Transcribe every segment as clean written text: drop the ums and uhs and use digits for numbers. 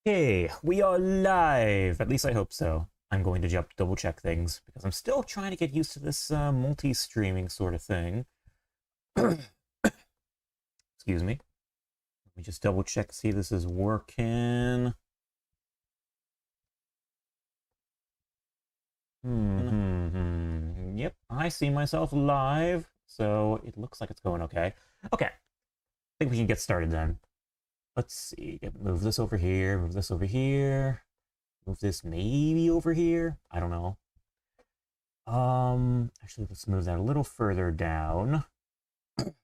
Okay, we are live. At least I hope so. I'm going to double check things because I'm still trying to get used to this multi-streaming sort of thing. Excuse me. Let me just double check, see if this is working. Yep, I see myself live, so it looks like it's going okay. Okay, I think we can get started then. Let's see, move this over here, move this over here, move this maybe over here. I don't know. Actually, let's move that a little further down. Make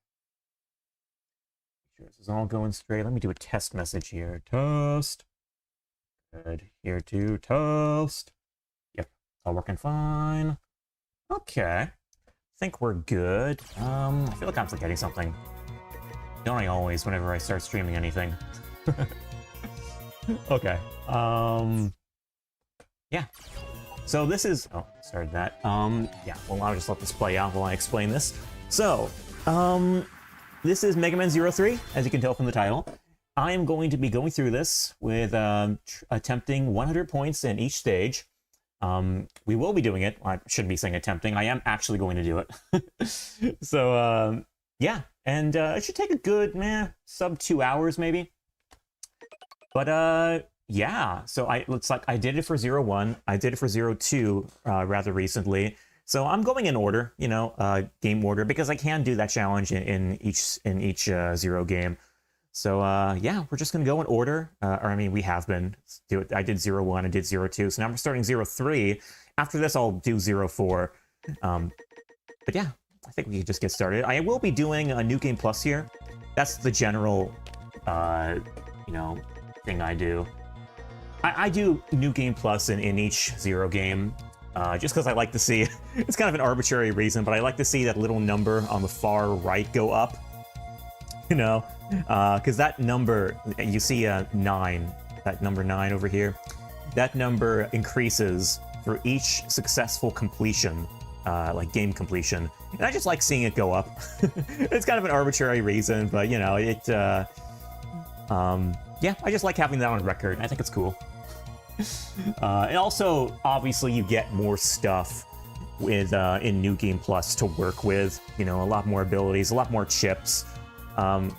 sure this is all going straight. Let me do a test message here. Test. Good. Here too. Test. Yep, all working fine. Okay. I think we're good. I feel like I'm forgetting something. Don't I always whenever I start streaming anything? Okay. Yeah. So this is... Oh, started that. Yeah, well, I'll just let this play out while I explain this. So, this is Mega Man 03, as you can tell from the title. I am going to be going through this with attempting 100 points in each stage. We will be doing it. I shouldn't be saying attempting. I am actually going to do it. So, yeah. And it should take a good, sub 2 hours maybe. But yeah, so it's like I did it for 01, I did it for 02 rather recently. So I'm going in order, you know, game order, because I can do that challenge in each Zero game. So yeah, we're just gonna go in order. Or I mean, we have been. Do it. I did 01, I did 02, so now we're starting 03. After this, I'll do 04. But yeah. I think we can just get started. I will be doing a New Game Plus here. That's the general, you know, thing I do. I do New Game Plus in each Zero game, just because I like to see, it's kind of an arbitrary reason, but I like to see that little number on the far right go up, you know, because that number, you see 9, that number 9 over here, that number increases for each successful completion. Like game completion, and I just like seeing it go up. It's kind of an arbitrary reason, but you know, yeah, I just like having that on record. I think it's cool. And also, obviously, you get more stuff with in New Game Plus to work with. You know, a lot more abilities, a lot more chips, and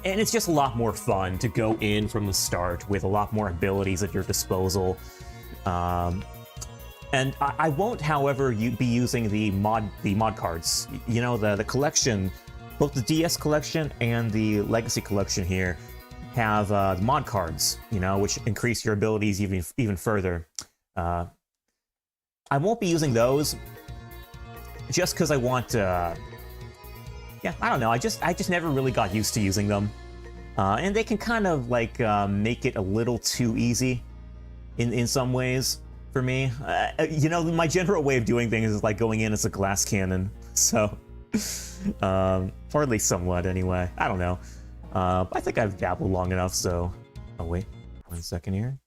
it's just a lot more fun to go in from the start with a lot more abilities at your disposal. And I won't, however, be using the mod cards. You know, the collection, both the DS collection and the Legacy collection here have the mod cards, you know, which increase your abilities even further. I won't be using those just because I want yeah, I don't know. I just never really got used to using them, and they can kind of like make it a little too easy in some ways. For me, you know, my general way of doing things is like going in as a glass cannon, so or at least somewhat anyway. I don't know, I think I've dabbled long enough, so oh wait 1 second here. I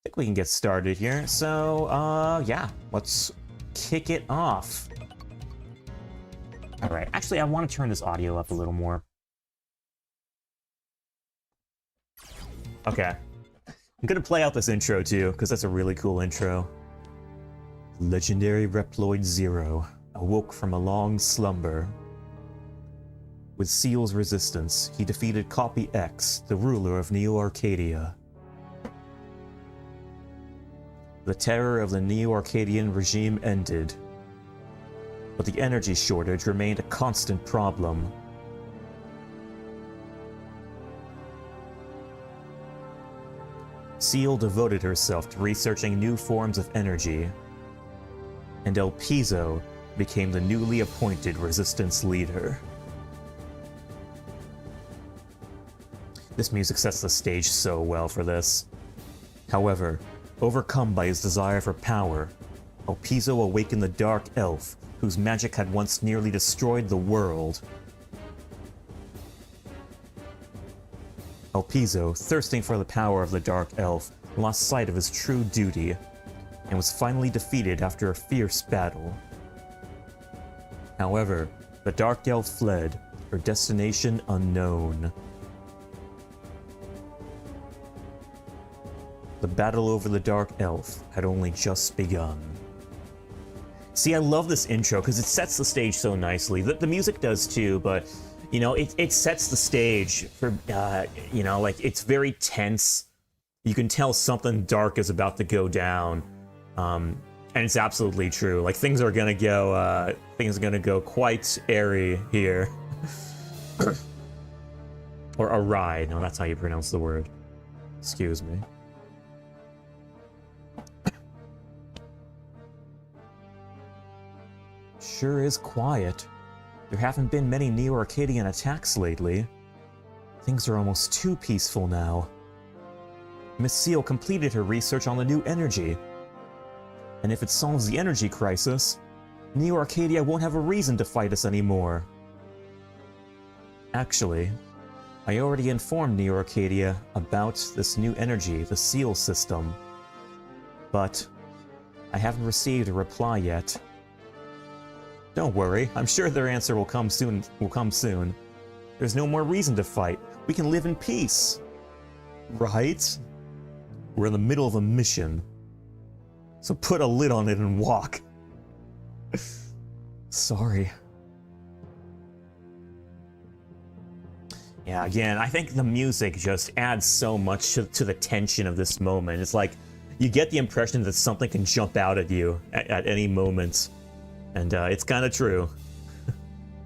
think we can get started here. So yeah, let's kick it off. All right, actually I want to turn this audio up a little more. Okay, I'm gonna play out this intro too, because that's a really cool intro. Legendary Reploid Zero awoke from a long slumber. With Seal's resistance, he defeated Copy X, the ruler of Neo Arcadia. The terror of the Neo Arcadian regime ended, but the energy shortage remained a constant problem. Seal devoted herself to researching new forms of energy, and El Piso became the newly appointed resistance leader. This music sets the stage so well for this. However, overcome by his desire for power, El Piso awakened the Dark Elf, whose magic had once nearly destroyed the world. El Piso, thirsting for the power of the Dark Elf, lost sight of his true duty, and was finally defeated after a fierce battle. However, the Dark Elf fled, her destination unknown. The battle over the Dark Elf had only just begun. See, I love this intro because it sets the stage so nicely. The music does too, but, you know, it sets the stage for, you know, like, it's very tense. You can tell something dark is about to go down. And it's absolutely true. Like, things are gonna go quite airy here. Or awry. No, that's how you pronounce the word. Excuse me. Sure is quiet. There haven't been many Neo-Arcadian attacks lately. Things are almost too peaceful now. Miss Seal completed her research on the new energy. And if it solves the energy crisis, Neo-Arcadia won't have a reason to fight us anymore. Actually, I already informed Neo-Arcadia about this new energy, the Seal system. But I haven't received a reply yet. Don't worry, I'm sure their answer will come soon. There's no more reason to fight. We can live in peace. Right? We're in the middle of a mission. So put a lid on it and walk. Sorry. Yeah, again, I think the music just adds so much to the tension of this moment. It's like, you get the impression that something can jump out at you at any moment. And it's kind of true. The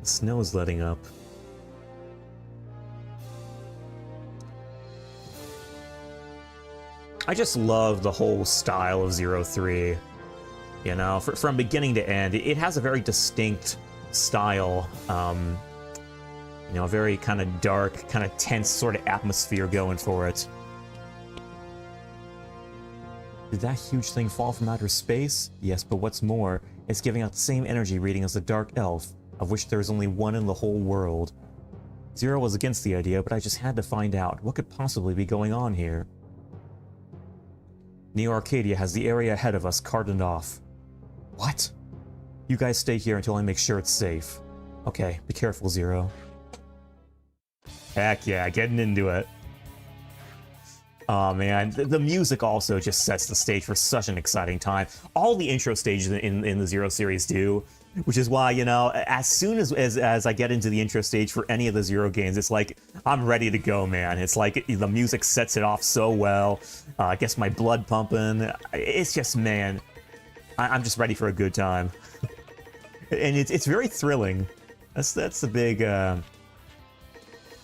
snow is letting up. I just love the whole style of Zero 3. You know, from beginning to end, it has a very distinct style. You know, a very kind of dark, kind of tense sort of atmosphere going for it. Did that huge thing fall from outer space? Yes, but what's more, it's giving out the same energy reading as the Dark Elf, of which there is only one in the whole world. Zero was against the idea, but I just had to find out what could possibly be going on here. Neo-Arcadia has the area ahead of us cordoned off. What? You guys stay here until I make sure it's safe. Okay, be careful, Zero. Heck yeah, getting into it. Oh man, the music also just sets the stage for such an exciting time. All the intro stages in the Zero series do, which is why, you know, as soon as I get into the intro stage for any of the Zero games, it's like, I'm ready to go, man. It's like, the music sets it off so well, gets my blood pumping. It's just, man, I'm just ready for a good time. And it's very thrilling. That's the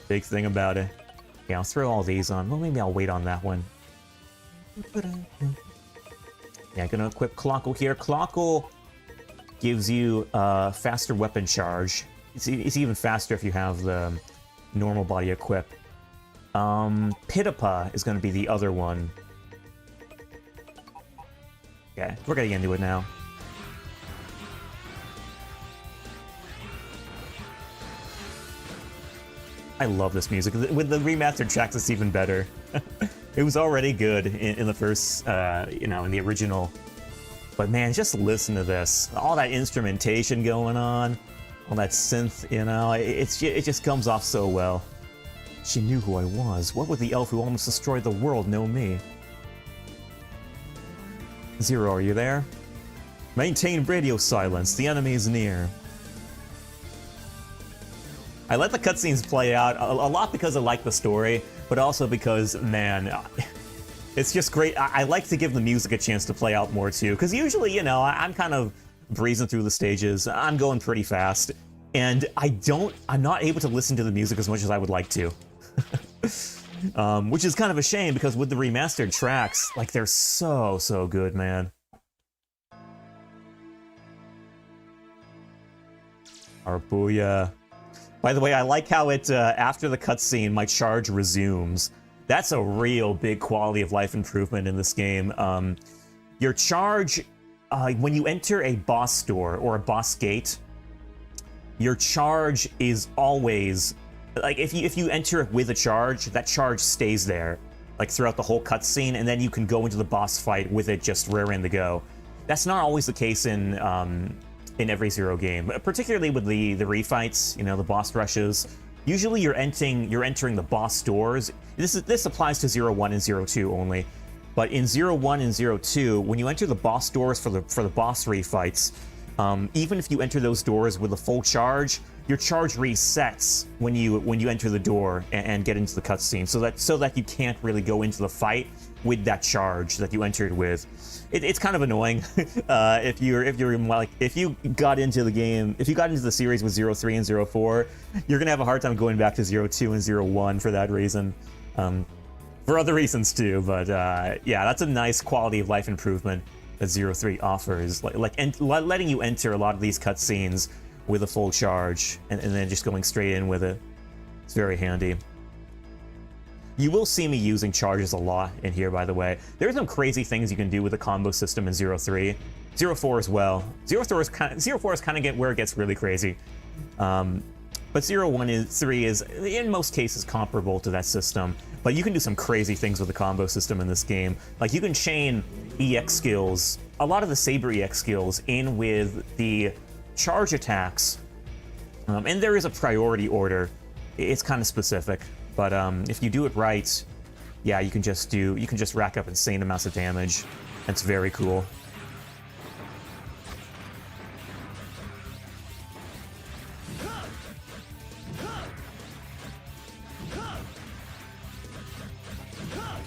big thing about it. Yeah, I'll throw all these on. Well, maybe I'll wait on that one. Yeah, gonna equip Clockle here. Clockle gives you faster weapon charge. It's even faster if you have the normal body equip. Pitapa is gonna be the other one. Okay, we're getting into it now. I love this music. With the remastered tracks, it's even better. It was already good in the first, you know, in the original. But man, just listen to this. All that instrumentation going on, all that synth, you know, it just comes off so well. She knew who I was. What would the elf who almost destroyed the world know me? Zero, are you there? Maintain radio silence. The enemy is near. I let the cutscenes play out a lot because I like the story, but also because, man, it's just great. I like to give the music a chance to play out more too, because usually, you know, I'm kind of breezing through the stages. I'm going pretty fast, and I'm not able to listen to the music as much as I would like to. Which is kind of a shame, because with the remastered tracks, like, they're so good, man. Arbuya. By the way, I like how it, after the cutscene, my charge resumes. That's a real big quality of life improvement in this game. Your charge, when you enter a boss door or a boss gate, your charge is always, like, if you enter it with a charge, that charge stays there, like, throughout the whole cutscene, and then you can go into the boss fight with it just raring to go. That's not always the case in every Zero game, particularly with the refights, you know, the boss rushes. Usually you're entering the boss doors. This applies to Zero 1 and Zero 2 only. But in 0-1 and 0-2, when you enter the boss doors for the boss fights, even if you enter those doors with a full charge, your charge resets when you enter the door and get into the cutscene, so that you can't really go into the fight with that charge that you entered with. It's kind of annoying if you got into the game, if you got into the series with 0-3 and 0-4, you're gonna have a hard time going back to 0-2 and 0-1 for that reason. For other reasons too, but yeah, that's a nice quality of life improvement that 0-3 offers, letting you enter a lot of these cutscenes with a full charge and then just going straight in with it. It's very handy. You will see me using charges a lot in here, by the way. There's some crazy things you can do with the combo system in 0-3. 0-4 as well. 0-4 is kind of where it gets really crazy. But 0-1-3 is, in most cases, comparable to that system. But you can do some crazy things with the combo system in this game. Like, you can chain EX skills, a lot of the Saber EX skills, in with the charge attacks. And there is a priority order. It's kind of specific. But if you do it right, yeah, you can just rack up insane amounts of damage. That's very cool.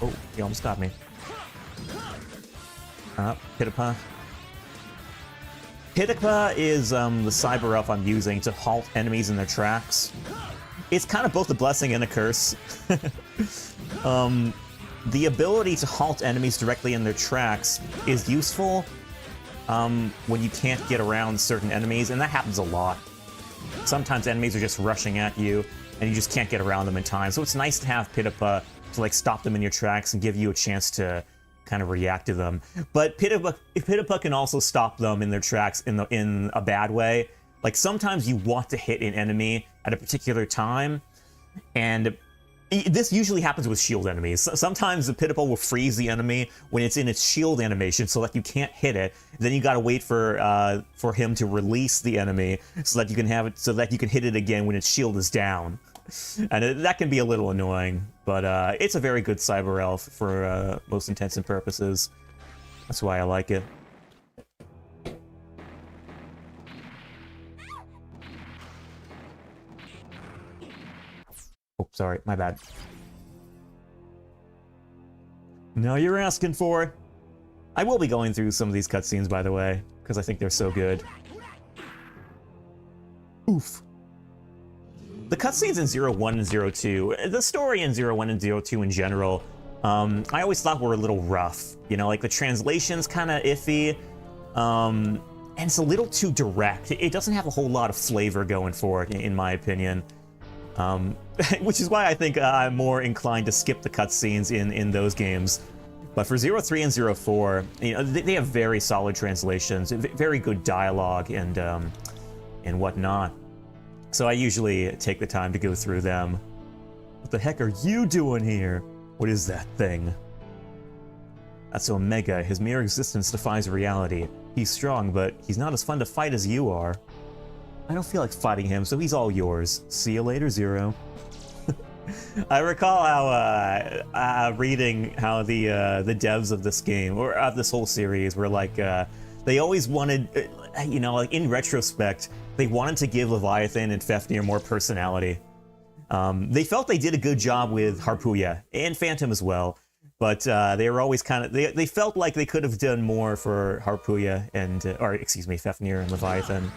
Oh, he almost got me. Pitapa. Pitapa is the cyber elf I'm using to halt enemies in their tracks. It's kind of both a blessing and a curse. The ability to halt enemies directly in their tracks is useful when you can't get around certain enemies, and that happens a lot. Sometimes enemies are just rushing at you, and you just can't get around them in time. So it's nice to have Pitapa to like stop them in your tracks and give you a chance to kind of react to them. But Pitapa can also stop them in their tracks in a bad way. Like, sometimes you want to hit an enemy at a particular time, and this usually happens with shield enemies. Sometimes the Pitapa will freeze the enemy when it's in its shield animation so that you can't hit it. Then you gotta wait for him to release the enemy so that you can have it, so that you can hit it again when its shield is down. And that can be a little annoying, but it's a very good cyber elf for most intents and purposes. That's why I like it. Oh, sorry, my bad. No, you're asking for it. I will be going through some of these cutscenes, by the way, because I think they're so good. Oof. The cutscenes in 0-1 and 0-2, the story in 0-1 and 0-2 in general, I always thought were a little rough. You know, like the translation's kind of iffy, and it's a little too direct. It doesn't have a whole lot of flavor going for it, in my opinion. Which is why I think I'm more inclined to skip the cutscenes in those games. But for 0-3 and 0-4, you know, they have very solid translations, very good dialogue and whatnot. So I usually take the time to go through them. What the heck are you doing here? What is that thing? That's Omega. His mere existence defies reality. He's strong, but he's not as fun to fight as you are. I don't feel like fighting him, so he's all yours. See you later, Zero. I recall how reading how the devs of this game, or of this whole series, were like, they always wanted, you know, like in retrospect, they wanted to give Leviathan and Fafnir more personality. They felt they did a good job with Harpuya, and Phantom as well, but they were always kind of, they felt like they could have done more for Harpuya and, or excuse me, Fafnir and Leviathan.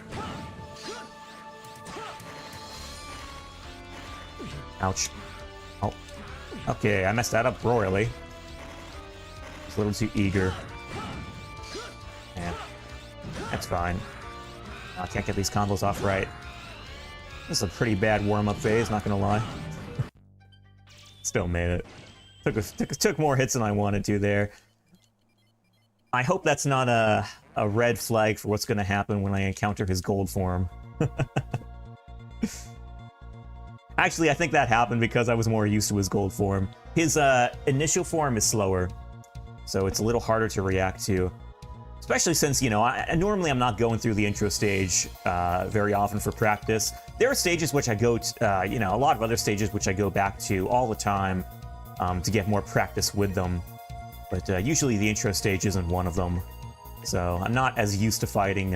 Ouch. Oh. Okay, I messed that up royally. It's a little too eager. Yeah. That's fine. I can't get these combos off right. This is a pretty bad warm-up phase, not gonna lie. Still made it. Took more hits than I wanted to there. I hope that's not a red flag for what's gonna happen when I encounter his gold form. Actually, I think that happened because I was more used to his gold form. His initial form is slower, so it's a little harder to react to. Especially since, you know, normally I'm not going through the intro stage very often for practice. There are stages which I go to, you know, a lot of other stages which I go back to all the time to get more practice with them. but usually the intro stage isn't one of them. So I'm not as used to fighting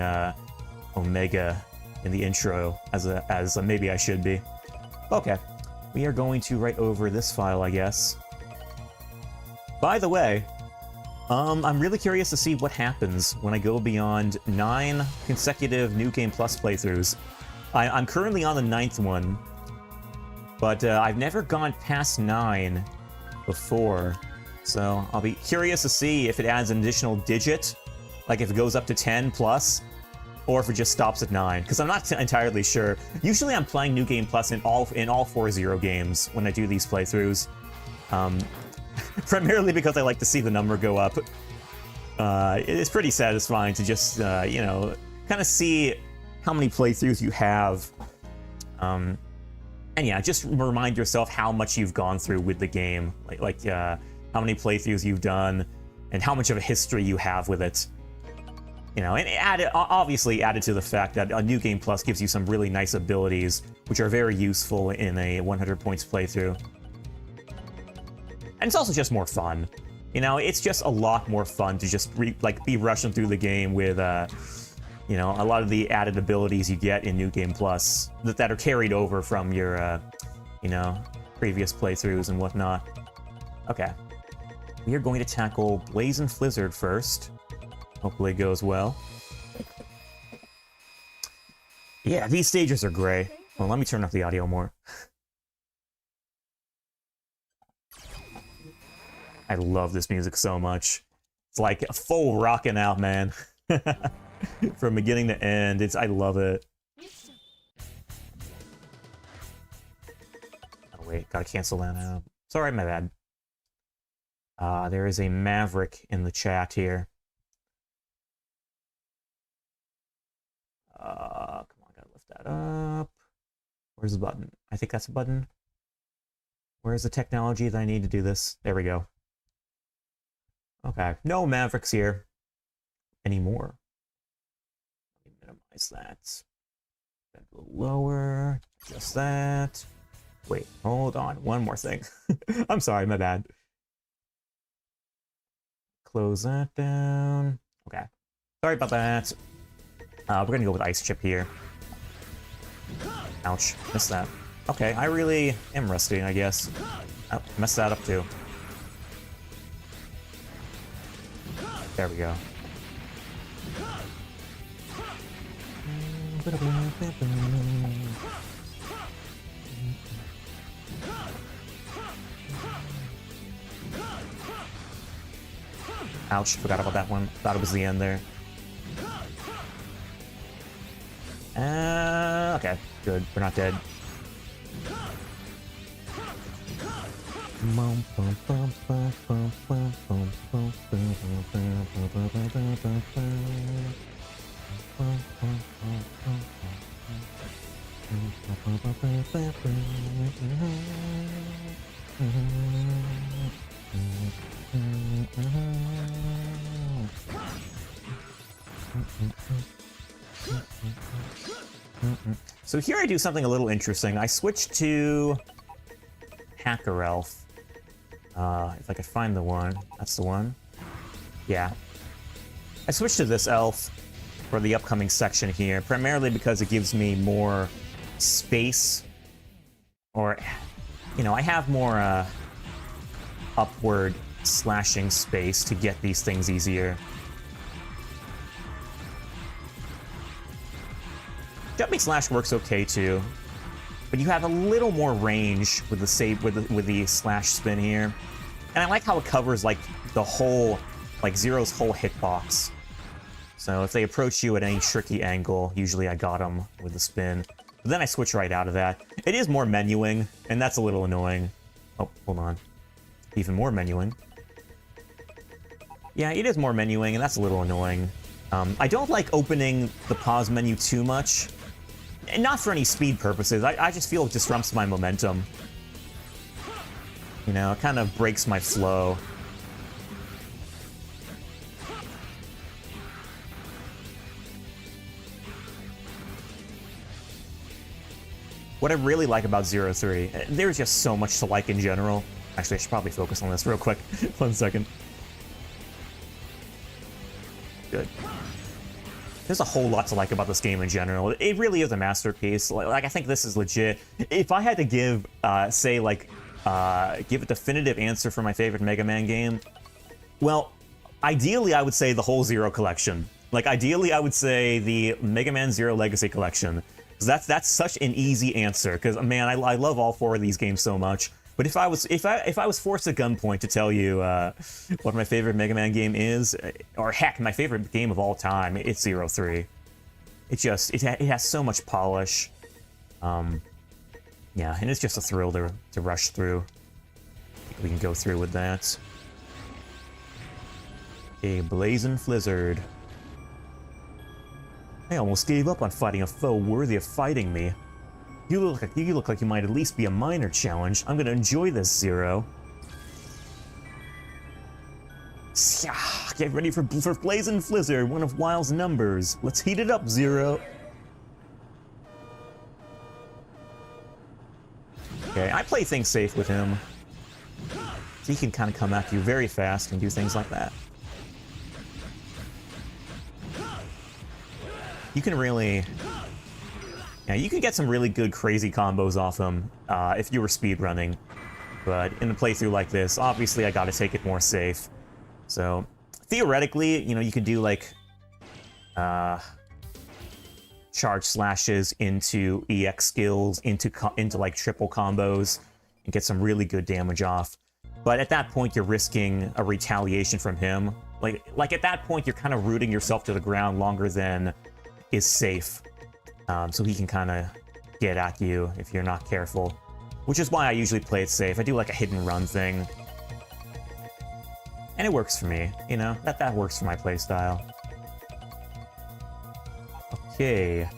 Omega in the intro as maybe I should be. Okay, we are going to write over this file, I guess. By the way, I'm really curious to see what happens when I go beyond 9 consecutive New Game Plus playthroughs. I'm currently on the 9th one, but I've never gone past 9 before, so I'll be curious to see if it adds an additional digit, like if it goes up to 10 plus, or if it just stops at 9, because I'm not entirely sure. Usually I'm playing New Game Plus in all 4-0 games when I do these playthroughs. Primarily because I like to see the number go up. It's pretty satisfying to just, you know, kind of see how many playthroughs you have. And yeah, just remind yourself how much you've gone through with the game. Like how many playthroughs you've done, and how much of a history you have with it. You know, and obviously added to the fact that a New Game Plus gives you some really nice abilities, which are very useful in a 100 points playthrough. And it's also just more fun. You know, it's just a lot more fun to just be rushing through the game with, you know, a lot of the added abilities you get in New Game Plus that are carried over from your, you know, previous playthroughs and whatnot. Okay. We are going to tackle Blazing Flizzard first. Hopefully it goes well. Yeah, these stages are great. Well, let me turn up the audio more. I love this music so much. It's like a full rocking out, man. From beginning to end, I love it. Oh wait, gotta cancel that out. Sorry, my bad. There is a Maverick in the chat here. Come on, gotta lift that up. Where's the button? I think that's a button. Where's the technology that I need to do this? There we go. Okay, no Mavericks here anymore. Let me minimize that. A little lower, just that. Wait, hold on, one more thing. I'm sorry, my bad. Close that down. Okay, sorry about that. We're gonna go with Ice Chip here. Ouch, missed that. Okay, I really am rusty, I guess. Oh, messed that up too. There we go. Ouch, forgot about that one. Thought it was the end there. Okay, good. We're not dead. So here I do something a little interesting. I switched to Hacker Elf. If I could find the one. That's the one. Yeah. I switched to this elf for the upcoming section here, primarily because it gives me more space, or, you know, I have more upward slashing space to get these things easier. Jumping slash works okay too, but you have a little more range with the with the slash spin here, and I like how it covers like the whole, like Zero's whole hitbox. So if they approach you at any tricky angle, usually I got them with the spin. But then I switch right out of that. It is more menuing, and that's a little annoying. Oh, hold on. Even more menuing. Yeah, it is more menuing, and that's a little annoying. I don't like opening the pause menu too much. And not for any speed purposes. I just feel it disrupts my momentum. You know, it kind of breaks my flow. What I really like about Zero 3, there's just so much to like in general. Actually, I should probably focus on this real quick. 1 second. good. There's a whole lot to like about this game in general. It really is a masterpiece. Like I think this is legit. If I had to give, say, like, give a definitive answer for my favorite Mega Man game, well, ideally I would say the whole Zero collection. Like, ideally I would say the Mega Man Zero Legacy collection. Because that's such an easy answer. Because, man, I love all 4 of these games so much. But if I was forced at gunpoint to tell you what my favorite Mega Man game is, or heck, my favorite game of all time, it's Zero 3. It has so much polish. Yeah, and it's just a thrill to rush through. I think we can go through with that. A Blazing Flizzard. I almost gave up on fighting a foe worthy of fighting me. You look like you might at least be a minor challenge. I'm gonna enjoy this, Zero. Get ready for Blazing Flizzard, one of Wile's numbers. Let's heat it up, Zero. Okay, I play things safe with him. So he can kind of come at you very fast and do things like that. You can really... Yeah, you can get some really good crazy combos off him if you were speedrunning. But in a playthrough like this, obviously I gotta take it more safe. So, theoretically, you know, you could do like... charge slashes into EX skills, into like triple combos, and get some really good damage off. But at that point, you're risking a retaliation from him. Like at that point, you're kind of rooting yourself to the ground longer than is safe. So he can kind of get at you if you're not careful. Which is why I usually play it safe. I do like a hit and run thing. And it works for me, you know? That works for my playstyle. Okay.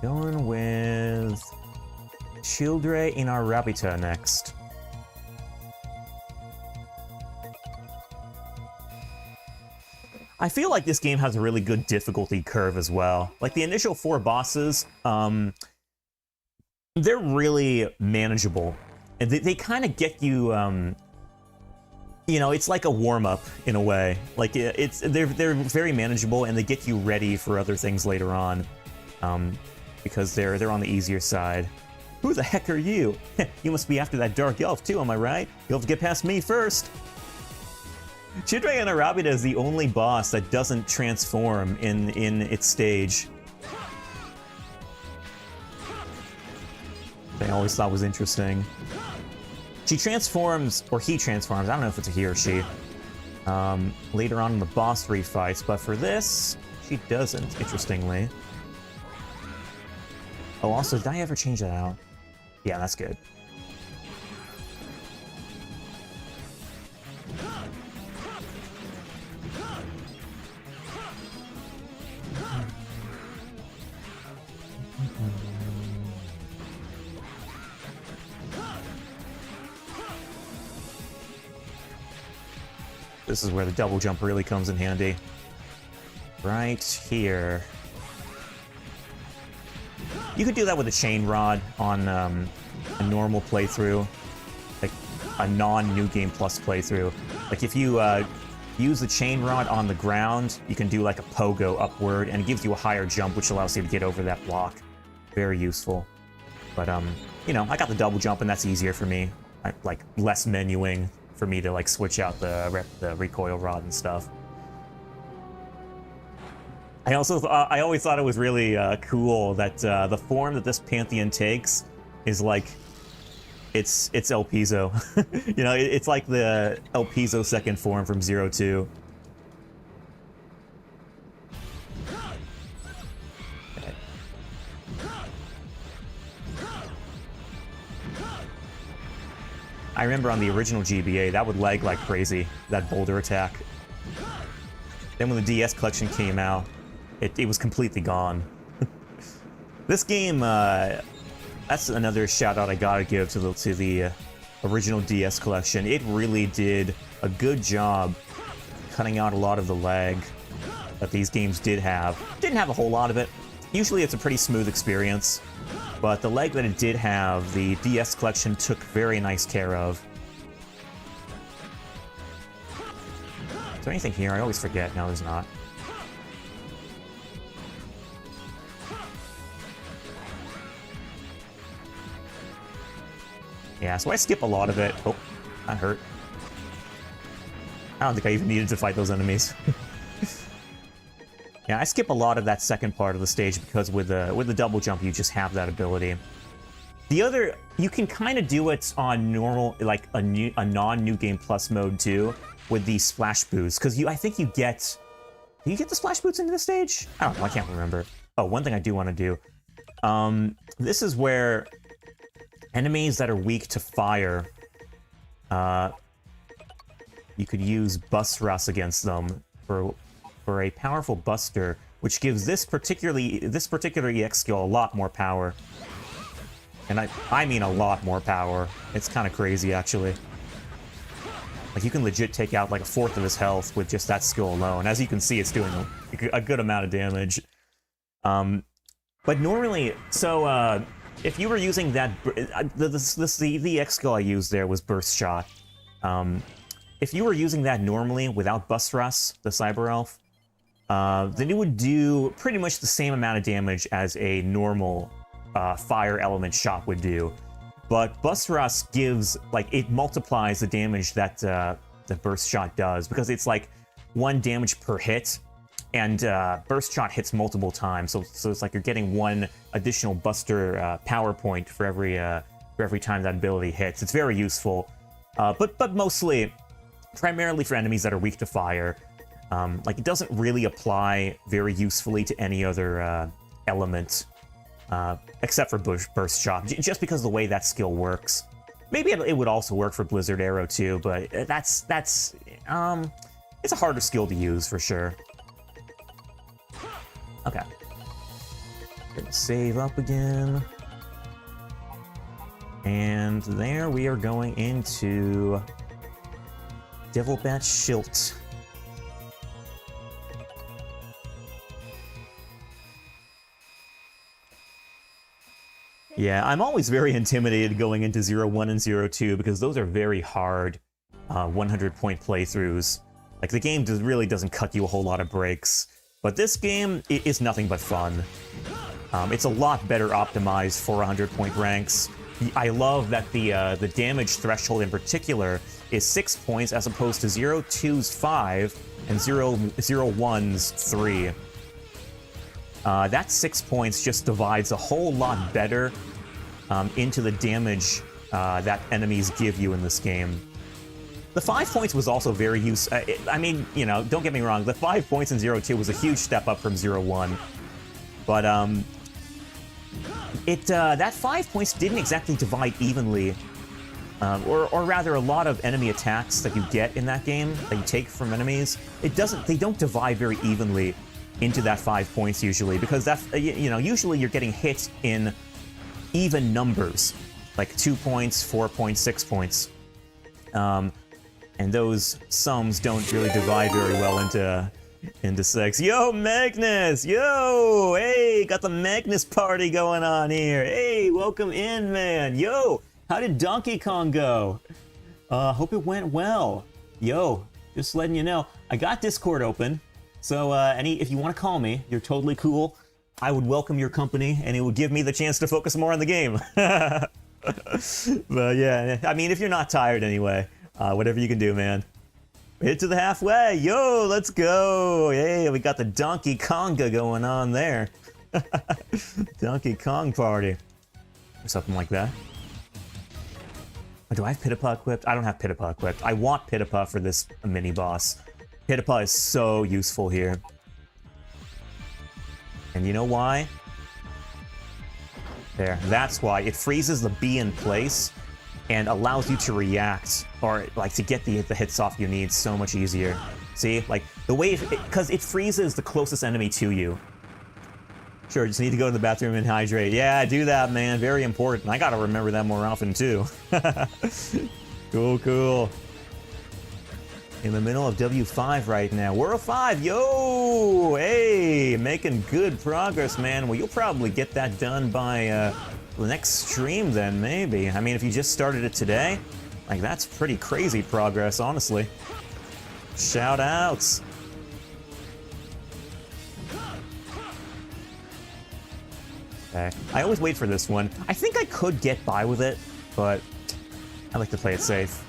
Going with Childre in Arrabita next. I feel like this game has a really good difficulty curve as well. Like, the initial 4 bosses, they're really manageable. And they kind of get you, you know, it's like a warm-up in a way. Like, they're very manageable, and they get you ready for other things later on. Because they're on the easier side. Who the heck are you? You must be after that Dark Elf too, am I right? You'll have to get past me first. Childre in Arrabita is the only boss that doesn't transform in its stage. I always thought was interesting. She transforms, or he transforms, I don't know if it's a he or she, later on in the boss refights, but for this, she doesn't, interestingly. Oh, also, did I ever change that out? Yeah, that's good. This is where the double jump really comes in handy. Right here. You could do that with a chain rod on a normal playthrough, like a non-New Game Plus playthrough. Like if you use the chain rod on the ground, you can do like a pogo upward, and it gives you a higher jump, which allows you to get over that block. Very useful. But you know, I got the double jump, and that's easier for me. Like less menuing for me to like switch out the recoil rod and stuff. I always thought it was really cool that the form that this Pantheon takes is like, it's El Piso. You know, it's like the El Piso second form from Zero 2. I remember on the original GBA, that would lag like crazy, that boulder attack. Then when the DS collection came out, it was completely gone. This game, that's another shout out I gotta give to the original DS collection. It really did a good job cutting out a lot of the lag that these games did have. Didn't have a whole lot of it. Usually it's a pretty smooth experience, but the lag that it did have, the DS collection took very nice care of. there anything here? I always forget. No, there's not. Yeah, so I skip a lot of it. Oh, that hurt. I don't think I even needed to fight those enemies. Yeah, I skip a lot of that second part of the stage because with the double jump, you just have that ability. The other, you can kind of do it on normal, like a non-New Game Plus mode too, with the splash boots, because I think you get, do you get the splash boots into the stage? I don't know, I can't remember. Oh, one thing I do want to do. This is where enemies that are weak to fire, you could use Bust Rust against them for a powerful buster, which gives this particular EX skill a lot more power. And I mean a lot more power. It's kind of crazy, actually. Like, you can legit take out like a fourth of his health with just that skill alone. As you can see, it's doing a good amount of damage. But normally, so if you were using that, the EX skill I used there was Burst Shot. If you were using that normally without Bust Rust, the Cyber Elf, then it would do pretty much the same amount of damage as a normal fire element shot would do. But Bust Rust gives, like, it multiplies the damage that the Burst Shot does, because it's like 1 damage per hit, and Burst Shot hits multiple times, so it's like you're getting 1 additional Buster power point for every time that ability hits. It's very useful, but mostly, primarily for enemies that are weak to fire. Like, it doesn't really apply very usefully to any other element, except for Burst Shot, just because of the way that skill works. Maybe it would also work for Blizzard Arrow too, but it's a harder skill to use for sure. Okay. Gonna save up again. And there we are going into Devil Bat Schilt. Yeah, I'm always very intimidated going into 01 and 02 because those are very hard 100-point playthroughs. Like, the game really doesn't cut you a whole lot of breaks. But this game is nothing but fun. It's a lot better optimized for 100-point ranks. I love that the damage threshold in particular is 6 points as opposed to 02's 5 and 01's 3. That 6 points just divides a whole lot better into the damage that enemies give you in this game. The 5 points was also very useful. I mean, you know, don't get me wrong, the 5 points in 02 was a huge step up from 01. But that 5 points didn't exactly divide evenly. Or rather, a lot of enemy attacks that you get in that game, that you take from enemies, they don't divide very evenly into that 5 points usually, because that's, you know, usually you're getting hit in even numbers, like 2 points, 4 points, 6 points. And those sums don't really divide very well into 6. Yo, Magnus! Yo! Hey, got the Magnus party going on here. Hey, welcome in, man. Yo, how did Donkey Kong go? Hope it went well. Yo, just letting you know, I got Discord open. So, if you want to call me, you're totally cool. I would welcome your company, and it would give me the chance to focus more on the game. But yeah, I mean, if you're not tired anyway, whatever you can do, man. Hit to the halfway. Yo, let's go. Hey, we got the Donkey Konga going on there. Donkey Kong party. Or something like that. Do I have Pitapa equipped? I don't have Pitapa equipped. I want Pitapa for this mini-boss. Pitapa is so useful here. And you know why? There, that's why. It freezes the B in place and allows you to react, or like to get the hits off you need so much easier. See, like the way, because it freezes the closest enemy to you. Sure, just need to go to the bathroom and hydrate. Yeah, do that, man. Very important. I gotta remember that more often too. Cool, cool. In the middle of W5 right now. World 5, yo! Hey, making good progress, man. Well, you'll probably get that done by the next stream then, maybe. I mean, if you just started it today, like, that's pretty crazy progress, honestly. Shout outs. Okay. I always wait for this one. I think I could get by with it, but I like to play it safe.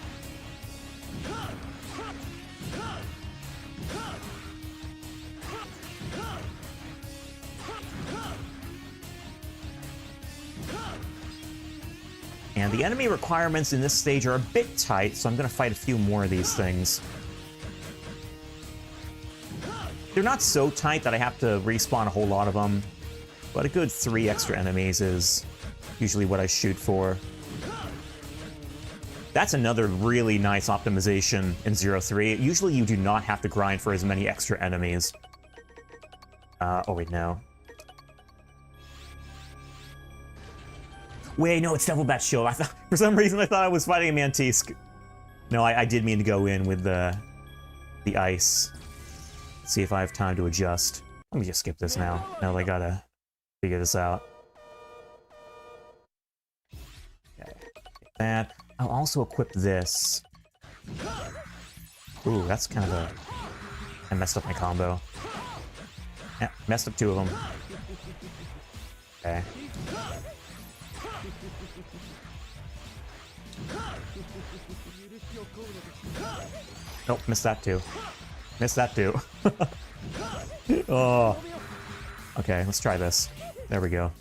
And the enemy requirements in this stage are a bit tight, so I'm going to fight a few more of these things. They're not so tight that I have to respawn a whole lot of them, but a good 3 extra enemies is usually what I shoot for. That's another really nice optimization in 0-3. Usually you do not have to grind for as many extra enemies. Oh wait, no. Wait, no, it's Devil Bat Shield. I thought, for some reason, I thought I was fighting a Mantisque. No, I did mean to go in with the ice. Let's see if I have time to adjust. Let me just skip this now. Now I gotta figure this out. Okay, that. I'll also equip this. Ooh, that's kind of a... I messed up my combo. Yeah, messed up 2 of them. Okay. Nope, missed that too. Missed that too. Oh. Okay, let's try this. There we go.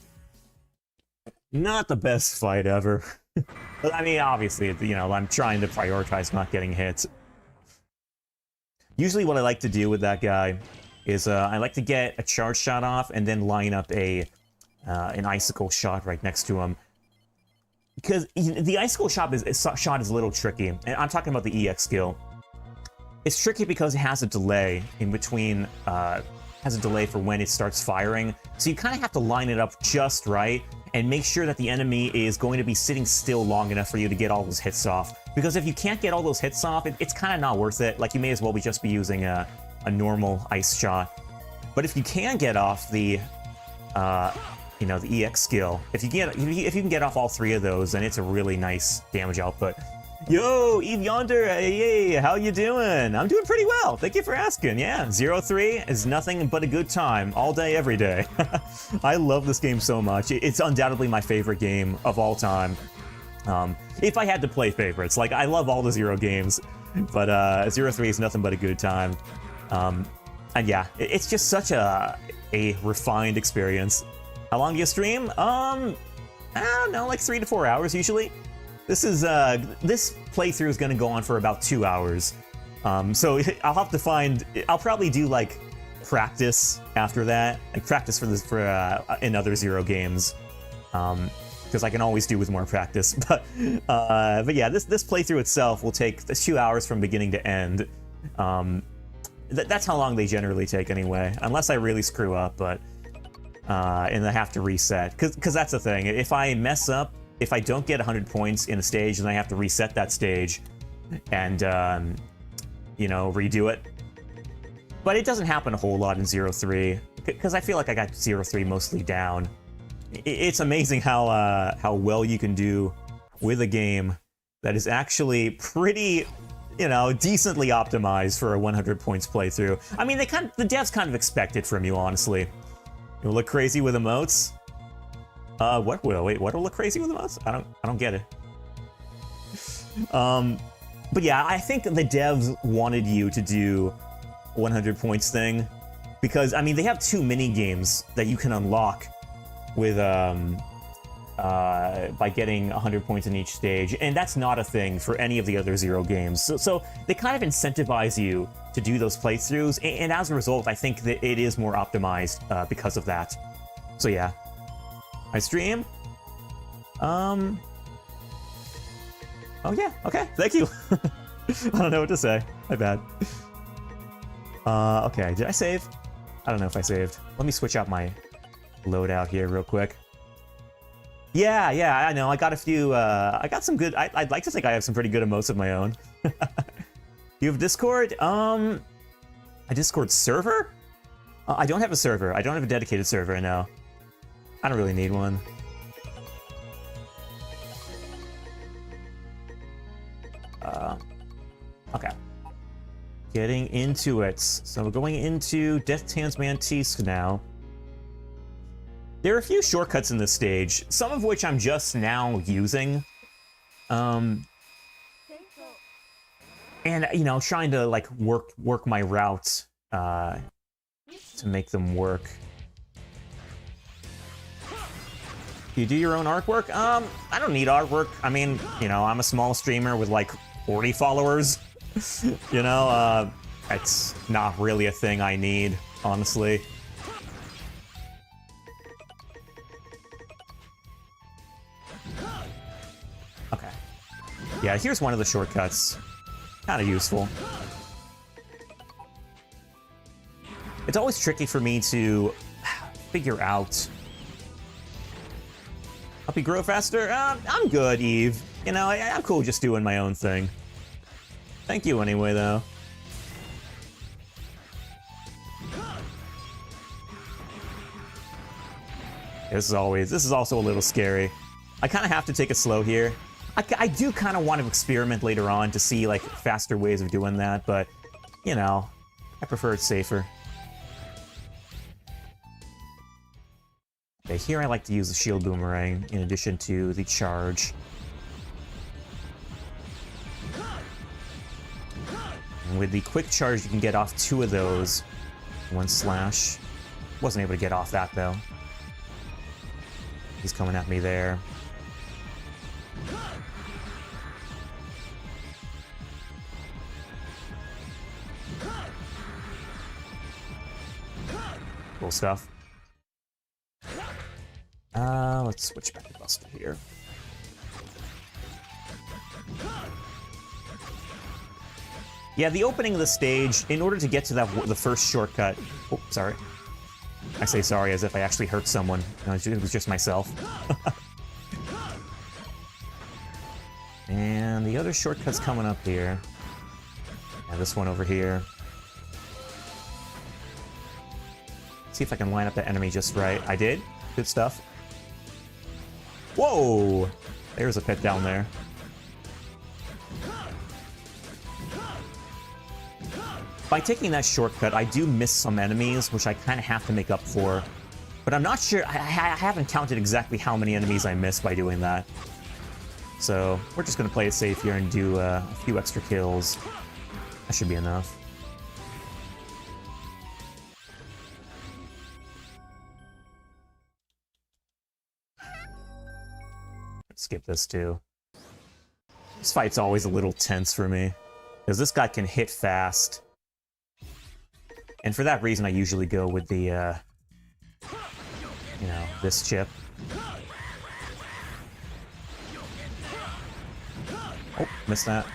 Not the best fight ever. But I mean, obviously, you know, I'm trying to prioritize not getting hit. Usually what I like to do with that guy is I like to get a charge shot off and then line up an icicle shot right next to him. Because the icicle shot is a little tricky, and I'm talking about the EX skill. It's tricky because it has a delay in between, has a delay for when it starts firing, so you kind of have to line it up just right and make sure that the enemy is going to be sitting still long enough for you to get all those hits off. Because if you can't get all those hits off, it's kind of not worth it. Like, you may as well just be using a normal ice shot. But if you can get off the, you know, the EX skill, if you can get off all 3 of those, then it's a really nice damage output. Yo, Eve Yonder, hey, how you doing? I'm doing pretty well, thank you for asking. Yeah, 0-3 is nothing but a good time, all day, every day. I love this game so much. It's undoubtedly my favorite game of all time. If I had to play favorites, like, I love all the Zero games, but 0-3 is nothing but a good time. And yeah, it's just such a refined experience. How long do you stream? I don't know, like 3 to 4 hours usually. This playthrough is going to go on for about 2 hours. So I'll have to I'll probably do like practice after that, like practice for in other Zero games, because I can always do with more practice. But yeah, this playthrough itself will take 2 hours from beginning to end. That's how long they generally take anyway, unless I really screw up. But and I have to reset, because that's the thing. If I mess up, if I don't get 100 points in a stage, then I have to reset that stage and, you know, redo it. But it doesn't happen a whole lot in 0-3, because I feel like I got 0-3 mostly down. It's amazing how well you can do with a game that is actually pretty, you know, decently optimized for a 100 points playthrough. I mean, the devs kind of expect it from you, honestly. You'll look crazy with emotes. What will look crazy with emotes? I don't get it. But yeah, I think the devs wanted you to do 100 points thing, because I mean, they have 2 mini games that you can unlock with by getting 100 points in each stage, and that's not a thing for any of the other Zero games. So they kind of incentivize you to do those playthroughs, and as a result, I think that it is more optimized because of that. So yeah. My stream? Oh yeah, okay, thank you. I don't know what to say, my bad. Okay, did I save? I don't know if I saved. Let me switch out my loadout here real quick. Yeah, I know, I got a few, I got some good, I'd like to think I have some pretty good emotes of my own. You have Discord? A Discord server? I don't have a server, I don't have a dedicated server, no. I don't really need one. Okay. Getting into it. So we're going into Death Mantis now. There are a few shortcuts in this stage, some of which I'm just now using. And, you know, trying to, like, work my route to make them work. You do your own artwork? I don't need artwork. I mean, you know, I'm a small streamer with, like, 40 followers. You know, it's not really a thing I need, honestly. Okay. Yeah, here's one of the shortcuts. Kind of useful. It's always tricky for me to figure out. Help you grow faster? I'm good, Eve. You know, I'm cool just doing my own thing. Thank you anyway, though. This is also a little scary. I kind of have to take it slow here. I do kind of want to experiment later on to see, like, faster ways of doing that, but, you know, I prefer it safer. Okay, here I like to use the shield boomerang in addition to the charge. And with the quick charge, you can get off 2 of those. 1 slash. Wasn't able to get off that, though. He's coming at me there. Cool stuff. Let's switch back to Buster here. Yeah, the opening of the stage, in order to get to the first shortcut... Oh, sorry. I say sorry as if I actually hurt someone. No, it was just myself. And the other shortcut's coming up here. And this one over here. See if I can line up the enemy just right. I did. Good stuff. Whoa! There's a pit down there. By taking that shortcut, I do miss some enemies, which I kind of have to make up for. But I'm not sure, I haven't counted exactly how many enemies I missed by doing that. So, we're just going to play it safe here and do a few extra kills. That should be enough. Skip this too. This fight's always a little tense for me, because this guy can hit fast. And for that reason, I usually go with the, you know, this chip. Oh, missed that.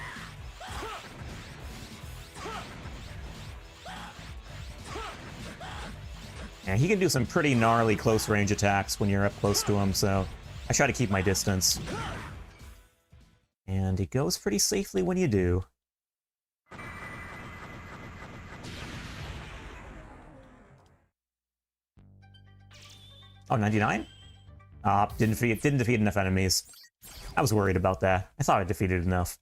And he can do some pretty gnarly close-range attacks when you're up close to him, so I try to keep my distance. And it goes pretty safely when you do. Oh, 99? Didn't defeat enough enemies. I was worried about that. I thought I defeated enough.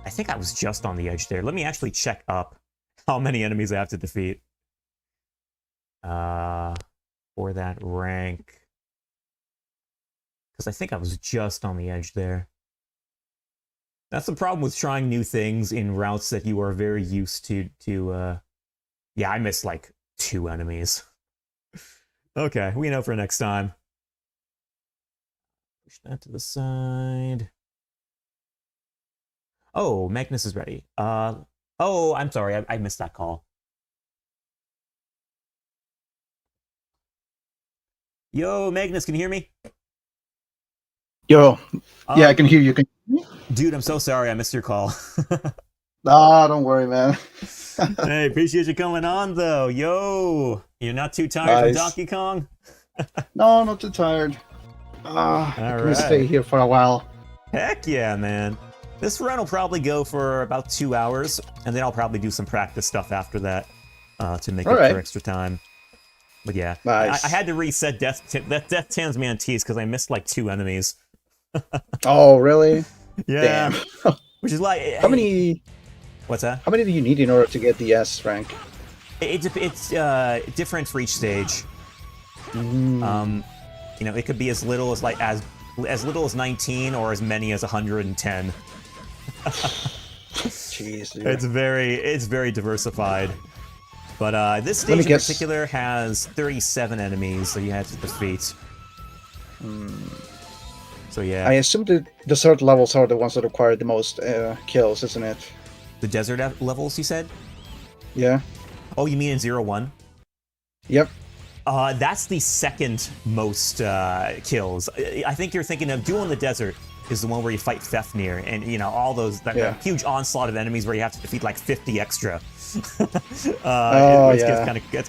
I think I was just on the edge there. Let me actually check up how many enemies I have to defeat. For that rank. Because I think I was just on the edge there. That's the problem with trying new things in routes that you are very used to. Yeah, I missed like 2 enemies. Okay, we know for next time. Push that to the side. Oh, Magnus is ready. Oh, I'm sorry, I missed that call. Yo, Magnus, can you hear me? Yo, yeah, I can hear you. Dude, I'm so sorry I missed your call. Nah, don't worry, man. Hey, appreciate you coming on, though. Yo, you're not too tired from Donkey Kong? No, not too tired. I'm gonna stay here for a while. Heck yeah, man. This run will probably go for about 2 hours, and then I'll probably do some practice stuff after that to make up for extra time. But yeah, nice. I had to reset Death Mantis because I missed like 2 enemies. Oh, really? Yeah, Damn. which is why. How many? What's that? How many do you need in order to get the S rank? It's different for each stage. Mm. You know, it could be as little as as little as 19 or as many as 110. Jeez, dude. It's very diversified. But this stage in particular has 37 enemies that you have to defeat. So yeah. I assume the desert levels are the ones that require the most kills, isn't it? The desert levels, you said? Yeah. Oh, you mean in 0-1? Yep. That's the second most kills. I think you're thinking of Duel in the Desert is the one where you fight Fafnir, and you know all those that huge onslaught of enemies where you have to defeat like 50 extra. It's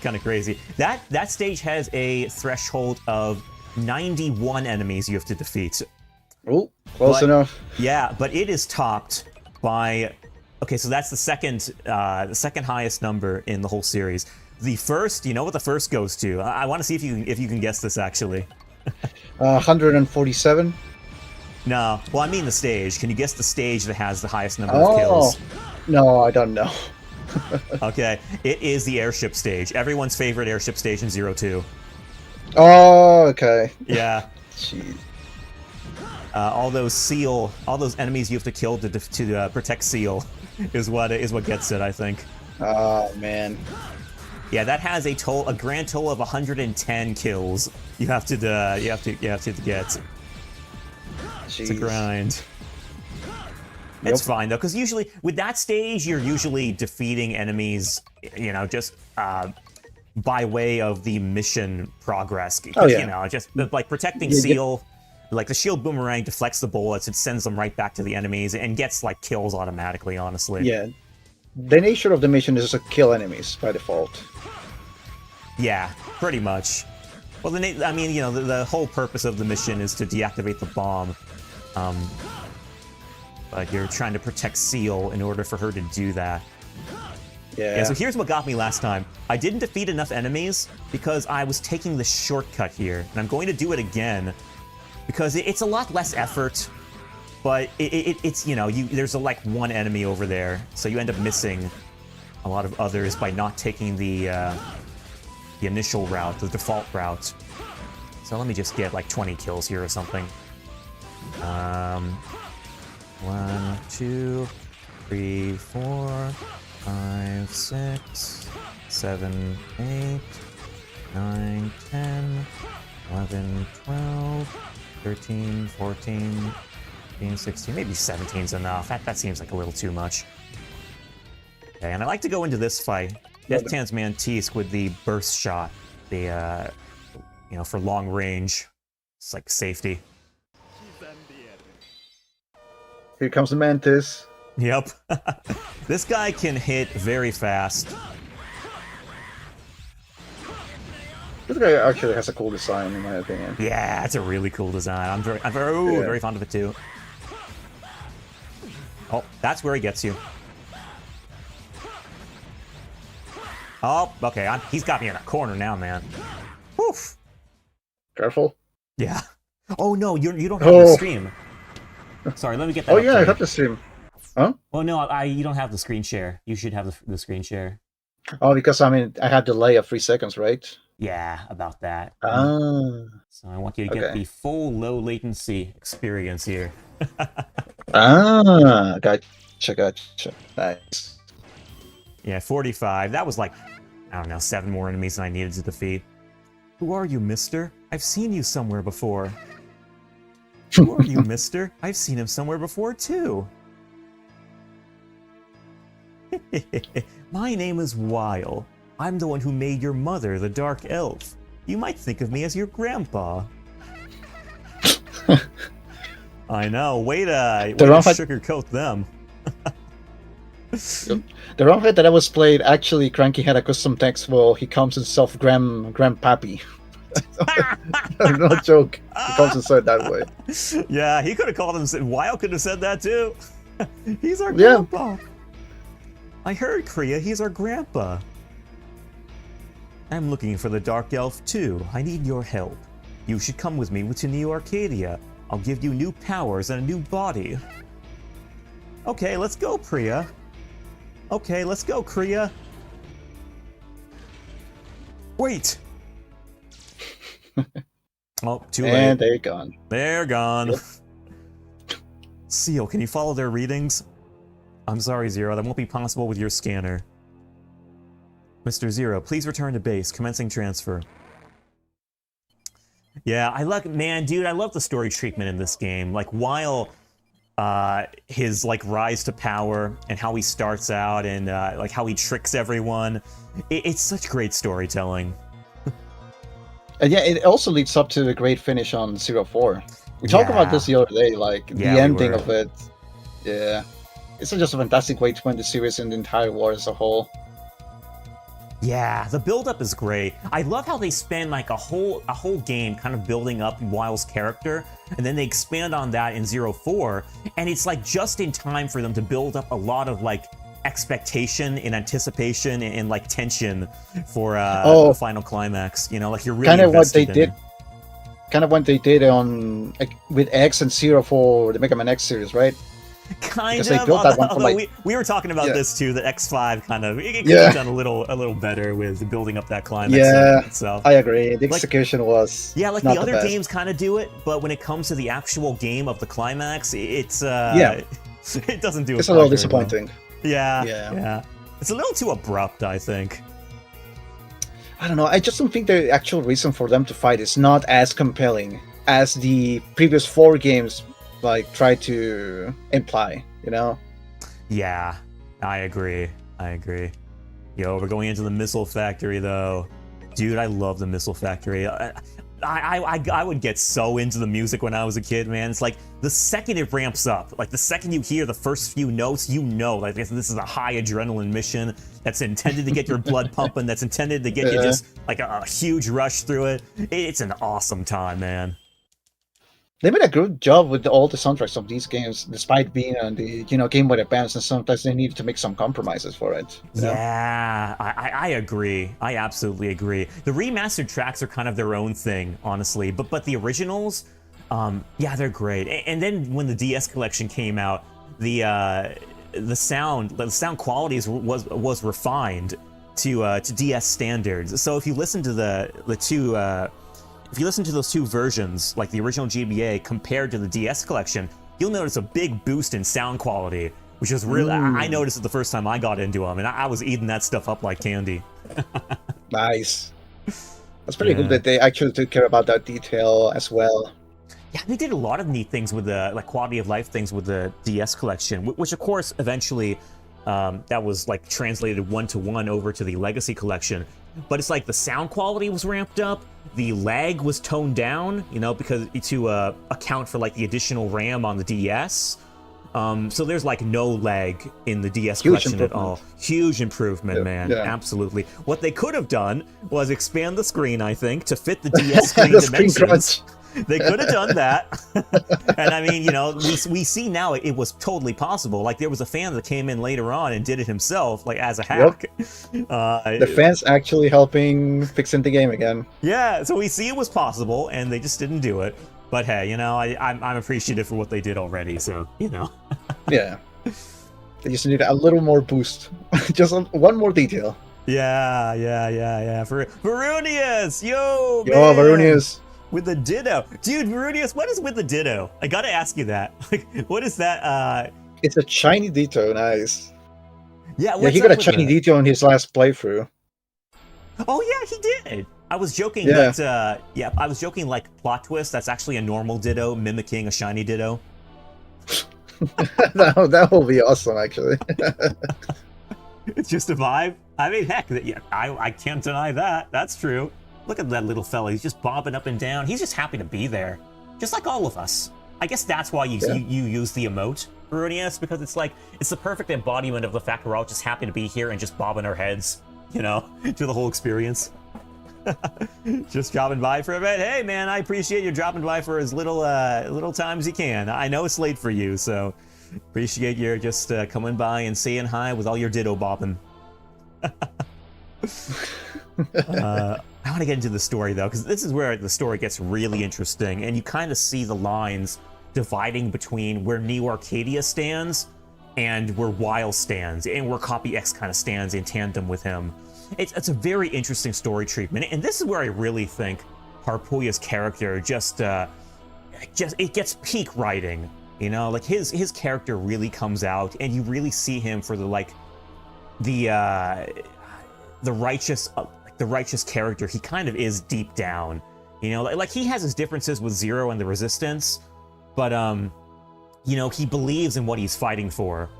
kind of crazy. That stage has a threshold of 91 enemies you have to defeat. Oh, close enough. Yeah, but it is topped by. Okay, so that's the second highest number in the whole series. The first, you know what the first goes to? I want to see if you can guess this actually. 147. No, well I mean the stage. Can you guess the stage that has the highest number of kills? No, I don't know. Okay, it is the airship stage. Everyone's favorite airship stage in 0-2. Oh, okay. Yeah. Jeez. All those enemies you have to kill to protect Seal is what gets it, I think. Oh man. Yeah, that has a grand total of 110 kills. You have to get. Jeez. It's a grind. It's fine though, because usually with that stage, you're usually defeating enemies, you know, just by way of the mission progress. Oh yeah. You know, just like protecting Seal. Like the shield boomerang deflects the bullets, it sends them right back to the enemies, and gets like kills automatically. Honestly. Yeah. The nature of the mission is to kill enemies by default. Yeah, pretty much. Well, I mean, you know, the whole purpose of the mission is to deactivate the bomb. But you're trying to protect Seal in order for her to do that. Yeah, so here's what got me last time. I didn't defeat enough enemies because I was taking the shortcut here. And I'm going to do it again because it's a lot less effort. But it's, you know, there's like one enemy over there. So you end up missing a lot of others by not taking the initial route, the default route. So let me just get like 20 kills here or something. 1, 2, 3, 4, 5, 6, 7, 8, 9, 10, 11, 12, 13, 14, 15, 16, maybe 17's enough. That seems like a little too much. Okay, and I like to go into this fight. Death Tan's Mantisk with the burst shot, the you know, for long range. It's like safety. Here comes the Mantis. Yep. This guy can hit very fast. This guy actually has a cool design, in my opinion. Yeah, it's a really cool design. I'm very fond of it too. Oh, that's where he gets you. Oh, okay. He's got me in a corner now, man. Woof. Careful. Yeah. Oh no, you don't have the stream. Sorry, let me get that. Oh yeah, I have the stream. Huh? Well, no, you don't have the screen share. You should have the screen share. Oh, because I mean, I had delay of 3 seconds, right? Yeah, about that. Ah. So I want you to get the full low latency experience here. Ah, gotcha. Nice. Yeah, 45. That was like, I don't know, 7 more enemies than I needed to defeat. Who are you, mister? I've seen you somewhere before. Who are you, mister? I've seen him somewhere before, too. My name is Weil. I'm the one who made your mother the Dark Elf. You might think of me as your grandpa. I know, way to sugarcoat them. The wrong head that I was played, actually, Cranky had a custom text. Well, he comes himself Grandpappy. No joke. He calls himself that way. Yeah, he could have called him. Weil could have said that too. He's our grandpa. I heard, Kriya, he's our grandpa. I'm looking for the Dark Elf too. I need your help. You should come with me to Neo Arcadia. I'll give you new powers and a new body. Okay, let's go, Kriya. Okay, let's go, Kriya. Wait! Oh, too late. And they're gone. They're gone. Yep. Seal, can you follow their readings? I'm sorry, Zero, that won't be possible with your scanner. Mr. Zero, please return to base. Commencing transfer. Yeah, I love, man, dude, I love the story treatment in this game. Like, while his, like, rise to power and how he starts out and, like, how he tricks everyone, it's such great storytelling. And yeah, it also leads up to a great finish on 04. We talked about this the other day, like, the ending of it. Yeah. It's just a fantastic way to end the series and the entire war as a whole. Yeah, the build-up is great. I love how they spend like a whole game kind of building up Weil's character, and then they expand on that in 04, and it's like just in time for them to build up a lot of like expectation and anticipation and like tension for the final climax. You know, like you're really kind of what they invested in did. Kind of what they did on like, with X and Zero for the Mega Man X series, right? Kind because of. they built that one for, Although like, we were talking about this too. The X5 kind of it could Yeah. have done a little better with building up that climax. Yeah, itself. I agree. The execution was Yeah, like not the other best. games kind of do it, but when it comes to the actual game of the climax, it's it doesn't do it. It's a little quite very well. disappointing. Yeah. It's a little too abrupt, I think. I don't know. I just don't think the actual reason for them to fight is not as compelling as the previous 4 games like try to imply. You know? Yeah, I agree. Yo, we're going into the missile factory though. Dude, I love the missile factory. I would get so into the music when I was a kid, man. It's like the second it ramps up, like the second you hear the first few notes, you know, like this is a high adrenaline mission that's intended to get your blood pumping, that's intended to get you just like a huge rush through it. It's an awesome time, man. They made a good job with all the soundtracks of these games, despite being on the Game Boy Advance, and sometimes they needed to make some compromises for it. You know? Yeah, I agree. I absolutely agree. The remastered tracks are kind of their own thing, honestly, but the originals, yeah, they're great. And then when the DS collection came out, the sound quality was refined to DS standards. So if you listen to the two. If you listen to those two versions, like the original GBA compared to the DS collection, you'll notice a big boost in sound quality, which is really, I noticed it the first time I got into them, and I was eating that stuff up like candy. Nice. That's pretty good that they actually took care about that detail as well. Yeah, they did a lot of neat things with the like quality of life things with the DS collection, which of course eventually that was like translated 1-to-1 over to the Legacy collection. But it's like the sound quality was ramped up, the lag was toned down, you know, because to account for like the additional RAM on the DS. So there's like no lag in the DS collection at all. Huge improvement, man. Yeah. Absolutely. What they could have done was expand the screen, I think, to fit the DS screen the dimensions. They could have done that. And I mean, you know, we see now it was totally possible. Like there was a fan that came in later on and did it himself, like as a hack. Yep. The fans actually helping fixing the game again. Yeah, so we see it was possible and they just didn't do it. But hey, you know, I'm appreciative for what they did already, so, you know. Yeah. They just need a little more boost. Just one more detail. Yeah. Varunius! Yo, man! Yo, Varunius! With the Ditto. Dude, Varunius, what is with the Ditto? I gotta ask you that. Like, what is that? It's a shiny Ditto, nice. Yeah, he got a shiny Ditto in his last playthrough. Oh, yeah, he did. I was joking that, I was joking like plot twist. That's actually a normal Ditto mimicking a shiny Ditto. that will be awesome, actually. It's just a vibe. I mean, heck, yeah, I can't deny that. That's true. Look at that little fella. He's just bobbing up and down. He's just happy to be there. Just like all of us. I guess that's why you use the emote, Varunius, because it's like, it's the perfect embodiment of the fact we're all just happy to be here and just bobbing our heads, you know, to the whole experience. Just dropping by for a bit. Hey, man, I appreciate you dropping by for as little time as you can. I know it's late for you, so appreciate your just coming by and saying hi with all your Ditto bobbing. I want to get into the story though, because this is where the story gets really interesting, and you kind of see the lines dividing between where Neo Arcadia stands and where Weil stands, and where Copy X kind of stands in tandem with him. It's a very interesting story treatment, and this is where I really think Harpuya's character just it gets peak writing. You know, like his character really comes out, and you really see him for the righteous character he kind of is deep down. You know, like he has his differences with Zero and the Resistance, but you know, he believes in what he's fighting for,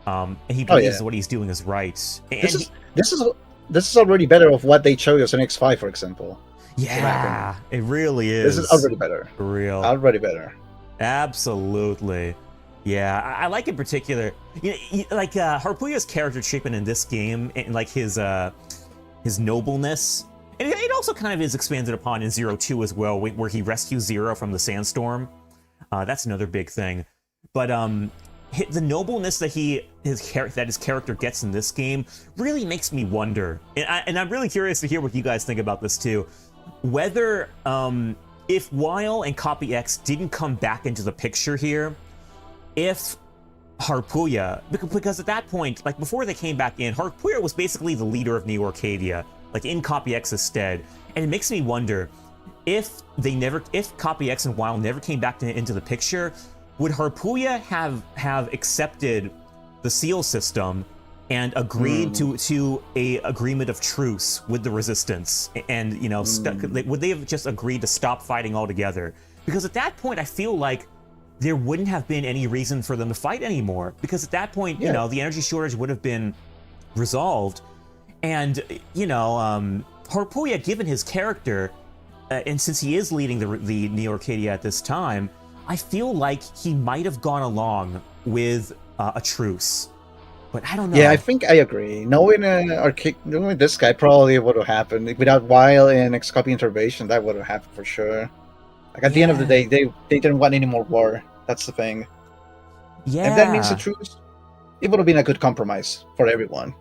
and he believes what he's doing is right. And this is already better of what they showed us in X5, for example. Yeah, it really is. This is already better. For real. Already better. Absolutely. Yeah, I like in particular, like Harpuya's character treatment in this game, and like his nobleness, and it also kind of is expanded upon in Zero 2 as well, where he rescues Zero from the sandstorm. That's another big thing. But the nobleness that his character gets in this game really makes me wonder, and I'm really curious to hear what you guys think about this too. Whether if Weil and Copy X didn't come back into the picture here, if Harpuya, because at that point, like before they came back in, Harpuya was basically the leader of Neo Arcadia, like in Copy X's stead, and it makes me wonder if Copy X and Weil never came back into the picture, would Harpuya have accepted the seal system and agreed to a agreement of truce with the Resistance, and you know, would they have just agreed to stop fighting altogether? Because at that point, I feel like there wouldn't have been any reason for them to fight anymore. Because at that point, you know, the energy shortage would have been resolved, and you know, Harpuya, given his character, and since he is leading the Neo Arcadia at this time, I feel like he might have gone along with a truce. But I don't know. Yeah, I think I agree. Knowing this guy probably would have happened. Without Weil and XCOPY intervention, that would have happened for sure. Like at the end of the day, they didn't want any more war. That's the thing. Yeah. If that means a truce, it would have been a good compromise for everyone.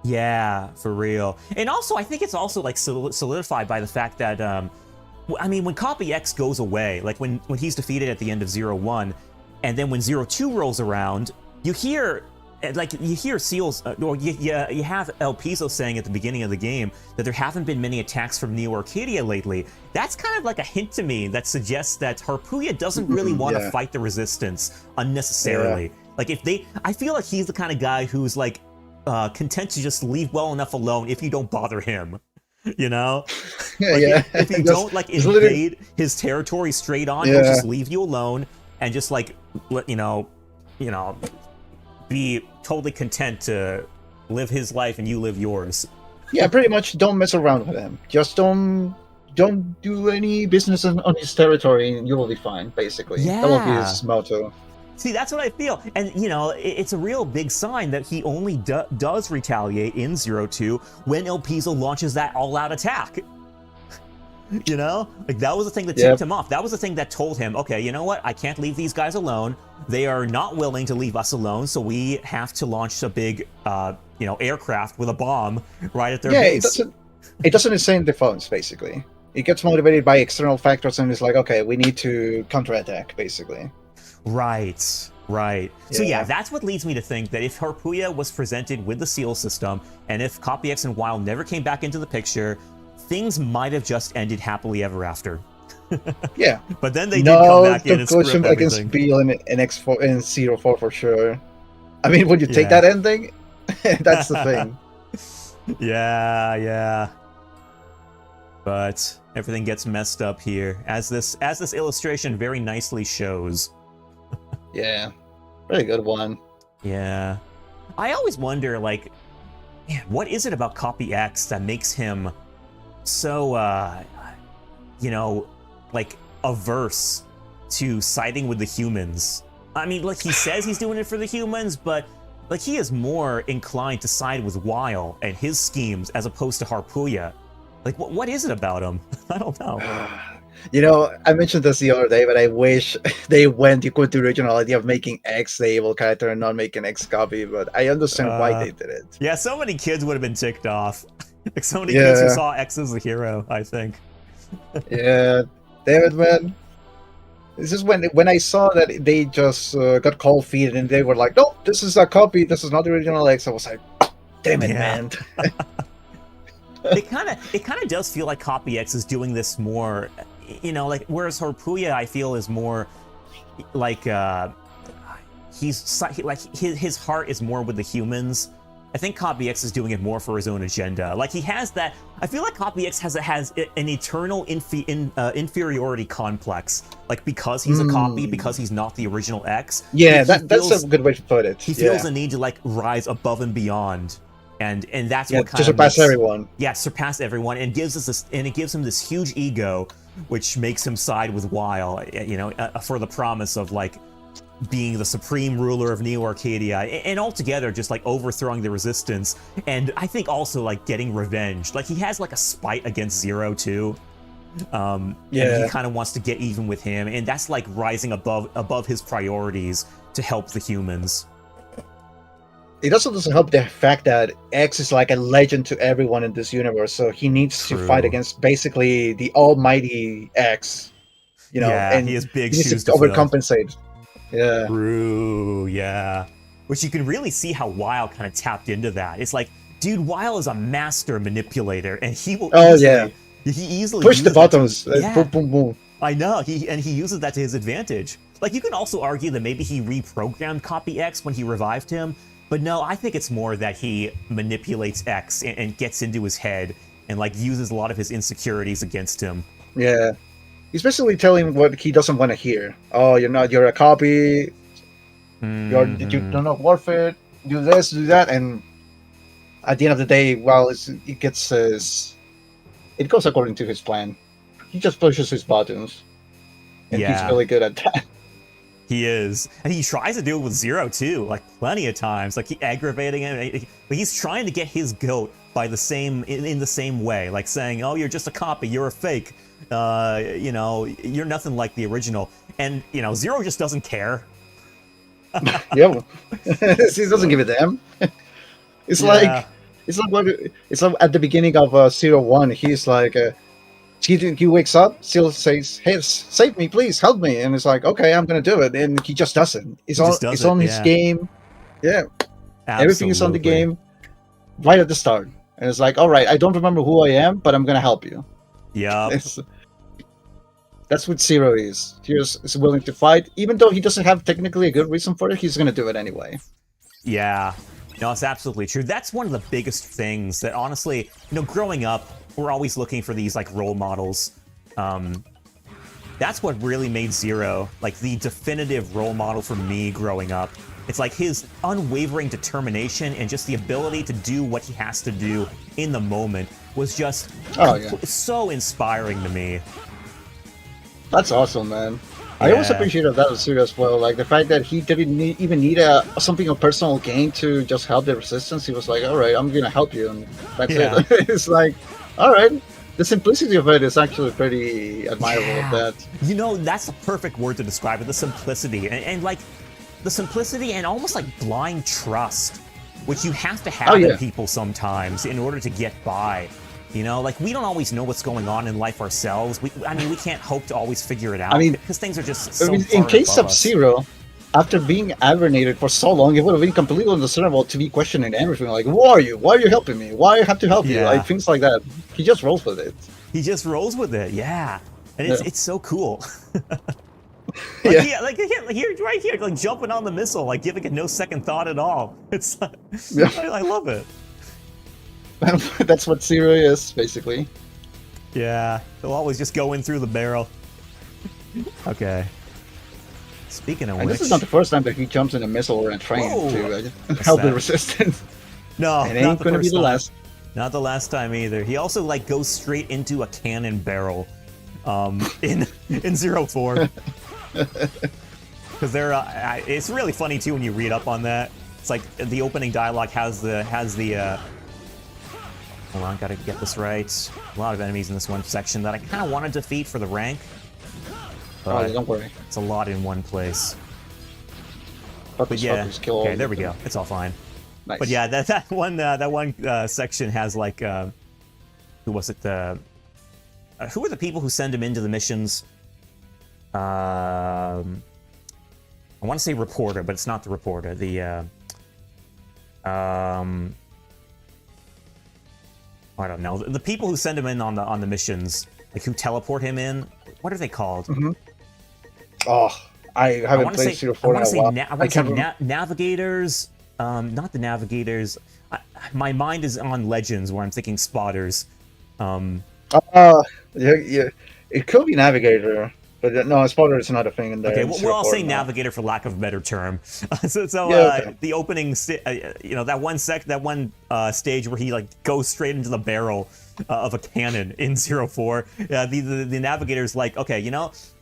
Yeah, for real. And also, I think it's also like solidified by the fact that, I mean, when Copy X goes away, like when he's defeated at the end of Zero 1, and then when Zero 2 rolls around, you hear Seals, or you have El Piso saying at the beginning of the game that there haven't been many attacks from Neo Arcadia lately. That's kind of like a hint to me that suggests that Harpuya doesn't really want to fight the Resistance unnecessarily. Like I feel like he's the kind of guy who's like content to just leave well enough alone if you don't bother him. You know? If you don't like invade his territory straight on, he'll just leave you alone and just like let you know, be totally content to live his life and you live yours. Yeah, pretty much don't mess around with him. Just don't do any business on his territory and you will be fine, basically. Yeah. That will be his motto. See, that's what I feel. And, you know, it's a real big sign that he only does retaliate in Zero 2 when El Piso launches that all-out attack. You know? Like, that was the thing that tipped him off. That was the thing that told him, okay, you know what? I can't leave these guys alone. They are not willing to leave us alone, so we have to launch a big, aircraft with a bomb right at their base. It doesn't insane the phones, basically. It gets motivated by external factors and it's like, okay, we need to counterattack, basically. Right. So yeah, that's what leads me to think that if Harpuya was presented with the seal system, and if Copy X and Weil never came back into the picture, things might have just ended happily ever after. Yeah. But then they did come back in and screw up everything. Against Beal in X4 and Zero 4 for sure. I mean, would you take that ending? That's the thing. Yeah. But everything gets messed up here, as this illustration very nicely shows. Yeah, really good one. Yeah. I always wonder, like, man, what is it about Copy X that makes him so, like, averse to siding with the humans? I mean, like, he says he's doing it for the humans, but, like, he is more inclined to side with Weil and his schemes as opposed to Harpuya. Like, what is it about him? I don't know. You know, I mentioned this the other day, but I wish they went with the original idea of making X the evil character and not making X Copy, but I understand why they did it. Yeah, so many kids would have been ticked off. Like so many kids who saw X as a hero, I think. Yeah, damn it, man. This is when I saw that they just got cold feet and they were like, "No, this is a copy. This is not the original X." I was like, "Damn it, man!" it kind of does feel like Copy X is doing this more, you know, like whereas Horpuya I feel is more like his heart is more with the humans. I think Copy X is doing it more for his own agenda. Like he has that. I feel like Copy X has an eternal inferiority complex. Like because he's a copy, because he's not the original X. Yeah, that's a good way to put it. He feels the need to like rise above and beyond, and that's what kind to surpass everyone. Yeah, surpass everyone, and gives us this, and it gives him this huge ego, which makes him side with Weil. You know, for the promise of like being the supreme ruler of Neo Arcadia, and altogether just like overthrowing the resistance, and I think also like getting revenge. Like he has like a spite against Zero too. And he kind of wants to get even with him, and that's like rising above his priorities to help the humans. It also doesn't help the fact that X is like a legend to everyone in this universe, so he needs to fight against basically the almighty X. You know, and he has big shoes to overcompensate. Yeah. True, yeah. Which you can really see how Weil kind of tapped into that. It's like, dude, Weil is a master manipulator, and he will he easily push the buttons. Boom, boom, boom. I know, he uses that to his advantage. Like, you can also argue that maybe he reprogrammed Copy X when he revived him, but no, I think it's more that he manipulates X and gets into his head and, like, uses a lot of his insecurities against him. Yeah. He's basically telling him what he doesn't want to hear. Oh, you're a copy. You do not worth it. Do this, do that, and at the end of the day, well, it goes according to his plan. He just pushes his buttons, and he's really good at that. He is, and he tries to do it with Zero too, like plenty of times. Like aggravating him. But he's trying to get his goat by in the same way, like saying, "Oh, you're just a copy. You're a fake. You know, you're nothing like the original." And you know, Zero just doesn't care. Yeah, he doesn't give a damn. It's like at the beginning of 01. He's like, he wakes up, still says, "Hey, save me, please, help me," and it's like, "Okay, I'm gonna do it," and he just doesn't. It's on his game. Yeah, everything is on the game right at the start, and it's like, all right, I don't remember who I am, but I'm gonna help you. Yeah. That's what Zero is. He is willing to fight. Even though he doesn't have technically a good reason for it, he's going to do it anyway. Yeah. No, it's absolutely true. That's one of the biggest things that, honestly, you know, growing up, we're always looking for these, like, role models. That's what really made Zero, like, the definitive role model for me growing up. It's like his unwavering determination and just the ability to do what he has to do in the moment was just so inspiring to me. That's awesome, man. I always appreciated that as well. Like the fact that he didn't even need something of personal gain to just help the resistance. He was like, "All right, I'm gonna help you," and that's it. It's like, all right. The simplicity of it is actually pretty admirable. Of that, you know, that's the perfect word to describe it. The simplicity and like the simplicity and almost like blind trust, which you have to have in people sometimes in order to get by. You know, like, we don't always know what's going on in life ourselves. We can't hope to always figure it out. Because things are just so far in case of us. Zero, after being hibernated for so long, it would have been completely understandable to be questioning everything. Like, who are you? Why are you helping me? Why do I have to help you? Like, things like that. He just rolls with it. He just rolls with it, yeah. And it's so cool. Here, right here, like jumping on the missile, like giving it no second thought at all. It's I love it. That's what Zero is, basically. Yeah, he'll always just go in through the barrel. Okay. Speaking of which... this is not the first time that he jumps in a missile or a train to help the resistance. No, it ain't gonna be the last. Not the last time either. He also, like, goes straight into a cannon barrel in 04. Because it's really funny, too, when you read up on that. It's like the opening dialogue has the hold on, gotta get this right. A lot of enemies in this one section that I kind of want to defeat for the rank. But don't worry. It's a lot in one place. But yeah, okay, there we go. It's all fine. Nice. But yeah, that one section has like who was it? Who are the people who send him into the missions? I want to say reporter, but it's not the reporter. I don't know. The people who send him in on the missions, like who teleport him in. What are they called? Mm-hmm. Oh, I haven't played Zero 4 in a while. I want to say navigators. Not the navigators. My mind is on Legends, where I'm thinking spotters. Yeah, it could be navigator, but no, spotter is not a thing in there. Okay, well, I'll say navigator for lack of a better term. The opening, that one stage where he like goes straight into the barrel of a cannon in 04. The navigator's like, okay,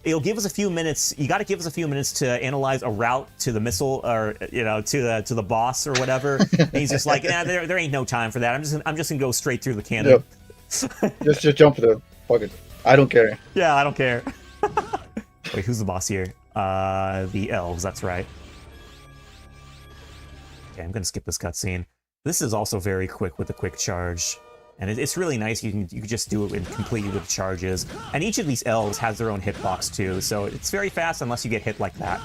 it'll give us a few minutes. You got to give us a few minutes to analyze a route to the missile, or to the boss or whatever. And he's just like, there ain't no time for that. I'm just gonna go straight through the cannon. Yep. just jump for the fuck it. I don't care. Yeah, I don't care. Wait, who's the boss here? The elves. That's right. Okay, I'm gonna skip this cutscene. This is also very quick with the quick charge. And it's really nice. You can just do it completely with charges. And each of these elves has their own hitbox too, so it's very fast unless you get hit like that.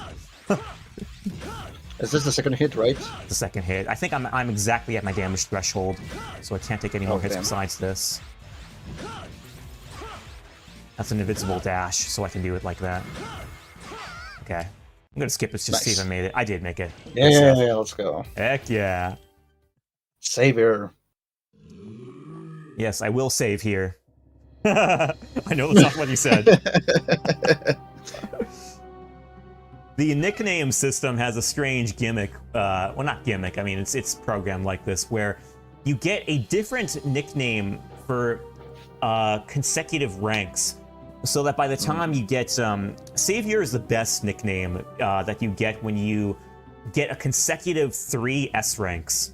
Is this the second hit, right? The second hit. I think I'm exactly at my damage threshold, so I can't take any more hits besides this. That's an invincible dash, so I can do it like that. Okay. I'm gonna skip this just to see if I made it. I did make it. Yeah, let's go. Heck yeah. Savior. Yes, I will save here. I know that's not what you said. The nickname system has a strange gimmick. Well, not gimmick. I mean, it's programmed like this, where you get a different nickname for consecutive ranks. So that by the time you get... Savior is the best nickname that you get when you get a consecutive 3 S ranks.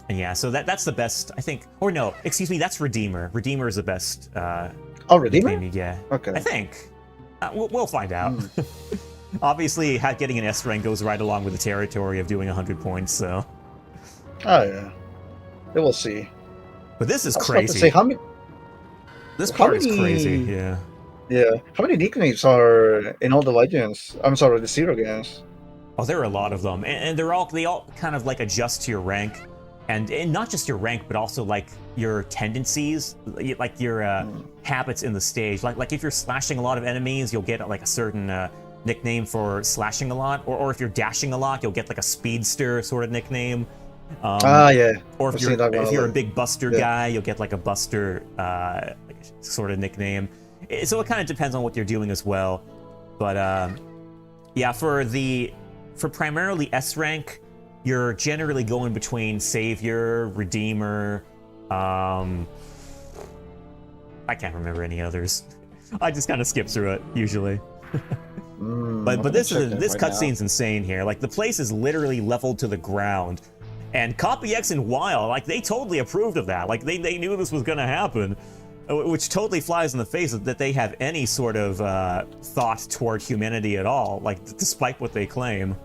And yeah, so that's the best, I think. Or no, excuse me, that's Redeemer. Redeemer is the best Redeemer? nickname you get. Okay. I think. We'll find out. Obviously, getting an S rank goes right along with the territory of doing 100 points, so... Oh, yeah. We'll see. But this is crazy. crazy. To say, how many... This part is crazy, yeah. Yeah. How many nicknames are in all the Legends? I'm sorry, the Zero games? Oh, there are a lot of them. And they all kind of like adjust to your rank. And not just your rank, but also like your tendencies, like your habits in the stage. Like if you're slashing a lot of enemies, you'll get like a certain nickname for slashing a lot. Or if you're dashing a lot, you'll get like a speedster sort of nickname. Yeah. Or if you're a big buster guy, you'll get like a buster sort of nickname. So it kind of depends on what you're doing as well. But yeah, for primarily S rank, you're generally going between Savior, Redeemer, I can't remember any others. I just kind of skip through it usually. But this cutscene's insane here. Like the place is literally leveled to the ground, and Copy X and Weil, like they totally approved of that. Like they knew this was gonna happen, which totally flies in the face that they have any sort of thought toward humanity at all. Like despite what they claim.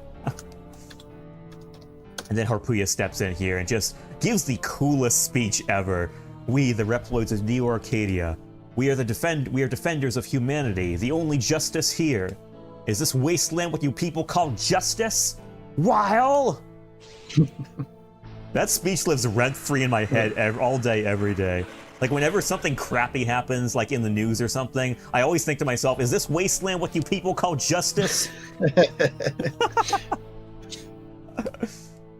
And then Harpuya steps in here and just gives the coolest speech ever. We, the Reploids of Neo Arcadia, we are defenders of humanity. The only justice here. Is this wasteland what you people call justice? Weil? That speech lives rent-free in my head all day, every day. Like whenever something crappy happens, like in the news or something, I always think to myself, is this wasteland what you people call justice?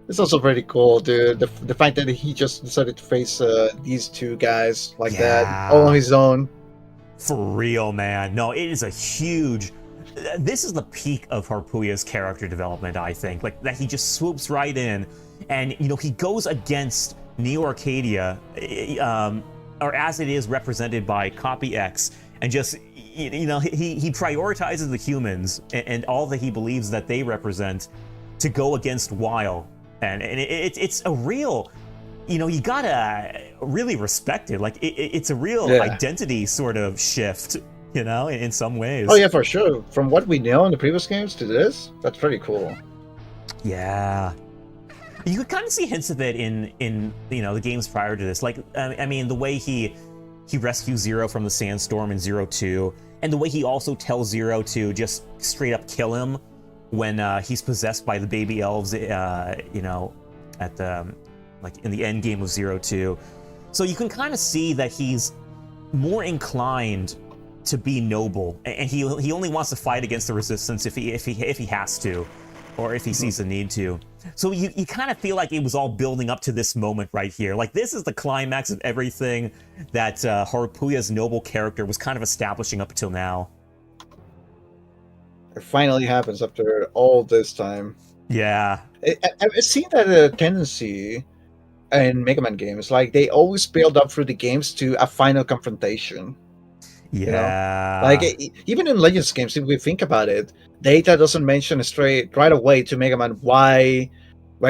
It's also pretty cool, dude. The fact that he just decided to face these two guys like that all on his own. For real, man. No, it is a huge... This is the peak of Harpuya's character development, I think. Like, that he just swoops right in, and, he goes against Neo Arcadia, or as it is represented by Copy X, and just, he prioritizes the humans and all that he believes that they represent to go against Weil. And it's a real, you gotta really respect it. Like it's a real identity sort of shift, in some ways. Oh yeah, for sure. From what we know in the previous games to this, that's pretty cool. Yeah. You could kind of see hints of it in the games prior to this. Like, I mean, the way he rescues Zero from the sandstorm in Zero 2, and the way he also tells Zero to just straight up kill him when he's possessed by the baby elves, at the like in the end game of Zero 2. So you can kind of see that he's more inclined to be noble, and he only wants to fight against the resistance if he has to, or if he sees the need to. So you kind of feel like it was all building up to this moment right here. Like, this is the climax of everything that Harupuya's noble character was kind of establishing up until now. It finally happens after all this time. Yeah. I've seen that tendency in Mega Man games. Like, they always build up through the games to a final confrontation. Yeah. Like, even in Legends games, if we think about it, Data doesn't mention straight right away to Mega Man why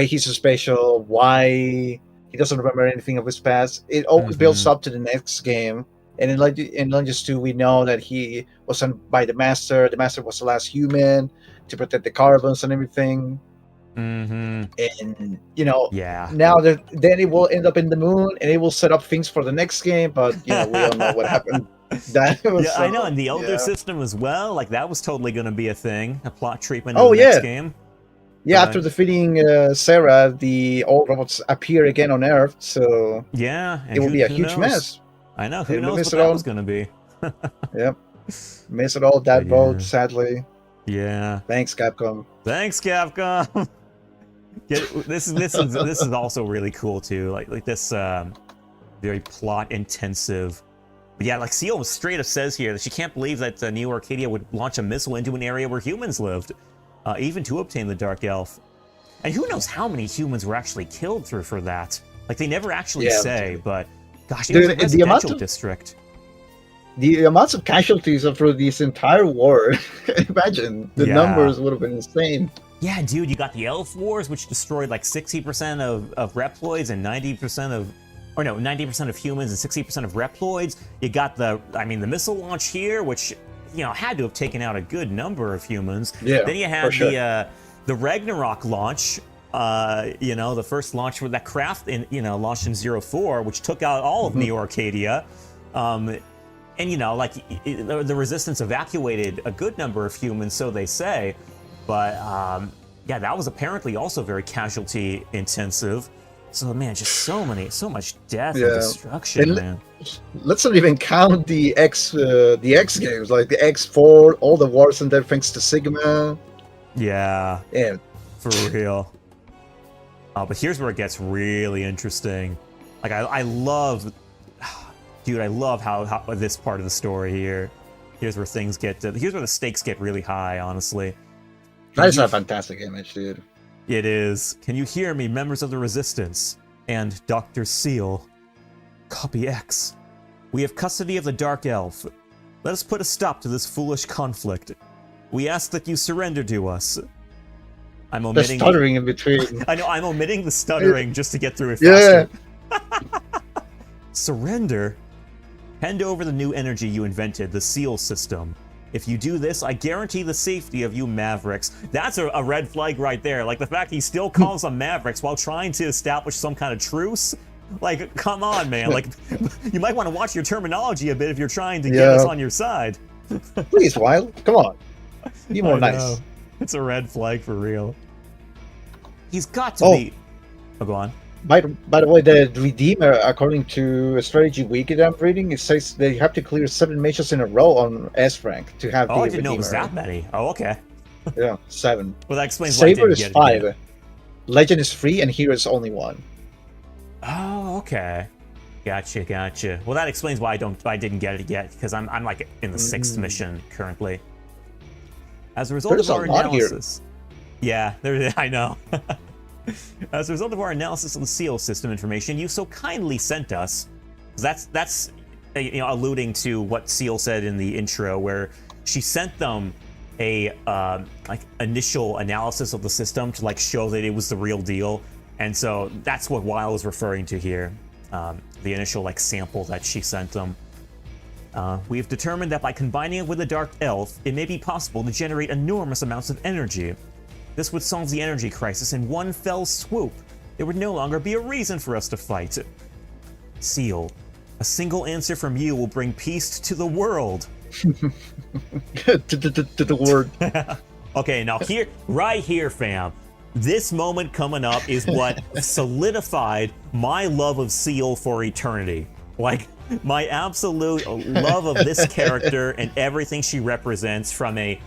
he's so special, why he doesn't remember anything of his past. It always builds up to the next game. And in Legends 2, we know that he was sent by the Master. The Master was the last human to protect the Carbons and everything. And now then it will end up in the moon, and it will set up things for the next game. But we all know what happened. That was I know, and the Elder system as well. Like, that was totally going to be a thing, a plot treatment in the next game. Yeah, after defeating Sarah, the old robots appear again on Earth. So it will be a huge mess. I know. Who knows what that was going to be? Yep. Miss it all, that boat, sadly. Yeah. Thanks, Capcom. Thanks, Capcom. This is also really cool too. Like this very plot intensive. But yeah, like Seal straight up says here that she can't believe that Neo Arcadia would launch a missile into an area where humans lived, even to obtain the Dark Elf. And who knows how many humans were actually killed for that? Like, they never actually say, but gosh, it was a residential district. The amounts of casualties through this entire war, imagine, the numbers would have been insane. Yeah, dude, you got the Elf Wars, which destroyed like 60% of Reploids and 90% of humans and 60% of Reploids. You got the missile launch here, which, had to have taken out a good number of humans. Yeah, then you had the Ragnarok launch, the first launch with that craft launched in 04, which took out all of Neo Arcadia. And the Resistance evacuated a good number of humans, so they say. But that was apparently also very casualty intensive. So man, just so much death and destruction, man. Let's not even count the X games, like the X4, all the wars and everything thanks to Sigma. Yeah. For real. But here's where it gets really interesting. Like, I love how this part of the story here. Here's where things get. Here's where the stakes get really high. Honestly, that is a fantastic image, dude. It is. Can you hear me, members of the Resistance and Dr. Seal? Copy X. We have custody of the Dark Elf. Let us put a stop to this foolish conflict. We ask that you surrender to us. I'm omitting the stuttering in between. I know, I'm omitting the stuttering just to get through it faster. Yeah. Surrender? Hand over the new energy you invented, the Seal system. If you do this, I guarantee the safety of you Mavericks. That's a red flag right there. Like, the fact he still calls them Mavericks while trying to establish some kind of truce. Like, come on, man. Like, you might want to watch your terminology a bit if you're trying to get us on your side. Please, Wild. Come on. Be more nice. It's a red flag for real. He's got to be... Oh, go on. By the way, the Redeemer, according to a strategy wiki that I'm reading, it says they have to clear 7 missions in a row on S rank to have the I didn't Redeemer. know it was that many. Oh, okay. Yeah, 7. Well, that explains why I didn't get it. Saber is 5. Legend is 3, and Hero is only 1. Oh, okay. Gotcha. Well, that explains why I didn't get it yet, because I'm like in the 6th mission currently. As a result of our analysis... Yeah, I know. As a result of our analysis of the Seal system information you so kindly sent us, that's alluding to what Seal said in the intro, where she sent them a initial analysis of the system to show that it was the real deal, and so that's what Weil is referring to here, the initial sample that she sent them. We have determined that by combining it with the Dark Elf, it may be possible to generate enormous amounts of energy. This would solve the energy crisis in one fell swoop. there would no longer be a reason for us to fight. Seal, a single answer from you will bring peace to the world. to the word. Okay, now here, right here, fam. This moment coming up is what solidified my love of Seal for eternity. Like, my absolute love of this character and everything she represents from a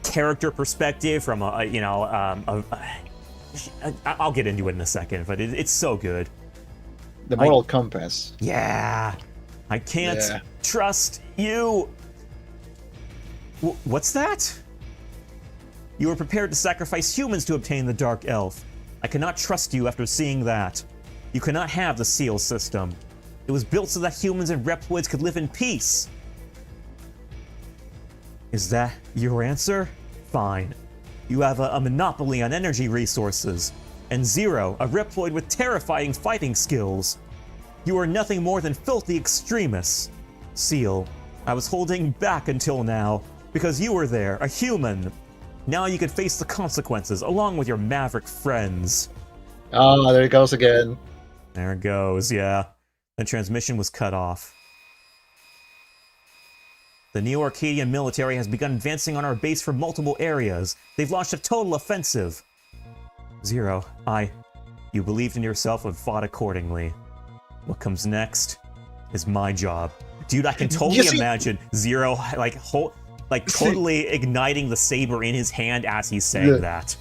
character perspective, from I'll get into it in a second, but it's so good. The moral compass. Yeah. I can't trust you. What's that? You were prepared to sacrifice humans to obtain the Dark Elf. I cannot trust you after seeing that. You cannot have the Seal system. It was built so that humans and Reploids could live in peace. Is that your answer? Fine. You have a monopoly on energy resources. And Zero, a Reploid with terrifying fighting skills. You are nothing more than filthy extremists. Seal, I was holding back until now, because you were there, a human. Now you can face the consequences, along with your maverick friends. Oh, there it goes again. There it goes, yeah. The transmission was cut off. The Neo-Arcadian military has begun advancing on our base from multiple areas. They've launched a total offensive. Zero, you believed in yourself and fought accordingly. What comes next is my job. Dude, I can totally imagine Zero, totally igniting the saber in his hand as he's saying that.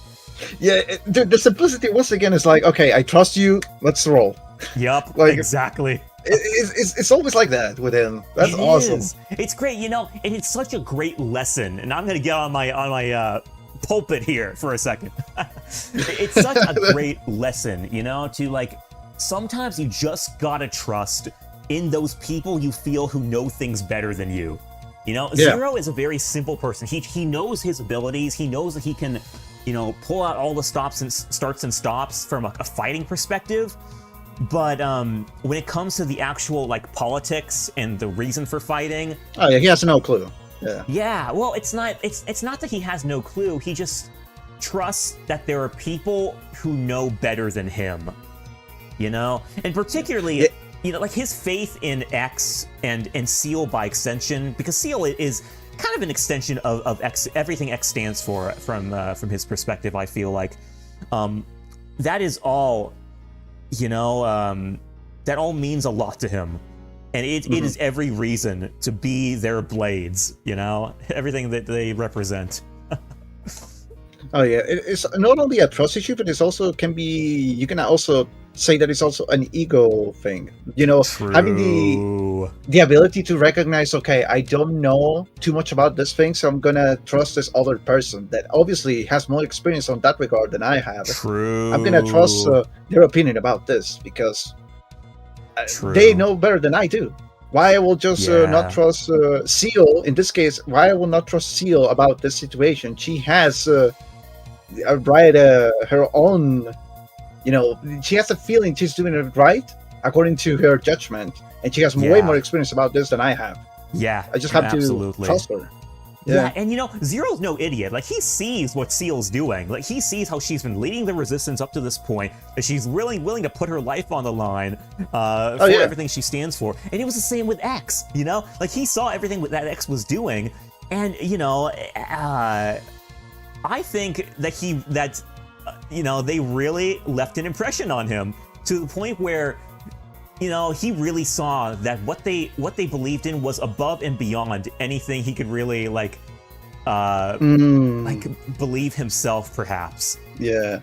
Yeah, the simplicity once again is like, okay, I trust you, let's roll. Yup, exactly. It's always like that with him. That's awesome. It's great, and it's such a great lesson. And I'm gonna get on my pulpit here for a second. It's such a great lesson, to sometimes you just gotta trust in those people you feel who know things better than you. Zero is a very simple person. He knows his abilities. He knows that he can, pull out all the starts and stops from a fighting perspective. But when it comes to the actual politics and the reason for fighting, oh yeah, he has no clue. Yeah. Well, it's not that he has no clue. He just trusts that there are people who know better than him. And particularly, his faith in X and Seal by extension, because Seal is kind of an extension of X, everything X stands for from his perspective. I feel like that is all. That all means a lot to him. And it is every reason to be their blades, everything that they represent. Oh yeah, it's not only a trust issue, but you can also say that it's also an ego thing. True. Having the ability to recognize, okay, I don't know too much about this thing, so I'm gonna trust this other person that obviously has more experience on that regard than I have. True. I'm gonna trust their opinion about this because they know better than I do. Why I will just not trust Seal in this case? Why I will not trust Seal about this situation? She has her own. She has a feeling she's doing it right according to her judgment, and she has way more experience about this than I have. Yeah, I just have to trust her. Yeah, and Zero's no idiot. He sees what Seal's doing. He sees how she's been leading the Resistance up to this point, that she's really willing to put her life on the line for everything she stands for. And it was the same with X, he saw everything that X was doing, and, I think that they really left an impression on him to the point where, he really saw that what they believed in was above and beyond anything he could really believe himself, perhaps. Yeah.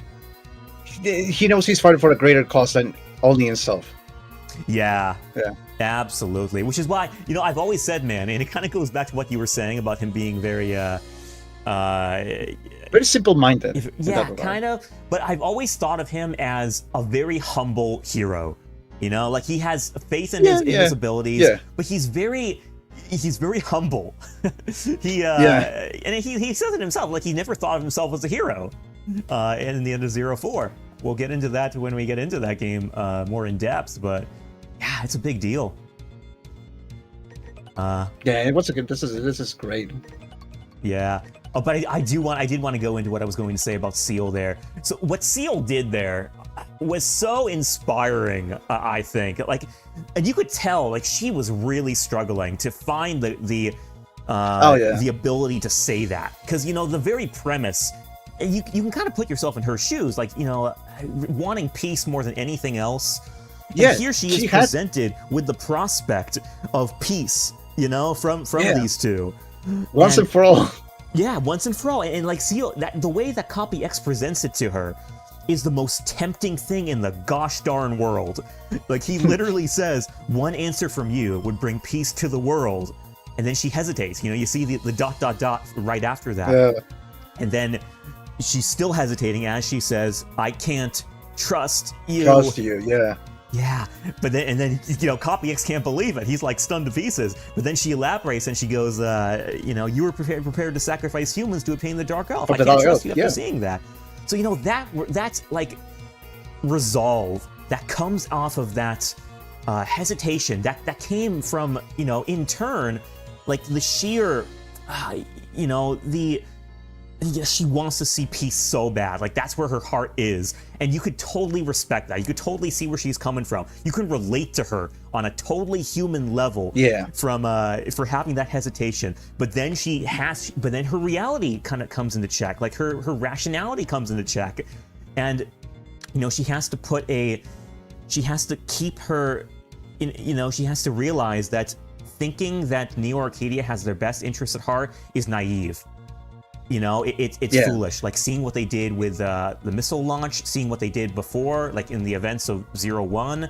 He knows he's fighting for a greater cause than only himself. Yeah. Yeah. Absolutely. Which is why, I've always said, man, and it kind of goes back to what you were saying about him being very very simple-minded. Yeah, kind of. But I've always thought of him as a very humble hero. He has faith in his abilities, but he's very humble. And he says it himself, he never thought of himself as a hero. In the end of 04. We'll get into that when we get into that game more in depth, but yeah, it's a big deal. And once again, this is great. Yeah. Oh, but I did want to go into what I was going to say about Seal there. So what Seal did there, was so inspiring, I think. Like, and you could tell, like, she was really struggling to find the ability to say that. Because, you know, the very premise, you can kind of put yourself in her shoes, like, you know, wanting peace more than anything else. Yeah, and here she is presented with the prospect of peace, you know, from these two. Once and for all. Yeah, once and for all. And like, see, that the way that Copy X presents it to her is the most tempting thing in the gosh darn world. Like, he literally says, one answer from you would bring peace to the world. And then she hesitates. You know, you see the ... right after that. Yeah. And then she's still hesitating as she says, I can't trust you. Trust you, yeah. Yeah, but then you know, Copy X can't believe it. He's like stunned to pieces. But then she elaborates and she goes, you know, you were prepared to sacrifice humans to obtain the Dark Elf. I can't trust you after seeing that. So, you know, that's like resolve that comes off of that hesitation that came from, you know, in turn, like the sheer, you know, she wants to see peace so bad. Like, that's where her heart is. And you could totally respect that. You could totally see where she's coming from. You can relate to her on a totally human level. Yeah. From for having that hesitation. But then her reality kind of comes into check. Like, her rationality comes into check. And, you know, she has to keep her, you know, she has to realize that thinking that Neo Arcadia has their best interests at heart is naive. You know, it's foolish. Like, seeing what they did with the missile launch, seeing what they did before, like in the events of 01,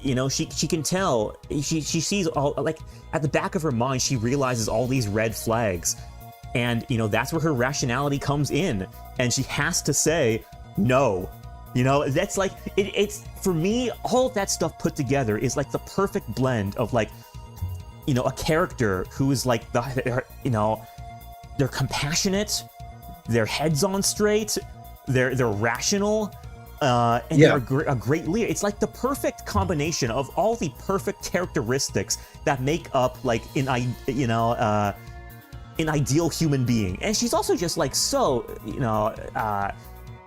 you know, she can tell, she sees all, like, at the back of her mind, she realizes all these red flags. And, you know, that's where her rationality comes in. And she has to say, no. You know, that's like, it's, for me, all of that stuff put together is like the perfect blend of, like, you know, a character who is like you know, they're compassionate, their heads on straight, they're rational, and they're a great leader. It's like the perfect combination of all the perfect characteristics that make up, like, an ideal human being. And she's also just, like, so, you know,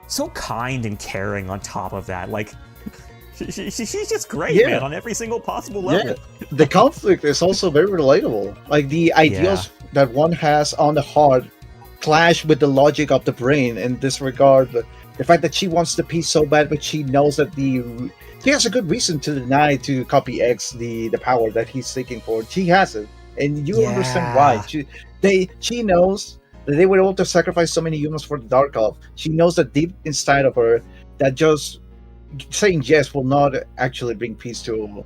so kind and caring on top of that. Like, she's just great, man, on every single possible level. Yeah. The conflict is also very relatable. Like, the ideals that one has on the heart clash with the logic of the brain in this regard. The fact that she wants the peace so bad, but she knows that she has a good reason to deny to Copy X the power that he's seeking for. She has it, and you understand why. She knows that they were able to sacrifice so many humans for the Dark Elf. She knows that deep inside of her, that just saying yes will not actually bring peace to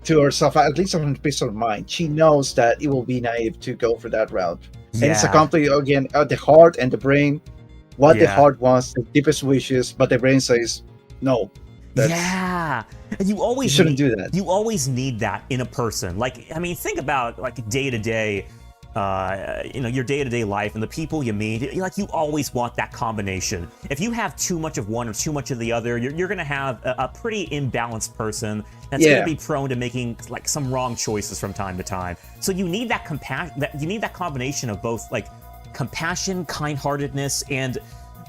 herself, at least on peace of mind. She knows that it will be naive to go for that route. And it's accomplished again at the heart and the brain. What the heart wants, the deepest wishes, but the brain says no. And you shouldn't do that. You always need that in a person. Like, I mean, think about, like, day to day, you know, your day-to-day life and the people you meet. Like, you always want that combination. If you have too much of one or too much of the other, you're going to have a pretty imbalanced person that's going to be prone to making, like, some wrong choices from time to time. So you need that you need that combination of both, like, compassion, kind-heartedness, and,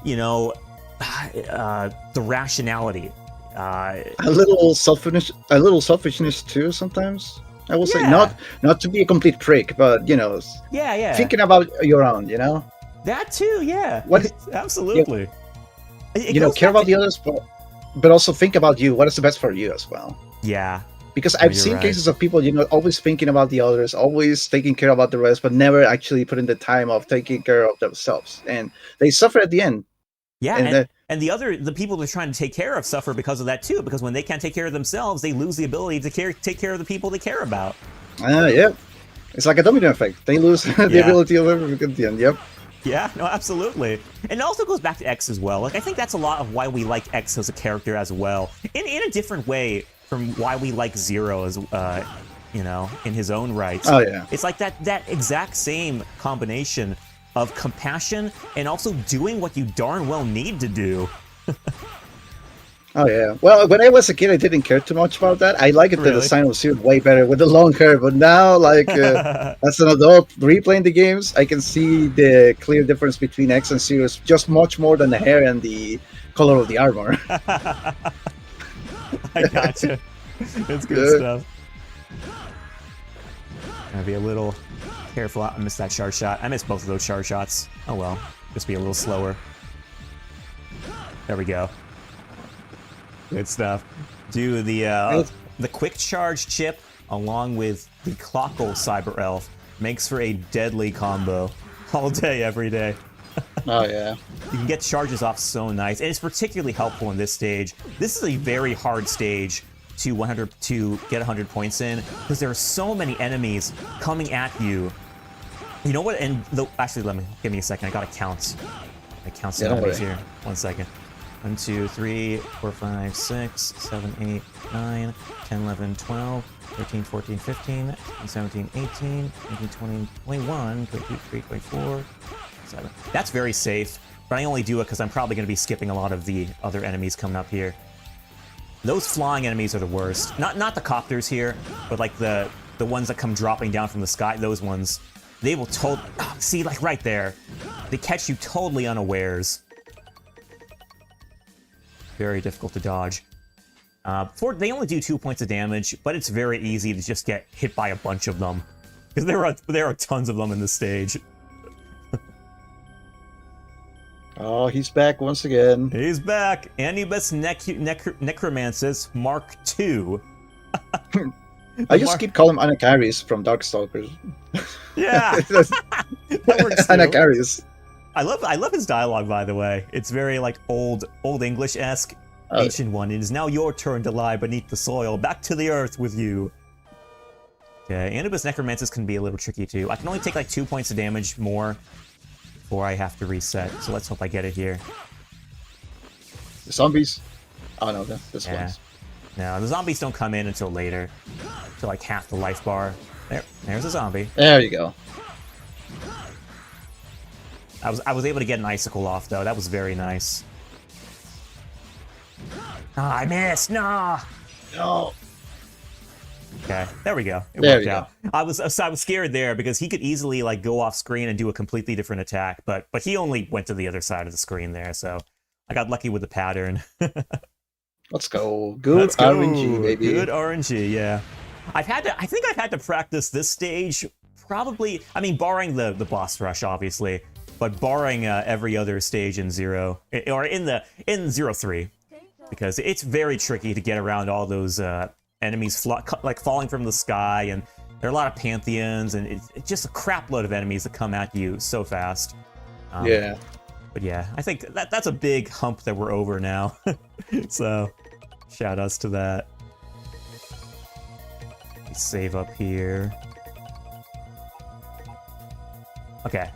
you know, the rationality. A little selfishness too sometimes. I will say, not to be a complete prick, but, you know, thinking about your own, you know? That too, absolutely. You know, care about the others, but also think about you. What is the best for you as well? Yeah. Because I've seen cases of people, you know, always thinking about the others, always taking care about the rest, but never actually putting the time of taking care of themselves. And they suffer at the end. Yeah, and the people they're trying to take care of suffer because of that too, because when they can't take care of themselves, they lose the ability to take care of the people they care about. It's like a domino effect. They lose the ability of everything at the end. Yeah, no, absolutely. And it also goes back to X as well. Like, I think that's a lot of why we like X as a character as well, in a different way from why we like Zero as, you know, in his own right. Oh yeah, it's like that exact same combination of compassion and also doing what you darn well need to do. Oh yeah. Well, when I was a kid, I didn't care too much about that. I liked the design of Zero way better with the long hair, but now, like, as an adult replaying the games, I can see the clear difference between X and Zero, just much more than the hair and the color of the armor. I gotcha. It's good stuff. Gotta be a little careful. I missed that shard shot. I missed both of those shard shots. Oh well. Just be a little slower. There we go. Good stuff. Do the quick charge chip along with the Clockle Cyber Elf makes for a deadly combo all day, every day. Oh yeah. You can get charges off so nice, and it's particularly helpful in this stage. This is a very hard stage to get 100 points in because there are so many enemies coming at you. You know what? And actually, give me a second. I gotta count. I count some enemies here. 1 second. 1, 2, 3, 4, 5, 6, 7, 8, 9, 10, 11, 12, 13, 14, 15, 17, 18, 19, 20, 21, 22, 23, 24, 7. That's very safe, but I only do it because I'm probably going to be skipping a lot of the other enemies coming up here. Those flying enemies are the worst. Not the copters here, but like the ones that come dropping down from the sky. Those ones, they will see, like right there, they catch you totally unawares. Very difficult to dodge. They only do 2 points of damage, but it's very easy to just get hit by a bunch of them because there are tons of them in this stage. Oh, he's back once again. He's back. Anubis Necromancis Mark II. I just keep calling him Anacarius from Darkstalkers. Yeah, that works too. Anacarius. I love his dialogue, by the way. It's very like old English-esque. Ancient one, it is now your turn to lie beneath the soil. Back to the earth with you. Okay, Anubis Necromancis can be a little tricky too. I can only take like 2 points of damage more before I have to reset. So let's hope I get it here. The zombies. Oh no, this one's. No, the zombies don't come in until later. To like half the life bar. There's a zombie. There you go. I was able to get an icicle off though. That was very nice. I missed. No. Okay, there we go. It worked out. I was scared there because he could easily like go off screen and do a completely different attack, but he only went to the other side of the screen there, so I got lucky with the pattern. Let's go. Good RNG, baby. Good RNG, yeah. I think I've had to practice this stage probably. I mean, barring the boss rush, obviously, but barring every other stage in Zero or in 03. Because it's very tricky to get around all those enemies like falling from the sky, and there are a lot of pantheons, and it's just a crap load of enemies that come at you so fast. Yeah. But yeah, I think that's a big hump that we're over now. So, shout outs to that. Let's save up here. Okay.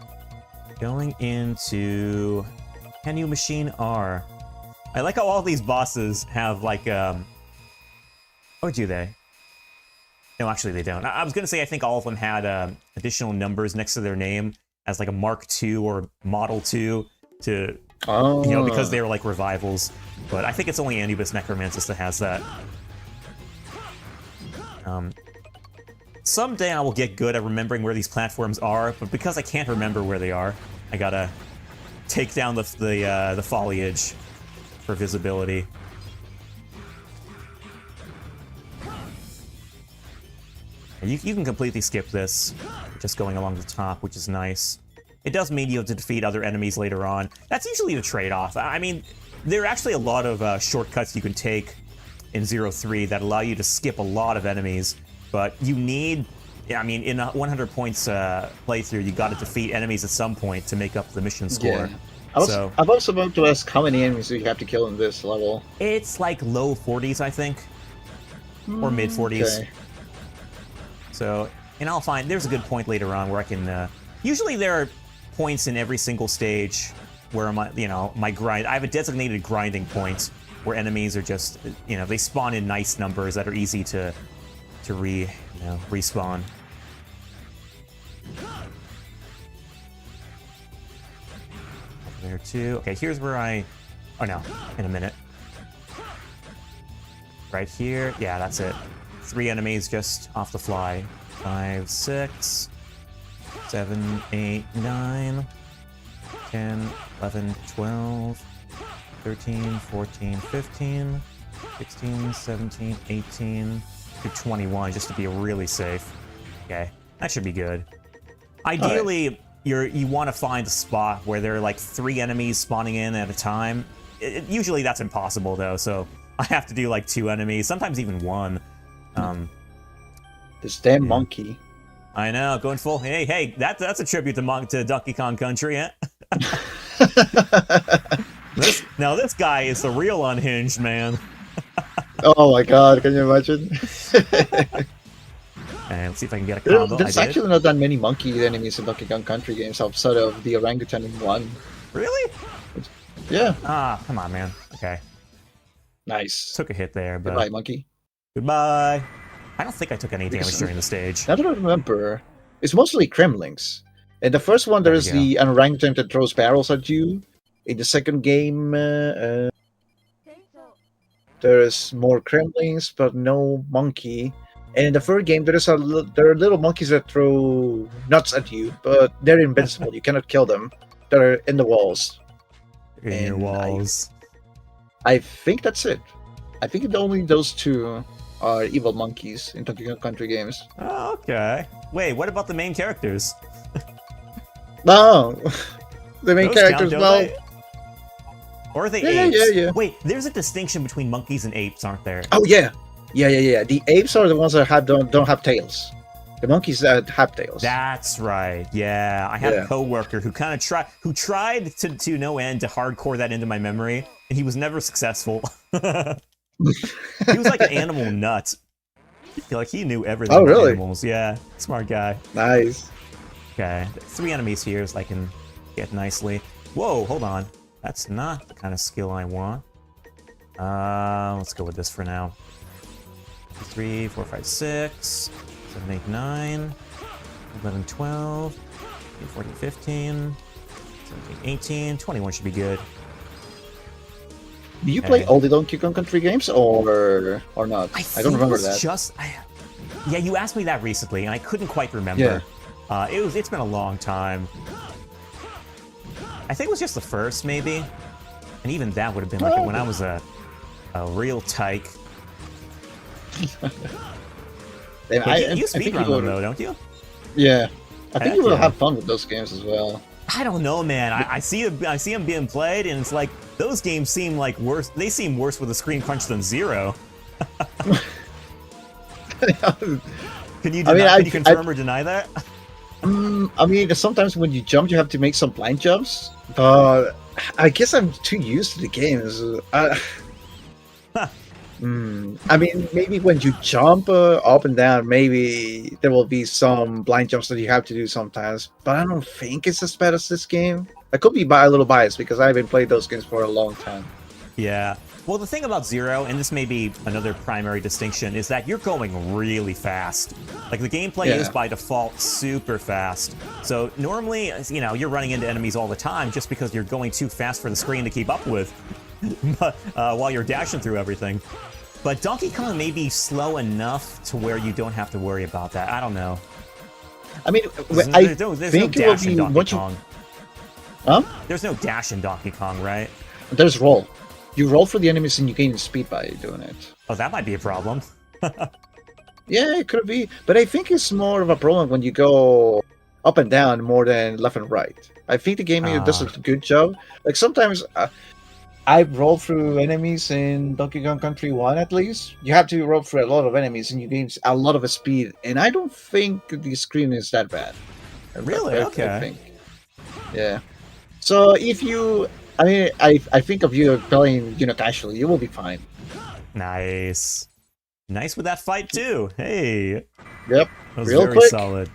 Going into Can You Machine R. I like how all these bosses have like, or do they? No, actually they don't. I was gonna say I think all of them had additional numbers next to their name as like a Mark II or Model 2 to, because they were like revivals. But I think it's only Anubis Necromancis that has that. Someday I will get good at remembering where these platforms are, but because I can't remember where they are, I gotta take down the foliage for visibility. You can completely skip this, just going along the top, which is nice. It does mean you have to defeat other enemies later on. That's usually the trade-off. I mean, there are actually a lot of shortcuts you can take in 03 that allow you to skip a lot of enemies, but you need, I mean, in a 100 points playthrough, you got to defeat enemies at some point to make up the mission score. Yeah. I've also about to ask how many enemies do you have to kill in this level? It's like low 40s, I think, or mid 40s. Okay. So, and I'll find, there's a good point later on where I can, usually there are points in every single stage where my grind, I have a designated grinding point where enemies are just, they spawn in nice numbers that are easy to respawn. There too. Okay, here's where oh no, in a minute. Right here, yeah, that's it. 3 enemies just off the fly. 5, 6, 7, 8, 9, 10, 11, 12, 13, 14, 15, 16, 17, 18, to 21, just to be really safe. Okay, that should be good. Ideally, you want to find a spot where there are like 3 enemies spawning in at a time. Usually that's impossible though, so I have to do like 2 enemies, sometimes even 1. This damn monkey. I know, going full. Hey, that's a tribute to Donkey Kong Country, eh? This guy is the real unhinged man. Oh my god, can you imagine? And let's see if I can get a combo. There's actually not that many monkey enemies in Donkey Kong Country games outside of the orangutan in 1. Really? Yeah. Ah, come on, man. Okay. Nice. Took a hit there, but... Goodbye, monkey. Goodbye. I don't think I took any damage during the stage. Now that I remember, it's mostly Kremlings. In the first one, there's the orangutan that throws barrels at you. In the second game, there's more Kremlings, but no monkey. And in the third game, there are little monkeys that throw nuts at you, but they're invincible. You cannot kill them. They're in the walls. In your walls. I think that's it. I think only those 2 are evil monkeys in Donkey Kong Country games. Oh, okay. Wait, what about the main characters? No, the main characters. Well, or are they apes? Yeah. Wait, there's a distinction between monkeys and apes, aren't there? Oh yeah. The apes are the ones that don't have tails. The monkeys that have tails. That's right. Yeah, I had a coworker who kind of tried to no end to hardcore that into my memory, and he was never successful. He was like an animal nut. Like he knew everything about animals. Yeah, smart guy. Nice. Okay, 3 enemies here so I can get nicely. Whoa, hold on. That's not the kind of skill I want. Let's go with this for now. 3, 4, 5, 6, 7, 8, 9, 11, 12, 13, 14, 15, 17, 18, 21 should be good. Do you play all the Donkey Kong Country games or not? I don't remember that. Yeah, you asked me that recently, and I couldn't quite remember. Yeah. It's been a long time. I think it was just the first, maybe, and even that would have been like when I was a real tyke. You speedrun them though, don't you? Yeah, I think you will have fun with those games as well. I don't know, man. I see them being played, and it's like those games seem like worse. They seem worse with a screen crunch than Zero. Can you confirm or deny that? I mean, sometimes when you jump, you have to make some blind jumps. But I guess I'm too used to the games. I mean, maybe when you jump up and down, maybe there will be some blind jumps that you have to do sometimes. But I don't think it's as bad as this game. I could be a little biased because I haven't played those games for a long time. Yeah. Well, the thing about Zero, and this may be another primary distinction, is that you're going really fast. Like, the gameplay is by default super fast. So normally, you're running into enemies all the time just because you're going too fast for the screen to keep up with while you're dashing through everything. But Donkey Kong may be slow enough to where you don't have to worry about that. I don't know. I mean, there's no dash in Donkey Kong. Huh? There's no dash in Donkey Kong, right? There's roll. You roll for the enemies and you gain speed by doing it. Oh, that might be a problem. Yeah, it could be. But I think it's more of a problem when you go up and down more than left and right. I think the game does a good job. Like sometimes I roll through enemies in Donkey Kong Country 1 at least. You have to roll through a lot of enemies and you gain a lot of speed. And I don't think the screen is that bad. Really? Okay. I think. Yeah. So if you... I mean, I think of you playing, casually, you will be fine. Nice. Nice with that fight, too. Hey. Yep. That was Real very quick. solid.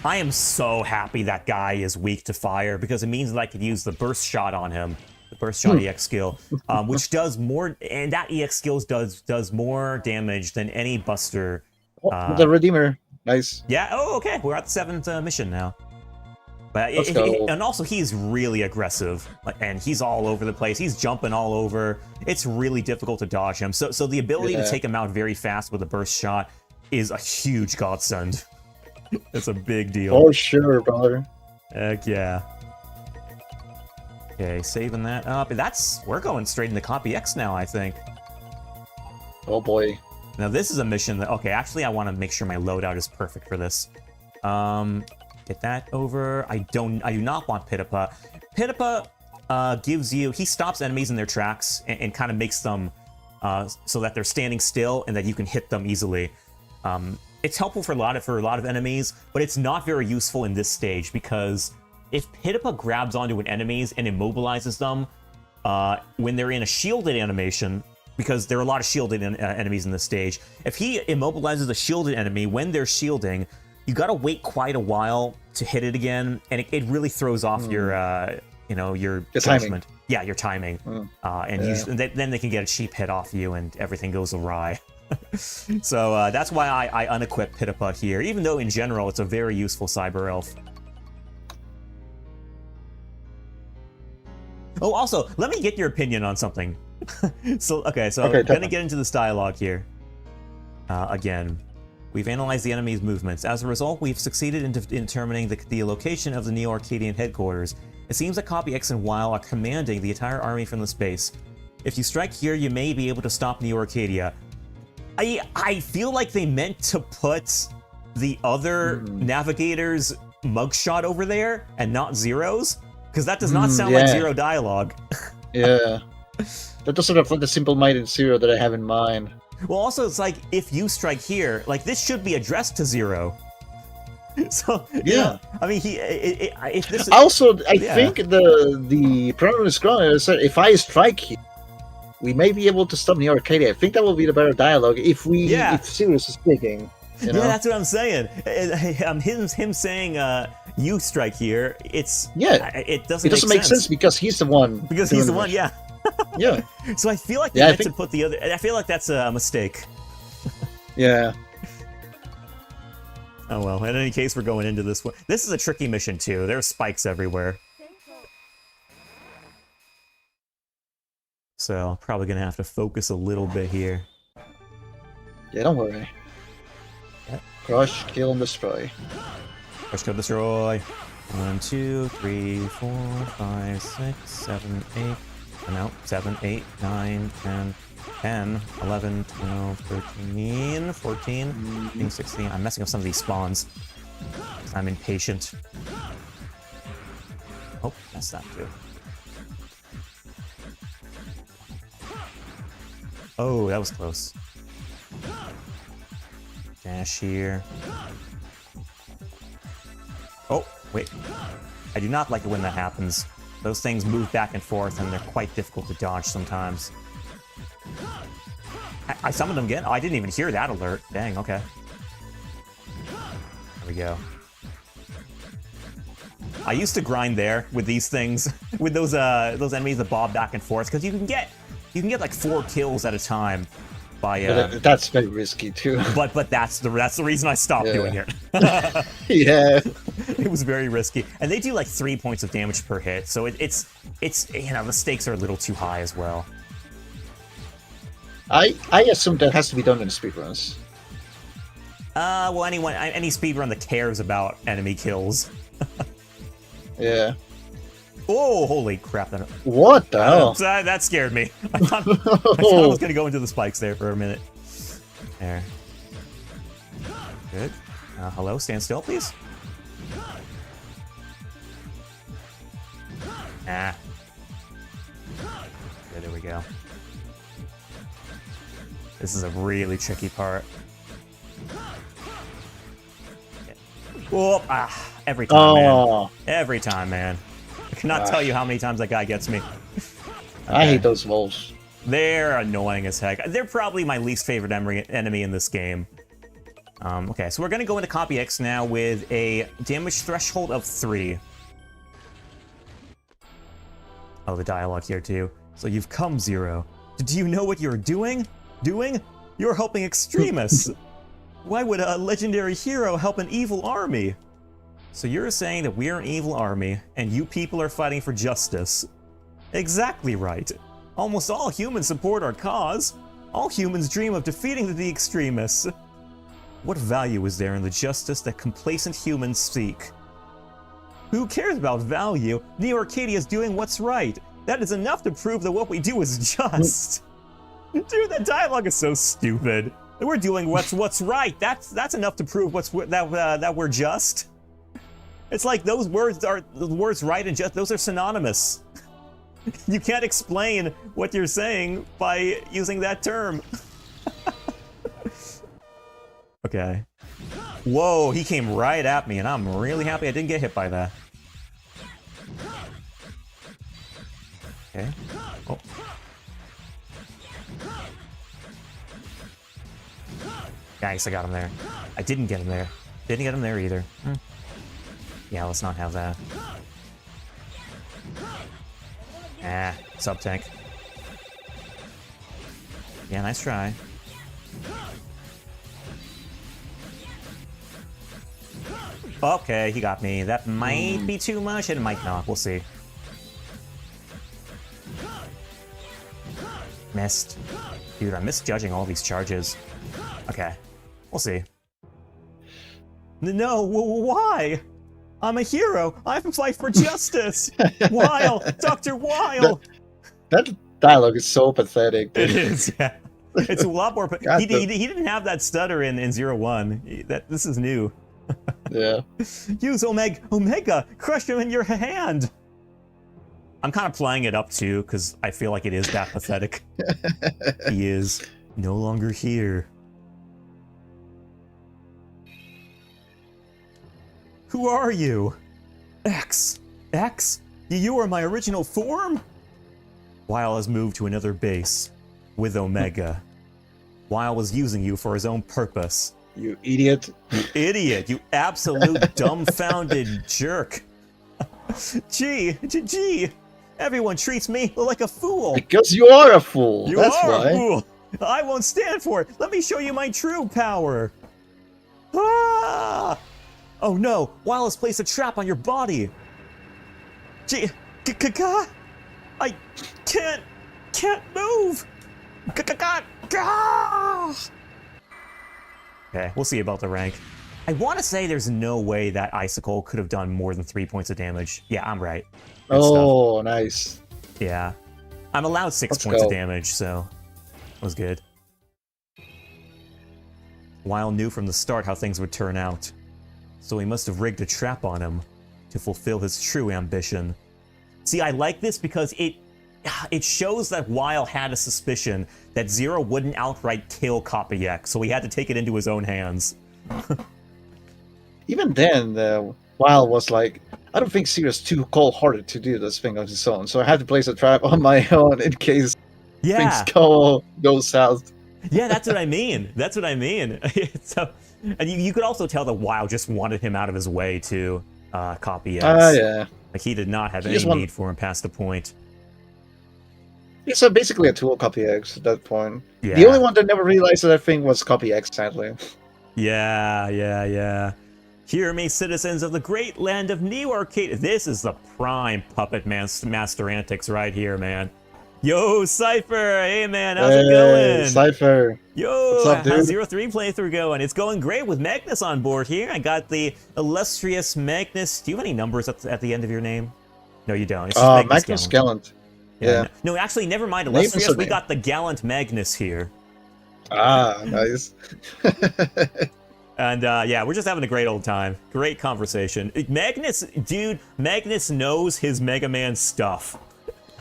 I am so happy that guy is weak to fire because it means that I could use the burst shot on him. The burst shot EX skill, which does more, and that EX skill does more damage than any Buster. The Redeemer. Nice. Yeah. Oh, okay. We're at the 7th mission now. But and also he's really aggressive, and he's all over the place. He's jumping all over. It's really difficult to dodge him. So the ability to take him out very fast with a burst shot is a huge godsend. It's a big deal. For sure, brother. Heck yeah. Okay, saving that up. We're going straight into Copy X now, I think. Oh boy. Now this is a mission that, okay, actually I want to make sure my loadout is perfect for this. Get that over. I do not want Pitapa. Pitapa gives you, he stops enemies in their tracks and kind of makes them so that they're standing still and that you can hit them easily. It's helpful for a lot of enemies, but it's not very useful in this stage because if Pitapa grabs onto an enemies and immobilizes them when they're in a shielded animation, because there are a lot of shielded enemies in this stage, if he immobilizes a shielded enemy when they're shielding, you gotta wait quite a while to hit it again, and it really throws off your judgment. Yeah, your timing. Then they can get a cheap hit off you, and everything goes awry. So that's why I unequip Pitapa here, even though in general it's a very useful Cyber Elf. Oh, also, let me get your opinion on something. So I'm gonna get into this dialogue here. Again, we've analyzed the enemy's movements. As a result, we've succeeded in determining the location of the Neo-Arcadian headquarters. It seems that Copy X and Weil are commanding the entire army from this base. If you strike here, you may be able to stop Neo-Arcadia. I feel like they meant to put the other navigator's mugshot over there and not Zero's, because that does not sound like Zero dialogue. Yeah. That doesn't reflect the simple-minded Zero that I have in mind. Well, also, it's like, if you strike here, like, this should be addressed to Zero. So, yeah. I mean, if this is... Also, I think the problem is strong. If I strike here, we may be able to stop Neo-Arcadia. I think that will be the better dialogue if Sirius is speaking. You know? Yeah, that's what I'm saying. Him saying you strike here. It doesn't make sense because he's the one. Because he's the one. Yeah. Yeah. So I feel like they meant to put the other. I feel like that's a mistake. Yeah. Oh well. In any case, we're going into this one. This is a tricky mission too. There are spikes everywhere. So probably gonna have to focus a little bit here. Yeah, don't worry. Yep. Crush, kill, and destroy. Crush, kill, destroy. 1, 2, 3, 4, 5, 6, 7, 8. No, 7, 8, 9, 10, 10, 11, 12, 13, 14, 15, 16. I'm messing up some of these spawns. I'm impatient. Oh, that's that too. Oh, that was close. Dash here. Oh, wait. I do not like it when that happens. Those things move back and forth, and they're quite difficult to dodge sometimes. I summoned them again? Oh, I didn't even hear that alert. Dang, okay. There we go. I used to grind there with these things, with those enemies that bob back and forth, because you can get like 4 kills at a time by that's very risky too. But that's the reason I stopped doing it. Yeah. It was very risky. And they do like 3 points of damage per hit, so it's the stakes are a little too high as well. I assume that has to be done in speedruns. Well, any speedrun that cares about enemy kills. Yeah. Oh, holy crap. What the hell? That scared me. I thought I was going to go into the spikes there for a minute. There. Good. Hello, stand still, please. Ah. Good, there we go. This is a really tricky part. Whoop! Every time, man. Every time, man. I cannot tell you how many times that guy gets me. Okay. I hate those wolves. They're annoying as heck. They're probably my least favorite enemy in this game. Okay, so we're going to go into Copy X now with a damage threshold of 3. Oh, the dialogue here, too. So you've come, Zero. Do you know what you're doing? You're helping extremists. Why would a legendary hero help an evil army? So you're saying that we're an evil army, and you people are fighting for justice. Exactly right. Almost all humans support our cause. All humans dream of defeating the extremists. What value is there in the justice that complacent humans seek? Who cares about value? Neo Arcadia is doing what's right. That is enough to prove that what we do is just. Dude, that dialogue is so stupid. We're doing what's right. That's enough to prove that we're just. It's like the words right and just. Those are synonymous. You can't explain what you're saying by using that term. Okay. Whoa, he came right at me, and I'm really happy I didn't get hit by that. Okay. Oh. Nice, I got him there. I didn't get him there. Didn't get him there either. Yeah, let's not have that. Ah, sub-tank. Yeah, nice try. Okay, he got me. That might be too much, it might not. We'll see. Missed. Dude, I'm misjudging all these charges. Okay, we'll see. No, why? I'm a hero. I fight for justice. Weil, Dr. Weil. That dialogue is so pathetic. It is, yeah. It's a lot more. He didn't have that stutter in 01. This is new. Yeah. Use Omega, crush him in your hand. I'm kind of playing it up too, because I feel like it is that pathetic. He is no longer here. Who are you? X? You are my original form? Weil has moved to another base with Omega. Weil was using you for his own purpose. You idiot. You idiot. You absolute dumbfounded jerk. Gee. Everyone treats me like a fool. Because you are a fool. That's why. A fool. I won't stand for it. Let me show you my true power. Ah! Oh no, Weil has placed a trap on your body. Gee, I can't move. Okay, we'll see about the rank. I want to say there's no way that Icicle could have done more than 3 points of damage. Yeah, I'm right. Good stuff. Nice. Yeah. I'm allowed 6 points of damage, so it was good. Weil knew from the start how things would turn out, so he must have rigged a trap on him to fulfill his true ambition. See, I like this because it shows that Weil had a suspicion that Zero wouldn't outright kill Copy X, so he had to take it into his own hands. Even then, Weil was like, I don't think Zero's too cold-hearted to do this thing on his own, so I had to place a trap on my own in case things go south. Yeah, that's what I mean. That's what I mean. So, and you could also tell that Weil just wanted him out of his way, too, Copy X. Yeah. Like, he did not have any need for him past the point. It's basically a tool Copy X at that point. Yeah. The only one that never realized that thing was Copy X, sadly. Yeah. Hear me, citizens of the great land of Neo Arcadia. This is the prime Puppet Master antics right here, man. Yo, Cypher! Hey, man, how's it going? Cypher. Yo, what's up, dude? how's 03 playthrough going? It's going great with Magnus on board here. I got the illustrious Magnus. Do you have any numbers at the end of your name? No, you don't. It's just Magnus Gallant. Yeah. No, actually, never mind. Illustrious. We got the Gallant Magnus here. Ah, nice. And yeah, we're just having a great old time. Great conversation. Magnus knows his Mega Man stuff.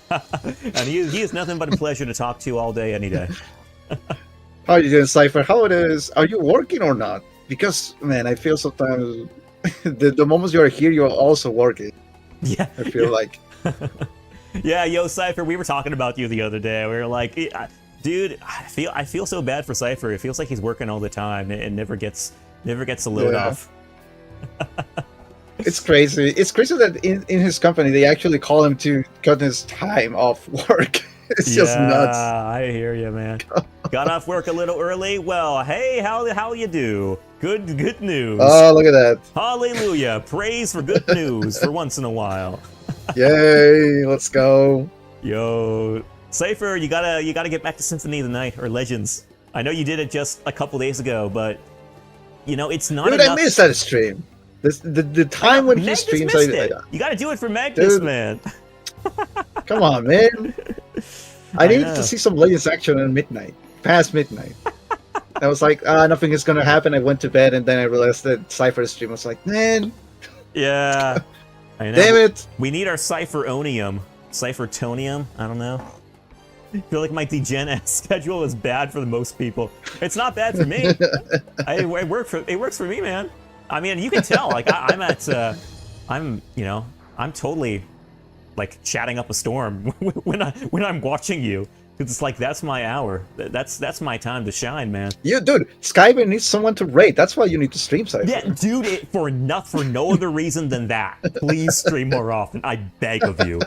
And he is nothing but a pleasure to talk to all day, any day. How are you doing, Cypher? How it is? Are you working or not? Because, man, I feel sometimes the moments you're here, you're also working. Yeah. I feel like. Yeah, yo, Cypher, we were talking about you the other day. We were like, dude, I feel so bad for Cypher. It feels like he's working all the time and never gets a load off. It's crazy. It's crazy that in his company they actually call him to cut his time off work. It's just nuts. I hear you, man. Got off work a little early. Well, hey, how you do? Good news. Oh, look at that. Hallelujah. Praise for good news for once in a while. Yay, let's go. Yo, Cypher, you gotta get back to Symphony of the Night or Legends. I know you did it just a couple days ago, but you know it's not Dude, enough. I missed that stream. The time when he Magnus streams, missed it. You got to do it for Magnus, Dude. man. Come on, man. I needed to see some latest action at midnight, past midnight. I was like, nothing is gonna happen. I went to bed, and then I realized that Cypher's stream. I was like, man, Yeah. I know. damn it. We need our Cypheronium. Cyphertonium? I don't know. I feel like my degen schedule is bad for the most people. It's not bad for me. It works for me, man. I mean, you can tell. Like I'm totally like chatting up a storm when I'm watching you. It's like that's my hour. That's my time to shine, man. Dude, Skyrim needs someone to raid. That's why you need to stream Cypher. Yeah, dude, for no other reason than that. Please stream more often. I beg of you.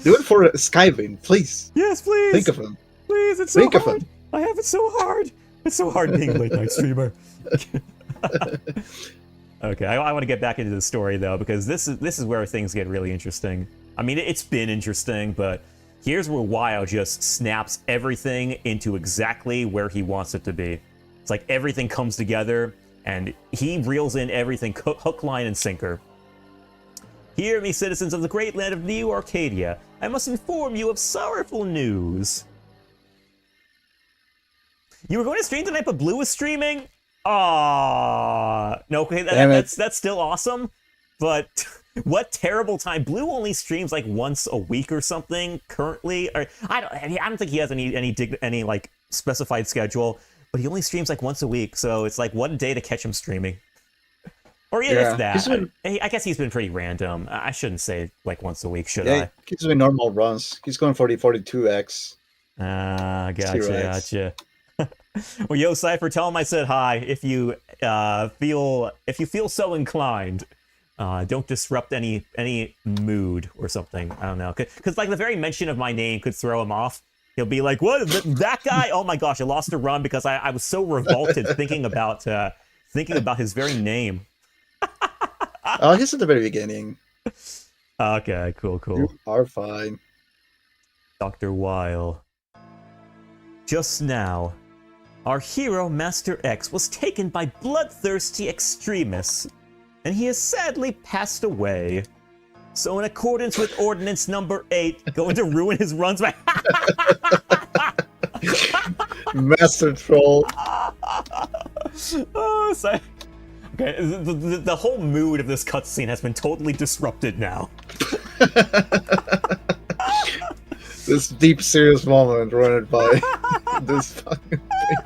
Do it for Skyrim, please. Yes, please. Think of him. Please, it's so Think of hard. him. I have it so hard. It's so hard being a late night streamer. Okay, I want to get back into the story though, because this is where things get really interesting. I mean, it's been interesting, but here's where Wild just snaps everything into exactly where he wants it to be. It's like everything comes together, and he reels in everything hook, line, and sinker. Hear me, citizens of the great land of New Arcadia. I must inform you of sorrowful news. You were going to stream tonight, but Blue was streaming? Aww. No, okay, that's still awesome, but what terrible time. Blue only streams like once a week or something currently. Or I don't think he has any like specified schedule, but he only streams like once a week, so it's like one day to catch him streaming. Or even if that. I guess he's been pretty random. I shouldn't say like once a week, should I? He's doing normal runs. He's going for the 42x. Gotcha. Well, yo, Cypher, tell him I said hi. If you feel so inclined, don't disrupt any mood or something. I don't know, because like the very mention of my name could throw him off. He'll be like, "What? That guy? Oh my gosh, I lost a run because I was so revolted thinking about his very name." Oh, he's at the very beginning. Okay, cool. You are fine. Dr. Weil. Just now, our hero, Master X, was taken by bloodthirsty extremists, and he has sadly passed away. So in accordance with Ordinance Number 8, going to ruin his runs by... Master Troll. Oh, so... Okay, the whole mood of this cutscene has been totally disrupted now. This deep, serious moment running by this fucking thing.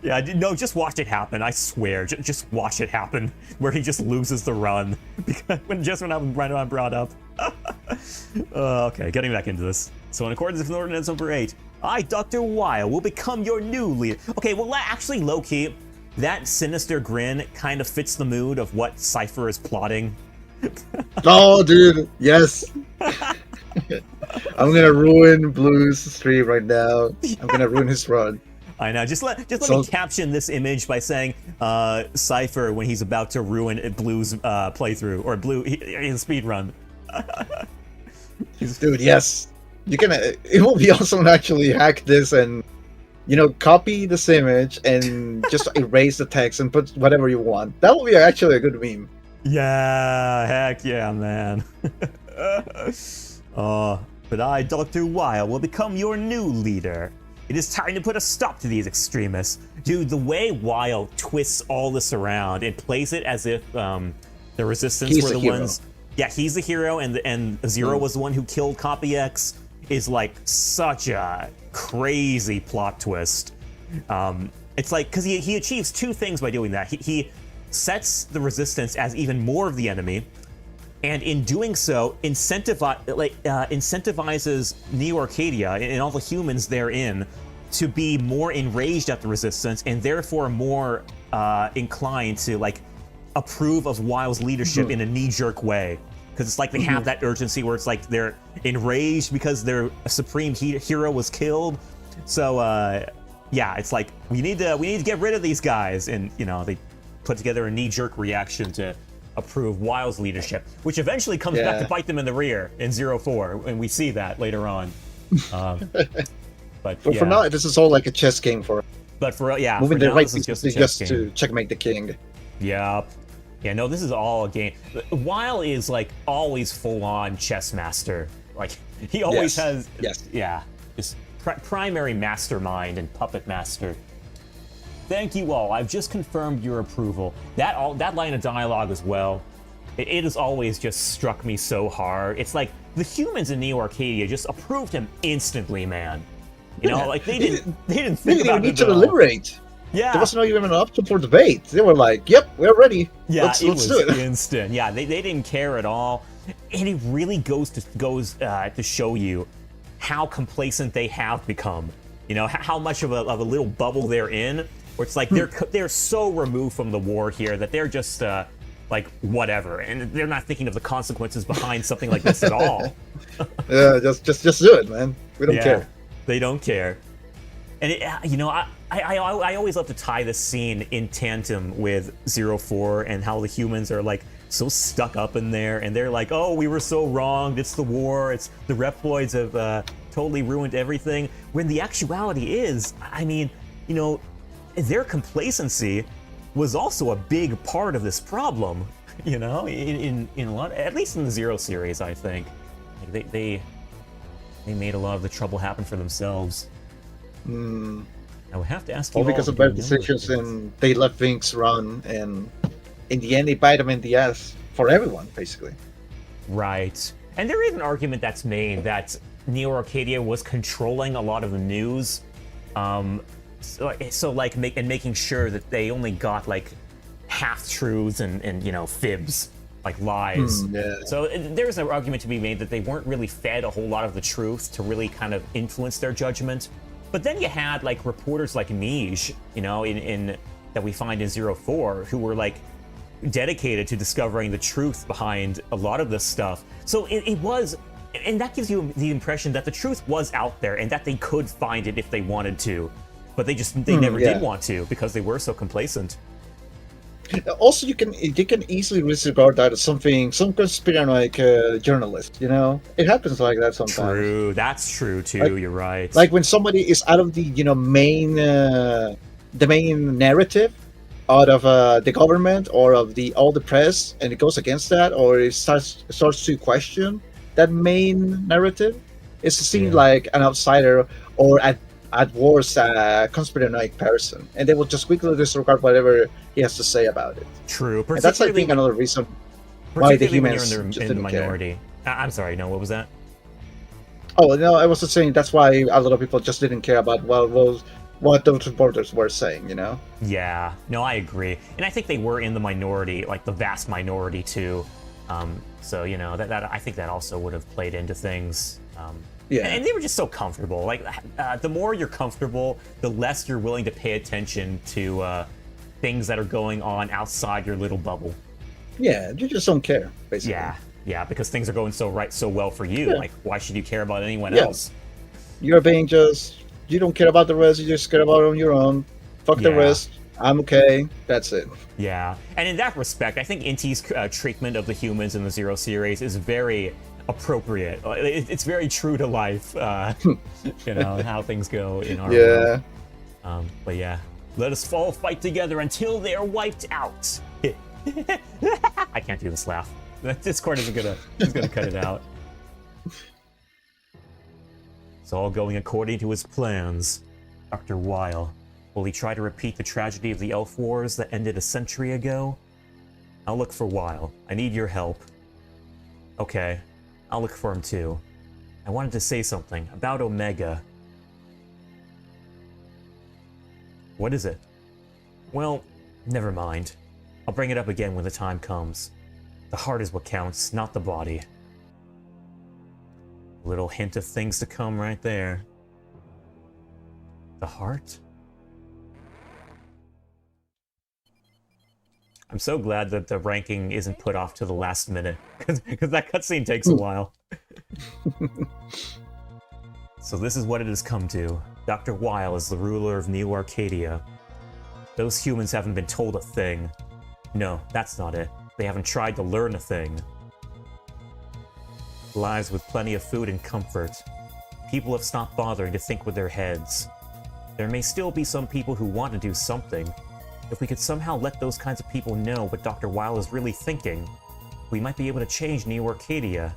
Yeah, no, just watch it happen. I swear, just watch it happen, where he just loses the run because when I'm brought up. Okay, getting back into this. So, in accordance with Ordinance Number 8, I, Dr. Weil, will become your new leader. Okay, well, actually, low-key, that sinister grin kind of fits the mood of what Cypher is plotting. Oh, dude, yes. I'm gonna ruin Blue's stream right now. I'm gonna ruin his run. I know. Just let me caption this image by saying Cypher when he's about to ruin Blue's playthrough or his speed run. Dude, yes. It will be awesome to actually hack this and copy this image and just erase the text and put whatever you want. That will be actually a good meme. Yeah, heck yeah, man. But I, Dr. Weil, will become your new leader. It is time to put a stop to these extremists. Dude, the way Weil twists all this around and plays it as if the Resistance were the ones... Yeah, he's the hero, and Zero was the one who killed Copy X, is like such a crazy plot twist. It's like, because he achieves two things by doing that. He sets the Resistance as even more of the enemy, and in doing so, incentivizes Neo Arcadia and all the humans therein to be more enraged at the Resistance and therefore more inclined to like approve of Weil's leadership in a knee-jerk way. Because it's like they have that urgency where it's like they're enraged because their supreme hero was killed. So yeah, it's like we need to get rid of these guys, and they put together a knee-jerk reaction to approve Weil's leadership, which eventually comes back to bite them in the rear in 0-4, and we see that later on. But for now, this is all like a chess game for. But for moving the now, right this is just pieces a chess just game. to checkmate the king. Yep. Yeah, no, this is all a game. Weil is like always full on chess master. Like he always has. Yes. Yeah. Just primary mastermind and puppet master. Thank you all. I've just confirmed your approval. That line of dialogue as well. It has always just struck me so hard. It's like the humans in Neo Arcadia just approved him instantly, man. You know, like they didn't think They about didn't even it need to at all. deliberate. Yeah. There was not even an option for debate. They were like, "Yep, we're ready. Yeah, let's it was do it." instant. Yeah, they didn't care at all, and it really goes to show you how complacent they have become. You know how much of a little bubble they're in, where it's like they're so removed from the war here that they're just like whatever, and they're not thinking of the consequences behind something like this at all. Yeah, just do it, man. We don't care. They don't care. And you know, I always love to tie this scene in tandem with 04 and how the humans are like so stuck up in there, and they're like, oh, we were so wronged, it's the war, it's the Reploids have totally ruined everything, when the actuality is, I mean, you know, their complacency was also a big part of this problem, you know, in a lot, at least in the Zero series, I think. Like they made a lot of the trouble happen for themselves. I would have to ask you all because of bad decisions, and they let things run, and in the end, they bite them in the ass for everyone, basically. Right. And there is an argument that's made that Neo Arcadia was controlling a lot of the news, so like making sure that they only got like half truths and you know fibs, like lies. So there's an argument to be made that they weren't really fed a whole lot of the truth to really kind of influence their judgment. But then you had like reporters like Nij, you know, in that we find in 04, who were like dedicated to discovering the truth behind a lot of this stuff. So it was, and that gives you the impression that the truth was out there and that they could find it if they wanted to, but they never did want to because they were so complacent. Also, you can easily disregard that as some conspiranoic journalist. You know, it happens like that sometimes. True, that's true too. Like, you're right. Like when somebody is out of the main narrative, out of the government or of all the press, and it goes against that, or it starts to question that main narrative, it's seen like an outsider or at worst a conspiranoic person, and they will just quickly disregard whatever he has to say about it. True. And that's, I think, another reason why the humans when you're in the minority. I'm sorry, no, what was that? Oh, no, I was just saying that's why a lot of people just didn't care about what those reporters were saying, you know? Yeah, no, I agree. And I think they were in the minority, like the vast minority too. So, you know, that I think that also would have played into things. And they were just so comfortable. Like, the more you're comfortable, the less you're willing to pay attention to things that are going on outside your little bubble. Yeah, you just don't care, basically. Yeah, because things are going so well for you. Like, why should you care about anyone else? You're being you don't care about the rest, you just care about it on your own. Fuck the rest. I'm okay. That's it. Yeah. And in that respect, I think Inti's treatment of the humans in the Zero series is very appropriate. It's very true to life, you know, how things go in our world. But yeah, let us all fight together until they're wiped out. I can't do this laugh. Discord isn't gonna cut it out. It's all going according to his plans. Dr. Weil. Will he try to repeat the tragedy of the Elf Wars that ended a century ago? I'll look for Weil. I need your help. Okay, I'll look for him too. I wanted to say something about Omega. What is it? Well, never mind. I'll bring it up again when the time comes. The heart is what counts, not the body. A little hint of things to come right there. The heart? I'm so glad that the ranking isn't put off to the last minute, because that cutscene takes a while. So this is what it has come to. Dr. Weil is the ruler of Neo Arcadia. Those humans haven't been told a thing. No, that's not it. They haven't tried to learn a thing. Lives with plenty of food and comfort. People have stopped bothering to think with their heads. There may still be some people who want to do something. If we could somehow let those kinds of people know what Dr. Weil is really thinking, we might be able to change Neo Arcadia.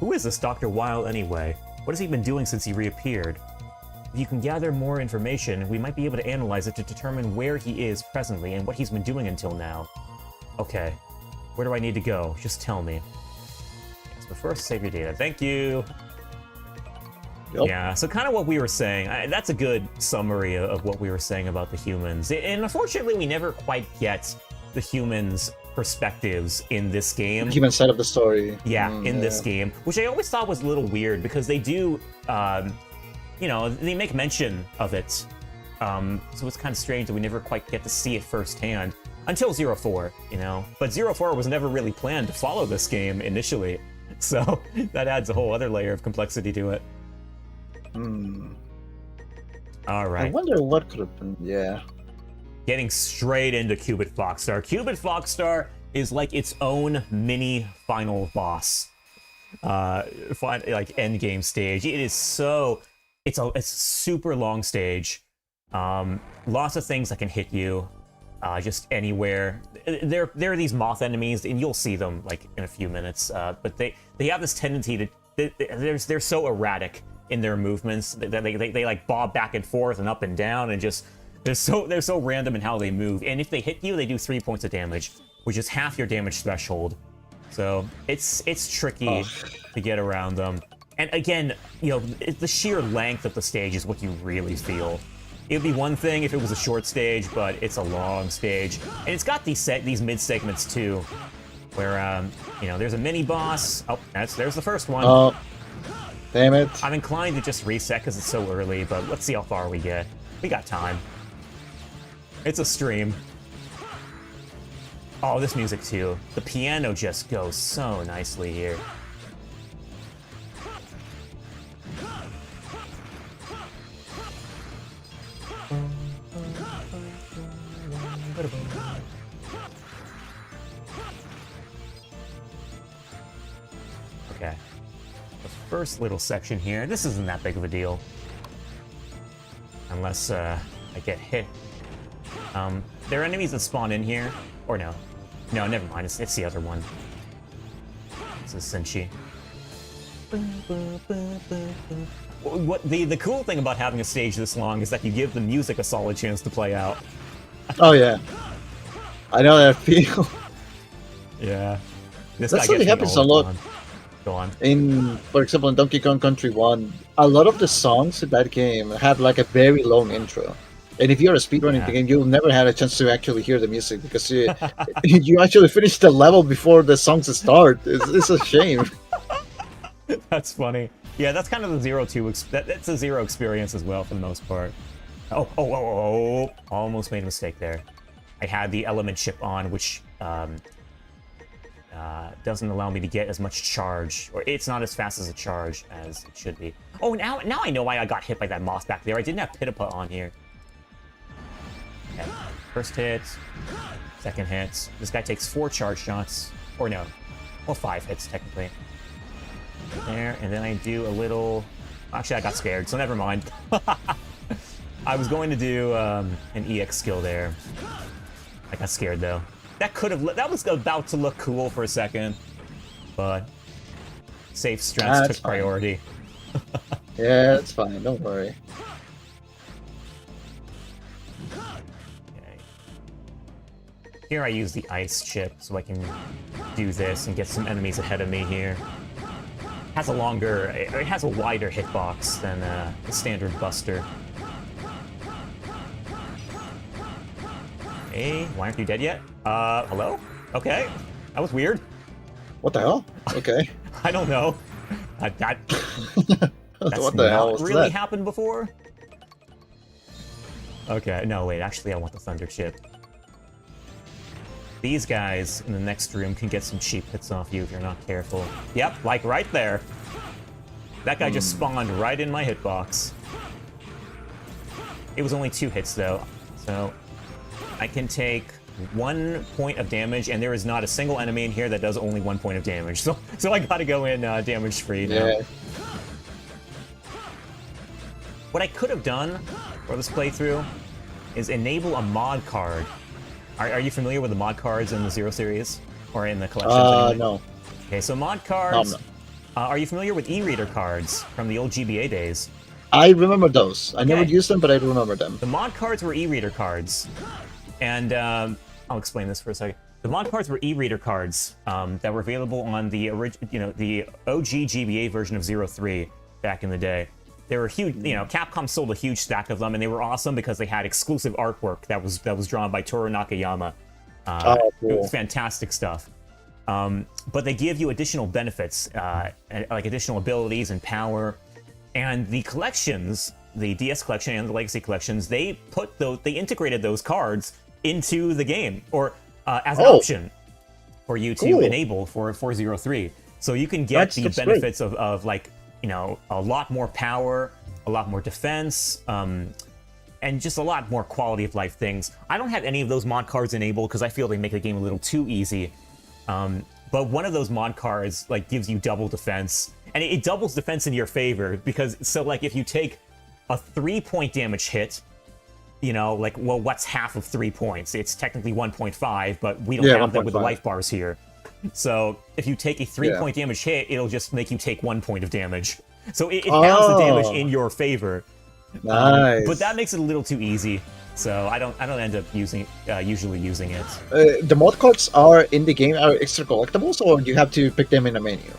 Who is this Dr. Weil anyway? What has he been doing since he reappeared? If you can gather more information, we might be able to analyze it to determine where he is presently and what he's been doing until now. Okay, where do I need to go? Just tell me. So first, save your data. Thank you! Yep. Yeah, so kind of what we were saying, that's a good summary of what we were saying about the humans. And unfortunately, we never quite get the humans' perspectives in this game. Human side of the story. Yeah, in this game, which I always thought was a little weird because they do, you know, they make mention of it. So it's kind of strange that we never quite get to see it firsthand until 04, you know? But 04 was never really planned to follow this game initially. So that adds a whole other layer of complexity to it. All right. I wonder what could have been. Yeah. Getting straight into Cubit Foxstar. Cubit Foxstar is like its own mini final boss, like end game stage. It is so it's a super long stage. Lots of things that can hit you, just anywhere. There are these moth enemies, and you'll see them like in a few minutes. But they have this tendency to they're so erratic in their movements that they like bob back and forth and up and down, and just they're so random in how they move. And if they hit you, they do 3 points of damage, which is half your damage threshold. So it's tricky to get around them. And again, you know, the sheer length of the stage is what you really feel. It would be one thing if it was a short stage, but it's a long stage, and it's got these mid segments too, where you know, there's a mini boss. Oh, there's the first one. Oh. Damn it. I'm inclined to just reset because it's so early, but let's see how far we get. We got time. It's a stream. Oh, this music too. The piano just goes so nicely here. Okay. First little section here. This isn't that big of a deal. Unless I get hit. There are enemies that spawn in here. Or no. No, never mind. It's the other one. This is Senshi. What the cool thing about having a stage this long is that you give the music a solid chance to play out. Oh yeah. I know that feel. Yeah. This That certainly happens a lot. Go on. For example, in Donkey Kong Country 1, a lot of the songs in that game have like a very long intro. And if you're a speedrunning the game, you'll never have a chance to actually hear the music because you actually finish the level before the songs start. It's a shame. That's funny. Yeah, that's kind of the that's a Zero experience as well for the most part. Oh. Almost made a mistake there. I had the element chip on, which doesn't allow me to get as much charge, or it's not as fast as a charge as it should be. Oh, now I know why I got hit by that moth back there. I didn't have Pitappa on here. Okay. First hit, second hit. This guy takes 4 charge shots, or no, well 5 hits technically. There, and then I do a little. Actually, I got scared, so never mind. I was going to do an EX skill there. I got scared though. That was about to look cool for a second, but safe strats took priority. Yeah, it's fine. Don't worry. Okay. Here I use the ice chip so I can do this and get some enemies ahead of me here. It has a wider hitbox than the standard Buster. Hey, why aren't you dead yet? Hello? Okay. That was weird. What the hell? Okay. I don't know. That's what the hell was really that? happened before? Okay, no, wait, actually I want the Thunder Chip. These guys in the next room can get some cheap hits off you if you're not careful. Yep, like right there. That guy just spawned right in my hitbox. It was only 2 hits though, so I can take 1 point of damage, and there is not a single enemy in here that does only 1 point of damage. So I gotta go in damage free now. Yeah. What I could have done for this playthrough is enable a mod card. Are you familiar with the mod cards in the Zero series? Or in the collections anyway? No. Okay, so mod cards... No, are you familiar with e-reader cards from the old GBA days? I remember those. I never Okay. used them, but I remember them. The mod cards were e-reader cards. And I'll explain this for a second. The mod cards were e-reader cards that were available on the the OG GBA version of 03 back in the day. They were huge. Capcom sold a huge stack of them, and they were awesome because they had exclusive artwork that was drawn by Toru Nakayama. Oh, cool. It was fantastic stuff. But they give you additional benefits, like additional abilities and power. And the collections, the DS collection and the Legacy collections, they integrated those cards into the game, or as an option for you to enable for 403. So you can get the benefits of like, a lot more power, a lot more defense, and just a lot more quality of life things. I don't have any of those mod cards enabled because I feel they make the game a little too easy. But one of those mod cards like gives you double defense, and it doubles defense in your favor because like if you take a 3-point damage hit, what's half of 3 points? It's technically 1.5, but we don't have that with the life bars here. So if you take a 3-point damage hit, it'll just make you take 1 point of damage. So it counts the damage in your favor. Nice. But that makes it a little too easy. So I don't end up usually using it. The mod cards are in the game, are extra collectibles, or you have to pick them in a menu?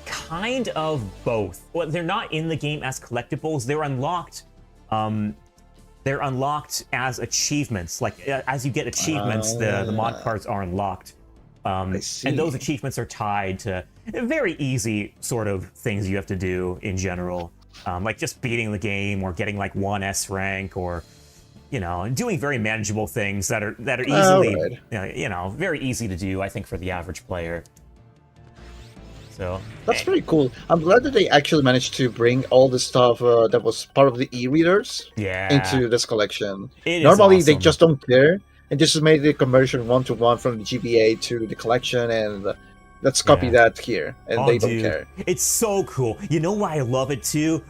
Kind of both. Well, they're not in the game as collectibles. They're unlocked. They're unlocked as achievements. Like as you get achievements, the mod cards are unlocked. And those achievements are tied to very easy sort of things you have to do in general. Like just beating the game or getting like 1 S rank or, doing very manageable things that are easily, very easy to do, I think, for the average player. So that's pretty cool. I'm glad that they actually managed to bring all the stuff that was part of the e-readers into this collection. Normally, they just don't care and just made the conversion 1-to-1 from the GBA to the collection, and let's copy that here, and they don't care. It's so cool. You know why I love it too?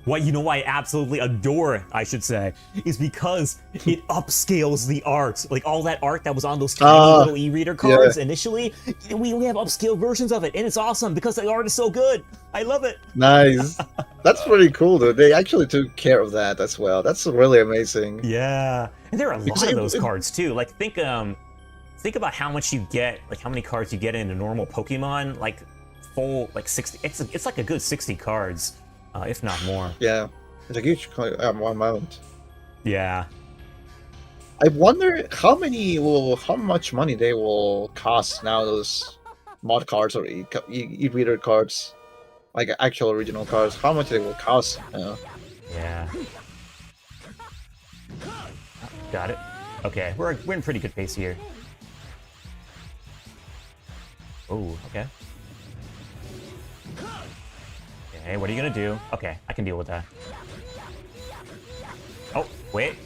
You know why I absolutely adore it, I should say, is because it upscales the art. Like all that art that was on those tiny little e-reader cards initially, we have upscaled versions of it, and it's awesome because the art is so good. I love it. Nice. That's pretty cool, though. They actually took care of that as well. That's really amazing. Yeah, and there are a lot of those cards too. Like think about how much you get, like how many cards you get in a normal Pokemon, like full, like 60. It's like a good 60 cards, if not more. Yeah, it's a huge amount. Yeah. I wonder how much money they will cost now. Those mod cards or e-reader cards, like actual original cards. How much they will cost? Yeah. Got it. Okay, we're in pretty good pace here. Oh, okay. Okay, what are you gonna do? Okay, I can deal with that. Oh, wait.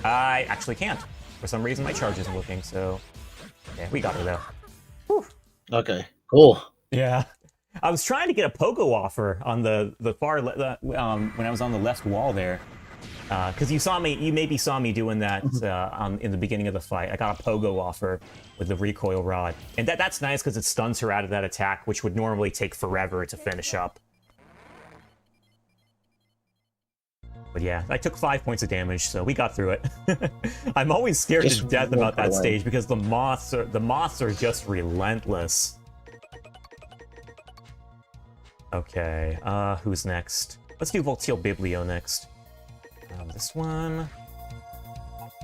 I actually can't. For some reason, my charge isn't working, so... Okay, we got her, though. Whew. Okay, cool. Yeah. I was trying to get a pogo offer on the far... when I was on the left wall there. Because you maybe saw me doing that in the beginning of the fight. I got a pogo offer with the recoil rod. And that's nice because it stuns her out of that attack, which would normally take forever to finish up. But yeah, I took 5 points of damage, so we got through it. I'm always scared to death about that stage because the moths are just relentless. Okay, who's next? Let's do Voltio Biblio next. This one...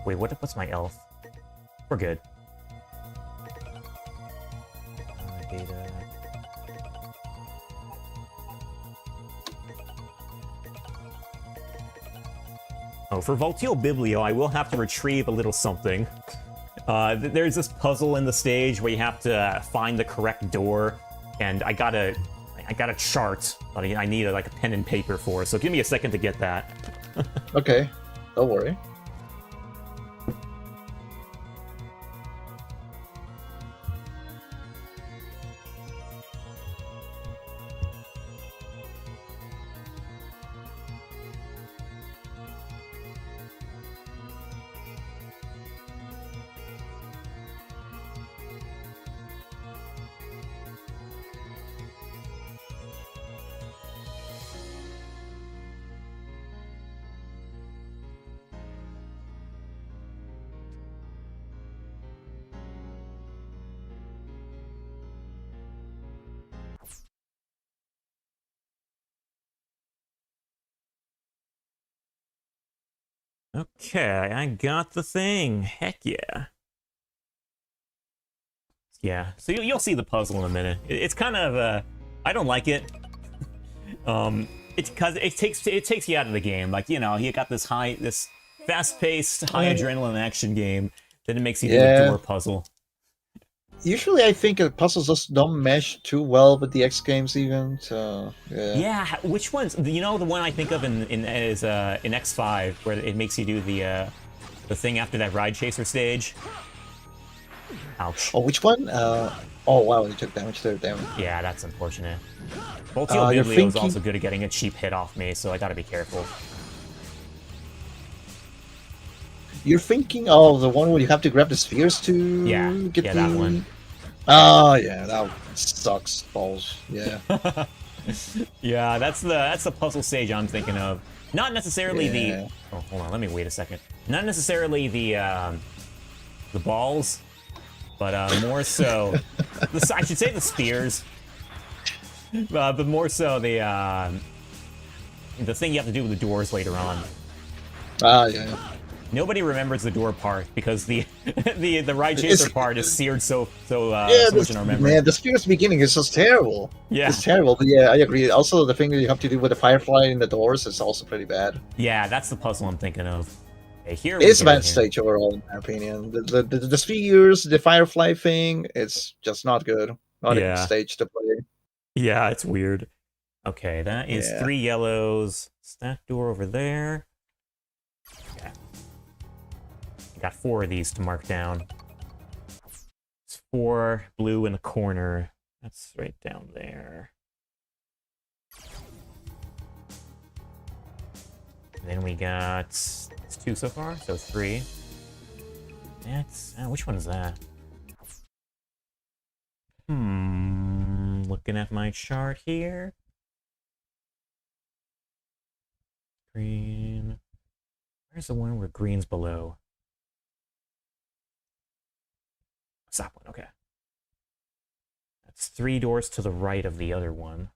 Wait, what's my elf? We're good. Data... Oh, for Voltio Biblio, I will have to retrieve a little something. There's this puzzle in the stage where you have to find the correct door, and I got a chart, but I need like a pen and paper for it, so give me a second to get that. Okay, don't worry. Okay, I got the thing. Heck yeah. Yeah, so you'll see the puzzle in a minute. It's kind of, I don't like it. It's because it takes you out of the game. Like, you know, you got this fast-paced, high adrenaline action game. Then it makes you do a door puzzle. Usually, I think puzzles just don't mesh too well with the X games, even. So yeah. Yeah, which ones? You know, the one I think of in X5, where it makes you do the thing after that ride chaser stage. Ouch. Oh, which one? Oh wow, you took damage there. Damn. Yeah, that's unfortunate. Voltio Biblio is also good at getting a cheap hit off me, so I gotta be careful. You're thinking of the one where you have to grab the spheres to get that one. Oh yeah, that sucks balls. Yeah. Yeah, that's the puzzle stage I'm thinking of. Not necessarily the. Oh, hold on. Let me wait a second. Not necessarily the balls, but more so. I should say the spears. But more so the thing you have to do with the doors later on. Ah yeah. Nobody remembers the door part because the ride chaser part is seared so much in our memory. Man, the spears beginning is just terrible. Yeah, it's terrible. But yeah, I agree. Also, the thing that you have to do with the firefly in the doors is also pretty bad. Yeah, that's the puzzle I'm thinking of. Okay, here it's a bad stage overall, in my opinion. The spheres, the firefly thing, it's just not good. Not a good stage to play. Yeah, it's weird. Okay, that is 3 yellows. Stack door over there. Okay. Got 4 of these to mark down. It's 4 blue in the corner. That's right down there. And then we got it's 2 so far, so 3. That's which one is that? Looking at my chart here. Green. Where's the one where green's below? It's that one, okay. That's 3 doors to the right of the other one.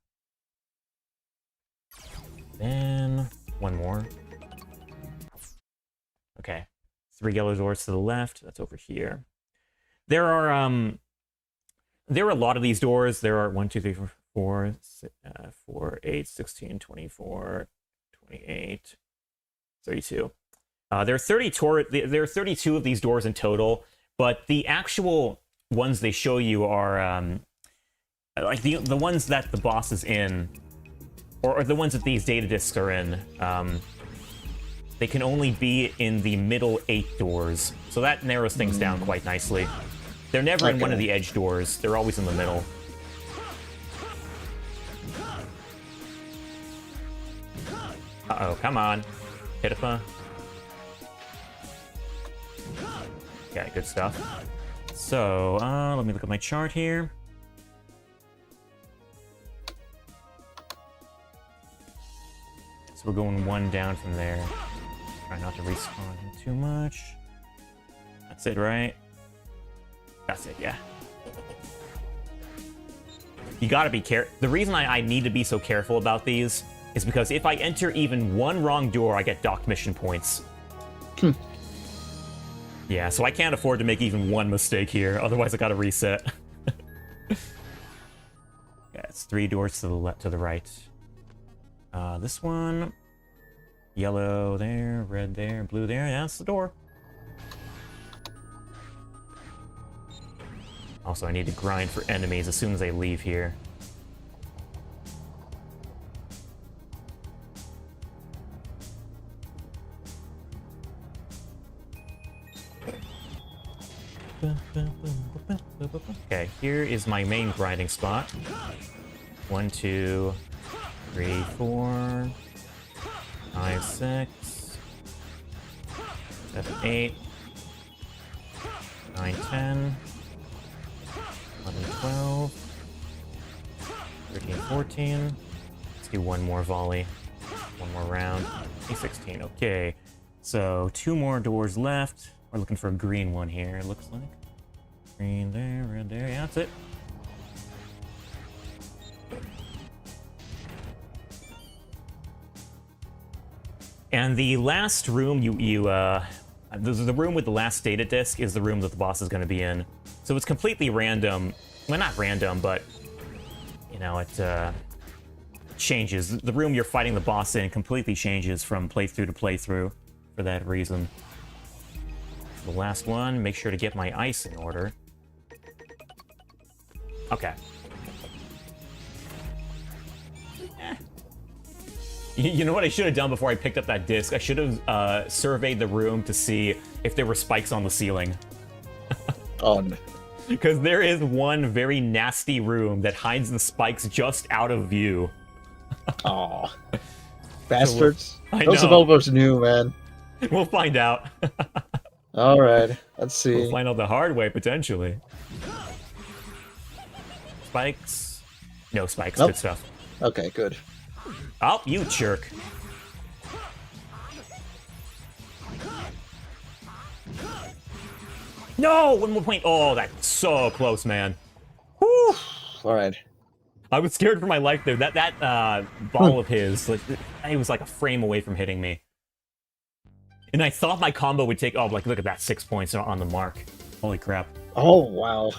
Then 1 more. Okay. 3 yellow doors to the left. That's over here. There are a lot of these doors. There are 1, 2, 3, 4, 4, 8, 16, 24, 28, 32. There are 32 of these doors in total, but the actual ones they show you are like the ones that the boss is in, or the ones that these data discs are in. They can only be in the middle 8 doors, so that narrows things down quite nicely. They're never in one of the edge doors. They're always in the middle. Uh-oh, come on. Pittifa. Okay, good stuff. So, let me look at my chart here. So we're going 1 down from there. Try not to respawn him too much. That's it, right? That's it, yeah. You gotta be careful. The reason I need to be so careful about these is because if I enter even 1 wrong door, I get docked mission points. Yeah, so I can't afford to make even 1 mistake here, otherwise I gotta reset. Yeah, it's 3 doors to the left, to the right. This one, yellow there, red there, blue there. Yeah, that's the door. Also, I need to grind for enemies as soon as they leave here. Okay, here is my main grinding spot. 1, 2, 3, 4, 5, 6, 7, 8, 9, 10, 11, 12, 13, 14. Let's do 1 more volley. 1 more round. 16. Okay. So 2 more doors left. We're looking for a green one here, it looks like. Green there, red there. Yeah, that's it. And the last room the room with the last data disk is the room that the boss is going to be in. So it's completely random. Well, not random, but you know, it changes. The room you're fighting the boss in completely changes from playthrough to playthrough for that reason. The last one, make sure to get my ice in order. Okay. You know what I should have done before I picked up that disc? I should have surveyed the room to see if there were spikes on the ceiling. Oh, no. Because there is one very nasty room that hides the spikes just out of view. Aw. Bastards. I Those know. developers knew, man. We'll find out. Alright, let's see. We'll find out the hard way, potentially. Spikes? No spikes, Nope. Good stuff. Okay, good. Oh, you jerk. No! 1 more point. Oh, that's so close, man. Whew. Alright. I was scared for my life there. That ball of his, like, it was like a frame away from hitting me. And I thought my combo would take, oh, like, look at that, 6 points on the mark. Holy crap. Oh, wow.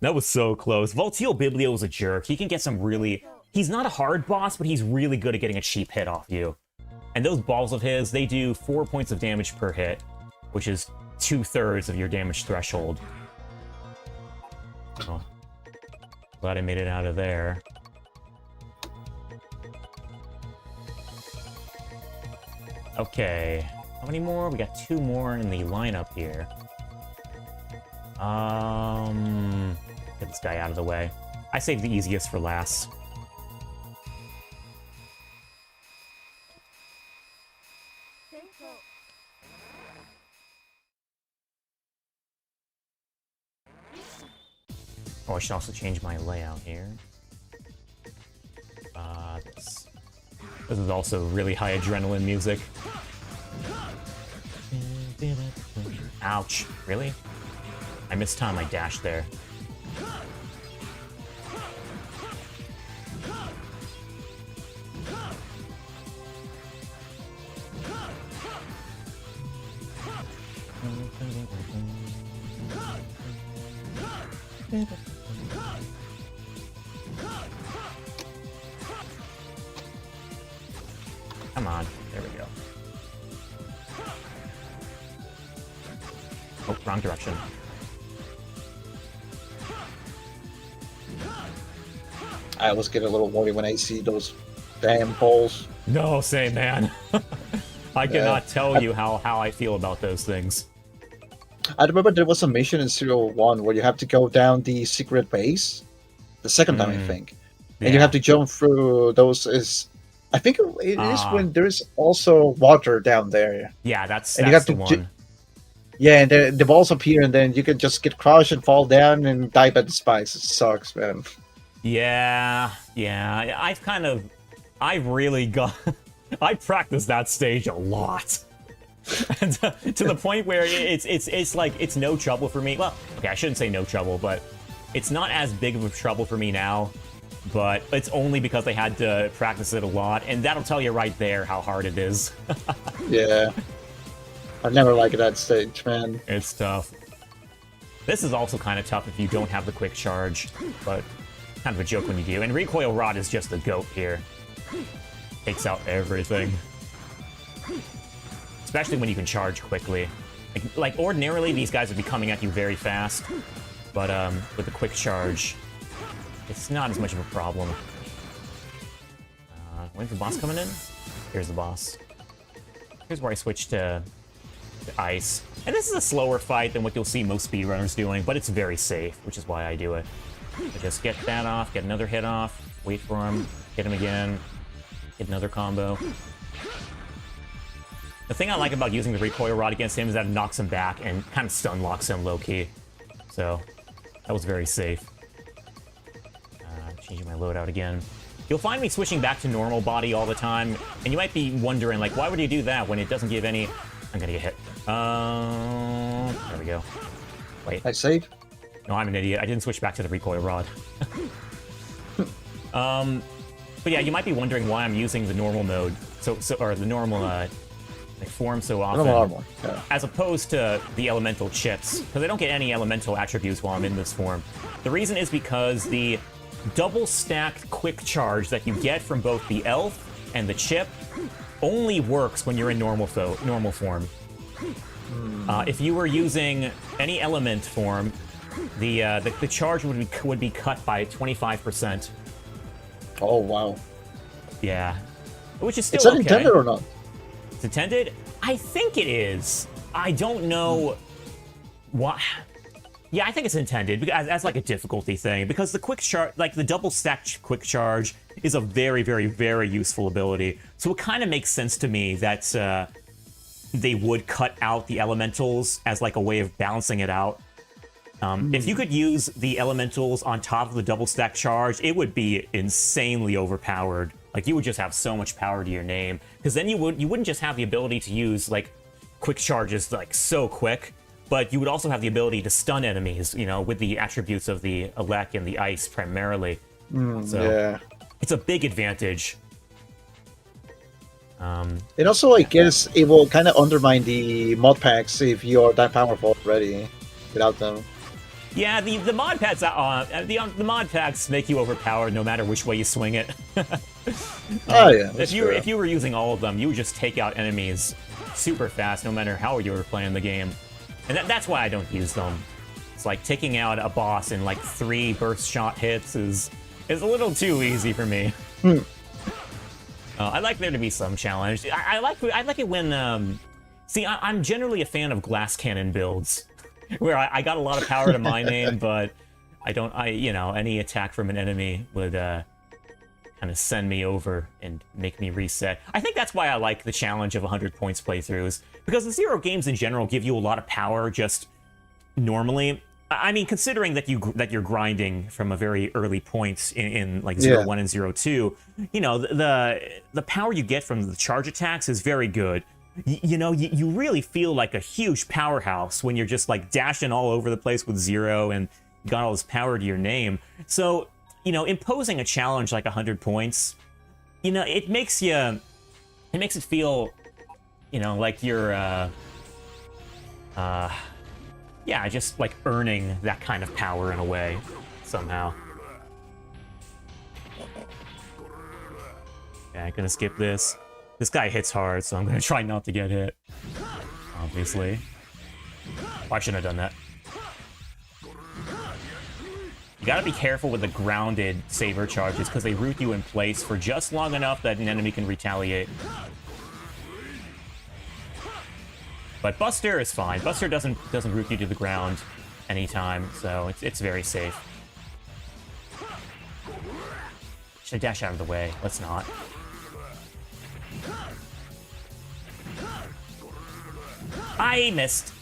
That was so close. Voltio Biblio is a jerk. He can get some really... He's not a hard boss, but he's really good at getting a cheap hit off you. And those balls of his, they do 4 points of damage per hit, which is 2/3 of your damage threshold. Oh. Glad I made it out of there. Okay. How many more? We got 2 more in the lineup here. Get this guy out of the way. I saved the easiest for last. Oh, I should also change my layout here. This is also really high adrenaline music. Ouch. Really? I mistimed my dash there. Come on. There we go. Oh, wrong direction. I always get a little worried when I see those damn poles. No, same, man. I cannot tell you how I feel about those things. I remember there was a mission in Serial 1 where you have to go down the secret base. The second time, I think. And you have to jump through those... I think it is when there's also water down there. Yeah, that's you have the to one. Yeah, and the balls appear, and then you can just get crushed and fall down and die by the spikes. It sucks, man. Yeah. I've really got... I practiced that stage a lot. And to the point where it's like, it's no trouble for me. Well, okay, I shouldn't say no trouble, but it's not as big of a trouble for me now. But it's only because I had to practice it a lot, and that'll tell you right there how hard it is. Yeah. I never liked that stage, man. It's tough. This is also kind of tough if you don't have the quick charge, but kind of a joke when you do. And Recoil Rod is just the GOAT here. Takes out everything. Especially when you can charge quickly. Like ordinarily, these guys would be coming at you very fast, but with a quick charge, it's not as much of a problem. Wait for the boss coming in? Here's the boss. Here's where I switch to ice. And this is a slower fight than what you'll see most speedrunners doing, but it's very safe, which is why I do it. I just get that off, get another hit off, wait for him, hit him again, hit another combo. The thing I like about using the Recoil Rod against him is that it knocks him back and kind of stun locks him low-key. So, that was very safe. Changing my loadout again. You'll find me switching back to normal body all the time, and you might be wondering, like, why would you do that when it doesn't give any... I'm gonna get hit. There we go. Wait. I save? No, I'm an idiot. I didn't switch back to the Recoil Rod. But yeah, you might be wondering why I'm using the normal mode or the normal like form so often, Normal armor. Yeah. as opposed to the elemental chips, because I don't get any elemental attributes while I'm in this form. The reason is because the double stacked quick charge that you get from both the elf and the chip only works when you're in normal form. If you were using any element form, the charge would be cut by 25%. Oh wow. Yeah, which is still Is that okay. intended or not? It's intended? I think it is. I don't know what. Yeah, I think it's intended because as like a difficulty thing, because the quick charge, like the double stacked quick charge, is a very, very, very useful ability. So it kind of makes sense to me that they would cut out the elementals as like a way of balancing it out. If you could use the elementals on top of the double stack charge, it would be insanely overpowered. Like you would just have so much power to your name, because then you wouldn't just have the ability to use like quick charges like so quick, but you would also have the ability to stun enemies, you know, with the attributes of the Elec and the Ice primarily. So Yeah. it's a big advantage. And also, I guess it will kind of undermine the mod packs if you're that powerful already without them. Yeah, the mod pads the mod packs make you overpowered no matter which way you swing it. Oh yeah. That's true. If you were using all of them, you would just take out enemies super fast, no matter how you were playing the game. And that's why I don't use them. It's like taking out a boss in like 3 burst shot hits is a little too easy for me. I like there to be some challenge. I like it when see, I'm generally a fan of glass cannon builds, where I got a lot of power to my name, but you know, any attack from an enemy would kind of send me over and make me reset. I think that's why I like the challenge of 100 points playthroughs, because the Zero games in general give you a lot of power just normally. I mean, considering that you're grinding from a very early point in like 0-1 and 0-2, you know, the power you get from the charge attacks is very good. You know, you really feel like a huge powerhouse when you're just like dashing all over the place with Zero and got all this power to your name. So, you know, imposing a challenge like 100 points, you know, it makes it feel, you know, like you're yeah, just like earning that kind of power in a way somehow. Yeah, I'm gonna skip this. This guy hits hard, so I'm gonna try not to get hit. Obviously. Oh, I shouldn't have done that. You gotta be careful with the grounded saber charges, because they root you in place for just long enough that an enemy can retaliate. But Buster is fine. Buster doesn't root you to the ground anytime, so it's very safe. Should I dash out of the way? Let's not. I missed.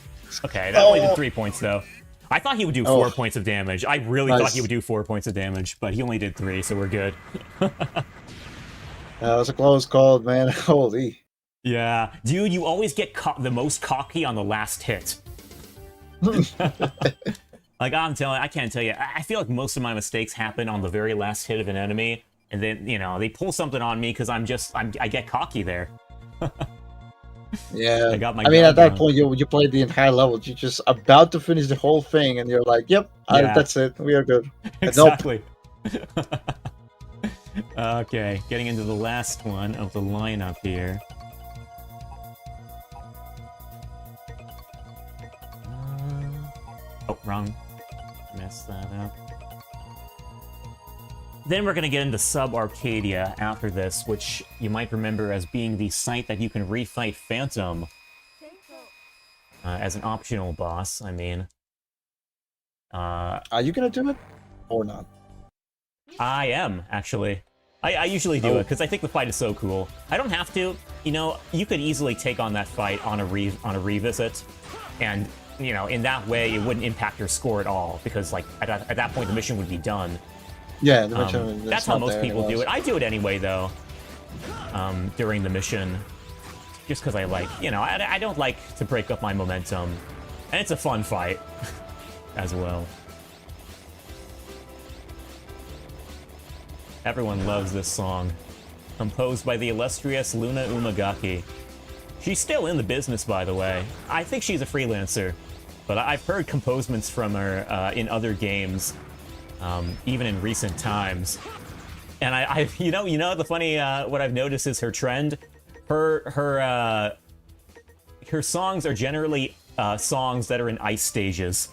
Okay, that only did 3 points, though. I thought he would do 4 points of damage. I really thought he would do 4 points of damage, but he only did 3, so we're good. That was a close call, man. Holy. Yeah. Dude, you always get the most cocky on the last hit. Like, I can't tell you. I feel like most of my mistakes happen on the very last hit of an enemy, and then, you know, they pull something on me because I get cocky there. Yeah, I mean, at that point, you played the entire level. You're just about to finish the whole thing, and you're like, "Yep, that's it. We are good." Exactly. Nope. Okay, getting into the last one of the lineup here. Oh, wrong. Messed that up. Then we're going to get into Sub-Arcadia after this, which you might remember as being the site that you can refight Phantom as an optional boss, I mean. Are you going to do it or not? I am, actually. I usually do it, because I think the fight is so cool. I don't have to. You know, you could easily take on that fight on a revisit, and, you know, in that way, it wouldn't impact your score at all, because, like, at that point, the mission would be done. Yeah, the mission, that's how most people do it. I do it anyway, though, during the mission, just because I like, you know, I don't like to break up my momentum, and it's a fun fight as well. Everyone loves this song. composed by the illustrious Luna Umagaki. She's still in the business, by the way. I think she's a freelancer, but I've heard composements from her in other games, even in recent times. And you know, the funny, what I've noticed is her trend. Her songs are generally songs that are in ice stages.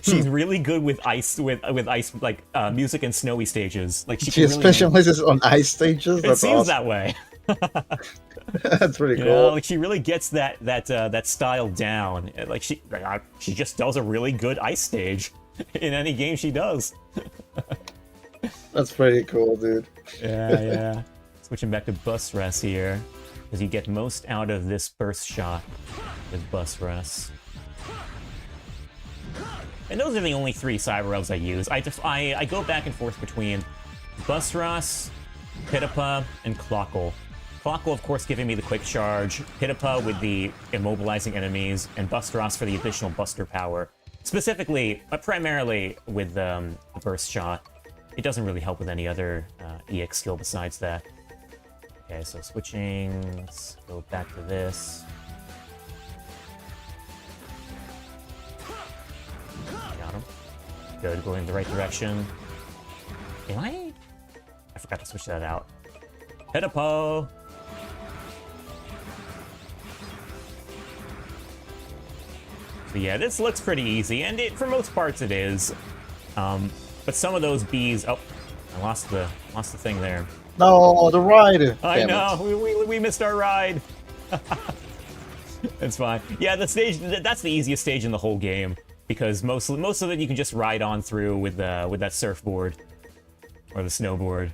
She's really good with ice, with ice, like music and snowy stages. Like she specializes on ice stages. It seems that way. That's pretty cool. Know, like she really gets that style down. Like she just does a really good ice stage in any game she does. That's pretty cool, dude. Yeah. Switching back to Busrest here, because you get most out of this burst shot with Busrest. And those are the only 3 Cyber Elves I use. I go back and forth between Busrest, Pitapa, and Clockle. Clockle, of course, giving me the quick charge, Pitapa with the immobilizing enemies, and Busrest for the additional buster power. Specifically, primarily with the burst shot. It doesn't really help with any other EX skill besides that. Okay, so switching, let's go back to this. Got him. Good, going in the right direction. I forgot to switch that out. Pitapa! So yeah, this looks pretty easy, and for most parts it is. But some of those bees... Oh, I lost the thing there. No, the ride! I know, we missed our ride. It's fine. Yeah, that's the easiest stage in the whole game, because most of it you can just ride on through with that surfboard or the snowboard.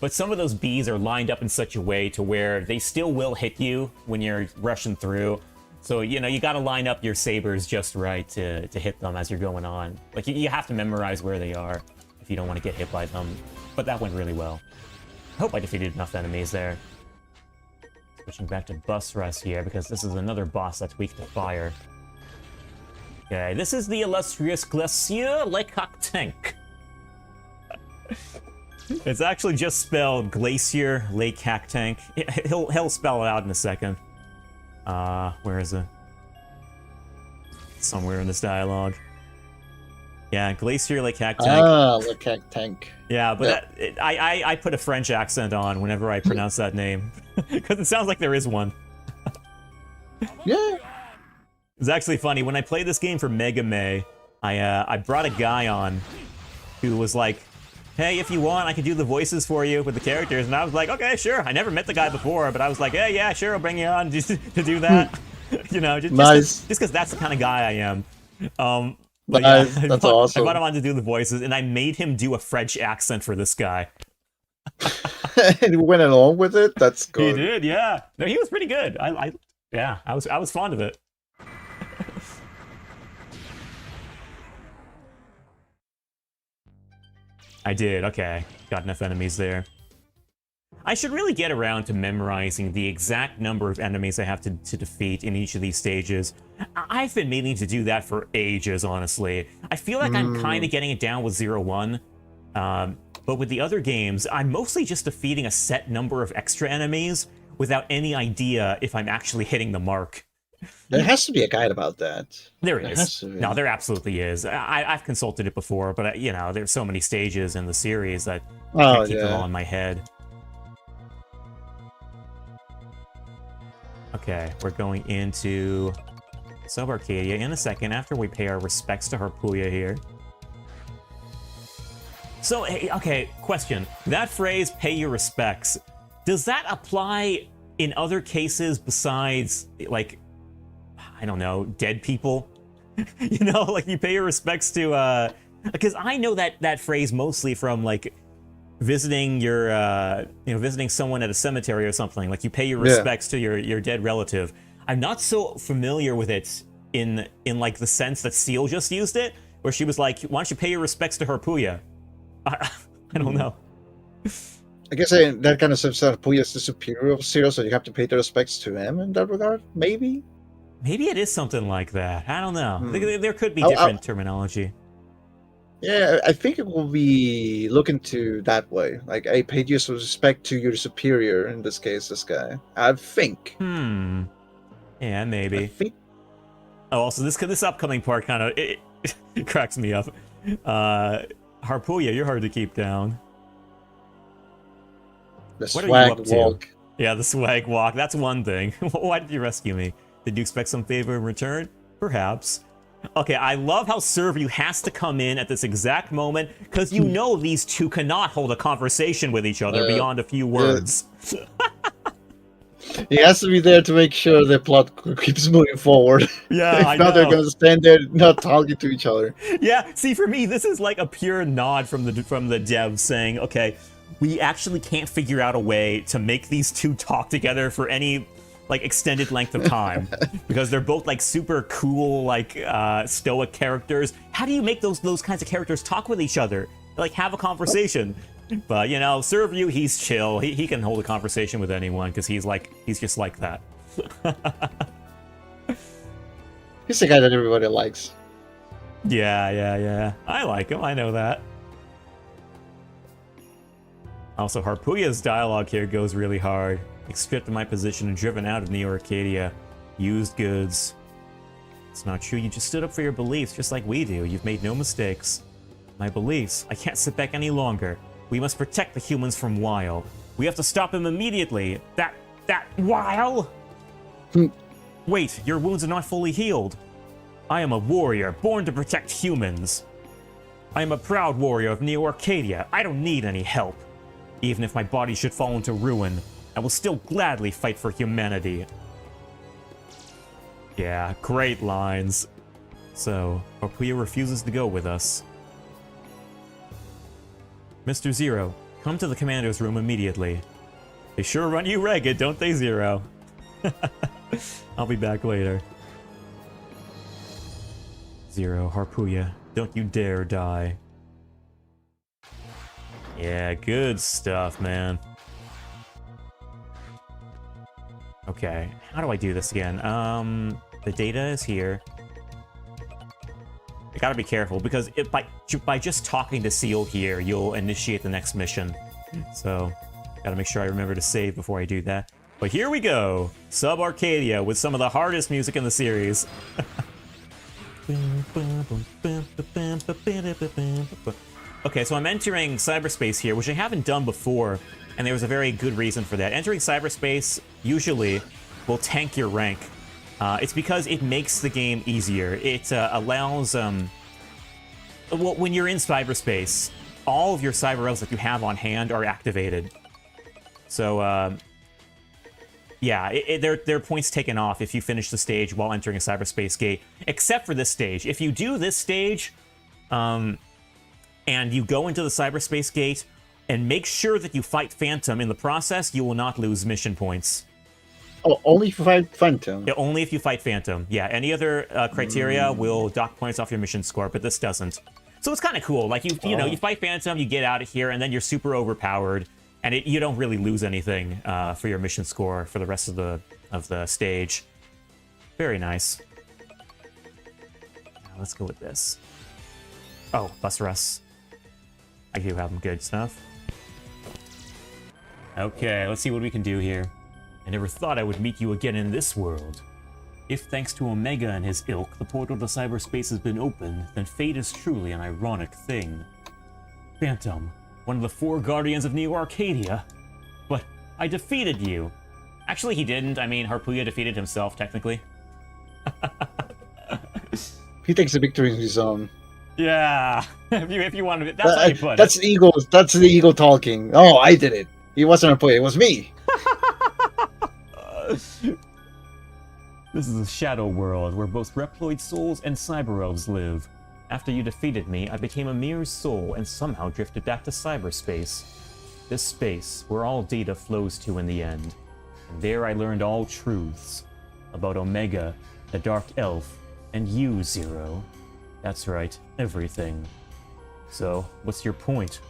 But some of those bees are lined up in such a way to where they still will hit you when you're rushing through. So, you know, you gotta line up your sabers just right to hit them as you're going on. Like, you have to memorize where they are if you don't want to get hit by them. But that went really well. I hope I defeated enough enemies there. Switching back to Busrest here, because this is another boss that's weak to fire. Okay, this is the illustrious Glacier Lake-Hak-Tank. It's actually just spelled Glacier Lake-Hak-Tank. He'll spell it out in a second. Where is it? Somewhere in this dialogue. Yeah, Glacier Lake-Hak-Tank. Ah, Lake-Hak-Tank. Yeah, but yep. I put a French accent on whenever I pronounce that name. Because it sounds like there is one. Yeah. It's actually funny. When I played this game for Mega May, I brought a guy on who was like, hey, if you want, I can do the voices for you with the characters. And I was like, okay, sure. I never met the guy before, but I was like, hey, yeah, sure, I'll bring you on to do that. You know, just because that's the kind of guy I am. But nice. Yeah, that's awesome. I brought him on to do the voices, and I made him do a French accent for this guy. And he went along with it? That's good. He did, yeah. No, he was pretty good. I was fond of it. I did, okay. Got enough enemies there. I should really get around to memorizing the exact number of enemies I have to defeat in each of these stages. I've been meaning to do that for ages, honestly. I feel like I'm kind of getting it down with 0-1. But with the other games, I'm mostly just defeating a set number of extra enemies without any idea if I'm actually hitting the mark. There has to be a guide about that. There is. No, there absolutely is. I've consulted it before, but, you know, there's so many stages in the series that I can't keep them all in my head. Okay, we're going into Sub-Arcadia in a second after we pay our respects to Harpooya here. So, hey, okay, question. That phrase, pay your respects, does that apply in other cases besides, like, I don't know, dead people? You know, like you pay your respects to, because I know that phrase mostly from, like, visiting your, visiting someone at a cemetery or something. Like, you pay your respects to your dead relative. I'm not so familiar with it in like, the sense that Seal just used it, where she was like, why don't you pay your respects to Harpooya? I don't know. I guess that kind of sense that Harpooya is the superior of Zero, so you have to pay the respects to him in that regard, maybe? Maybe it is something like that. I don't know. There could be different terminology. Yeah, I think it will be looking to that way. Like, I paid you respect to your superior, in this case, this guy. I think. Yeah, I maybe. think. Oh, also this upcoming part kind of it cracks me up. Harpuya, you're hard to keep down. The What are you swag up to? walk. Yeah, the swag walk. That's one thing. Why did you rescue me? Did you expect some favor in return? Perhaps. Okay, I love how Serviu has to come in at this exact moment, because you know these two cannot hold a conversation with each other beyond a few words. He has to be there to make sure the plot keeps moving forward. Yeah, If I not, they're know. gonna stand there not talking to each other. Yeah, see, for me, this is like a pure nod from the devs saying, okay, we actually can't figure out a way to make these two talk together for any like extended length of time because they're both like super cool, like stoic characters. How do you make those kinds of characters talk with each other? Like have a conversation. But you know, Serviu, he's chill. He can hold a conversation with anyone because he's just like that. He's the guy that everybody likes. Yeah. I like him. I know that. Also, Harpuya's dialogue here goes really hard. Stripped of my position and driven out of Neo Arcadia. Used goods. It's not true. You just stood up for your beliefs just like we do. You've made no mistakes. My beliefs. I can't sit back any longer. We must protect the humans from Weil. We have to stop him immediately. That Weil? Wait, your wounds are not fully healed. I am a warrior, born to protect humans. I am a proud warrior of Neo Arcadia. I don't need any help. Even if my body should fall into ruin, I will still gladly fight for humanity. Yeah, great lines. So, Harpuya refuses to go with us. Mr. Zero, come to the commander's room immediately. They sure run you ragged, don't they, Zero? I'll be back later. Zero, Harpuya, don't you dare die. Yeah, good stuff, man. Okay, how do I do this again? The data is here. I gotta be careful, because by just talking to Seal here, you'll initiate the next mission. So, gotta make sure I remember to save before I do that. But here we go! Sub Arcadia with some of the hardest music in the series. Okay, so I'm entering cyberspace here, which I haven't done before, and there was a very good reason for that. Entering cyberspace usually will tank your rank. It's because it makes the game easier. It allows, well, when you're in cyberspace, all of your cyber elves that you have on hand are activated. So, yeah, there are points taken off if you finish the stage while entering a cyberspace gate, except for this stage. If you do this stage, and you go into the cyberspace gate and make sure that you fight Phantom in the process, you will not lose mission points. Oh, only if you fight Phantom? Yeah, only if you fight Phantom. Yeah, any other criteria will dock points off your mission score, but this doesn't. So it's kind of cool. Like, you know, you fight Phantom, you get out of here, and then you're super overpowered, and you don't really lose anything for your mission score for the rest of the stage. Very nice. Now, let's go with this. Oh, Buster Us. I do have some good stuff. Okay, let's see what we can do here. I never thought I would meet you again in this world. If thanks to Omega and his ilk, the portal to cyberspace has been opened, then fate is truly an ironic thing. Phantom, one of the 4 guardians of Neo Arcadia. But I defeated you. Actually, he didn't. I mean, Harpuya defeated himself, technically. He takes the victory in his own. Yeah, if you want to, that's how you put it. That's the ego. That's the ego talking. Oh, I did it. He wasn't a player. It was me. This is a shadow world where both Reploid souls and cyber elves live. After you defeated me, I became a mere soul and somehow drifted back to cyberspace. This space where all data flows to in the end. And there I learned all truths about Omega, the Dark Elf, and you, Zero. That's right, everything. So, what's your point?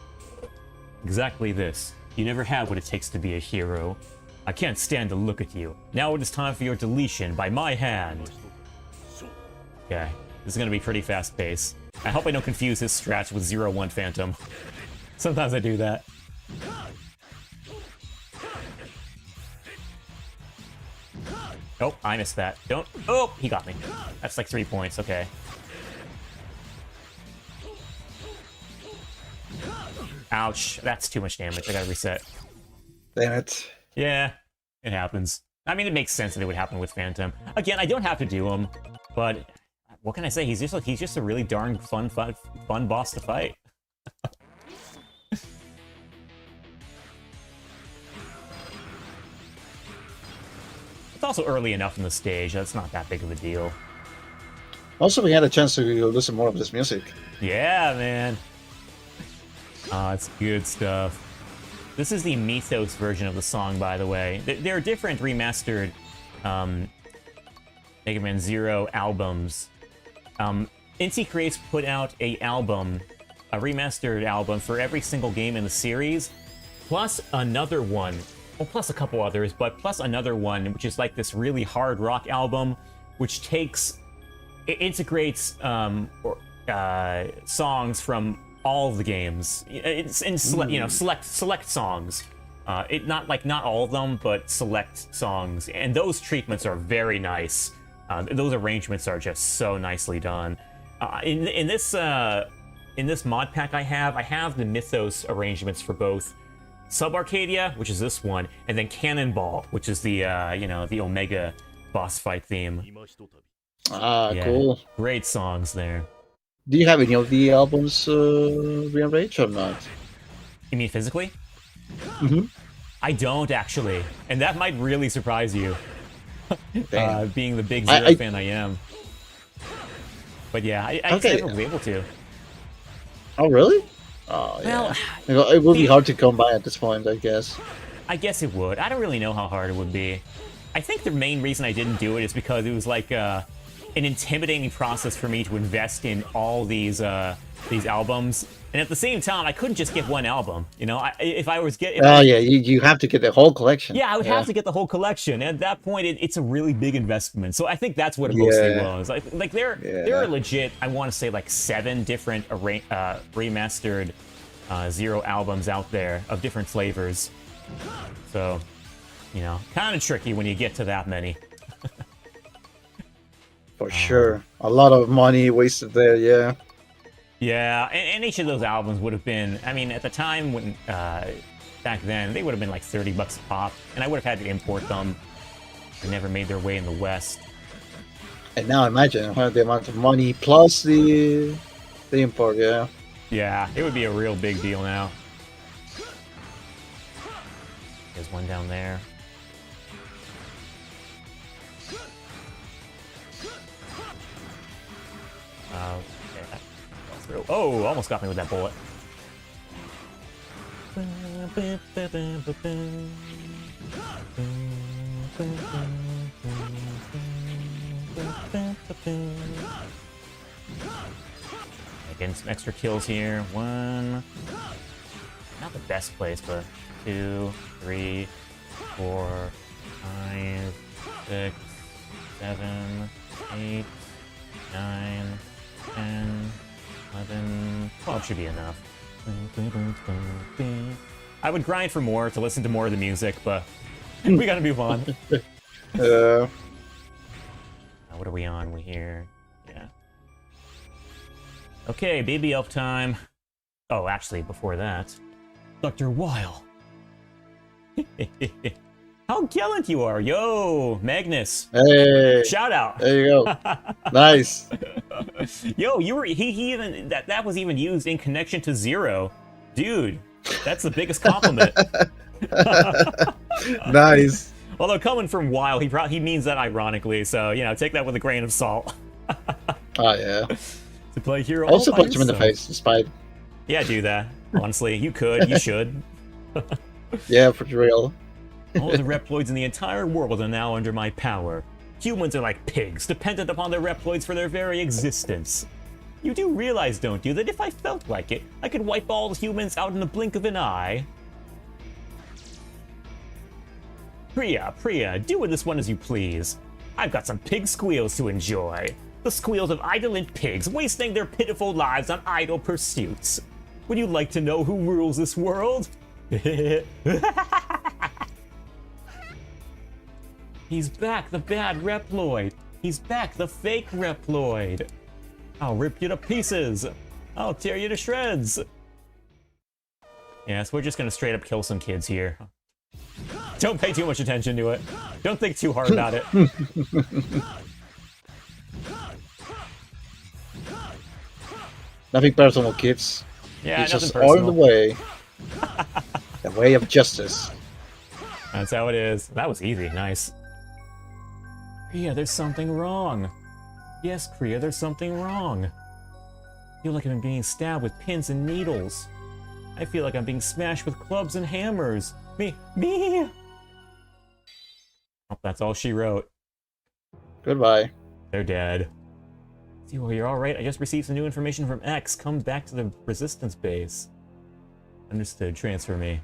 Exactly this. You never had what it takes to be a hero. I can't stand to look at you. Now it is time for your deletion by my hand. Okay, this is gonna be pretty fast-paced. I hope I don't confuse his strats with 0-1 Phantom. Sometimes I do that. Oh, I missed that. Don't. Oh, he got me. That's like 3 points. Okay. Ouch. That's too much damage. I gotta reset. Damn it. Yeah, it happens. I mean, it makes sense that it would happen with Phantom. Again, I don't have to do him, but what can I say? He's just a really darn fun boss to fight. It's also early enough in the stage. That's not that big of a deal. Also, we had a chance to listen more of this music. Yeah, man. It's good stuff. This is the Mythos version of the song, by the way. There are different remastered Mega Man Zero albums. Inti Creates put out a remastered album for every single game in the series, plus another one. Well, plus a couple others, but plus another one, which is like this really hard rock album, which integrates songs from all of the games. It's in select songs. Not all of them, but select songs, and those treatments are very nice. Those arrangements are just so nicely done. In this mod pack I have the Mythos arrangements for both Sub Arcadia, which is this one, and then Cannonball, which is the the Omega boss fight theme. Yeah, cool. Great songs there. Do you have any of the albums rearranged or not? You mean physically? Mm-hmm. I don't actually, and that might really surprise you. Being the big Zero fan I am. But yeah, I never was able to. Oh, really? Oh, yeah. Well, it would be hard to come by at this point, I guess. I guess it would. I don't really know how hard it would be. I think the main reason I didn't do it is because it was like an intimidating process for me to invest in all these albums. And at the same time, I couldn't just get one album. If I was getting... you have to get the whole collection. Yeah, I would have to get the whole collection. And at that point, it's a really big investment. So I think that's what it mostly was. Like there are legit, I want to say, like 7 different remastered Zero albums out there of different flavors. So, kind of tricky when you get to that many. For sure. A lot of money wasted there, yeah. Yeah, and each of those albums would have been, I mean, at the time when, back then, they would have been like $30 a pop, and I would have had to import them. They never made their way in the West. And now imagine the amount of money plus the import, yeah. Yeah, it would be a real big deal now. There's one down there. Oh, almost got me with that bullet. Getting some extra kills here. 1. Not the best place, but 2, 3, 4, 5, 6, 7, 8, 9, 10, 11, 12 should be enough. I would grind for more to listen to more of the music, but we gotta move on. What are we on? We here. Yeah. Okay, baby elf time. Oh, actually, before that, Dr. Weil. How gallant you are, yo, Magnus. Hey, shout out. There you go. Nice. Yo, he even that was even used in connection to Zero, dude. That's the biggest compliment. Nice. Although coming from Weil, he means that ironically, so take that with a grain of salt. Oh yeah. To play hero. Also punch him in the face, despite. Yeah, do that. Honestly, you could, you should. Yeah, for real. All the Reploids in the entire world are now under my power. Humans are like pigs, dependent upon the Reploids for their very existence. You do realize, don't you, that if I felt like it, I could wipe all humans out in the blink of an eye? Priya, do with this one as you please. I've got some pig squeals to enjoy. The squeals of idolent pigs wasting their pitiful lives on idle pursuits. Would you like to know who rules this world? He's back, the bad Reploid. He's back, the fake Reploid. I'll rip you to pieces. I'll tear you to shreds. Yes, we're just gonna straight up kill some kids here. Don't pay too much attention to it. Don't think too hard about it. Nothing personal, kids. Yeah, it's nothing just personal. all the way. The way of justice. That's how it is. That was easy. Nice. Kriya, there's something wrong. Yes, Kriya, there's something wrong. I feel like I'm being stabbed with pins and needles. I feel like I'm being smashed with clubs and hammers. Me. Oh, that's all she wrote. Goodbye. They're dead. Zero, you're alright. I just received some new information from X. Come back to the resistance base. Understood. Transfer me.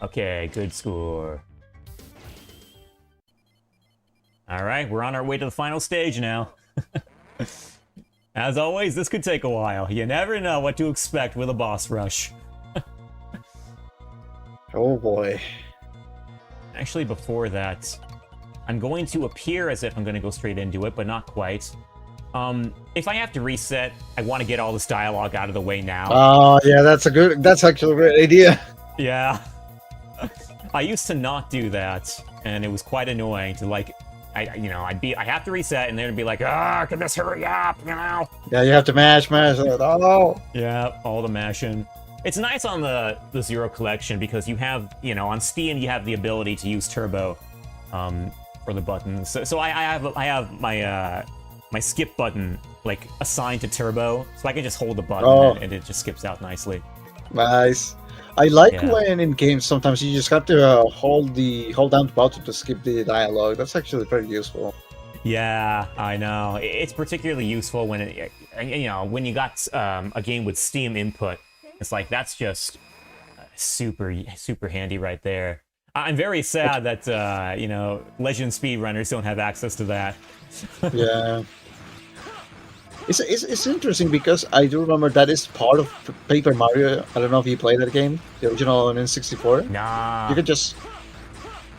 Okay, good score. Alright, we're on our way to the final stage now. As always, this could take a while. You never know what to expect with a boss rush. Oh boy. Actually, before that, I'm going to appear as if I'm going to go straight into it, but not quite. If I have to reset, I want to get all this dialogue out of the way now. Oh yeah, that's actually a great idea. Yeah. I used to not do that, and it was quite annoying to like, I have to reset, and then it'd be like, can this hurry up, you know? Yeah, you have to mash. Oh. Yeah, all the mashing. It's nice on the Zero Collection because you have, on Steam you have the ability to use Turbo, for the buttons. So I have my skip button like assigned to Turbo, so I can just hold the button and it just skips out nicely. Nice. I like when in games sometimes you just have to hold down the button to skip the dialogue. That's actually pretty useful. Yeah, I know. It's particularly useful when when you got a game with Steam input. It's like that's just super handy right there. I'm very sad that Legend speedrunners don't have access to that. Yeah. It's interesting because I do remember that is part of Paper Mario. I don't know if you played that game, the original on N64. Nah. You could just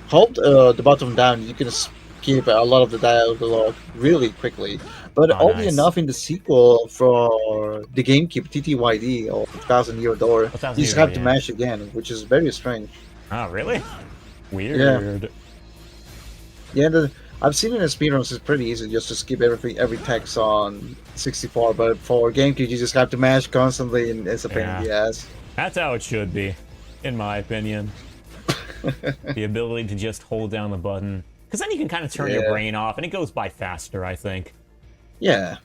hold the button down. You can skip a lot of the dialogue really quickly. But oddly enough, in the sequel for the GameCube, TTYD, or 1000 Year Door, you just have to mash again, which is very strange. Oh, really? Weird. Yeah, I've seen it in speedruns. It's pretty easy just to skip every text on 64, but for GameCube, you just have to mash constantly, and it's a pain in the ass. That's how it should be, in my opinion. The ability to just hold down the button, because then you can kind of turn your brain off, and it goes by faster, I think. Yeah,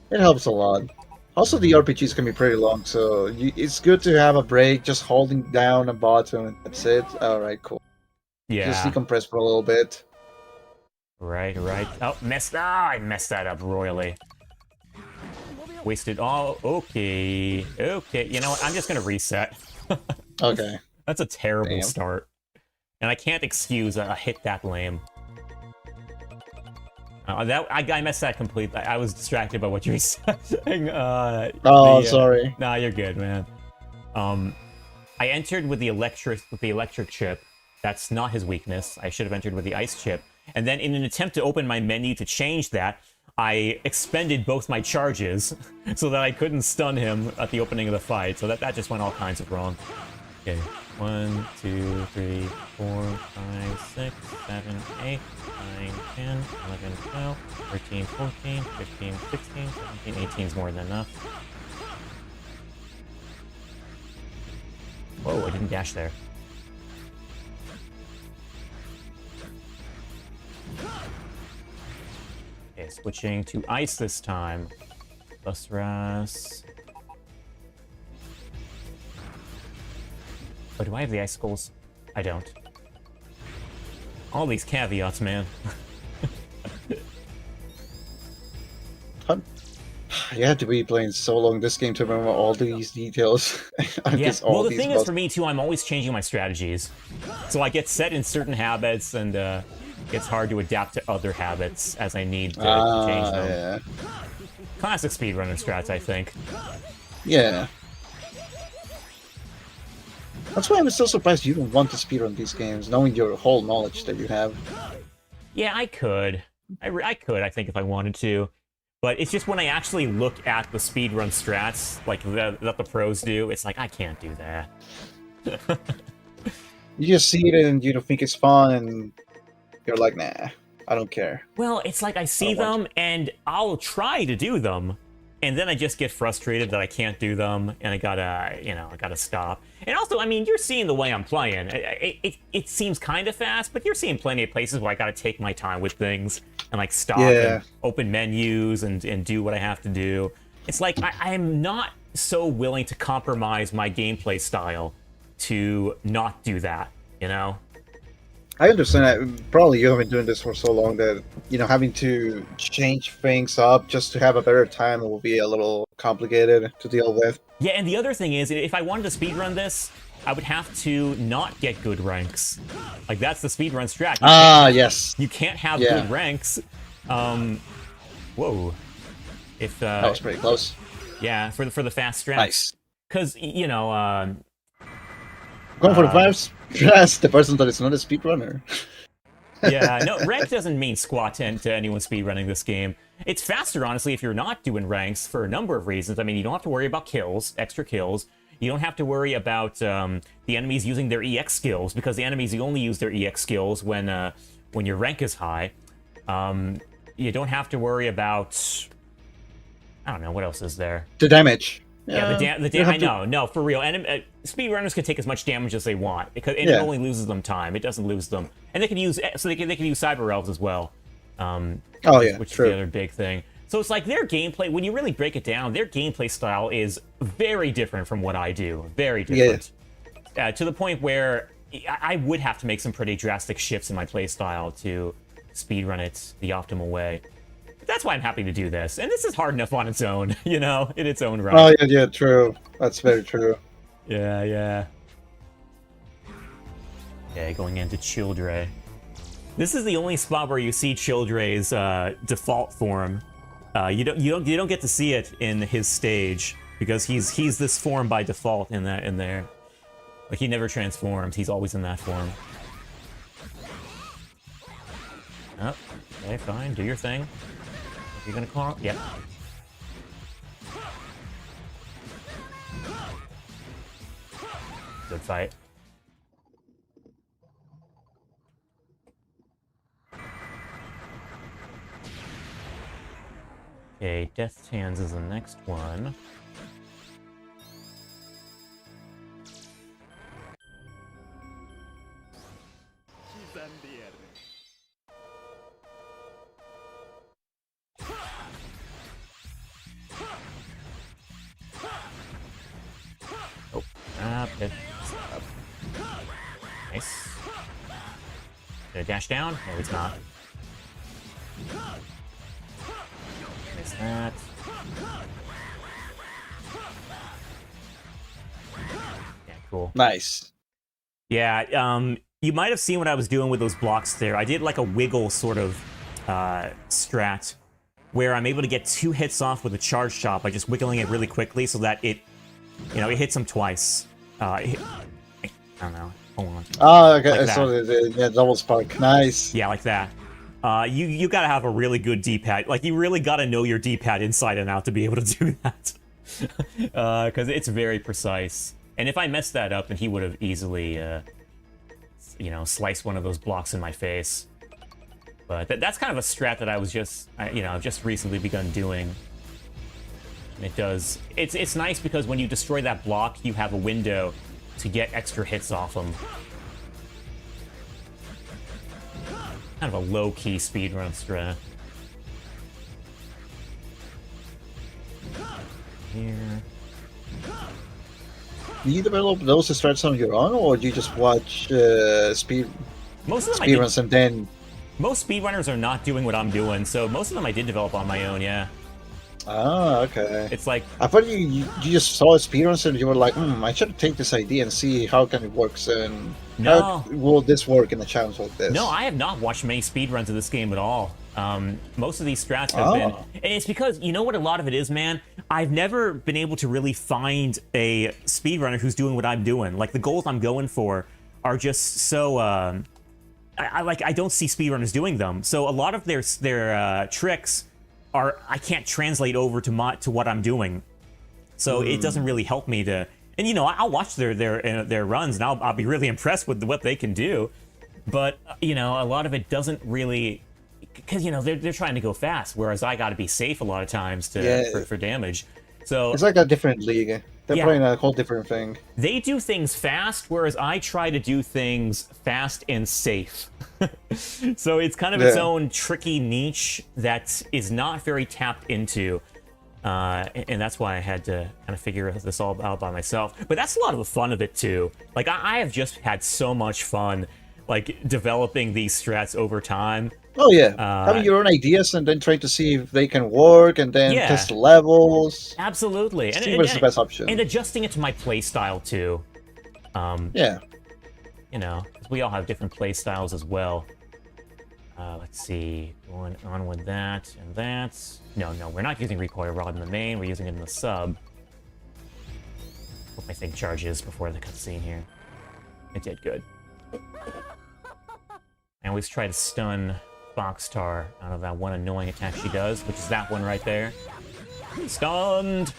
it helps a lot. Also, the RPGs can be pretty long, so it's good to have a break, just holding down a button. That's it. All right, cool. Yeah. Just decompress for a little bit. Right. Oh, I messed that up royally. Wasted all. Okay. You know what? I'm just gonna reset. Okay. That's a terrible start, and I can't excuse a hit that lame. I messed that completely. I was distracted by what you were saying. Sorry. Nah, you're good, man. I entered with the electric chip. That's not his weakness. I should have entered with the ice chip. And then in an attempt to open my menu to change that, I expended both my charges so that I couldn't stun him at the opening of the fight. So that just went all kinds of wrong. Okay. 1, 2, 3, 4, 5, 6, 7, 8, 9, 10, 11, 12, 13, 14, 15, 16, 17, 18 is more than enough. Whoa, I didn't dash there. Okay, switching to ice this time. Lusras. Oh, do I have the icicles? I don't. All these caveats, man. You have to be playing so long this game to remember all these details. Yeah, well, the thing is, for me, too, I'm always changing my strategies. So I get set in certain habits, and it's hard to adapt to other habits as I need to change them. Yeah. Classic speedrunner strats, I think. Yeah. That's why I'm still surprised you don't want to speedrun these games, knowing your whole knowledge that you have. Yeah, I could. I could, I think, if I wanted to. But it's just when I actually look at the speedrun strats, like that the pros do, it's like, I can't do that. You just see it and you don't think it's fun, and you're like, nah, I don't care. Well, it's like I see them, and I'll try to do them, and then I just get frustrated that I can't do them, and I gotta stop. And also, I mean, you're seeing the way I'm playing. It seems kind of fast, but you're seeing plenty of places where I gotta take my time with things, and like stop and open menus and do what I have to do. It's like I'm not so willing to compromise my gameplay style to not do that, you know? I understand that. Probably you have been doing this for so long that, you know, having to change things up just to have a better time will be a little complicated to deal with. Yeah, and the other thing is, if I wanted to speedrun this, I would have to not get good ranks. Like, that's the speedrun strat. Yes. You can't have good ranks. Whoa. If that was pretty close. Yeah, for the fast strats. Nice. Because, you know, going for the fast strats, the person that is not a speedrunner. Yeah, no, rank doesn't mean squat to anyone speedrunning this game. It's faster, honestly, if you're not doing ranks for a number of reasons. I mean, you don't have to worry about kills, extra kills. You don't have to worry about the enemies using their EX skills, because the enemies, you only use their EX skills when your rank is high. You don't have to worry about... I don't know, what else is there? The damage. Yeah, the damage. I know, no, for real. Speedrunners can take as much damage as they want, because it only loses them time. It doesn't lose them, and they can use they can use cyber elves as well. Which is the other big thing. So it's like their gameplay. When you really break it down, their gameplay style is very different from what I do. Very different. To the point where I would have to make some pretty drastic shifts in my play style to speedrun it the optimal way. That's why I'm happy to do this. And this is hard enough on its own, you know, in its own right. Oh, yeah, true. That's very true. Yeah. Okay, going into Childre. This is the only spot where you see Childre's default form. You don't get to see it in his stage, because he's this form by default in there. Like, he never transforms. He's always in that form. Oh, okay, fine. Do your thing. You're gonna call? Yep. Good fight. Okay, Death's Hands is the next one. Nice. Did it dash down? No, it's not. Miss that. Yeah, cool. Nice. Yeah, you might have seen what I was doing with those blocks there. I did like a wiggle sort of strat, where I'm able to get 2 hits off with a charge chop by just wiggling it really quickly so that it hits him twice. I don't know. Hold on. Oh, okay. Like So the double spark. Nice. Yeah, like that. You gotta have a really good D-pad. Like, you really gotta know your D-pad inside and out to be able to do that. Because it's very precise. And if I messed that up, then he would have easily, sliced one of those blocks in my face. But that's kind of a strat that I was I've just recently begun doing. And it does. It's nice because when you destroy that block, you have a window to get extra hits off them. Kind of a low-key speedrun strat. Here. Do you develop those strats on your own, or do you just watch speedruns and then... Most speedrunners are not doing what I'm doing, so most of them I did develop on my own, yeah. Ah, okay. It's like, I thought you just saw experience and you were like, I should take this idea and see how can it works and how no, will this work in a challenge like this. no, I have not watched many speedruns of this game at all. Most of these strats have been, Oh. and it's because, you know what a lot of it is, man? I've never been able to really find a speedrunner who's doing what I'm doing. Like, the goals I'm going for are just so, I don't see speedrunners doing them. So a lot of their tricks I can't translate over to what I'm doing. So it doesn't really help me to, and you know, I'll watch their runs and I'll be really impressed with what they can do. But you know, a lot of it doesn't really, because you know they're trying to go fast, whereas I got to be safe a lot of times for damage. So It's like a different league. They're Yeah. playing a whole different thing. they do things fast, whereas I try to do things fast and safe. So it's kind of its Yeah. own tricky niche that is not very tapped into. And that's why I had to kind of figure this all out by myself. But that's a lot of the fun of it too. Like I have just had so much fun, like developing these strats over time. Oh yeah, having your own ideas and then trying to see if they can work and then Yeah. test levels. Absolutely, See what's the best option. and adjusting it to my play style too. Yeah. You know, 'cause we all have different play styles as well. Let's see, going on with that and that. No, we're not using recoil rod in the main. We're using it in the sub. Hope my thing charges before the cutscene here. It did good. I always try to stun Foxtar out of that one annoying attack she does, which is that one right there. Stunned!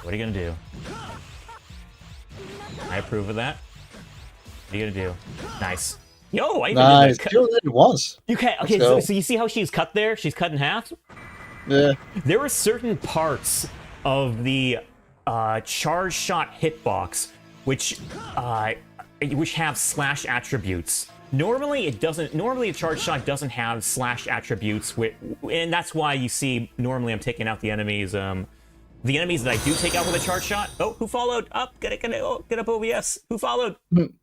What are you gonna do? I approve of that. What are you gonna do? Nice. Yo, I even Nice. did the Kill it once. okay, Let's so, go. so you see how she's cut there? She's cut in half? Yeah. There are certain parts of the charge shot hitbox which have slash attributes. Normally it doesn't. Normally a charge shot doesn't have slash attributes, and that's why you see normally I'm taking out the enemies. The enemies that I do take out with a charge shot. Oh, who followed? Up, get up OBS. Who followed?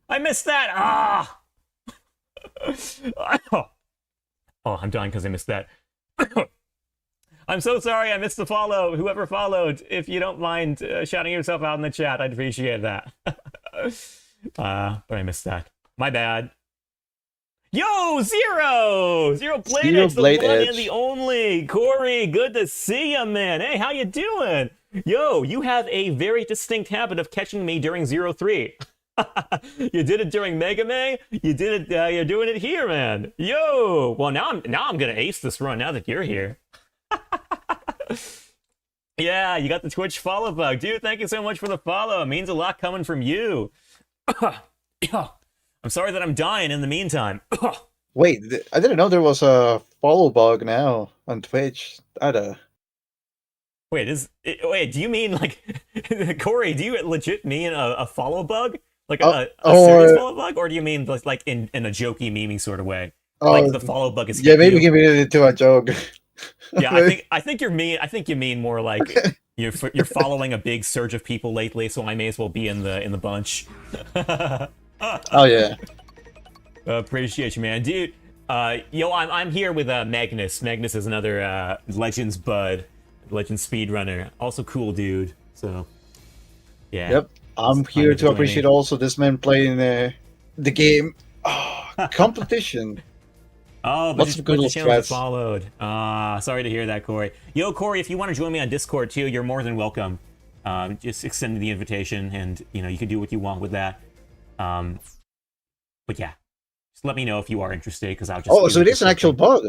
I missed that. Ah. Oh, I'm dying because I missed that. I'm so sorry I missed the follow. Whoever followed, if you don't mind shouting yourself out in the chat, I'd appreciate that. But I missed that. My bad. Yo, Zero Blade Edge, the Blade one Edge. and the only. Corey, good to see you, man. Hey, how you doing? Yo, you have a very distinct habit of catching me during 03. You did it during Mega May. You did it. You're doing it here, man. Yo. Well, now I'm gonna ace this run now that you're here. Yeah, you got the Twitch follow bug, dude. Thank you so much for the follow. It means a lot coming from you. I'm sorry that I'm dying in the meantime. Wait, I didn't know there was a follow bug now on Twitch. Wait, do you mean like Corey? Do you legit mean a follow bug, like a serious follow bug, or do you mean like in a jokey, memey sort of way? Like the follow bug is yeah, maybe give it to a joke. Yeah, I think you mean more like you're following a big surge of people lately, so I may as well be in the bunch. Oh yeah. Appreciate you, man, dude. Yo, I'm here with Magnus. Magnus is another Legends bud, Legends speedrunner, also cool dude. So yeah. Yep. I'm here to appreciate also this man playing the game. Oh, competition. Oh, Lots of good the little channels strats. followed. Sorry to hear that, Corey. Yo, Corey, if you want to join me on Discord too, you're more than welcome. Just extend the invitation, and you can do what you want with that. But yeah, just let me know if you are interested, because I'll just. Oh, so it is an actual bug.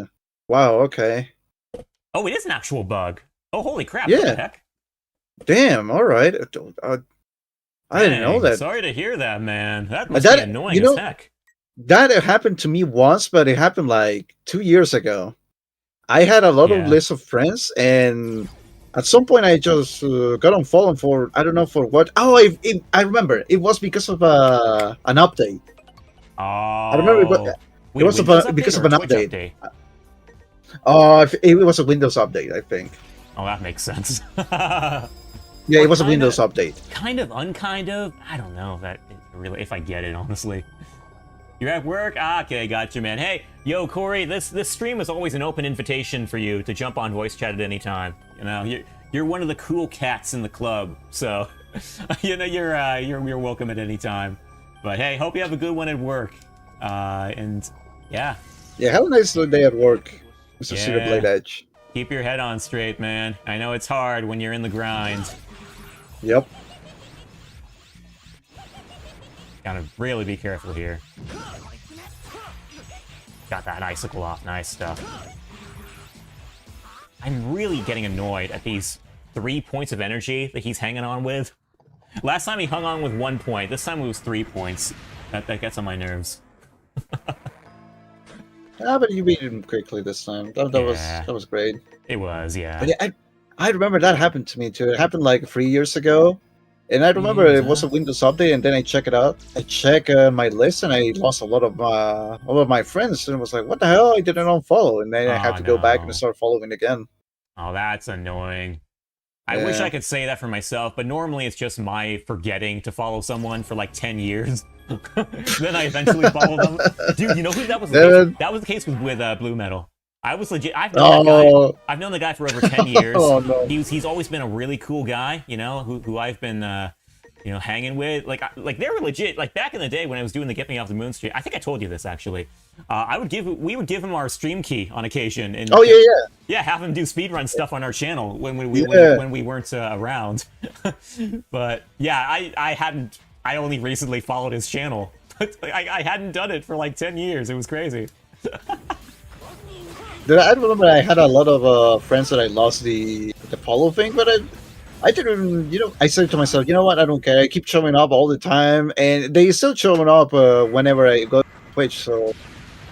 Wow. Okay. Oh, it is an actual bug. Oh, holy crap! Yeah. What the heck? Damn. All right. I didn't know Dang, that. Sorry to hear that, man. That must That- be annoying you know- as heck. That happened to me once, but it happened like 2 years ago. I had a lot of list of friends, and at some point I just got unfollowed for I don't know for what. Oh, I remember. It was because of an update. Oh. I remember it was because of an update. It was a Windows update, I think. Oh, that makes sense. Yeah, Or it was a kinda- Windows update. Kind of, unkind of. I don't know if that really, if I get it, honestly. You're at work? Ah, okay, gotcha, man. Hey, yo, Corey, this stream is always an open invitation for you to jump on voice chat at any time. You know, you're one of the cool cats in the club, so you know you're welcome at any time. But hey, hope you have a good one at work. And yeah. Yeah, have a nice day at work, Mr. Cedar Blade Edge. Keep your head on straight, man. I know it's hard when you're in the grind. Yep. Gotta really be careful here. Got that icicle off. Nice stuff. I'm really getting annoyed at these 3 points of energy that he's hanging on with. Last time he hung on with 1 point. This time it was 3 points. That gets on my nerves. Yeah, but you beat him quickly this time. That was great. It was, yeah. But yeah, I remember that happened to me too. It happened like 3 years ago. And I remember it was a Windows update, and then I check it out. I check my list, and I lost a lot of my friends. And it was like, what the hell? I didn't unfollow, and then I had to go back and start following again. Oh, that's annoying. I wish I could say that for myself, but normally it's just my forgetting to follow someone for like 10 years. Then I eventually follow them. Dude, you know who that was? That was the case with Blue Metal. I was legit. I've known the guy for over 10 years. Oh, no. He's always been a really cool guy, you know, who I've been hanging with. Like they were legit. Like back in the day when I was doing the Get Me Off the Moon stream. I think I told you this actually. We would give him our stream key on occasion. And yeah, have him do speedrun stuff on our channel when we weren't around. But yeah, I only recently followed his channel. I hadn't done it for like 10 years. It was crazy. I remember I had a lot of friends that I lost the follow thing, but I didn't, I said to myself, you know what, I don't care. I keep showing up all the time, and they still showing up whenever I go to Twitch, so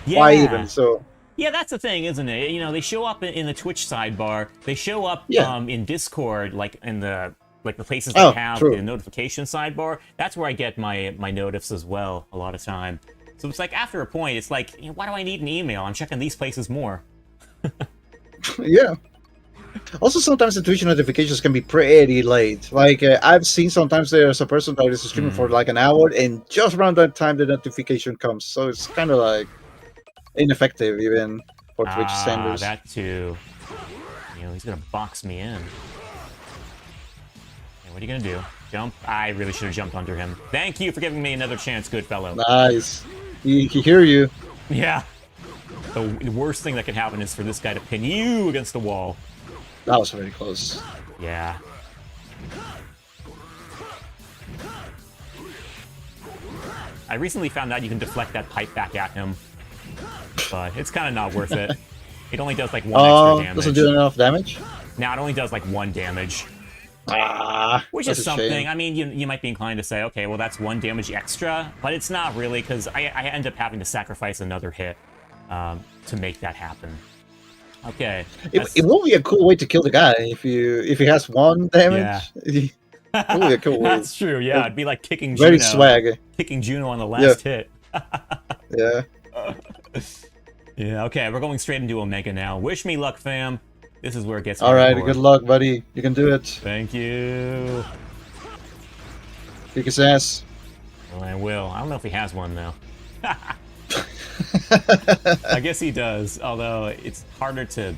why even? So yeah, that's the thing, isn't it? You know, they show up in the Twitch sidebar. They show up in Discord, like in the places they have the notification sidebar. That's where I get my notifs as well a lot of time. So it's like after a point, it's like, why do I need an email? I'm checking these places more. Yeah. Also, sometimes the Twitch notifications can be pretty late. Like, I've seen sometimes there's a person that is streaming for like an hour, and just around that time the notification comes. So it's kind of like ineffective even for Twitch standards. That too. He's gonna box me in. What are you gonna do? Jump? I really should have jumped under him. Thank you for giving me another chance, good fellow. Nice. He hear you. Yeah. The worst thing that can happen is for this guy to pin you against the wall. That was very close. Yeah. I recently found out you can deflect that pipe back at him, but it's kind of not worth it. It only does like 1 extra damage. Doesn't do enough damage? Nah, it only does like 1 damage. Which is something. Shame. I mean, you might be inclined to say, okay, well, that's 1 damage extra, but it's not really, because I end up having to sacrifice another hit to make that happen. Okay. It will be a cool way to kill the guy if he has 1 damage. Yeah. It will be a cool way. That's true. Yeah, it'd be like kicking Juno. Very swag. Kicking Juno on the last hit. Yeah. Yeah. Okay, we're going straight into Omega now. Wish me luck, fam. This is where it gets. All right, good luck, buddy. You can do it. Thank you. Kick his ass. Well, I will. I don't know if he has one though. I guess he does, although it's harder to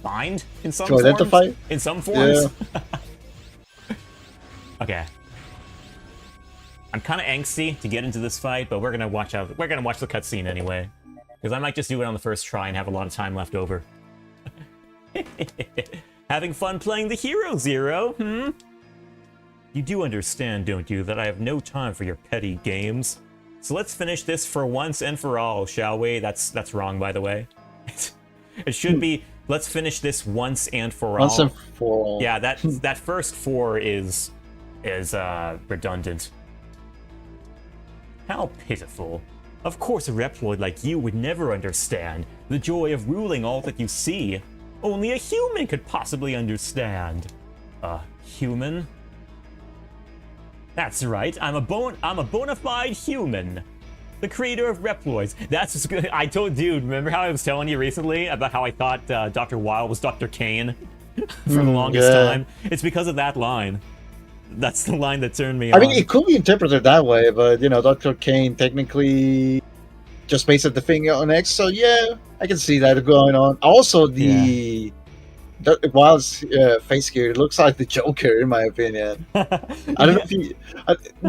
find in some forms. Identify? In some forms. Yeah. Okay. I'm kind of angsty to get into this fight, but we're gonna watch out. We're gonna watch the cutscene anyway, because I might just do it on the first try and have a lot of time left over. Having fun playing the hero, Zero? You do understand, don't you, that I have no time for your petty games? So let's finish this for once and for all, shall we? That's wrong, by the way. It should be, let's finish this once and for all. Once and for all. Yeah, that first 4 is redundant. How pitiful. Of course a Reploid like you would never understand the joy of ruling all that you see. Only a human could possibly understand. A human? That's right, I'm a bona fide human. The creator of Reploids. That's just good. I told dude, remember how I was telling you recently about how I thought Dr. Wild was Dr. Kane for the longest time? It's because of that line. That's the line that turned me on. I mean, it could be interpreted that way, but Dr. Kane technically just pasted the thing on X. So yeah, I can see that going on. Also, the Wild's face here looks like the Joker, in my opinion. I don't know if you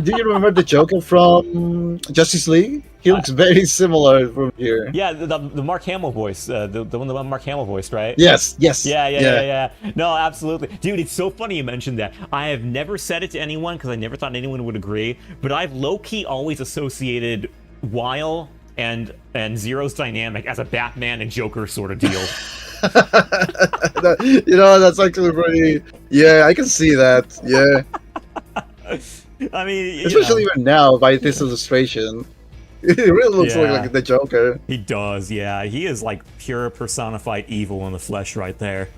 do you remember the Joker from Justice League? He looks very similar from here. Yeah, the Mark Hamill voice, the one that Mark Hamill voiced, right? Yes. Yeah. No, absolutely, dude. It's so funny you mentioned that. I have never said it to anyone because I never thought anyone would agree, but I've low-key always associated Weil and Zero's dynamic as a Batman and Joker sort of deal. That's actually pretty. Yeah, I can see that. Yeah. I mean, especially even now by this illustration, it really looks like the Joker. He does, yeah. He is like pure personified evil in the flesh right there.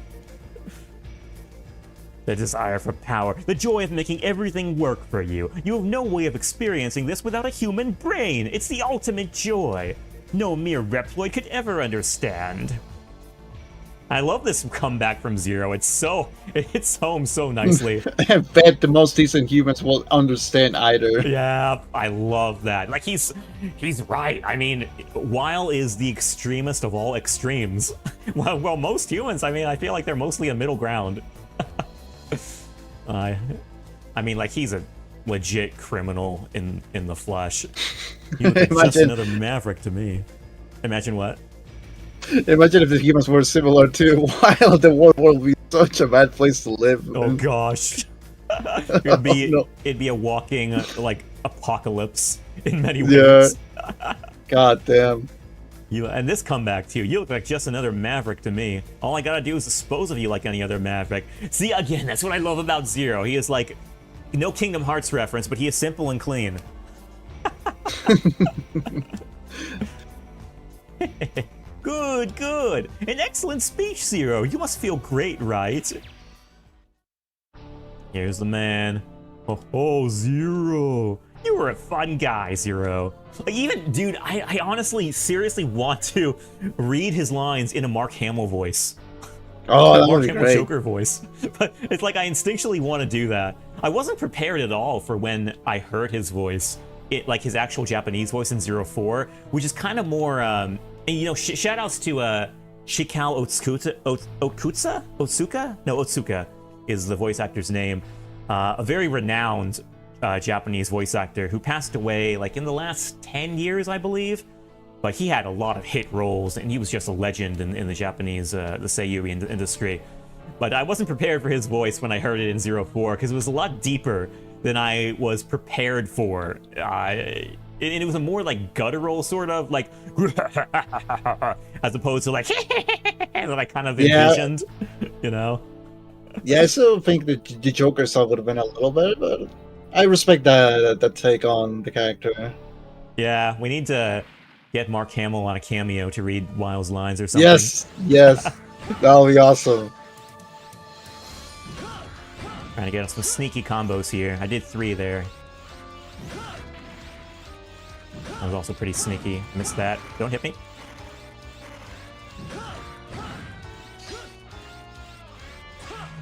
The desire for power, the joy of making everything work for you. You have no way of experiencing this without a human brain. It's the ultimate joy. No mere Reploid could ever understand. I love this comeback from Zero. It hits home so nicely. I bet the most decent humans will understand either. Yeah, I love that. Like he's right. I mean, Weil is the extremist of all extremes. Well, most humans, I mean, I feel like they're mostly a middle ground. I mean, like he's a legit criminal in the flesh. You look like just another Maverick to me. Imagine what? Imagine if the humans were similar to Weil, the world would be such a bad place to live. Oh gosh. It'd be a walking like apocalypse in many ways. Yeah. God damn. And this comeback too. You look like just another Maverick to me. All I gotta do is dispose of you like any other Maverick. See, again, that's what I love about Zero. He is like no Kingdom Hearts reference, but he is simple and clean. Good. An excellent speech, Zero. You must feel great, right? Here's the man. Oh, Zero. You were a fun guy, Zero. Like, even, dude, I honestly, seriously want to read his lines in a Mark Hamill voice. Oh, that Mark would be Hamill great. Joker voice. But it's like I instinctually want to do that. I wasn't prepared at all for when I heard his voice. Like his actual Japanese voice in 04, which is kind of more, and, shout outs to Shikao Otsuka is the voice actor's name. A very renowned Japanese voice actor who passed away like in the last 10 years, I believe. But he had a lot of hit roles, and he was just a legend in the Japanese, the seiyuu industry. But I wasn't prepared for his voice when I heard it in 04, because it was a lot deeper than I was prepared for. It was a more like guttural sort of like, as opposed to like that I kind of envisioned, Yeah, I still think that the Joker stuff would have been a little better, but I respect that take on the character. Yeah, we need to get Mark Hamill on a cameo to read Weil's lines or something. Yes, that'll be awesome. Trying to get us some sneaky combos here. I did 3 there. That was also pretty sneaky. Missed that. Don't hit me.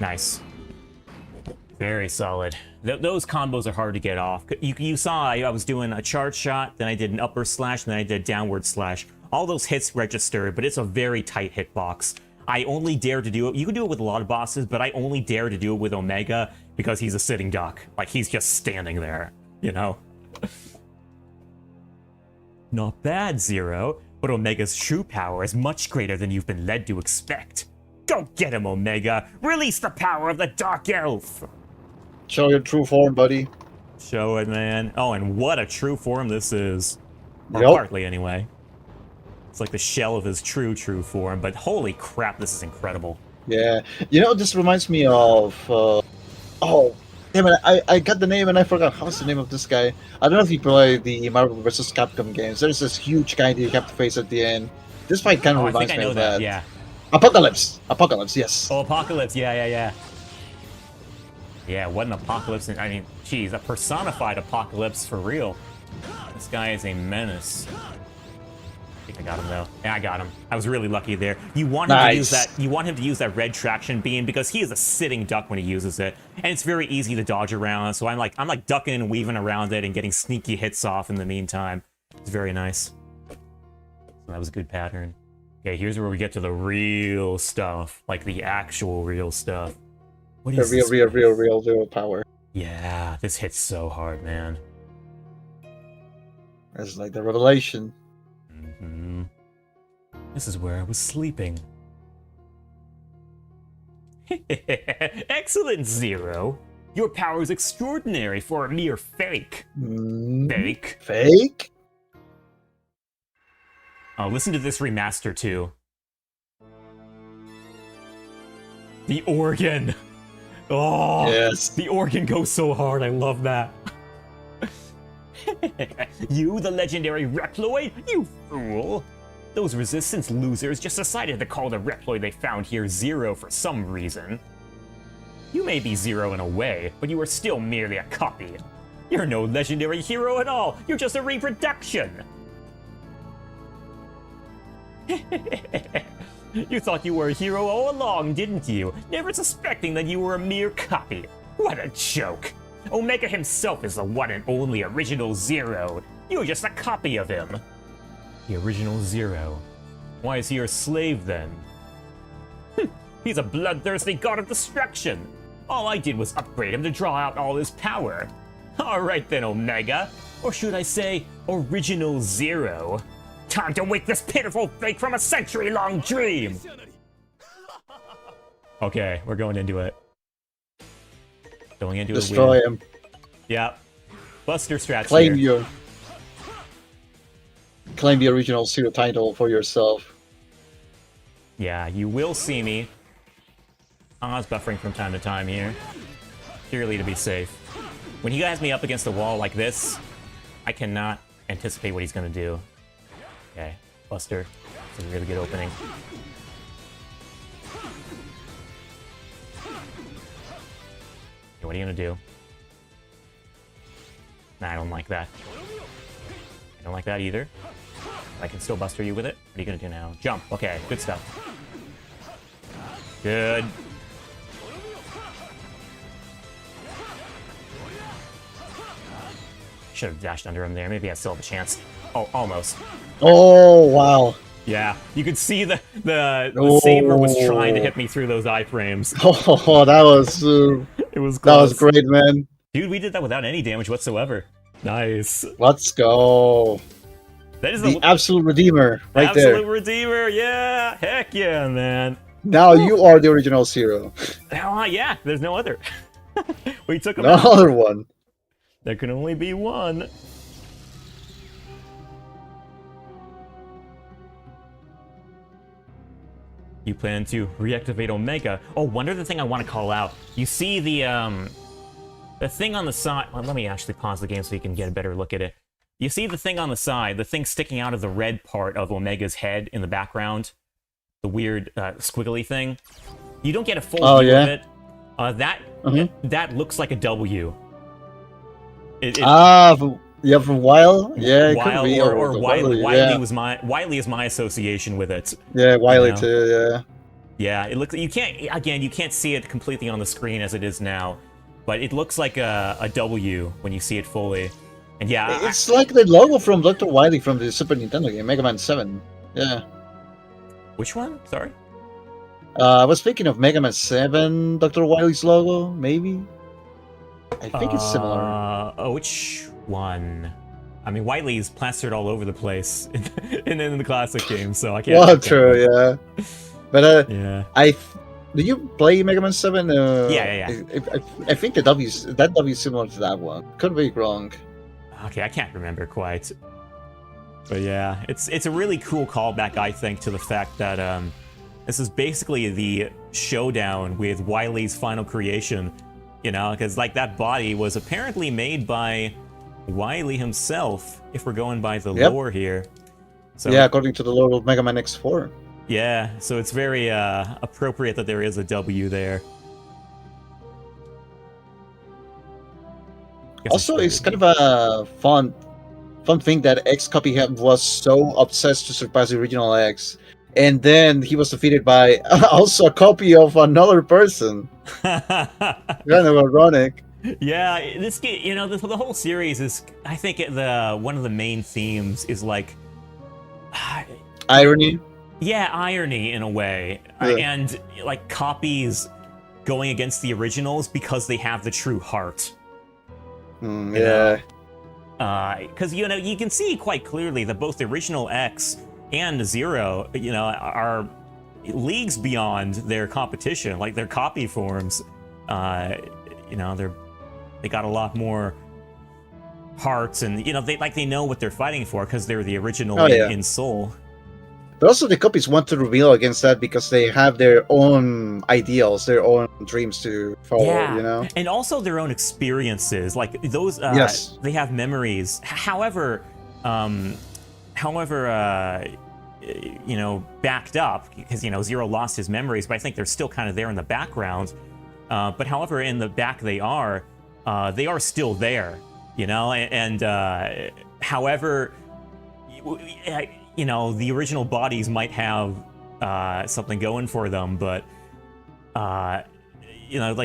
Nice. Very solid. Those combos are hard to get off. You saw I was doing a charge shot, then I did an upper slash, then I did a downward slash. All those hits registered, but it's a very tight hitbox. I only dare to do it. You can do it with a lot of bosses, but I only dare to do it with Omega because he's a sitting duck. Like, he's just standing there, Not bad, Zero, but Omega's true power is much greater than you've been led to expect. Go get him, Omega! Release the power of the Dark Elf! Show your true form, buddy. Show it, man. Oh, and what a true form this is. Or Yep. partly, anyway. It's like the shell of his true form, but holy crap, this is incredible. Yeah. This reminds me of... oh, damn it, I got the name and I forgot. How's the name of this guy? I don't know if you play the Marvel vs. Capcom games. There's this huge guy that you have to face at the end. This fight kind of I think reminds I me know of that, that. yeah. Apocalypse, yes. Oh, Apocalypse, yeah. Yeah, what an apocalypse. I mean, geez, a personified apocalypse for real. This guy is a menace. I think I got him, though. Yeah, I got him. I was really lucky there. You want him to use that. You want him to use that red traction beam because he is a sitting duck when he uses it, and it's very easy to dodge around. So I'm like ducking and weaving around it and getting sneaky hits off in the meantime. It's very nice. That was a good pattern. Okay, here's where we get to the real stuff. Like the actual real stuff. What The is this? real power. Yeah, this hits so hard, man. It's like the revelation. Mm-hmm. This is where I was sleeping. Excellent, Zero. Your power is extraordinary for a mere fake. Fake. Fake? Oh, listen to this remaster, too. The organ! Oh! Yes. The organ goes so hard, I love that. You, the legendary Reploid? You fool! Those Resistance losers just decided to call the Reploid they found here Zero for some reason. You may be Zero in a way, but you are still merely a copy. You're no legendary hero at all, you're just a reproduction! You thought you were a hero all along, didn't you? Never suspecting that you were a mere copy. What a joke! Omega himself is the one and only original Zero. You're just a copy of him. The original Zero. Why is he your slave then? He's a bloodthirsty god of destruction. All I did was upgrade him to draw out all his power. Alright then, Omega. Or should I say, original Zero. Time to wake this pitiful fake from a century-long dream! Okay, we're going into it. Going into Destroy it. him. Yeah. Buster strats Claim here. Claim the original Zero title for yourself. Yeah, you will see me. I was buffering from time to time here. Purely to be safe. When he has me up against the wall like this, I cannot anticipate what he's gonna do. Okay, Buster. It's a really good opening. Okay, what are you gonna do? Nah, I don't like that. I don't like that either. I can still Buster you with it. What are you gonna do now? Jump. Okay, good stuff. Good. Should have dashed under him there. Maybe I still have a chance. Oh, almost. Oh, wow. Yeah, you could see the Saber was trying to hit me through those iframes. Oh, that was It was close. that was great, man. Dude, we did that without any damage whatsoever. Nice. Let's go. That is The absolute redeemer, right absolute there. redeemer. Yeah, heck yeah, man. Now you are the original Zero. Yeah, there's no other. We took him No out. other one. There can only be one. You plan to reactivate Omega. Oh, one other thing I want to call out. You see the thing on the side. Well, let me actually pause the game so you can get a better look at it. You see the thing on the side, the thing sticking out of the red part of Omega's head in the background? The weird squiggly thing? You don't get a full view of it. That looks like a W. From Wile? Yeah, it Wile could be. or Wily. Yeah. Wily is my association with it. Yeah, Wily You know? too, yeah. Yeah, it looks. You can't see it completely on the screen as it is now, but it looks like a W when you see it fully. And yeah, It's like the logo from Dr. Wily from the Super Nintendo game, Mega Man 7. Yeah. Which one? Sorry. I was thinking of Mega Man 7, Dr. Wily's logo, maybe? I think it's similar. Which one? I mean, Wily is plastered all over the place in the classic game, so I can't. Well, true, yeah. But yeah. Did you play Mega Man 7? Yeah. I think that W is similar to that one. Could be wrong. Okay, I can't remember quite. But yeah, it's a really cool callback, I think, to the fact that this is basically the showdown with Wily's final creation. You know, because like that body was apparently made by Wily himself, if we're going by the lore here. So yeah, according to the lore of Mega Man X4. Yeah, so it's very appropriate that there is a W there. Also, it's kind of a fun thing that X Copy was so obsessed to surpass the original X, and then he was defeated by also a copy of another person. Kind of ironic. Yeah, this game, you know, the whole series is, I think, one of the main themes is like, Irony. Yeah, irony in a way, and like copies going against the originals because they have the true heart. Yeah. Because you can see quite clearly that both the original X and Zero, are leagues beyond their competition. Like their copy forms, they got a lot more hearts, and they know what they're fighting for because they're the original in soul. But also the copies want to rebel against that because they have their own ideals, their own dreams to follow, And also their own experiences. Like those, yes. They have memories. However, backed up, because, Zero lost his memories, but I think they're still kind of there in the background. But however, in the back they are still there, and however, the original bodies might have something going for them, but like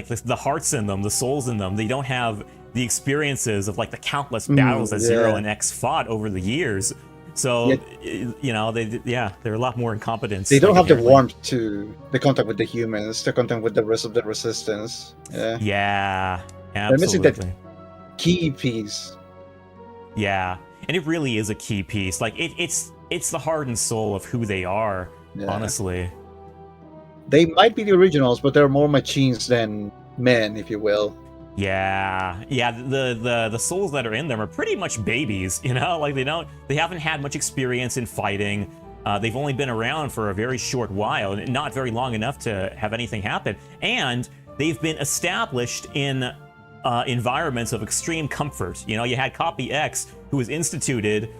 the hearts in them, the souls in them, they don't have the experiences of like the countless battles that Zero and X fought over the years. So they're a lot more incompetent. They don't have the warmth to the contact with the humans, the contact with the rest of the resistance. Yeah, absolutely. They're missing that key piece. Yeah, and it really is a key piece. Like it's the heart and soul of who they are. Honestly, they might be the originals, but they're more machines than men, if you will. Yeah. The souls that are in them are pretty much babies. Like they haven't had much experience in fighting. They've only been around for a very short while, not very long enough to have anything happen, and they've been established in environments of extreme comfort. You had Copy X, who was instituted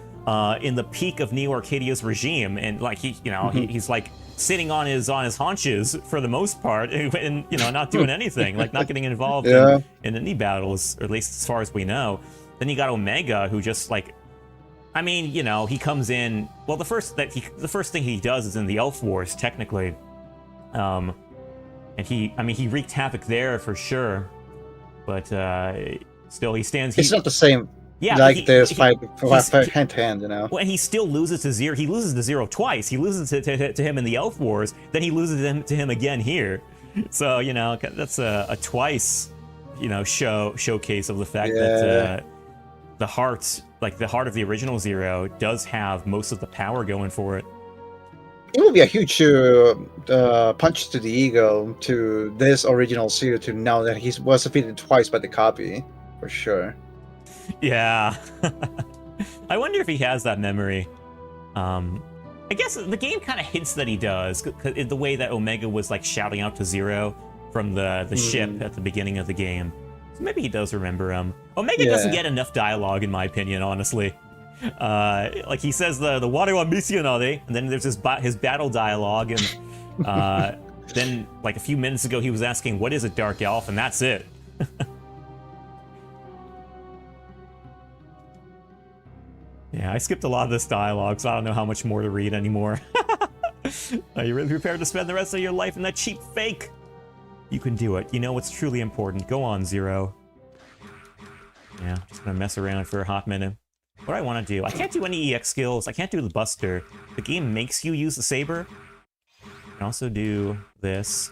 in the peak of Neo Arcadia's regime, and like he's like sitting on his haunches for the most part, and not doing anything, like not getting involved in any battles, or at least as far as we know. Then you got Omega, who just like, he comes in. Well, the first thing he does is in the Elf Wars, technically, and he wreaked havoc there for sure, but still he stands. It's not the same. Yeah, like there's fight hand to hand, Well, and he still loses to Zero. He loses to Zero twice. He loses to him in the Elf Wars. Then he loses to him again here. So that's a twice, showcase of the fact that the heart of the original Zero does have most of the power going for it. It will be a huge punch to the ego to this original Zero to know that he was defeated twice by the copy, for sure. Yeah. I wonder if he has that memory. I guess the game kind of hints that he does, the way that Omega was like shouting out to Zero from the ship at the beginning of the game. So maybe he does remember him. Omega doesn't get enough dialogue, in my opinion, honestly. Like he says the "Ware wa Missionare," and then there's his battle dialogue, and then like a few minutes ago he was asking, "What is a Dark Elf?" and that's it. Yeah, I skipped a lot of this dialogue, so I don't know how much more to read anymore. Are you really prepared to spend the rest of your life in that cheap fake? You can do it. You know what's truly important. Go on, Zero. Yeah, just gonna mess around for a hot minute. What do I want to do? I can't do any EX skills. I can't do the Buster. The game makes you use the Saber. I can also do this.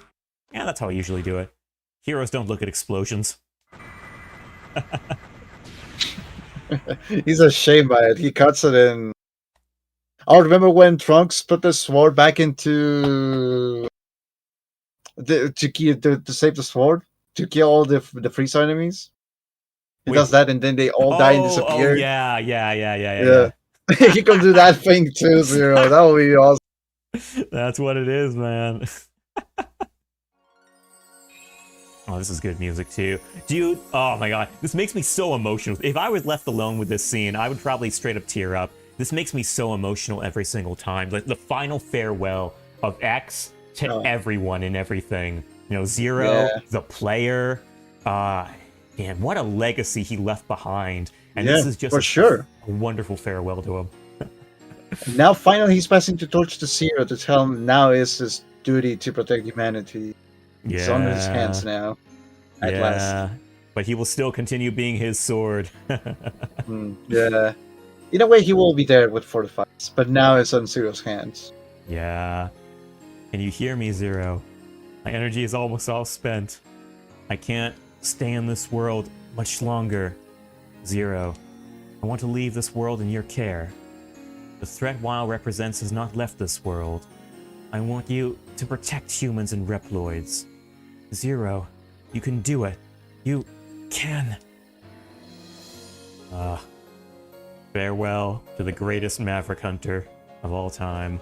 Yeah, that's how I usually do it. Heroes don't look at explosions. He's ashamed by it. He cuts it in. Oh, remember when Trunks put the sword back into to save the sword to kill all the Frieza enemies? He does that, and then they all die and disappear. Oh yeah. He can do that thing too, Zero. That would be awesome. That's what it is, man. Oh, this is good music too. Dude, oh my god. This makes me so emotional. If I was left alone with this scene, I would probably straight up tear up. This makes me so emotional every single time. Like the final farewell of X to everyone and everything. Zero, the player. Man, what a legacy he left behind. And this is just a wonderful farewell to him. Now finally he's passing the torch to Zero to tell him now is his duty to protect humanity. It's under his hands now, at last. But he will still continue being his sword. Yeah. In a way, he will be there with fortifies, but now it's on Zero's hands. Yeah. Can you hear me, Zero? My energy is almost all spent. I can't stay in this world much longer. Zero, I want to leave this world in your care. The threat WoW represents has not left this world. I want you to protect humans and Reploids. Zero, you can do it. You can. Farewell to the greatest Maverick Hunter of all time.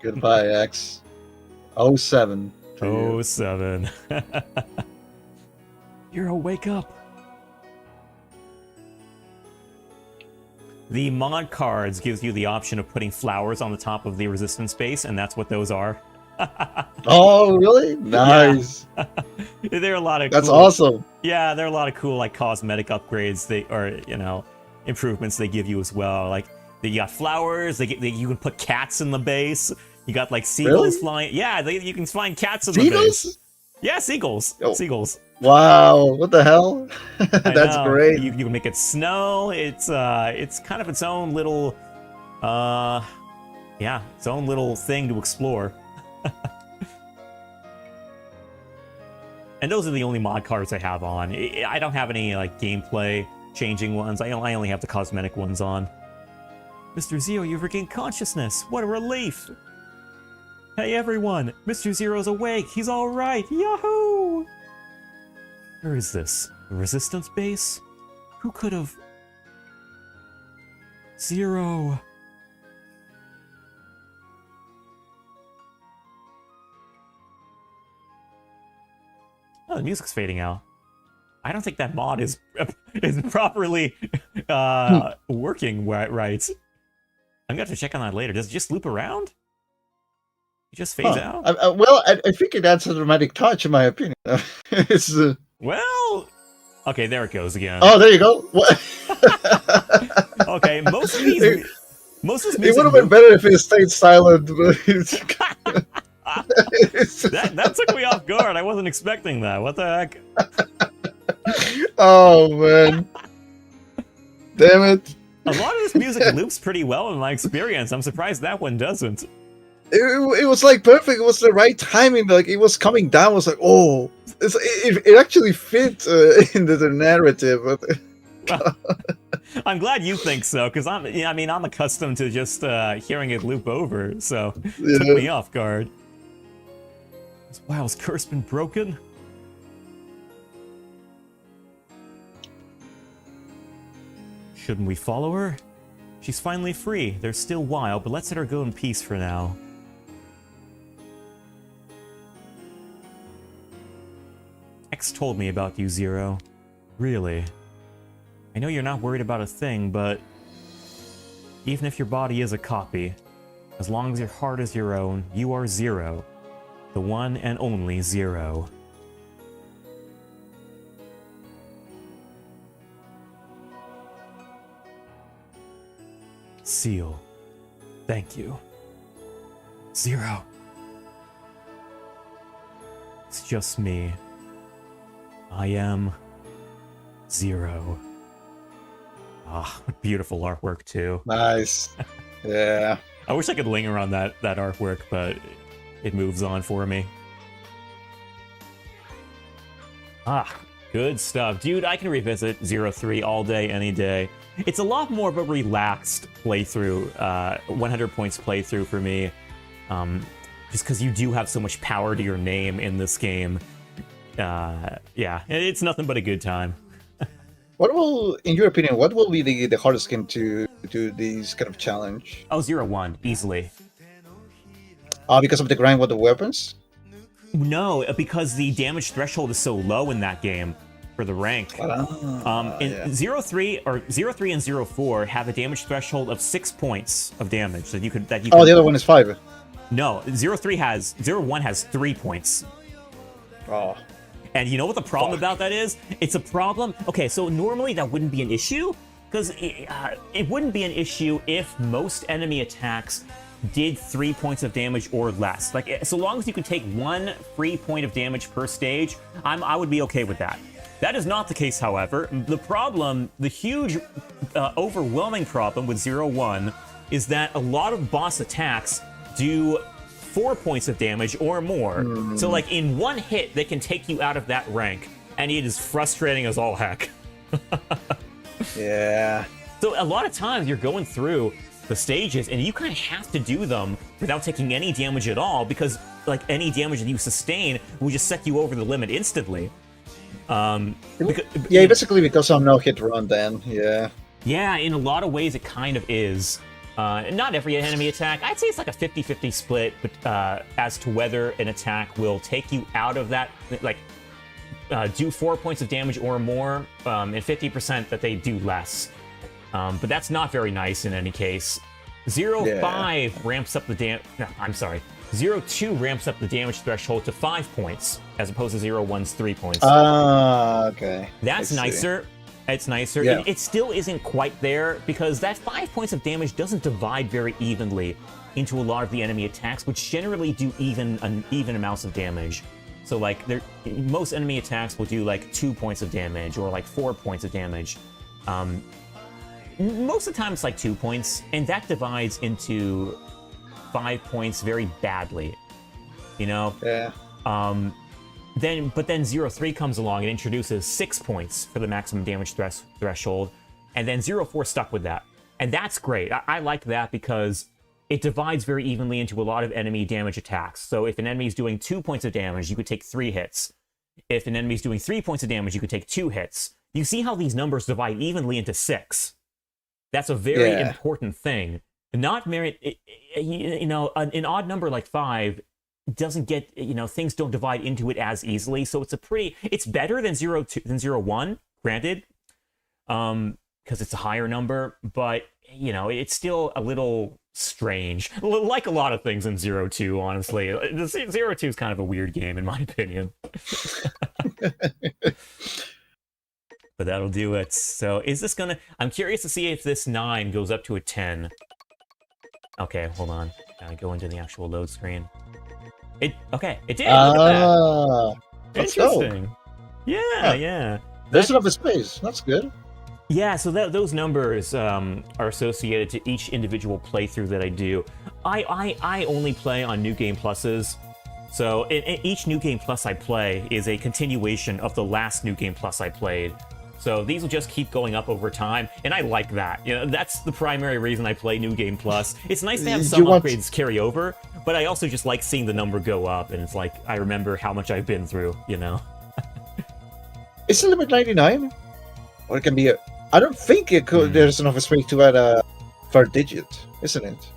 Goodbye, X. 07. 07. Zero, wake up. The mod cards gives you the option of putting flowers on the top of the resistance base, and that's what those are. Oh, really? Nice. Yeah. There are a lot of That's cool, awesome. Yeah, there are a lot of cool like cosmetic upgrades improvements they give you as well. Like you got flowers, you can put cats in the base. You got like seagulls Really? flying. Yeah, you can find cats in Seagulls? the base. Yeah, seagulls. Oh. Seagulls. Wow, what the hell? I That's know. great. You can make it snow. It's kind of its own little its own little thing to explore. And those are the only mod cards I have on. I don't have any like gameplay changing ones. I only have the cosmetic ones on. Mr. Zero, you've regained consciousness. What a relief. Hey everyone, Mr. Zero's awake. He's all right. Yahoo! Where is this? The resistance base? Who could have... Zero. Oh, the music's fading out. I don't think that mod is properly working right. I'm gonna have to check on that later. Does it just loop around? It just fades out? I think it adds a dramatic touch, in my opinion. It's Well, okay, there it goes again. Oh, there you go. What? Okay, most of this It music would have been better if it stayed silent. that took me off guard. I wasn't expecting that. What the heck? Oh man! Damn it! A lot of this music loops pretty well in my experience. I'm surprised that one doesn't. It was like perfect. It was the right timing. Like it was coming down. I was like, oh, it actually fit into the narrative. I'm glad you think so, because I'm accustomed to just hearing it loop over, so it took me off guard. Has WoW's curse been broken? Shouldn't we follow her? She's finally free. There's still WoW, but let's let her go in peace for now. X told me about you, Zero. Really. I know you're not worried about a thing, but even if your body is a copy, as long as your heart is your own, you are Zero. The one and only Zero. Seal. Thank you. Zero. It's just me. I am Zero. Ah, beautiful artwork too. Nice. Yeah. I wish I could linger on that artwork, but it moves on for me. Ah, good stuff. Dude, I can revisit 03 all day, any day. It's a lot more of a relaxed playthrough, 100 points playthrough for me. Just because you do have so much power to your name in this game. Yeah, it's nothing but a good time. What will, in your opinion, what will be the hardest game to do these kind of challenge? Oh, 01, easily. Because of the grind with the weapons? No, because the damage threshold is so low in that game for the rank. In 03 and 04 have a damage threshold of 6 points of damage that you could the other one is 5. No, 01 has 3 points. Oh. And you know what the problem about that is? It's a problem. Okay, so normally that wouldn't be an issue, because it wouldn't be an issue if most enemy attacks did 3 points of damage or less. Like, so long as you could take 1 free point of damage per stage, I would be okay with that. That is not the case, however. The problem, the huge, overwhelming problem with 0-1 is that a lot of boss attacks do 4 points of damage or more. So, like, in one hit, they can take you out of that rank, and it is frustrating as all heck. Yeah. So a lot of times you're going through the stages, and you kind of have to do them without taking any damage at all, because, like, any damage that you sustain will just set you over the limit instantly. Basically because I'm no hit run then, yeah. Yeah, in a lot of ways it kind of is. Not every enemy attack. I'd say it's like a 50-50 split as to whether an attack will take you out of that, like, do 4 points of damage or more, and 50% that they do less. But that's not very nice in any case. 0-5 ramps up the I'm sorry. 0-2 ramps up the damage threshold to 5 points, as opposed to 0-1's 3 points. Okay. That's nicer. It's nicer. Yeah. It still isn't quite there, because that 5 points of damage doesn't divide very evenly into a lot of the enemy attacks, which generally do even amounts of damage. So, like, most enemy attacks will do, like, 2 points of damage, or, like, 4 points of damage. Most of the time it's, like, 2 points, and that divides into 5 points very badly, you know? Yeah. But then 0-3 comes along and introduces 6 points for the maximum damage threshold, and then 0-4 stuck with that. And that's great. I like that because it divides very evenly into a lot of enemy damage attacks. So if an enemy is doing 2 points of damage, you could take 3 hits. If an enemy is doing 3 points of damage, you could take 2 hits. You see how these numbers divide evenly into 6. That's a very important thing. Not merit, you know, an odd number like 5 doesn't get, you know, things don't divide into it as easily. So it's better than 0-1, granted, because it's a higher number, but, you know, it's still a little strange. Like a lot of things in 0-2, honestly. The 0-2 is kind of a weird game, in my opinion. But that'll do it. So is this gonna... I'm curious to see if this 9 goes up to a 10. Okay, hold on. Gotta go into the actual load screen. Okay, it did. Look at that. Interesting. Yeah. There's enough space. That's good. Yeah, so those numbers are associated to each individual playthrough that I do. I only play on New Game Pluses. So each New Game Plus I play is a continuation of the last New Game Plus I played. So these will just keep going up over time, and I like that. You know, that's the primary reason I play New Game Plus. It's nice to have some upgrades carry over, but I also just like seeing the number go up, and it's like, I remember how much I've been through, you know? Is the limit 99? Or it can be I don't think it could. There's enough space to add a third digit, isn't it?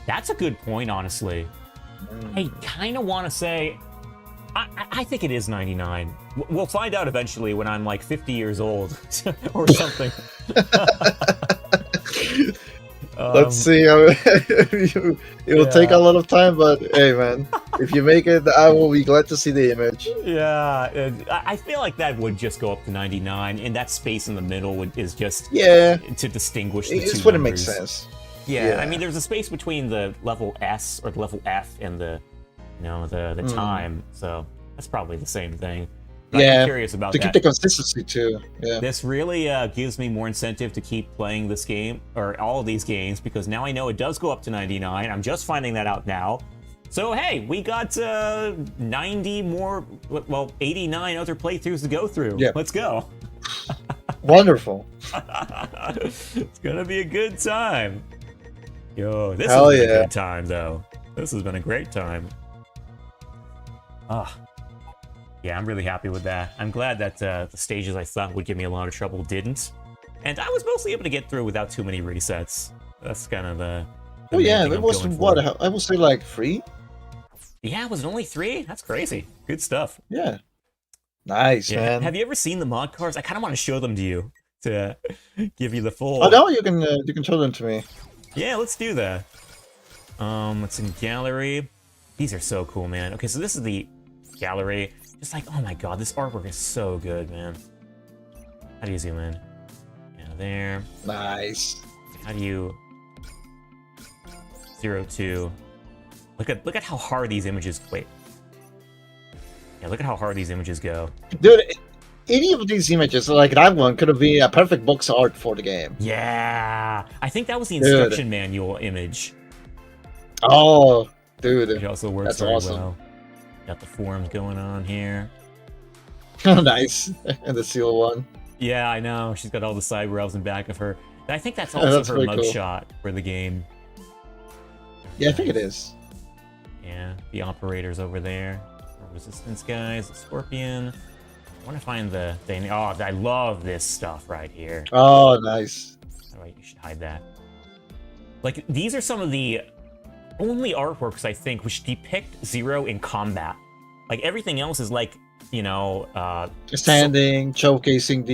That's a good point, honestly. I kind of want to say... I think it is 99. We'll find out eventually when I'm like 50 years old or something. Let's see. It will take a lot of time, but hey, man, if you make it, I will be glad to see the image. Yeah, I feel like that would just go up to 99, and that space in the middle is just to distinguish the two numbers. It wouldn't make sense. Yeah, I mean, there's a space between the level S or the level F and the time, so that's probably the same thing. But I'm curious about that. To keep the consistency too. Yeah. This really gives me more incentive to keep playing this game, or all of these games, because now I know it does go up to 99. I'm just finding that out now. So hey, we got 90 more, well, 89 other playthroughs to go through. Yeah. Let's go. Wonderful. It's gonna be a good time. Yo, this has been a good time, though. This has been a great time. Yeah, I'm really happy with that. I'm glad that the stages I thought would give me a lot of trouble didn't. And I was mostly able to get through without too many resets. That's kind of the it was what? I would say like 3? Yeah, was it only 3? That's crazy. Good stuff. Yeah. Nice, man. Have you ever seen the mod cards? I kind of want to show them to you to give you the full... Oh, no, you can show them to me. Yeah, let's do that. It's in gallery. These are so cool, man. Okay, so this is the gallery. Just like, oh my god, this artwork is so good, man. How do you zoom in? Yeah, there. Nice. How do you 0-2? Look at how hard these images. Wait. Yeah, look at how hard these images go. Dude, any of these images, like that one, could have been a perfect box art for the game. Yeah, I think that was the Dude. instruction manual image. Oh, dude, It also works that's very awesome. well. Got the forms going on here. Nice, and the seal one. Yeah, I know. She's got all the cyber elves in back of her. I think that's also That's her pretty cool. mugshot for the game. Yeah, I think it is. Yeah, the operators over there. Our resistance guys, the scorpion. I want to find the thing. Oh, I love this stuff right here. Oh, nice. Oh, wait, you should hide that. Like, these are some of the only artworks, I think, which depict Zero in combat. Like, everything else is like, you know... Standing, showcasing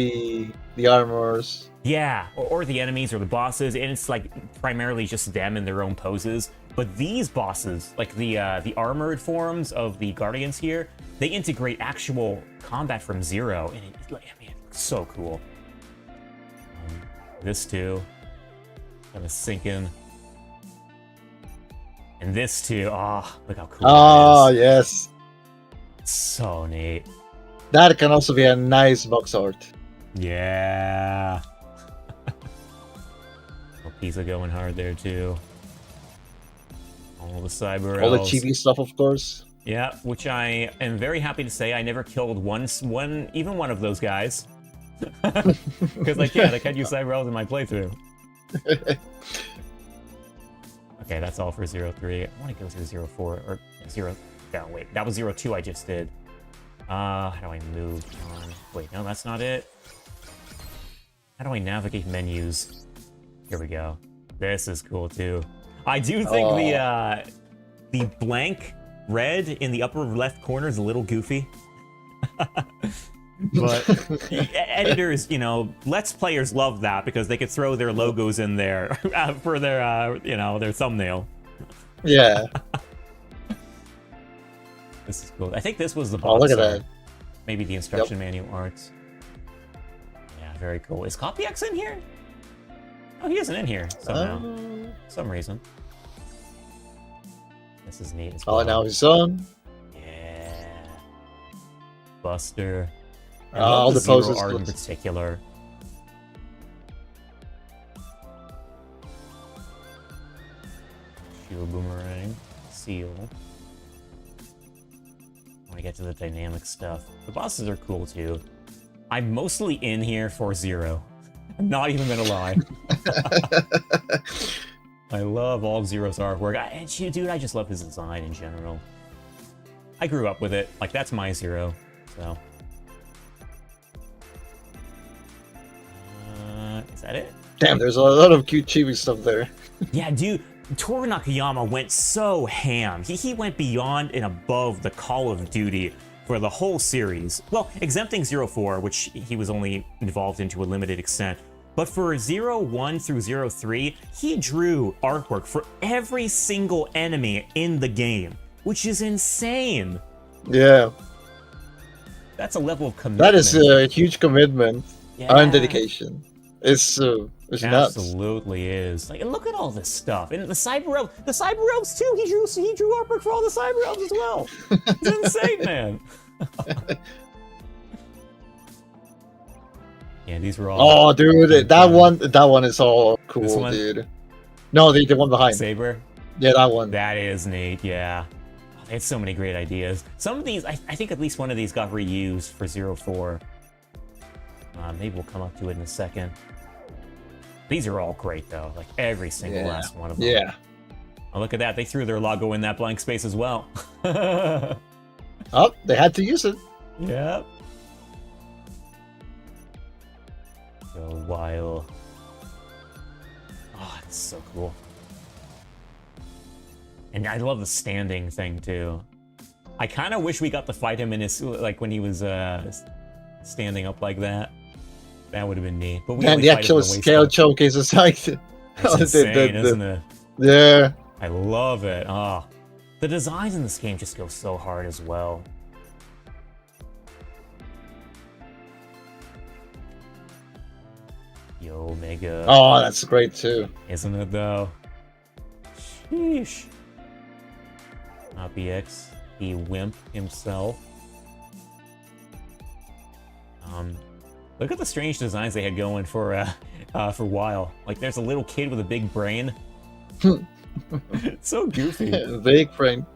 the armors. Yeah, or the enemies or the bosses, and it's like primarily just them in their own poses. But these bosses, like the armored forms of the Guardians here, they integrate actual combat from Zero, and it looks so cool. This too, kind of sinking. And this too, oh, look how cool Oh, that is. yes. It's so neat. That can also be a nice box art. Yeah. Pizza going hard there too. All the cyber All the elves. chibi stuff, of course. Yeah, which I am very happy to say I never killed even one of those guys. Because I can't use cyber elves in my playthrough. Okay, that's all for 03. I want to go through 04 or 0. No, wait, that was 02 I just did. How do I move on? Wait, no, that's not it. How do I navigate menus? Here we go. This is cool too. I do think the blank red in the upper left corner is a little goofy. But editors, Let's Players love that because they could throw their logos in there for their, their thumbnail. Yeah. This is cool. I think this was the Oh, look at box art. that. Maybe the instruction manual arts. Yeah, very cool. Is CopyX in here? Oh, he isn't in here somehow. For some reason. This is neat as well. Oh, now he's on. Yeah. Buster. I All love the Zero poses art in look- particular. Shield boomerang. Seal. When I get to the dynamic stuff. The bosses are cool too. I'm mostly in here for Zero. I'm not even gonna lie. I love all of Zero's artwork. Dude, I just love his design in general. I grew up with it. Like, that's my Zero. So. Is that it? Damn, there's a lot of cute chibi stuff there. Yeah, dude. Toru Nakayama went so ham. He went beyond and above the Call of Duty for the whole series. Well, exempting 04, which he was only involved in to a limited extent. But for 01 through 03, he drew artwork for every single enemy in the game, which is insane. Yeah. That's a level of commitment. That is a huge commitment and dedication. It's nuts. Absolutely is. Like, and look at all this stuff. And the cyber elves too. He drew artwork for all the cyber elves as well. It's insane, man. Yeah, these were all. Oh, dude, that one is all cool, one? dude. No, the one behind. Saber. Yeah, that one. That is neat. Yeah. They had so many great ideas. Some of these, I think at least one of these got reused for 04. Maybe we'll come up to it in a second. These are all great though. Like every single last one of them. Yeah. Oh, look at that. They threw their logo in that blank space as well. Oh, they had to use it. Yep. So while. Oh, it's so cool. And I love the standing thing too. I kind of wish we got to fight him in his, like when he was standing up like that. That would have been neat. But we And only the fight him actual in the waist scale up. showcase is like It's insane, isn't it? Yeah. I love it. Ah, the designs in this game just go so hard as well. Yo, Omega. Oh, that's great too. Isn't it though? Sheesh. BX, the wimp himself. Look at the strange designs they had going for a while. Like, there's a little kid with a big brain. It's so goofy. Big brain.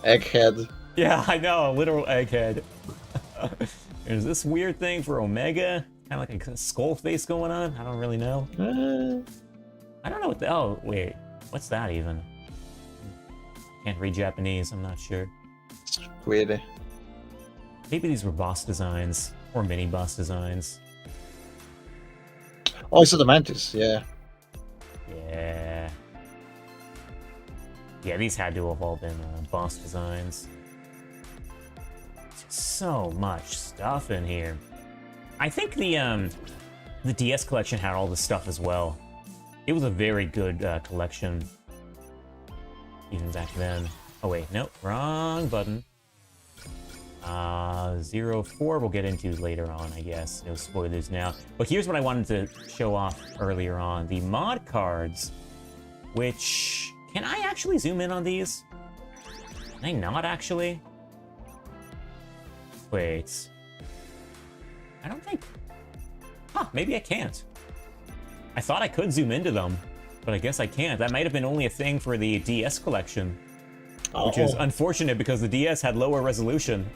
Egghead. Yeah, I know, a literal egghead. There's this weird thing for Omega. Kind of like a skull face going on. I don't really know. I don't know what the... Oh, wait. What's that even? Can't read Japanese. I'm not sure. Weird. Maybe these were boss designs. Or mini-boss designs. Oh, it's the Mantis. Yeah. Yeah. Yeah, these had to have all been boss designs. Just so much stuff in here. I think the DS collection had all this stuff as well. It was a very good collection. Even back then. Oh wait, nope, wrong button. 04 we'll get into later on, I guess. No spoilers now. But here's what I wanted to show off earlier on. The mod cards, which... Can I actually zoom in on these? Can I not actually? Wait. I don't think... Huh, maybe I can't. I thought I could zoom into them, but I guess I can't. That might have been only a thing for the DS collection. Which is unfortunate because the DS had lower resolution.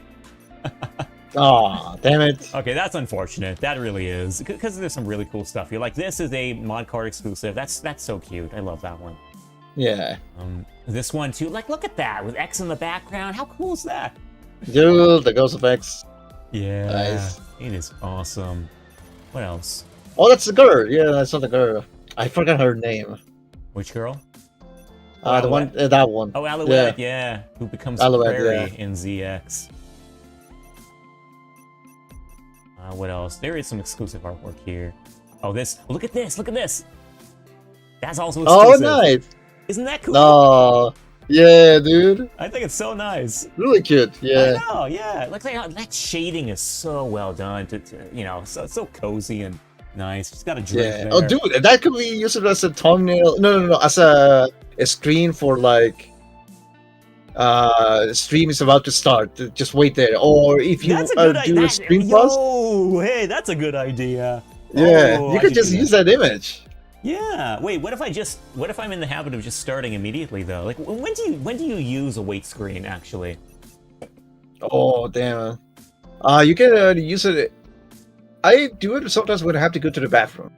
Aw, damn it. Okay, that's unfortunate. That really is. Because there's some really cool stuff here. Like, this is a mod card exclusive. That's so cute. I love that one. Yeah. This one, too. Like, look at that. With X in the background. How cool is that? Dude, the Ghost of X. Yeah. Nice. It is awesome. What else? Oh, that's the girl. Yeah, I saw the girl. I forgot her name. Which girl? The one, that one. Oh, Alouette, yeah. Who becomes Alouette, Prairie in ZX. What else? There is some exclusive artwork here. Oh, this. Look at this. Look at this. That's also exclusive. Oh, nice. Isn't that cool? Oh, yeah, dude. I think it's so nice. Really cute. Yeah. I know, yeah. Like that shading is so well done. To you know, so cozy and nice. Just got a drink there. Oh, dude, that could be used as a thumbnail. No, as a screen for like. Stream is about to start. Just wait there. Or if you do a stream pause. Oh, hey, that's a good idea. Yeah, oh, you could just use that image. Yeah. Wait, what if I'm in the habit of just starting immediately though? Like, when do you use a wait screen actually? Oh damn. You can use it. I do it sometimes when I have to go to the bathroom,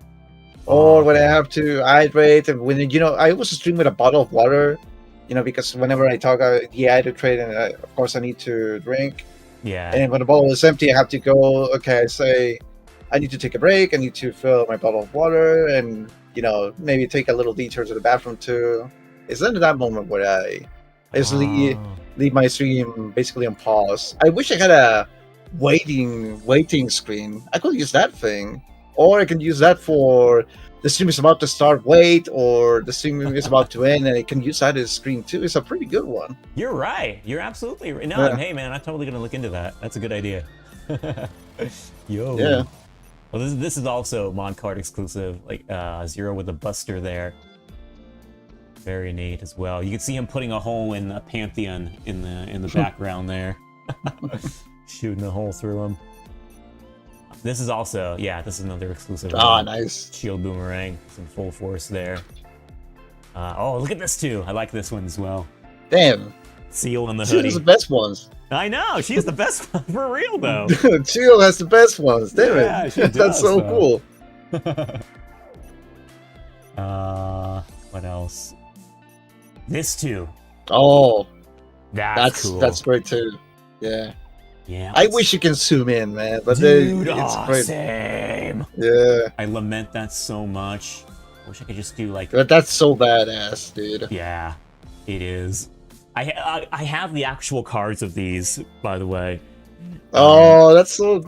or when I have to hydrate, and when I always stream with a bottle of water. Because whenever I talk, I dehydrate, and of course I need to drink. Yeah. And when the bottle is empty, I have to go. Okay, I say, I need to take a break. I need to fill my bottle of water, and maybe take a little detour to the bathroom too. It's then that moment where I just leave my stream basically on pause. I wish I had a waiting screen. I could use that thing, or I can use that for. The stream is about to start, wait, or the stream is about to end, and it can use that as a screen too. It's a pretty good one. You're right. You're absolutely right. No, hey man, I'm totally gonna look into that. That's a good idea. Yo. Yeah. Well, this is also mod card exclusive, like Zero with a Buster there. Very neat as well. You can see him putting a hole in a Pantheon in the background there, shooting a hole through him. This is also, this is another exclusive. Nice. Shield Boomerang. It's in full force there. Oh, look at this too. I like this one as well. Damn. Seal in the hoodie. She's the best ones. I know. She's the best one for real, though. Teal has the best ones. Damn it. She does, that's so cool. What else? This too. Oh. That's cool. That's great too. Yeah. Yeah, I wish you can zoom in, man. But dude, it's great. Same. Yeah. I lament that so much. I wish I could just do like. But that's so badass, dude. Yeah, it is. I have the actual cards of these, by the way. Oh, that's so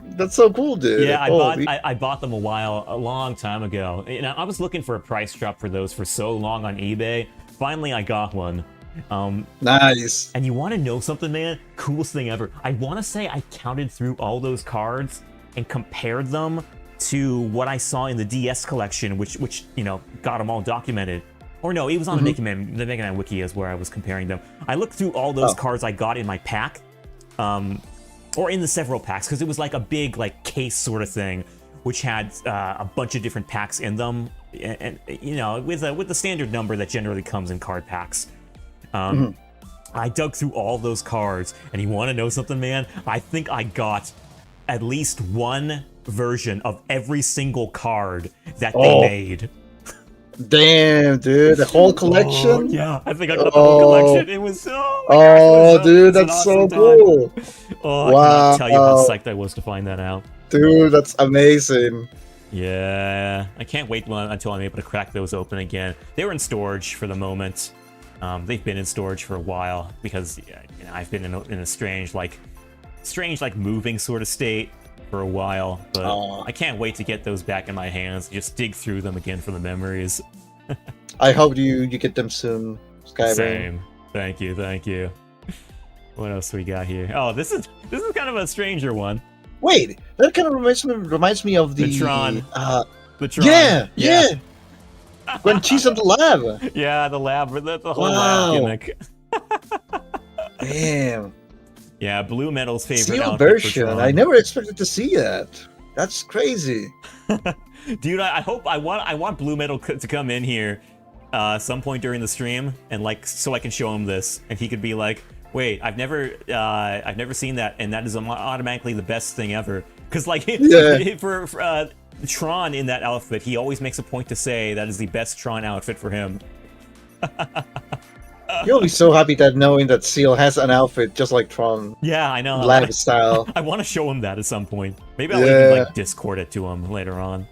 cool, dude. Yeah, I bought them a long time ago. I was looking for a price drop for those for so long on eBay. Finally, I got one. Nice. And you want to know something, man? Coolest thing ever. I want to say I counted through all those cards and compared them to what I saw in the DS collection, which got them all documented. Or no, it was on the Mega Man Wiki is where I was comparing them. I looked through all those cards I got in my pack, or in the several packs, because it was like a big like case sort of thing, which had a bunch of different packs in them, and you know, with the standard number that generally comes in card packs. I dug through all those cards, and you want to know something, man? I think I got at least one version of every single card that they made. Damn, dude, the whole collection? Oh, yeah, I think I got the whole collection. It was so... Dude, that's so cool. Oh, wow. I cannot tell you how psyched I was to find that out. Dude, that's amazing. Yeah, I can't wait until I'm able to crack those open again. They were in storage for the moment. They've been in storage for a while because you know, I've been in a strange like moving sort of state for a while, but I can't wait to get those back in my hands. Just dig through them again for the memories. I hope you get them soon, Skyrim. Same. Thank you. What else we got here? Oh, this is kind of a stranger one. Wait, that kind of reminds me of the Tron. The Tron. Yeah. When she's in the lab. Yeah, the lab. The whole lab gimmick. Damn. Yeah, Blue Metal's favorite Seal version. I never expected to see that. That's crazy. Dude, I want Blue Metal to come in here some point during the stream, and like so I can show him this, and he could be like, "Wait, I've never seen that, and that is automatically the best thing ever." Because like for Tron in that outfit, he always makes a point to say that is the best Tron outfit for him. You'll be so happy that knowing that Seal has an outfit just like Tron. Yeah, I know. Lab style. I want to show him that at some point. Maybe I'll even like Discord it to him later on.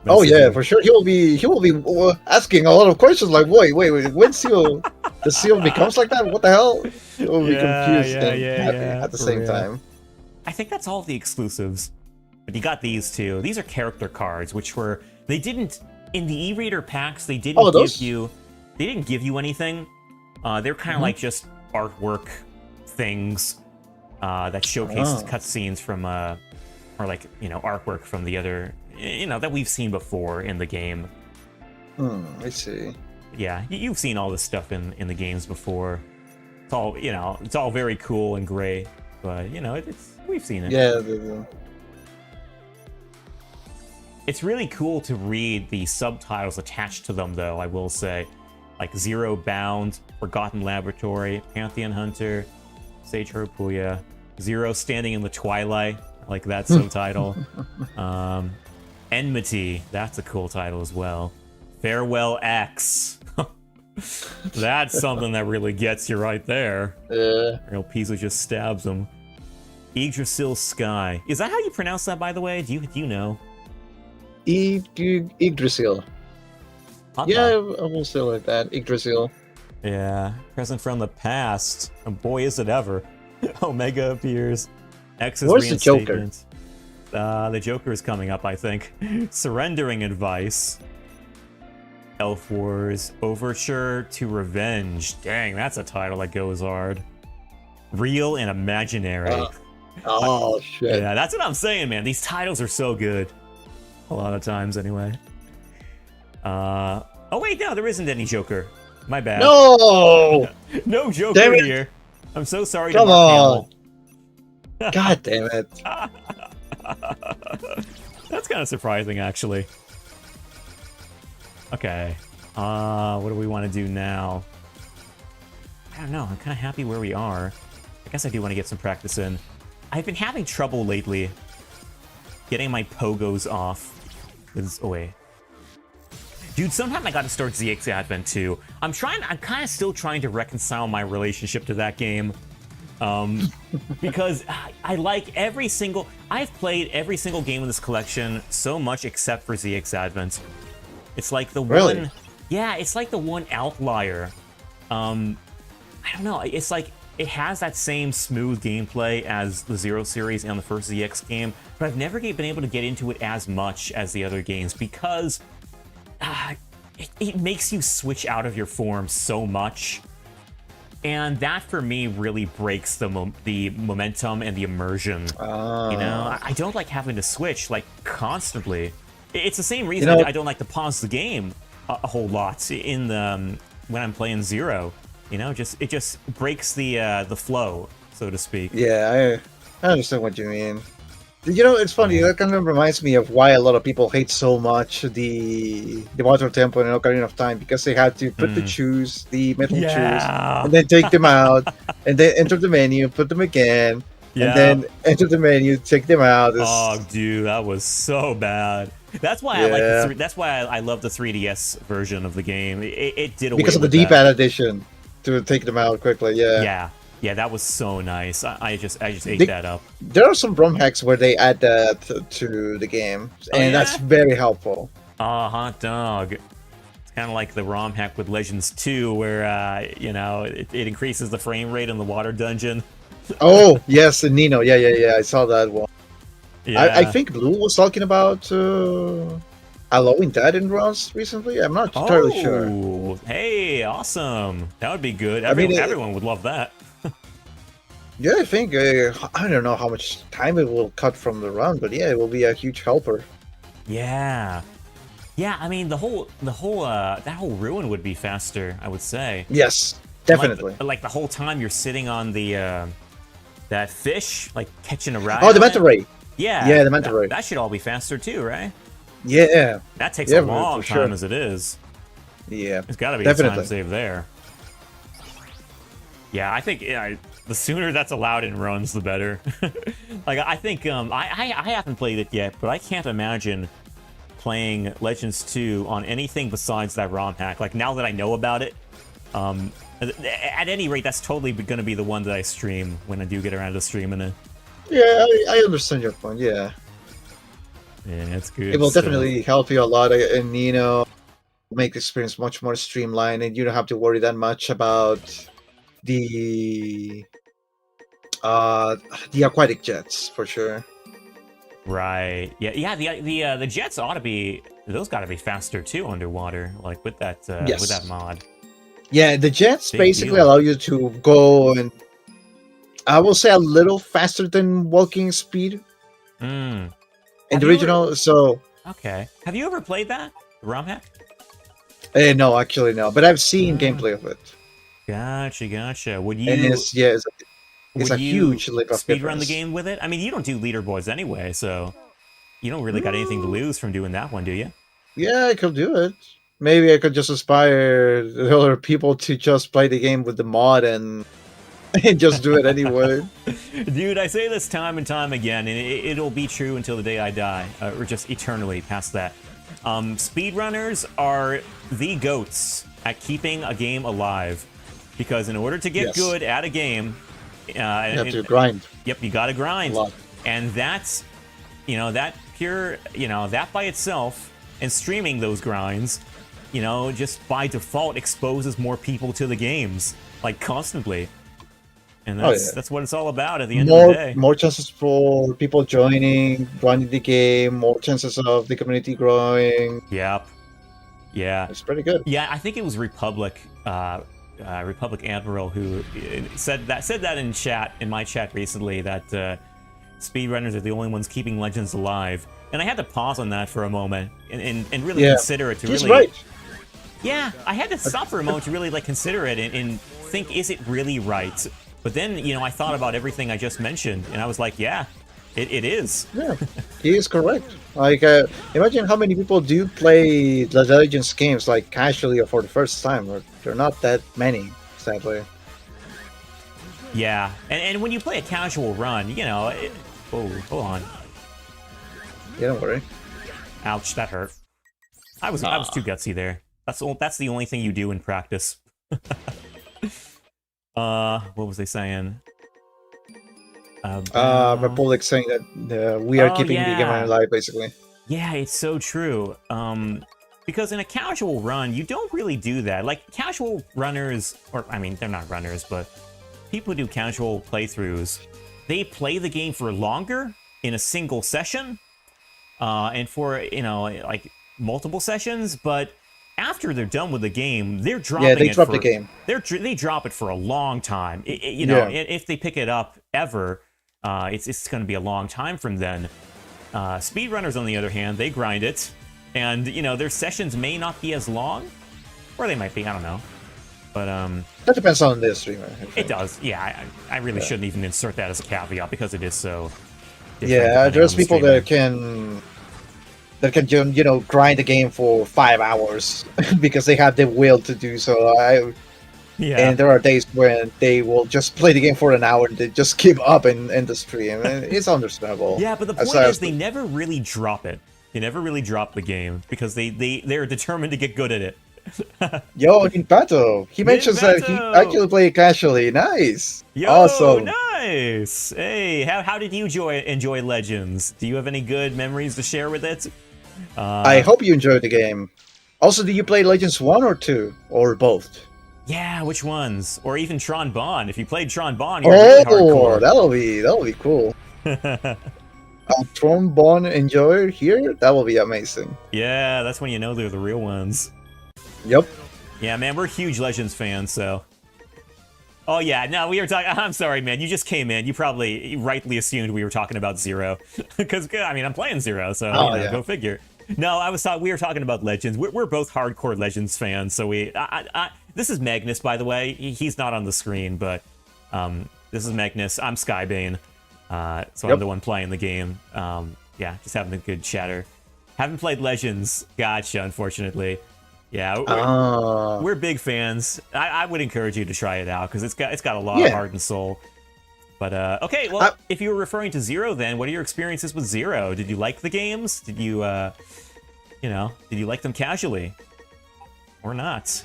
For sure. He will be asking a lot of questions like, wait, when the Seal becomes like that? What the hell? He will be confused and happy at the same time. I think that's all of the exclusives. But you got these two. These are character cards, which they didn't in the e-reader packs. They didn't give you anything. They're kind of like just artwork things that showcases cutscenes from or like artwork from the other that we've seen before in the game. I see. Yeah, you've seen all this stuff in the games before. It's all it's all very cool and great, but we've seen it. Yeah. It's really cool to read the subtitles attached to them, though, I will say. Like Zero Bound, Forgotten Laboratory, Pantheon Hunter, Sage Harapuya, Zero Standing in the Twilight, like that subtitle. Enmity, that's a cool title as well. Farewell X. That's something that really gets you right there. Real Pizza just stabs him. Yggdrasil Sky. Is that how you pronounce that, by the way? Do you know? Yggdrasil. Yeah, I will say like that. Yggdrasil. Yeah. Present from the past. And boy, is it ever. Omega appears. X's Where's the Joker? The Joker is coming up, I think. Surrendering Advice. Elf Wars. Overture to Revenge. Dang, that's a title that goes hard. Real and Imaginary. Shit. Yeah, that's what I'm saying, man. These titles are so good. A lot of times, anyway. Oh, wait, no, there isn't any Joker. My bad. No! No Joker here. I'm so sorry to Come Mark on. God damn it. That's kind of surprising, actually. Okay. What do we want to do now? I don't know. I'm kind of happy where we are. I guess I do want to get some practice in. I've been having trouble lately getting my pogos off. Oh, wait. Dude, sometime I gotta start ZX Advent too. I'm kind of still trying to reconcile my relationship to that game. Because I like I've played every single game in this collection so much except for ZX Advent. It's like the one... Yeah, it's like the one outlier. I don't know, it's like... It has that same smooth gameplay as the Zero series and the first ZX game, but I've never been able to get into it as much as the other games because it makes you switch out of your form so much. And that, for me, really breaks the momentum and the immersion. I don't like having to switch, like, constantly. It's the same reason I don't like to pause the game a whole lot when I'm playing Zero. It just breaks the flow, so to speak. Yeah, I understand what you mean. You know, it's funny. Yeah. That kind of reminds me of why a lot of people hate so much the Water Temple in Ocarina of Time, because they had to put the shoes, the metal shoes, Yeah. and then take them out, and then enter the menu, put them again, and Yeah. then enter the menu, take them out. Oh, dude, that was so bad. That's why I like the that's why I love the 3DS version of the game. It did away because of the with that. D-pad addition to take them out quickly. Yeah. Yeah, that was so nice. I just ate that up. There are some ROM hacks where they add that to the game, and that's very helpful. Oh, hot dog. It's kind of like the ROM hack with Legends 2, where you know, it increases the frame rate in the water dungeon. Oh yes, the Nino. Yeah. I saw that one. Yeah. I think Blue was talking about allowing that in runs recently. I'm not entirely sure. Hey, awesome. That would be good. I mean, Everyone would love that. Yeah, I think I don't know how much time it will cut from the run, but yeah, it will be a huge helper. Yeah. Yeah, I mean, that whole ruin would be faster, I would say. Yes, definitely. Like the whole time you're sitting on the that fish, like catching a ride. Oh, the Manta Ray. Yeah, the Manta Ray. That should all be faster too, right? Yeah. That takes a long time sure. as it is. Yeah. It's got to be definitely. a time save there. Yeah, I think the sooner that's allowed in runs, the better. Like, I think I haven't played it yet, but I can't imagine playing Legends 2 on anything besides that ROM hack. Like, now that I know about it, at any rate, that's totally going to be the one that I stream when I do get around to streaming it. Yeah, I understand your point. Yeah. Yeah, it's good. It will definitely help you a lot, and make the experience much more streamlined, and you don't have to worry that much about the aquatic jets for sure. Right. Yeah. The jets ought to be. Those got to be faster too underwater. Like with that. Yes. With that mod. Yeah, the jets Big basically deal. allow you to go, and I will say a little faster than walking speed in the original. So okay. Have you ever played that? The ROM hack? no, actually no, but I've seen gameplay of it. Gotcha. Would you? And it's a huge leap of speedrun the difference. game with it? I mean, you don't do leaderboards anyway, so you don't really got anything to lose from doing that one, do you? Yeah, I could do it. Maybe I could just inspire the other people to just play the game with the mod and just do it anyway. Dude, I say this time and time again, and it'll be true until the day I die, or just eternally past that. Speedrunners are the goats at keeping a game alive, because in order to get good at a game, you have to grind. Yep, you gotta grind. A lot. And that's, that pure, that by itself, and streaming those grinds, just by default exposes more people to the games, like constantly. And that's what it's all about at the end of the day. More chances for people joining, running the game, more chances of the community growing. Yep. Yeah. It's pretty good. Yeah, I think it was Republic Admiral who said that in my chat recently, that speedrunners are the only ones keeping Legends alive. And I had to pause on that for a moment and really consider it. He's right. Yeah, I had to stop for a moment to really consider it and think, is it really right? But then, I thought about everything I just mentioned, and I was like, yeah, it is. Yeah, he is correct. Imagine how many people do play the Legends games casually or for the first time. They're not that many, sadly. Yeah, and when you play a casual run, oh, hold on. Yeah, don't worry. Ouch, that hurt. I was too gutsy there. That's the only thing you do in practice. What was they saying? Republic saying that we are keeping the game alive, basically. Yeah, it's so true. Because in a casual run, you don't really do that. Like, casual runners, they're not runners, but people who do casual playthroughs, they play the game for longer in a single session, and for, multiple sessions, but after they're done with the game, they're dropping it. Yeah, they drop the game. They drop it for a long time. If they pick it up ever, it's going to be a long time from then. Speedrunners, on the other hand, they grind it, and their sessions may not be as long, or they might be. I don't know. But that depends on the streamer. it does. Yeah, I really shouldn't even insert that as a caveat because it is so different. Yeah, depending there's on the people streamer. that can grind the game for 5 hours because they have the will to do so. Yeah. And there are days when they will just play the game for an hour and they just give up in the stream. And it's understandable. Yeah, but the point is they never really drop it. They never really drop the game because they're determined to get good at it. Yo, Ninpato, he mentions that he actually played casually. Nice. Yo, awesome. Nice. Hey, how did you enjoy Legends? Do you have any good memories to share with it? I hope you enjoyed the game. Also, did you play Legends 1 or 2? Or both? Yeah, which ones? Or even Tron Bonne. If you played Tron Bonne, you're really hardcore. that'll be cool. Tron Bonne enjoyer here? That will be amazing. Yeah, that's when you know they're the real ones. Yep. Yeah, man, we're huge Legends fans, so... Oh, yeah, no, we were talking... I'm sorry, man, you just came in. You probably rightly assumed we were talking about Zero. Because, I mean, I'm playing Zero, so, go figure. No, we were talking about Legends. We're both hardcore Legends fans, so this is Magnus, by the way. He's not on the screen, but this is Magnus. I'm Skybane, so I'm the one playing the game. Yeah, just having a good chatter. Haven't played Legends. Gotcha, unfortunately. Yeah, we're big fans. I would encourage you to try it out because it's got a lot of heart and soul. But okay, well, if you were referring to Zero, then what are your experiences with Zero? Did you like the games? Did you, did you like them casually, or not?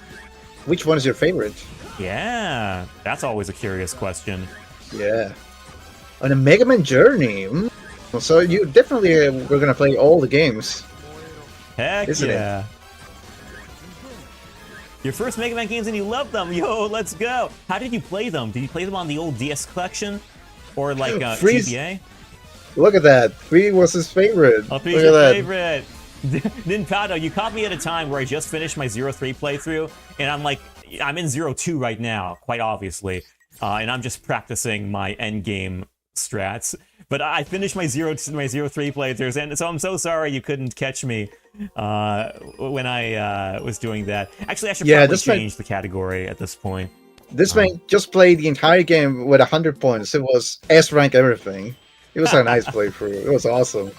Which one is your favorite? Yeah, that's always a curious question. Yeah, on a Mega Man journey. So you definitely were gonna play all the games. Heck yeah. Your first Mega Man games and you loved them. Yo, let's go. How did you play them? Did you play them on the old DS collection? Or like GBA? Look at that. 3 was his favorite. Oh, 3's your favorite. Ninpato, you caught me at a time where I just finished my 0-3 playthrough, and I'm in 0-2 right now, quite obviously. And I'm just practicing my endgame strats. But I finished my 0-3 playthroughs, and so I'm so sorry you couldn't catch me when I was doing that. Actually, I should probably change the category at this point. This man just played the entire game with 100 points. It was S rank everything. It was a nice playthrough. It was awesome.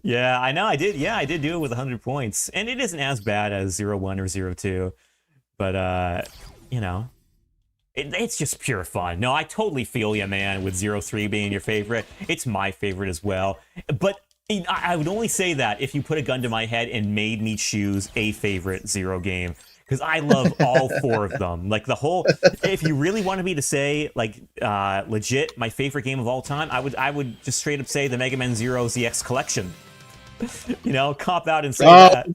Yeah, I know. I did do it with 100 points, and it isn't as bad as 0-1 or 0-2, but it's just pure fun. No, I totally feel you, man, with 0-3 being your favorite. It's my favorite as well. But I would only say that if you put a gun to my head and made me choose a favorite Zero game. Because I love all 4 of them. Like, the whole... If you really wanted me to say, like, legit, my favorite game of all time, I would just straight up say the Mega Man Zero ZX Collection. Cop out and say that.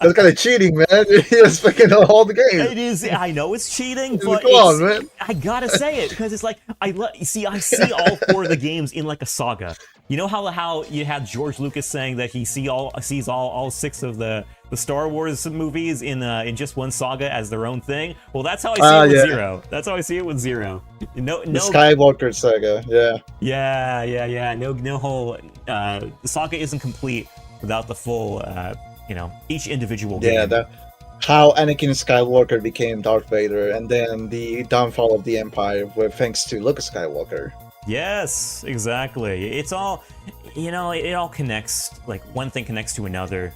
That's kind of cheating, man. You're picking all the games. It is. I know it's cheating, but come on, man. I gotta say it because it's like I see all 4 of the games in like a saga. You know how you had George Lucas saying that he sees all 6 of the Star Wars movies in just one saga as their own thing. Well, that's how I see it with Zero. That's how I see it with Zero. No, the Skywalker saga. Yeah. Yeah. No whole. The saga isn't complete without the full. Each individual game. Yeah, how Anakin Skywalker became Darth Vader, and then the downfall of the Empire, thanks to Luke Skywalker. Yes, exactly. It's all, it all connects. Like one thing connects to another.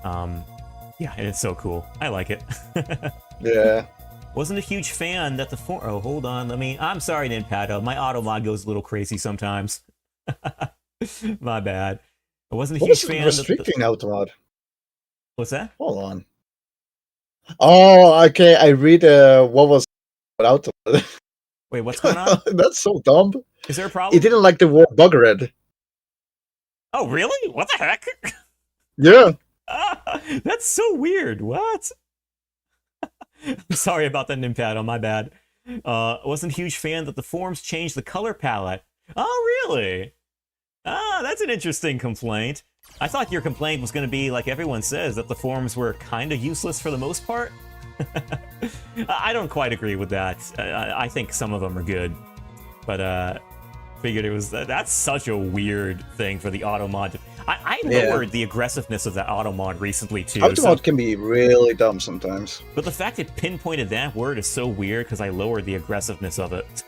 Yeah, and it's so cool. I like it. Yeah. Wasn't a huge fan that oh, hold on. I'm sorry, Ninpato. My automod goes a little crazy sometimes. My bad. I wasn't a huge fan. Restricting automod. What's that? Hold on. Oh, okay. I read what was out. Wait, what's going on? That's so dumb. Is there a problem? He didn't like the word Buggered. Oh, really? What the heck? Yeah. That's so weird. What? I'm sorry about that, Ninpato. My bad. Wasn't a huge fan that the forums changed the color palette. Oh, really? That's an interesting complaint. I thought your complaint was going to be, like everyone says, that the forums were kind of useless for the most part. I don't quite agree with that. I think some of them are good. But figured it was... That's such a weird thing for the auto mod. I I lowered the aggressiveness of that auto mod recently too. Auto mod can be really dumb sometimes. But the fact it pinpointed that word is so weird because I lowered the aggressiveness of it.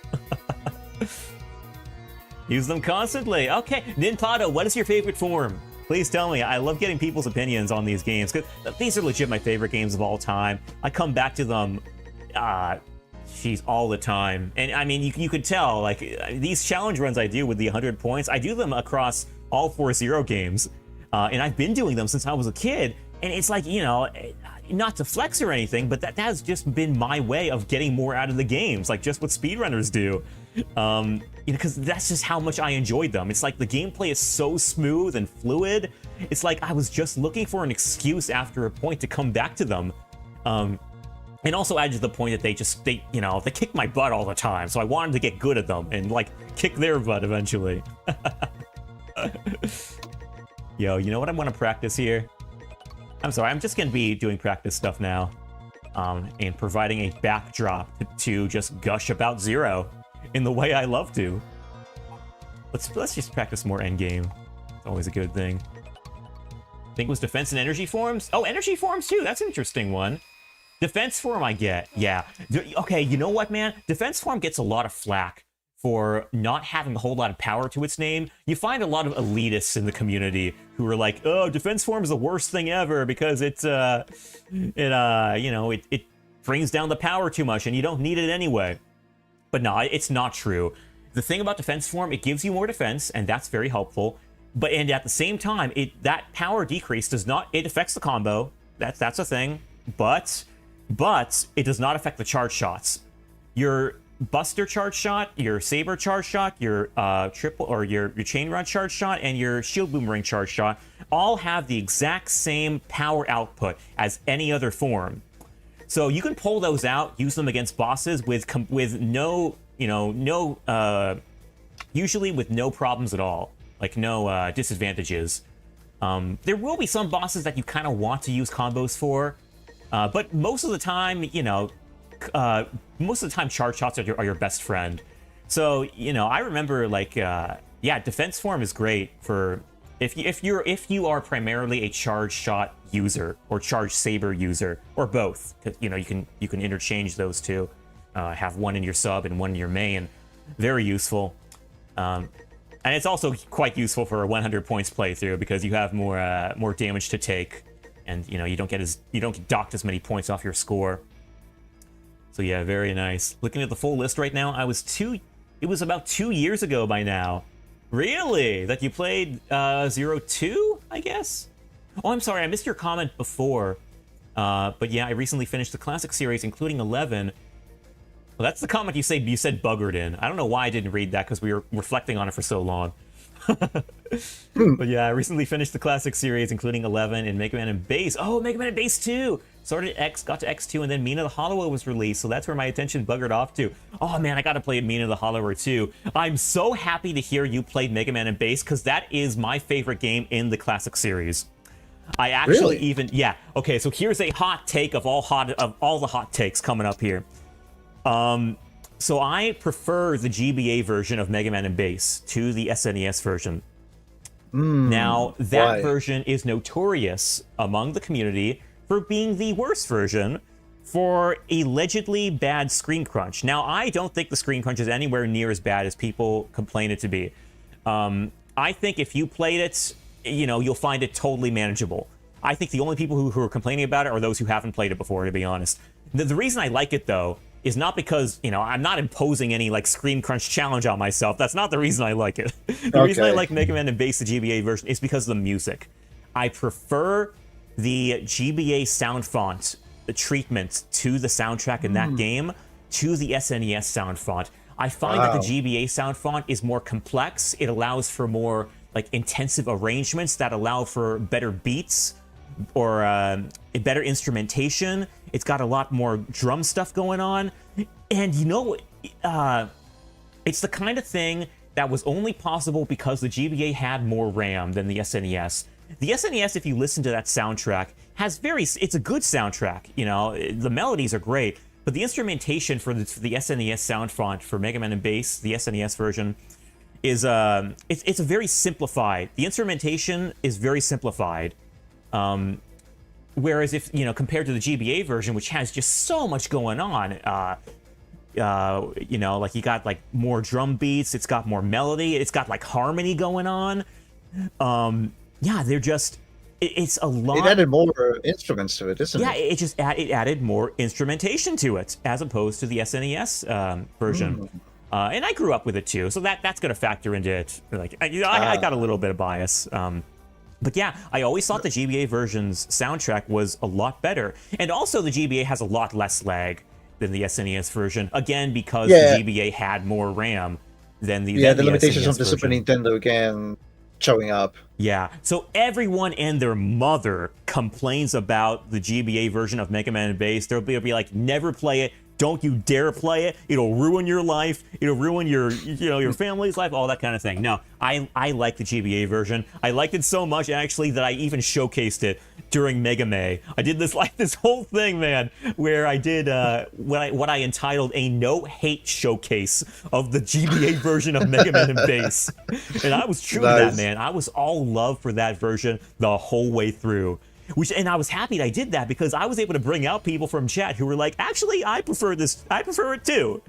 Use them constantly. Okay, Ninpado, what is your favorite form? Please tell me. I love getting people's opinions on these games because these are legit my favorite games of all time. I come back to them, all the time. And I mean, you could tell, like, these challenge runs I do with the 100 points, I do them across all 4 Zero games. And I've been doing them since I was a kid. And it's like, you know, not to flex or anything, but that has just been my way of getting more out of the games, like just what speedrunners do. Because that's just how much I enjoyed them. It's like the gameplay is so smooth and fluid. It's like I was just looking for an excuse after a point to come back to them. And also add to the point that they kick my butt all the time. So I wanted to get good at them and like kick their butt eventually. Yo, you know what I want to practice here? I'm sorry, I'm just going to be doing practice stuff now. And providing a backdrop to just gush about Zero in the way I love to. Let's just practice more endgame. It's always a good thing. I think it was defense and energy forms? Oh, energy forms too, that's an interesting one. Defense form I get, yeah. Okay, you know what, man? Defense form gets a lot of flack for not having a whole lot of power to its name. You find a lot of elitists in the community who are like, oh, defense form is the worst thing ever because it brings down the power too much and you don't need it anyway. But no, it's not true. The thing about defense form, it gives you more defense, and that's very helpful. And at the same time, that power decrease does not, it affects the combo. That's a thing. But it does not affect the charge shots. Your Buster charge shot, your Saber charge shot, your triple or your Chain Run charge shot, and your Shield Boomerang charge shot all have the exact same power output as any other form. So you can pull those out, use them against bosses with usually with no problems at all, like no disadvantages. There will be some bosses that you kind of want to use combos for, but most of the time, charge shots are your best friend. So, I remember defense form is great for if you are primarily a charge shot user or charge saber user or both. You can interchange those two. Have one in your sub and one in your main. Very useful. And it's also quite useful for a 100 points playthrough because you have more damage to take, and you don't get docked as many points off your score. So yeah, very nice. Looking at the full list right now, it was about 2 years ago by now. Really? That you played 02, I guess? Oh, I'm sorry, I missed your comment before. But yeah, I recently finished the classic series, including 11. Well, that's the comment you said buggered in. I don't know why I didn't read that, because we were reflecting on it for so long. But yeah, I recently finished the classic series, including 11 and Mega Man and Bass. Oh, Mega Man and Bass 2! Started at X, got to X2, and then Mina the Hollower was released, so that's where my attention buggered off to. Oh man, I gotta play Mina the Hollower too. I'm so happy to hear you played Mega Man and Bass, because that is my favorite game in the classic series. I actually yeah. Okay, so here's a hot take of all the hot takes coming up here. So I prefer the GBA version of Mega Man and Bass to the SNES version. Now, that version is notorious among the community for being the worst version for allegedly bad screen crunch. Now, I don't think the screen crunch is anywhere near as bad as people complain it to be. I think if you played it, you'll find it totally manageable. I think the only people who are complaining about it are those who haven't played it before, to be honest. The reason I like it, though, is not because, I'm not imposing any, screen crunch challenge on myself. That's not the reason I like it. The reason I like Mega Man and Bass, the GBA version, is because of the music. I prefer the GBA sound font, the treatment to the soundtrack in that game, to the SNES sound font. I find that the GBA sound font is more complex. It allows for more, intensive arrangements that allow for better beats, or better instrumentation. It's got a lot more drum stuff going on. And it's the kind of thing that was only possible because the GBA had more RAM than the SNES. The SNES, if you listen to that soundtrack, it's a good soundtrack. The melodies are great, but the instrumentation for the SNES sound font for Mega Man and Bass, the SNES version, is it's a very simplified. The instrumentation is very simplified. Whereas if, compared to the GBA version, which has just so much going on, like you got like more drum beats, it's got more melody, it's got like harmony going on. They're just, it's a lot. It added more instruments to it, isn't it? Yeah, it added more instrumentation to it as opposed to the SNES version. And I grew up with it too, so that's going to factor into it. Like, I got a little bit of bias. But yeah, I always thought the GBA version's soundtrack was a lot better. And also the GBA has a lot less lag than the SNES version. Again, because the GBA had more RAM than the the limitations SNES of the version. Super Nintendo again showing up. Yeah, so everyone and their mother complains about the GBA version of Mega Man Base. They'll be like, never play it. Don't you dare play it. It'll ruin your life. It'll ruin your family's life, all that kind of thing. No, I like the GBA version. I liked it so much, actually, that I even showcased it during Mega May. I did this whole thing, man, where I did what I entitled a no-hate showcase of the GBA version of Mega Man and Base. And I was true to that, man. I was all love for that version the whole way through. And I was happy that I did that because I was able to bring out people from chat who were like, actually, I prefer this. I prefer it too.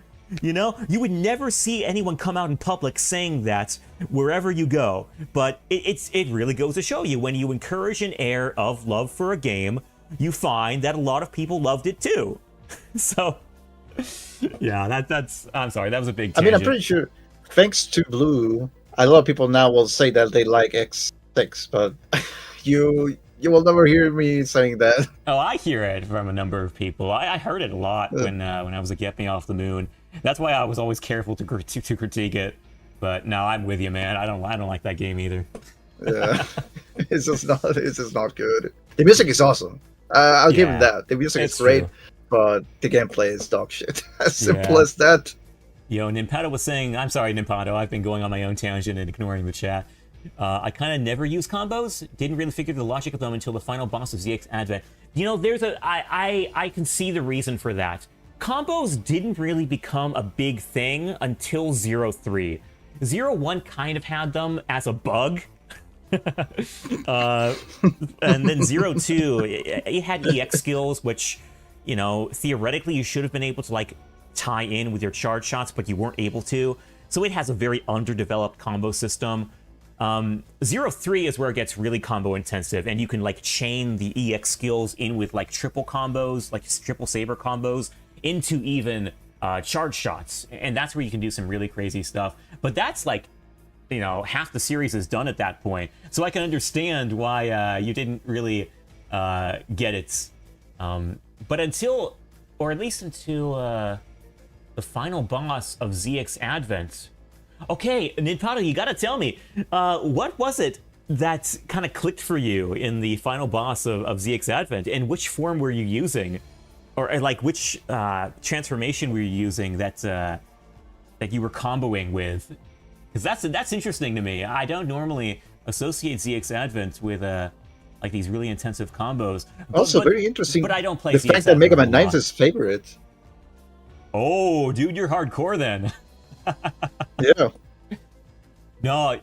You would never see anyone come out in public saying that wherever you go. But it really goes to show you, when you encourage an air of love for a game, you find that a lot of people loved it too. So, yeah, that's. I'm sorry, that was a big tangent. I mean, I'm pretty sure, thanks to Blue, a lot of people now will say that they like X6, but you will never hear me saying that. Oh, I hear it from a number of people. I heard it a lot when I was a Get Me Off the Moon. That's why I was always careful to critique it. But no, I'm with you, man. I don't like that game either. Yeah, it's just not good. The music is awesome. I'll give it that. The music is great, but the gameplay is dog shit. As simple as that. Nimpado was saying, I'm sorry, Nimpado, I've been going on my own tangent and ignoring the chat. I kind of never use combos. Didn't really figure the logic of them until the final boss of ZX Advent. I can see the reason for that. Combos didn't really become a big thing until 03. 01 kind of had them as a bug. And then 02, it had EX skills, which, theoretically you should have been able to, like, tie in with your charge shots, but you weren't able to. So it has a very underdeveloped combo system. 03 is where it gets really combo intensive, and you can like chain the EX skills in with like triple combos, like triple saber combos, into even charge shots, and that's where you can do some really crazy stuff. But that's like, half the series is done at that point, so I can understand why you didn't really get it. But until, or at least until the final boss of ZX Advent. Okay, Nintendo, you gotta tell me, what was it that kind of clicked for you in the final boss of ZX Advent, and which form were you using? Or like which transformation were you using that you were comboing with? Because that's interesting to me. I don't normally associate ZX Advent with like these really intensive combos. Also, very interesting. But I don't play the ZX fact that Mega Man 9 is his favorite. Oh, dude, you're hardcore then. Yeah. No,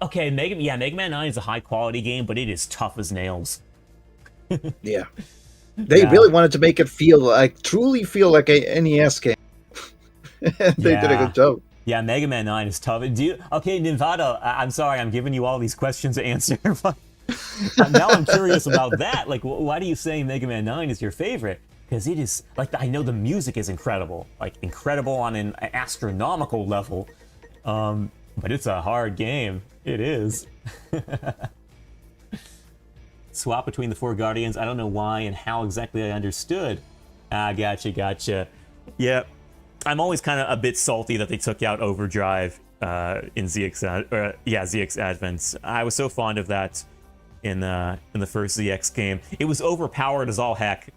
okay, Mega Man 9 is a high quality game, but it is tough as nails. Yeah. They really wanted to make it truly feel like a NES game. They did a good job. Yeah, Mega Man 9 is tough. Okay, Ninvado, I'm sorry, I'm giving you all these questions to answer, but now I'm curious about that. Like, why do you say Mega Man 9 is your favorite? Because it is, like, I know the music is incredible. Like, incredible on an astronomical level. But it's a hard game. It is. Swap between the four Guardians. I don't know why and how exactly I understood. Gotcha. Yeah. I'm always kind of a bit salty that they took out Overdrive in ZX Advent. I was so fond of that in the first ZX game. It was overpowered as all heck.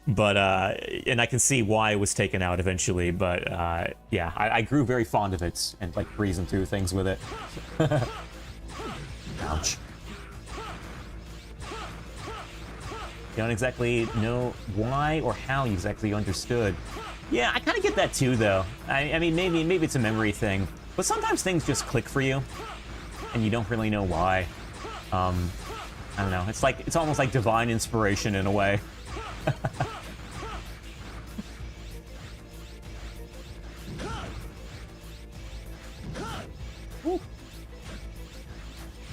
But, and I can see why it was taken out eventually, but, yeah, I grew very fond of it and, like, breezing through things with it. Ouch. You don't exactly know why or how you exactly understood. Yeah, I kind of get that too, though. I mean, maybe it's a memory thing. But sometimes things just click for you, and you don't really know why. I don't know. It's almost like divine inspiration in a way.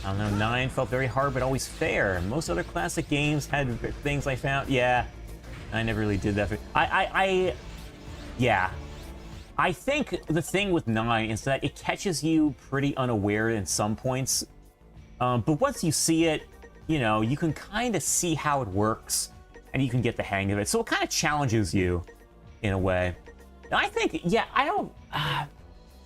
I don't know, 9 felt very hard, but always fair. Most other classic games had things I found. Yeah, I never really did that. Yeah. I think the thing with 9 is that it catches you pretty unaware in some points. But once you see it, you know, you can kind of see how it works, and you can get the hang of it. So it kind of challenges you, in a way. And I think, yeah, I don't...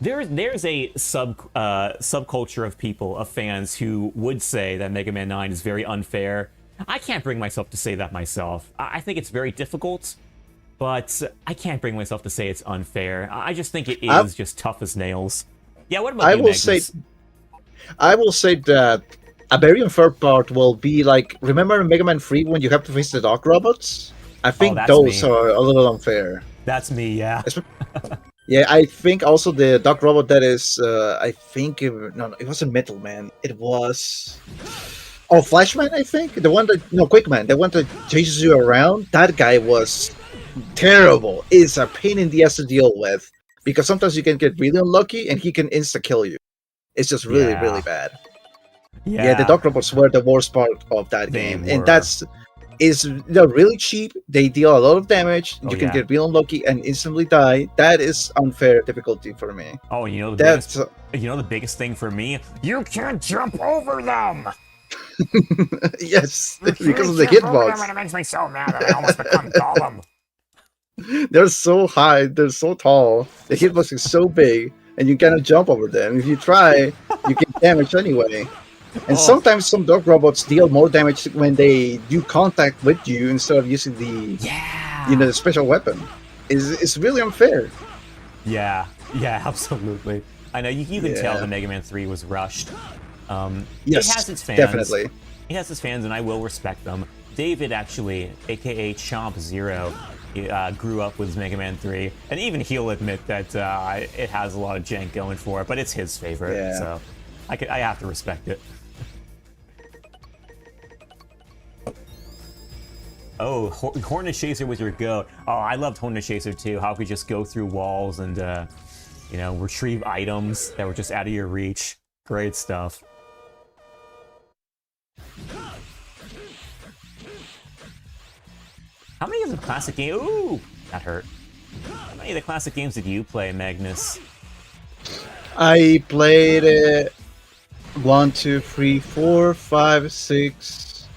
There's a subculture of people, of fans, who would say that Mega Man 9 is very unfair. I can't bring myself to say that myself. I think it's very difficult, but I can't bring myself to say it's unfair. I just think it is just tough as nails. Yeah, what about you, Magnus? I will say that a very unfair part will be like, remember in Mega Man 3 when you have to face the dog robots? I think those are a little unfair. That's me, yeah. Yeah, I think also the dog robot that is, I think, no, it wasn't Metal Man. It was, Flashman, I think? Quickman, the one that chases you around. That guy was terrible. It's a pain in the ass to deal with, because sometimes you can get really unlucky and he can insta-kill you. It's just really, really bad. Yeah, the dog robots were the worst part of that game. And they're really cheap. They deal a lot of damage. You can get real unlucky and instantly die. That is unfair difficulty for me. Oh, you know the biggest thing for me? You can't jump over them. Yes, because of the hitbox. It makes me so mad that I almost become Gollum. They're so high. They're so tall. The hitbox is so big, and you cannot jump over them. If you try, you get damaged anyway. And sometimes some dog robots deal more damage when they do contact with you instead of using the the special weapon. It's really unfair. Yeah, absolutely. I know you can tell the Mega Man 3 was rushed. Yes, it has its fans. Definitely. It has its fans, and I will respect them. David, actually, aka Chomp Zero, grew up with Mega Man 3, and even he'll admit that it has a lot of jank going for it, but it's his favorite, so I have to respect it. Oh, Hornet Chaser was your goat. Oh, I loved Hornet Chaser too. How we just go through walls and, retrieve items that were just out of your reach. Great stuff. How many of the classic games... Ooh, that hurt. How many of the classic games did you play, Magnus? I played 1, 2, 3, 4, 5, 6,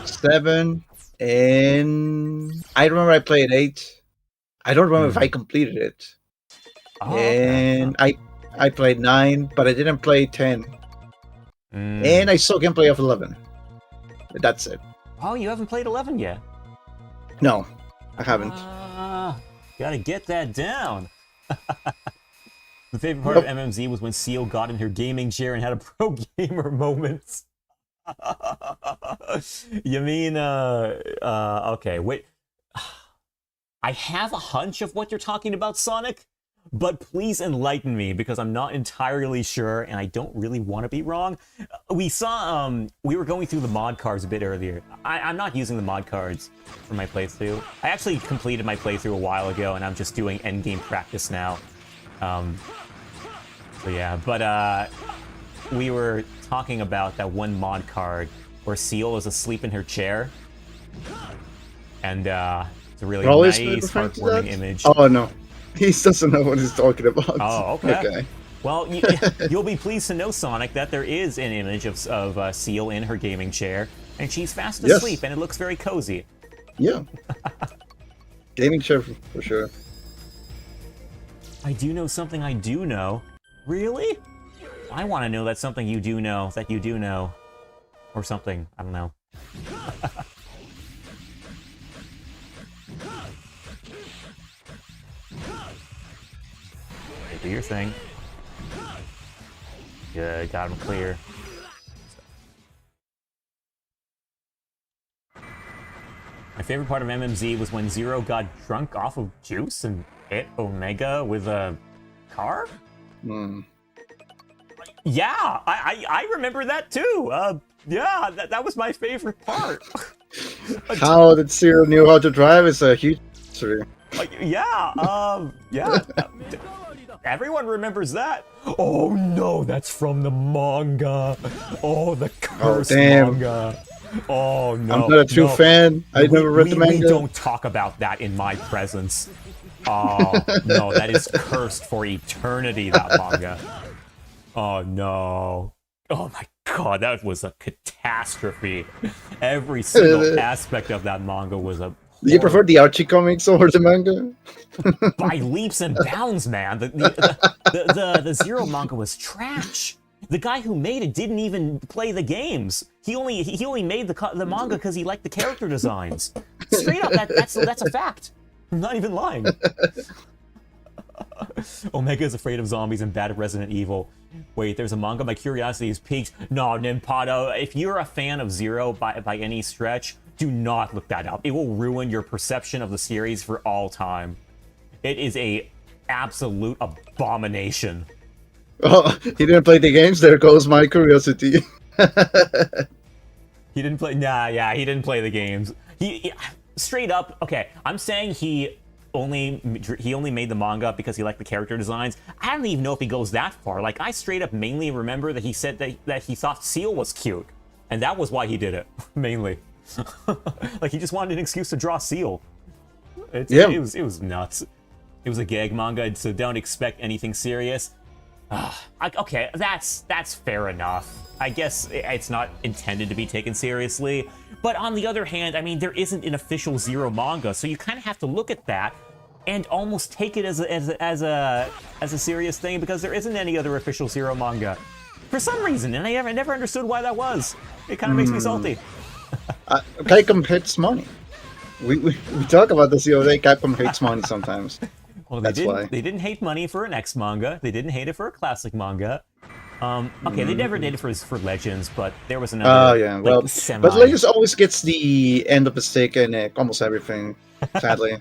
7... And I remember I played 8. I don't remember if I completed it. And I played 9, but I didn't play 10. And I saw gameplay of 11. That's it. Oh, you haven't played 11 yet? No, I haven't. Gotta get that down. The favorite part of MMZ was when Seal got in her gaming chair and had a pro gamer moment. You mean, okay, wait. I have a hunch of what you're talking about, Sonic, but please enlighten me, because I'm not entirely sure, and I don't really want to be wrong. We saw, we were going through the mod cards a bit earlier. I'm not using the mod cards for my playthrough. I actually completed my playthrough a while ago, and I'm just doing endgame practice now. So yeah, but, we were talking about that one mod card where Seal is asleep in her chair, and it's a really nice, heartwarming image. Oh no, he doesn't know what he's talking about. Oh, okay. Well, you'll be pleased to know, Sonic, that there is an image of Seal in her gaming chair, and she's fast asleep, and it looks very cozy. Yeah. Gaming chair for sure. I do know something I do know. Really? I want to know that's something you do know, that you do know. Or something. I don't know. Do your thing. Good, got him clear. My favorite part of MMZ was when Zero got drunk off of juice and hit Omega with a car? Yeah, I remember that too. Yeah, that was my favorite part. How did Zero knew how to drive is a huge mystery. Yeah. Everyone remembers that. Oh no, that's from the manga. Oh, the cursed manga. Oh no. I'm not a true fan. I never read the manga. We don't talk about that in my presence. Oh no, that is cursed for eternity, that manga. Oh no. Oh my god, that was a catastrophe. Every single aspect of that manga was a... Do you prefer the Archie comics over the manga? By leaps and bounds, man. The Zero manga was trash. The guy who made it didn't even play the games. He only made the manga because he liked the character designs. Straight up, that's a fact. I'm not even lying. Omega is afraid of zombies and bad at Resident Evil. Wait, there's a manga? My curiosity is piqued. No, Nimpado, if you're a fan of Zero by any stretch, do not look that up. It will ruin your perception of the series for all time. It is a absolute abomination. Oh, he didn't play the games? There goes my curiosity. He didn't play... Nah, yeah, he didn't play the games. He straight up, okay, I'm saying he only made the manga because he liked the character designs. I don't even know if he goes that far. Like, I straight up mainly remember that he said that he thought Seal was cute. And that was why he did it, mainly. Like, he just wanted an excuse to draw Seal. It was nuts. It was a gag manga, so don't expect anything serious. Okay, that's fair enough. I guess it's not intended to be taken seriously. But on the other hand, I mean, there isn't an official Zero manga, so you kind of have to look at that and almost take it as a serious thing, because there isn't any other official Zero manga for some reason, and I never understood why that was. It kind of makes me salty. Capcom hates money. We talk about this the other day. Capcom hates money sometimes. Well, they didn't hate money for an X manga. They didn't hate it for a classic manga. Okay, they never did it for Legends, but there was another. Oh yeah, well, but Legends always gets the end of the stick in almost everything. Sadly.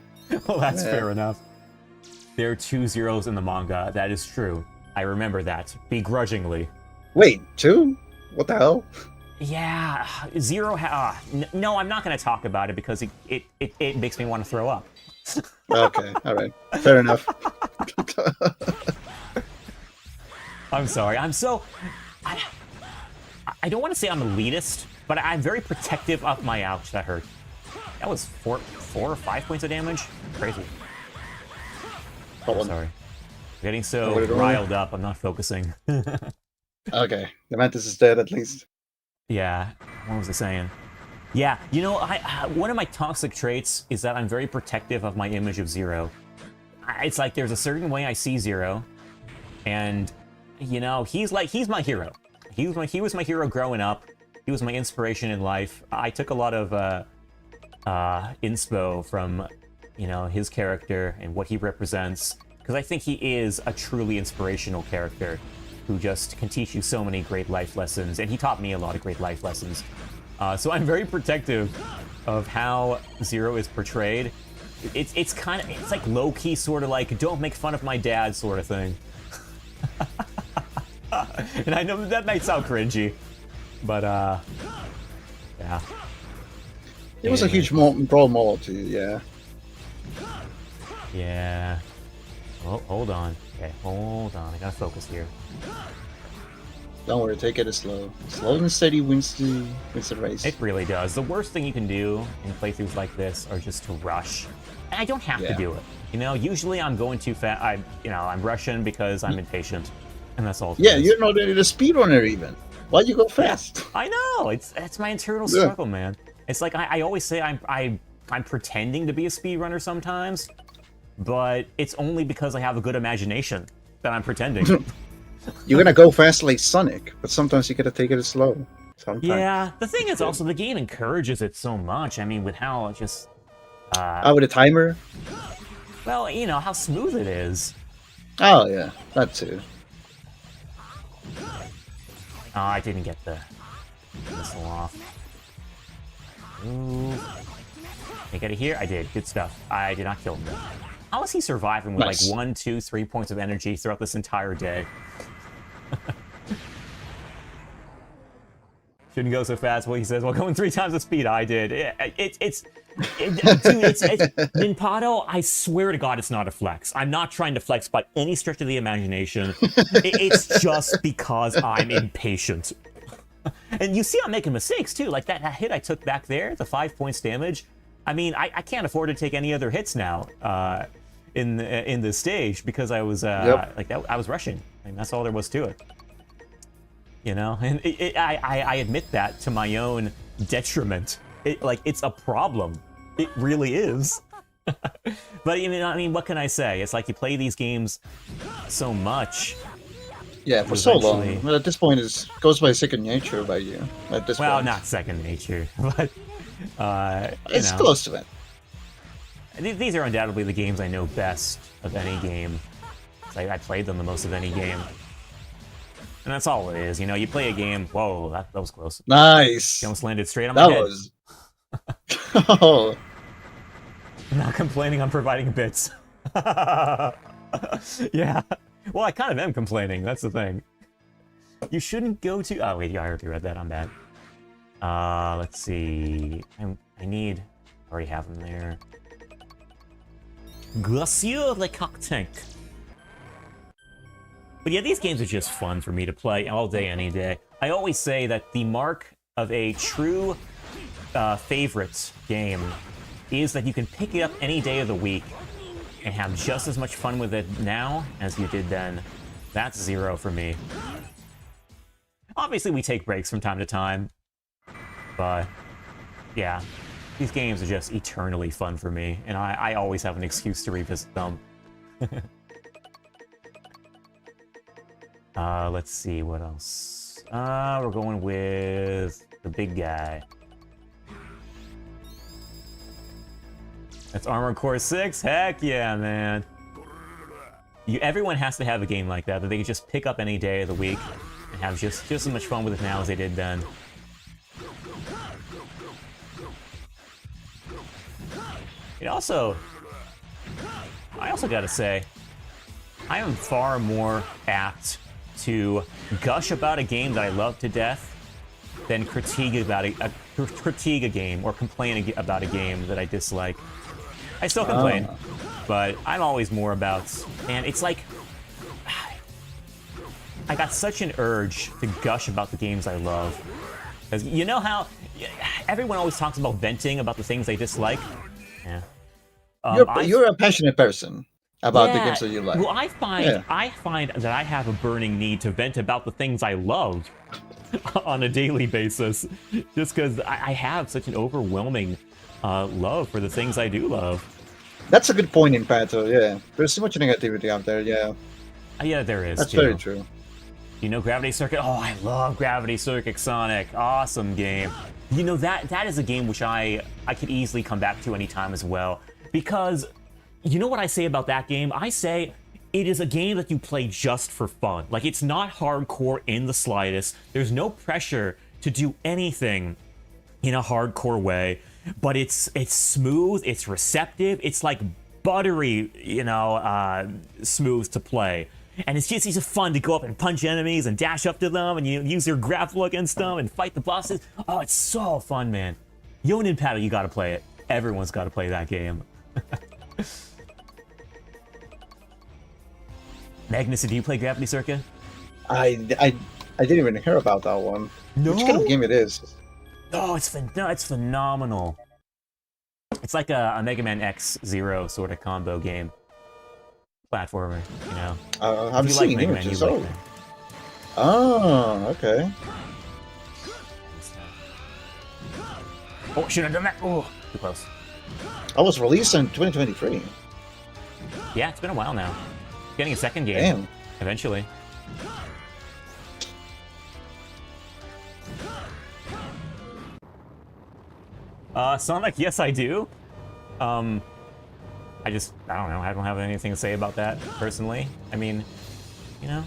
Well, that's fair enough. There are 2 Zeros in the manga. That is true. I remember that begrudgingly. Wait, 2? What the hell? Yeah, Zero. No, I'm not going to talk about it because it makes me want to throw up. Okay, all right, fair enough. I'm sorry. I don't want to say I'm elitist, but I'm very protective of my... Ouch, that hurt. That was 4 or 5 points of damage? Crazy. Oh, sorry. I'm getting so riled up, I'm not focusing. Okay, the Mantis is dead at least. Yeah, what was I saying? Yeah, you know, one of my toxic traits is that I'm very protective of my image of Zero. It's like there's a certain way I see Zero, and, you know, he's my hero. He was my hero growing up. He was my inspiration in life. I took a lot of inspo from, you know, his character and what he represents, because I think he is a truly inspirational character who just can teach you so many great life lessons, and he taught me a lot of great life lessons. So I'm very protective of how Zero is portrayed. It's like low-key sort of like, don't make fun of my dad sort of thing. And I know that might sound cringy, but yeah. It was a huge role model too, yeah. Yeah. Oh, hold on. Okay, hold on. I gotta focus here. Don't worry, take it slow. Slow and steady wins the race. It really does. The worst thing you can do in playthroughs like this are just to rush. And I don't have to do it. You know, usually I'm going too fast. I'm rushing because I'm impatient. And that's all. Yeah, you're not a speedrunner even. Why you go fast? I know. It's my internal struggle, man. It's like I always say I'm pretending to be a speedrunner sometimes, but it's only because I have a good imagination that I'm pretending. You're gonna go fast like Sonic, but sometimes you gotta take it slow. Sometimes. Yeah, the thing is also the game encourages it so much. I mean, with how it just... with a timer? Well, you know, how smooth it is. Oh, yeah, that too. Oh, I didn't get the missile off. Ooh. I get it here? I did. Good stuff. I did not kill him, though. How is he surviving with like 1, 2, 3 points of energy throughout this entire day? Shouldn't go so fast. Well, he says, well, going 3 times the speed I did. Dude, Ninpato, I swear to God, it's not a flex. I'm not trying to flex by any stretch of the imagination. It's just because I'm impatient. And you see I'm making mistakes, too. Like that hit I took back there, the 5 points damage. I mean, I can't afford to take any other hits now in this stage because I was I was rushing. I mean, that's all there was to it. You know, and I admit that to my own detriment. It's a problem. It really is. But I mean, what can I say? It's like you play these games so much. Yeah, for so long. Well, at this point, it goes by second nature by you. At this point. Well, not second nature, but it's close to it. These are undoubtedly the games I know best of any game. I played them the most of any game. And that's all it is. You know, you play a game. Whoa, that was close. Nice. You almost landed straight on my head. Oh. I'm not complaining. I'm providing bits. Yeah. Well, I kind of am complaining. That's the thing. You shouldn't go to... Oh, wait. Yeah, I already read that. I'm bad. Let's see. I need... I already have them there. Glacier Le Coq-Tank. But yeah, these games are just fun for me to play all day, any day. I always say that the mark of a true favorite game is that you can pick it up any day of the week and have just as much fun with it now as you did then. That's 0 for me. Obviously, we take breaks from time to time, but yeah, these games are just eternally fun for me, and I always have an excuse to revisit them. Let's see, what else? We're going with the big guy. That's Armored Core 6? Heck yeah, man. Everyone has to have a game like that they can just pick up any day of the week and have just as much fun with it now as they did then. I also gotta say, I am far more apt to gush about a game that I love to death than critique a game or complain about a game that I dislike. I still complain, but I'm always more about, man, it's like, I got such an urge to gush about the games I love. Because you know how everyone always talks about venting about the things they dislike? Yeah. You're a passionate person about the games that you like. Well, I find that I have a burning need to vent about the things I love on a daily basis, just because I have such an overwhelming love for the things I do love. That's a good point in Pato, yeah. There's so much negativity out there, yeah. Yeah, there is. That's very true. You know Gravity Circuit? Oh, I love Gravity Circuit Sonic. Awesome game. You know, that is a game which I could easily come back to anytime as well. Because, you know what I say about that game? I say it is a game that you play just for fun. Like, it's not hardcore in the slightest. There's no pressure to do anything in a hardcore way. But it's smooth, it's receptive, it's like buttery, smooth to play. And it's just fun to go up and punch enemies and dash up to them and you use your grapple against them and fight the bosses. Oh, it's so fun, man. Yo Ninpato, you gotta play it. Everyone's gotta play that game. Magnus, do you play Gravity Circuit? I didn't even hear about that one. No? Which kind of game it is? Oh, it's phenomenal. It's like a Mega Man X-Zero sort of combo game. Platformer, you know. I'm seeing images. Oh, okay. Oh, should have done that. Oh, too close. I was released in 2023. Yeah, it's been a while now. Getting a second game. Damn. Eventually. Sonic, yes I do. I don't know, I don't have anything to say about that, personally. I mean, you know.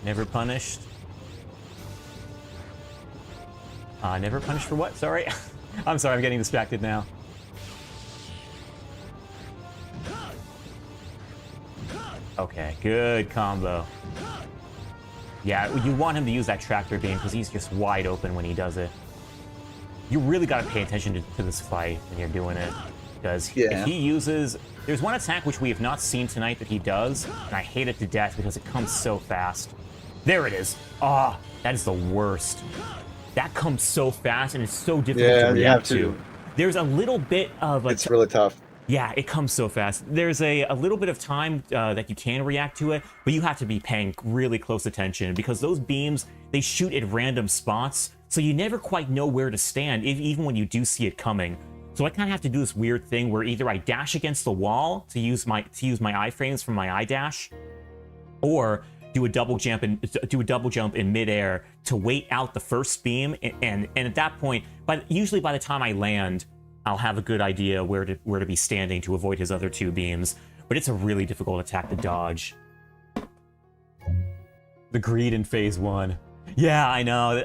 Never punished. Never punished for what? Sorry? I'm sorry, I'm getting distracted now. Okay, good combo. Yeah, you want him to use that tractor beam because he's just wide open when he does it. You really got to pay attention to this fight when you're doing it. Because if he uses... There's one attack which we have not seen tonight that he does, and I hate it to death because it comes so fast. There it is. Ah, that is the worst. That comes so fast, and it's so difficult to react to. There's a little bit of... It's really tough. Yeah, it comes so fast. There's a little bit of time that you can react to it, but you have to be paying really close attention because those beams, they shoot at random spots, so you never quite know where to stand, even when you do see it coming. So I kind of have to do this weird thing where either I dash against the wall to use my iframes from my iDash, or do a double jump in midair to wait out the first beam, and at that point, usually by the time I land, I'll have a good idea where to be standing to avoid his other two beams, but it's a really difficult attack to dodge. The greed in Phase 1. Yeah, I know.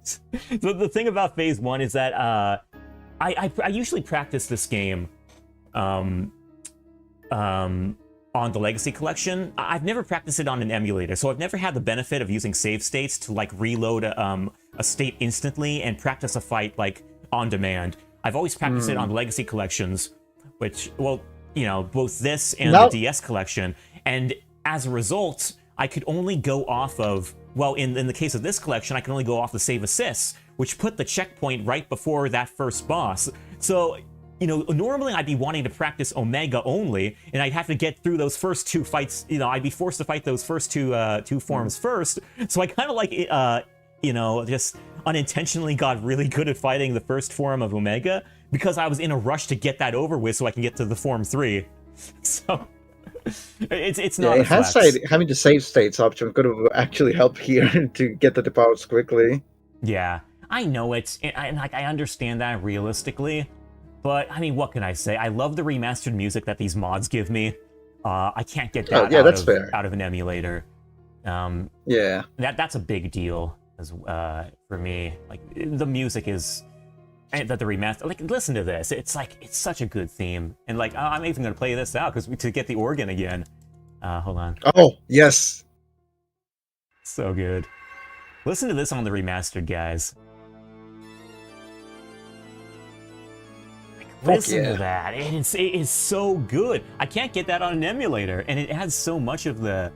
So the thing about Phase 1 is that I usually practice this game on the Legacy Collection. I've never practiced it on an emulator, so I've never had the benefit of using save states to like reload a state instantly and practice a fight like on demand. I've always practiced it on the Legacy Collections, which, well, you know, both this and the DS Collection, and as a result, I could only go off of, well, in the case of this collection, I can only go off the save assists, which put the checkpoint right before that first boss. So, you know, normally I'd be wanting to practice Omega only, and I'd have to get through those first two fights, you know, I'd be forced to fight those first two forms first, so I kind of like, you know, just unintentionally got really good at fighting the first form of Omega because I was in a rush to get that over with so I can get to the Form 3. So it's not. Yeah, in hindsight, having the save states option could have actually helped here to get to the powers quickly. Yeah, I know it, and I understand that realistically, but I mean, what can I say? I love the remastered music that these mods give me. I can't get that out of an emulator. Yeah, that's a big deal. For me, like the music is that the remaster, like listen to this, it's such a good theme, and like I'm even gonna play this out because to get the organ again. Hold on. Oh yes, so good. Listen to this on the remastered, guys. Listen to that. It is so good. I can't get that on an emulator, and it adds so much of the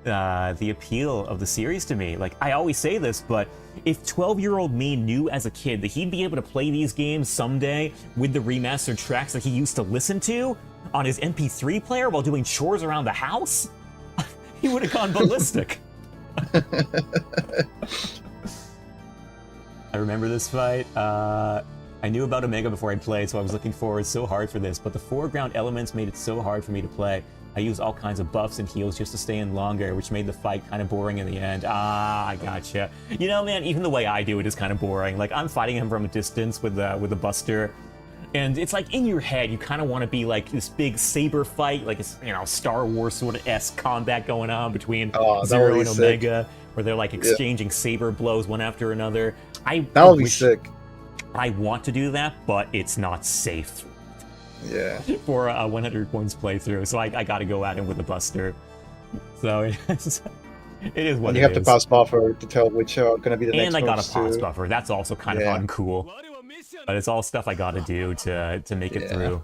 appeal of the series to me. Like, I always say this, but if 12-year-old me knew as a kid that he'd be able to play these games someday with the remastered tracks that he used to listen to on his MP3 player while doing chores around the house, he would have gone ballistic. I remember this fight. I knew about Omega before I played, so I was looking forward so hard for this, but the foreground elements made it so hard for me to play. I used all kinds of buffs and heals just to stay in longer, which made the fight kind of boring in the end. Ah, I gotcha. You know, man, even the way I do it is kind of boring. Like, I'm fighting him from a distance with the Buster, and it's like in your head, you kind of want to be like this big saber fight, like it's, you know, Star Wars sort of esque combat going on between Zero and Omega, where they're like exchanging saber blows one after another. That would be sick. I want to do that, but it's not safe. Yeah. For a 100 points playthrough, so I got to go at him with a Buster. So it is what it is. And you have to pause buffer to tell which are going to be the next ones. And I got a pause buffer. That's also kind of uncool. But it's all stuff I got to do to make it through.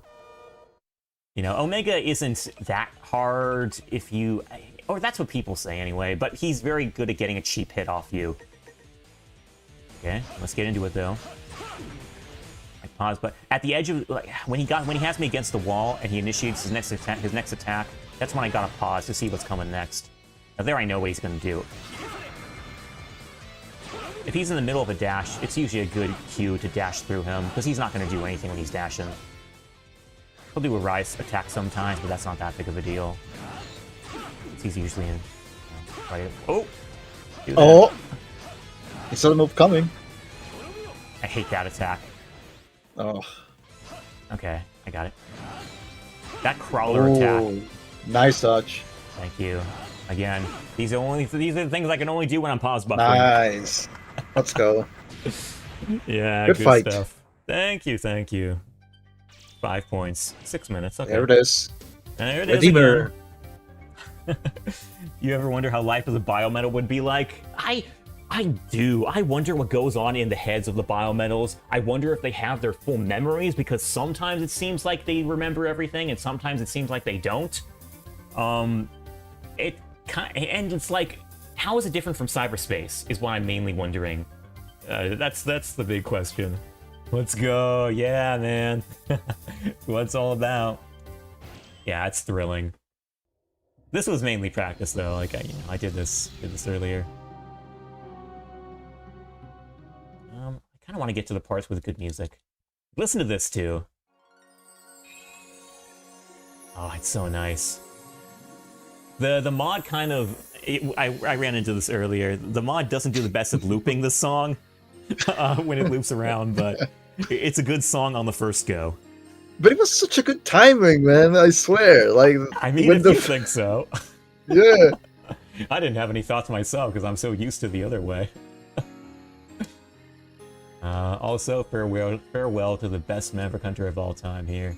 You know, Omega isn't that hard if you... Or that's what people say anyway, but he's very good at getting a cheap hit off you. Okay, let's get into it though. Pause, but at the edge of, like, when he has me against the wall and he initiates his next attack, that's when I gotta pause to see what's coming next. Now there I know what he's gonna do. If he's in the middle of a dash, it's usually a good cue to dash through him, because he's not gonna do anything when he's dashing. He'll do a rise attack sometimes, but that's not that big of a deal. He's usually in. Right. Oh! Oh! He saw the move coming. I hate that attack. Oh. Okay, I got it. That crawler attack. Nice dodge. Thank you. Again, these are the things I can only do when I'm pause buffering. Nice. Let's go. Yeah, good fight. Stuff. Thank you. 5 points. 6 minutes. Okay. There it is. There it is. Redeemer. You ever wonder how life as a biometal would be like? I do. I wonder what goes on in the heads of the biometals. I wonder if they have their full memories, because sometimes it seems like they remember everything, and sometimes it seems like they don't. And it's like, how is it different from cyberspace? Is what I'm mainly wondering. That's the big question. Let's go. Yeah, man. What it's all about. Yeah, it's thrilling. This was mainly practice, though. Like, I did this earlier. I kind of want to get to the parts with good music. Listen to this, too. Oh, it's so nice. The mod kind of... I ran into this earlier. The mod doesn't do the best of looping this song when it loops around, but it's a good song on the first go. But it was such a good timing, man. I swear. Like, I mean, if you think so. Yeah. I didn't have any thoughts myself because I'm so used to the other way. Also, farewell to the best Maverick Hunter of all time here.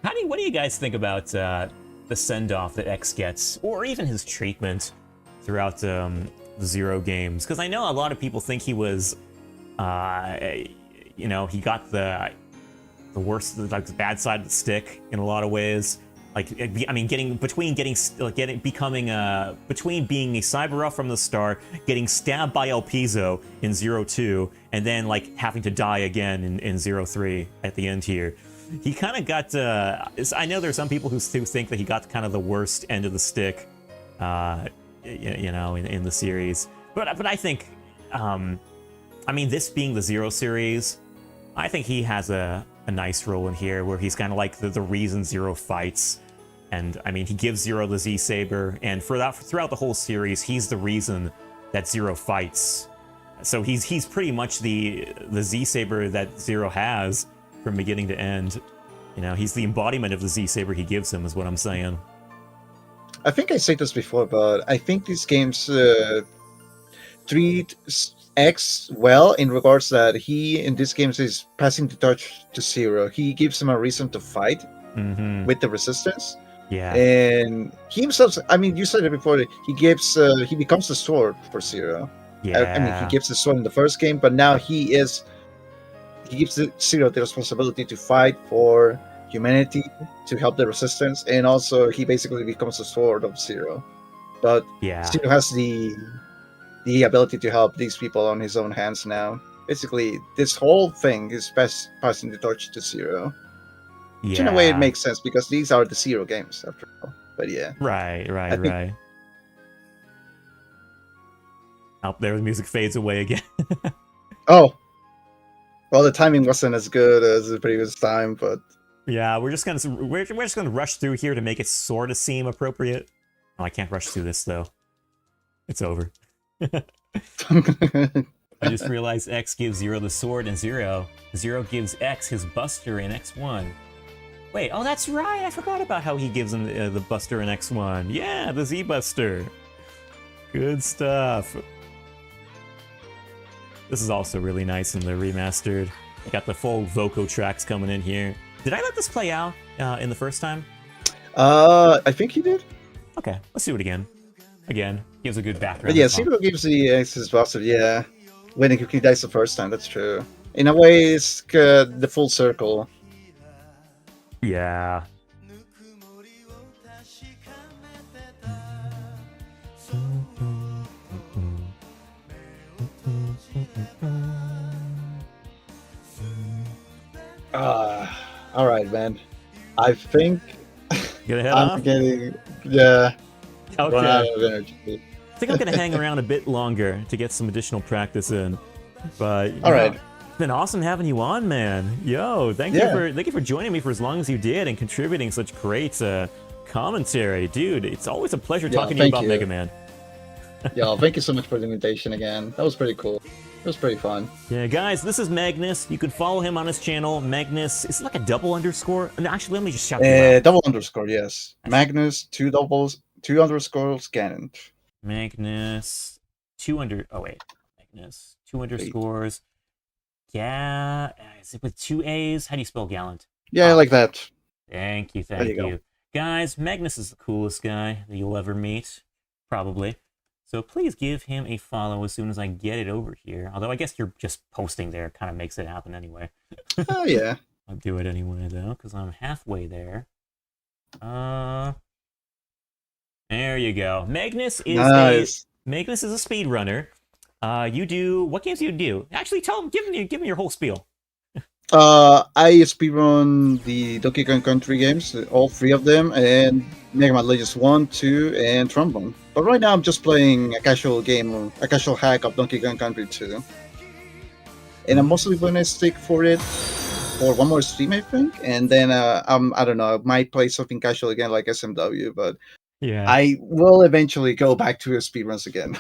What do you guys think about the send-off that X gets, or even his treatment throughout the Zero games? Because I know a lot of people think he was, he got the worst, like the bad side of the stick in a lot of ways. Like, I mean, between being a Cyber-Elf from the start, getting stabbed by El Piso in 0-2, and then like having to die again in 0-3 at the end here. He kind of got. I know there's some people who think that he got kind of the worst end of the stick, in the series. But I think, I mean, this being the Zero series, I think he has a nice role in here where he's kind of like the reason Zero fights. And I mean, he gives Zero the Z-Saber, and throughout the whole series, he's the reason that Zero fights. So he's pretty much the Z-Saber that Zero has from beginning to end. You know, he's the embodiment of the Z-Saber he gives him, is what I'm saying. I think I said this before, but I think these games treat X well in regards that he, in these games, is passing the torch to Zero. He gives him a reason to fight with the Resistance. Yeah. And he himself, I mean, you said it before, he becomes the sword for Zero. Yeah. I mean, he gives the sword in the first game, but now he gives Zero the responsibility to fight for humanity, to help the Resistance, and also he basically becomes the sword of Zero. But Zero has the ability to help these people on his own hands now. Basically, this whole thing is passing the torch to Zero. Which in a way it makes sense because these are the Zero games after all. But yeah. Right. Oh, there the music fades away again. Oh. Well, the timing wasn't as good as the previous time, but yeah, we're just gonna rush through here to make it sort of seem appropriate. Oh, I can't rush through this though. It's over. I just realized X gives Zero the sword and Zero gives X his Buster in X1. Wait, oh, that's right. I forgot about how he gives him the Buster in X1. Yeah, the Z-Buster. Good stuff. This is also really nice in the remastered. I got the full vocal tracks coming in here. Did I let this play out in the first time? I think you did. Okay, let's do it again. Again, gives a good background. But yeah, Zero gives the his Buster, yeah. When he dies the first time, that's true. In a way, it's the full circle. Yeah. All right, man. I think Gonna head I'm off? getting run out Okay. of energy. I think I'm gonna hang around a bit longer to get some additional practice in. But All right. It's been awesome having you on, man. Yo, thank you for joining me for as long as you did and contributing such great commentary, dude. It's always a pleasure talking to you about Mega Man. Yeah, thank you so much for the invitation again. That was pretty cool. It was pretty fun. Yeah, guys, this is Magnus. You can follow him on his channel, Magnus. Is it like a double underscore? No, actually, let me just shout it out. Double underscore, yes. Magnus, 2 underscores, Ganon. Magnus, Magnus, 2 underscores. Yeah, is it with 2 A's? How do you spell Gallant? Yeah, I like that. Thank you. There you go. Guys, Magnus is the coolest guy that you'll ever meet, probably. So please give him a follow as soon as I get it over here. Although I guess you're just posting there kind of makes it happen anyway. Oh, yeah. I'll do it anyway, though, because I'm halfway there. There you go. Magnus is Magnus is a speedrunner. You do what games do you do? Actually, give me your whole spiel. I speedrun the Donkey Kong Country games, all 3 of them, and Mega Man Legends 1, 2, and Trombone. But right now I'm just playing a casual hack of Donkey Kong Country 2. And I'm mostly gonna stick for it for one more stream, I think, and then I don't know, I might play something casual again like SMW, but yeah, I will eventually go back to speedruns again.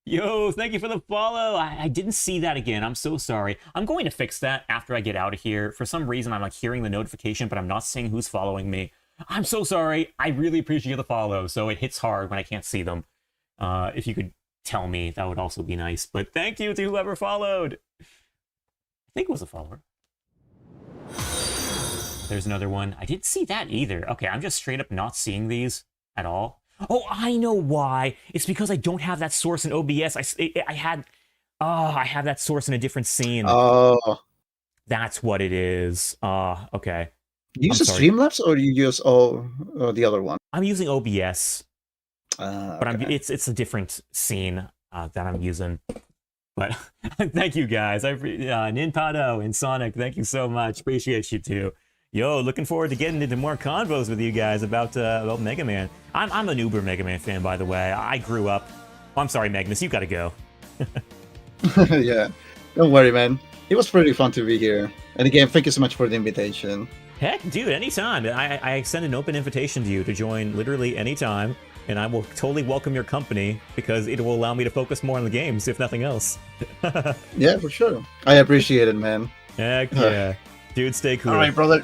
Yo, thank you for the follow. I didn't see that again. I'm so sorry. I'm going to fix that after I get out of here. For some reason, I'm like hearing the notification, but I'm not seeing who's following me. I'm so sorry. I really appreciate the follow, so it hits hard when I can't see them. If you could tell me, that would also be nice. But thank you to whoever followed. I think it was a follower. There's another one. I didn't see that either. Okay, I'm just straight up not seeing these at all. Oh, I know why. It's because I don't have that source in OBS. I have that source in a different scene. Oh. That's what it is. Okay. Do you use a Streamlabs or do you use the other one? I'm using OBS. Okay. But it's a different scene that I'm using. But thank you guys. Ninpado and Sonic, thank you so much. Appreciate you too. Yo, looking forward to getting into more convos with you guys about Mega Man. I'm an uber Mega Man fan, by the way. I grew up. Oh, I'm sorry, Magnus, you gotta go. Yeah, don't worry, man. It was pretty fun to be here. And again, thank you so much for the invitation. Heck, dude, anytime. I extend an open invitation to you to join literally anytime, and I will totally welcome your company because it will allow me to focus more on the games, if nothing else. Yeah, for sure. I appreciate it, man. Heck yeah. Dude, stay cool. All right, brother.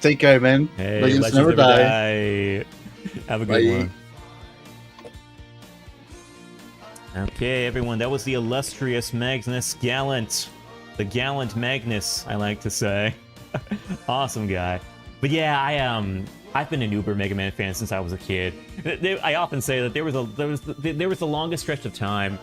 Take care, man. Hey, Legends never die. Have a good one. Okay, everyone, that was the illustrious Magnus Gallant. The Gallant Magnus, I like to say. Awesome guy. But yeah, I've been an uber Mega Man fan since I was a kid. I often say that there was the longest stretch of time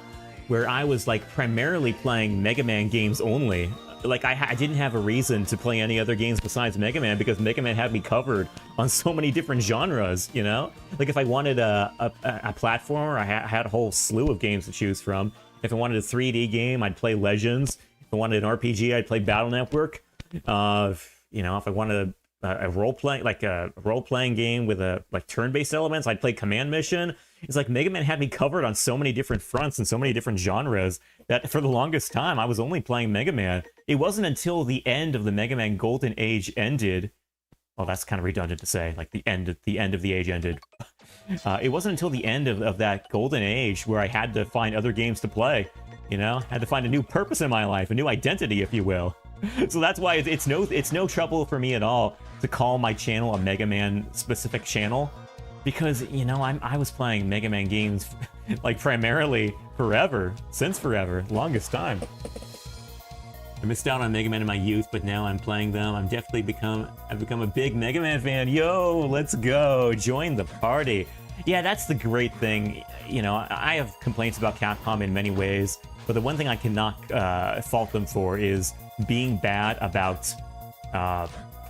where I was like primarily playing Mega Man games only. Like I didn't have a reason to play any other games besides Mega Man because Mega Man had me covered on so many different genres, you know? Like if I wanted a platformer, I had a whole slew of games to choose from. If I wanted a 3D game, I'd play Legends. If I wanted an RPG, I'd play Battle Network. You know, if I wanted a role-playing game with turn-based elements, I'd play Command Mission. It's like Mega Man had me covered on so many different fronts and so many different genres that for the longest time I was only playing Mega Man. It wasn't until the end of the Mega Man Golden Age ended. Well, that's kind of redundant to say, like the end of the age ended. It wasn't until the end of that Golden Age where I had to find other games to play. You know, had to find a new purpose in my life, a new identity, if you will. So that's why it's no trouble for me at all to call my channel a Mega Man specific channel, because you know I was playing Mega Man games like primarily since forever, longest time. I missed out on Mega Man in my youth, but now I'm playing them. I've become a big Mega Man fan. Yo, let's go, join the party. Yeah, that's the great thing. You know, I have complaints about Capcom in many ways, but the one thing I cannot fault them for is being bad about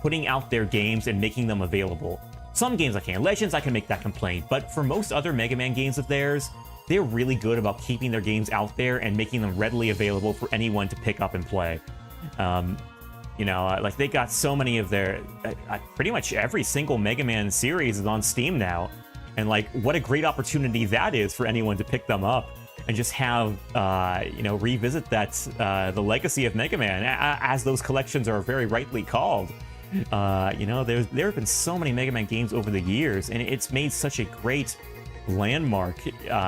putting out their games and making them available. Some games I can. Legends, I can make that complaint, but for most other Mega Man games of theirs, they're really good about keeping their games out there and making them readily available for anyone to pick up and play. You know, like they got so many of their... pretty much every single Mega Man series is on Steam now, and like, what a great opportunity that is for anyone to pick them up and just have, you know, revisit that, the legacy of Mega Man, as those collections are very rightly called. You know, there have been so many Mega Man games over the years, and it's made such a great landmark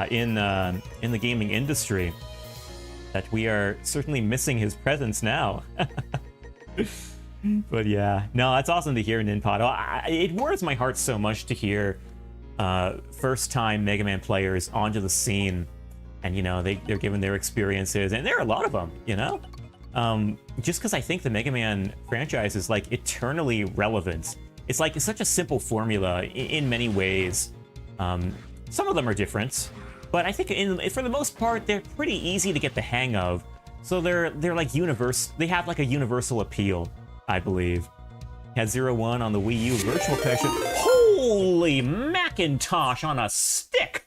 in the gaming industry that we are certainly missing his presence now. But yeah, no, it's awesome to hear Ninpado. It warms my heart so much to hear first-time Mega Man players onto the scene, and you know they're given their experiences, and there are a lot of them, you know. Just because I think the Mega Man franchise is like eternally relevant it's like it's such a simple formula in many ways. Some of them are different, but I think for the most part they're pretty easy to get the hang of. So they're like they have like a universal appeal, I believe. Had 01 on the Wii U Virtual Connection. Holy Macintosh on a stick!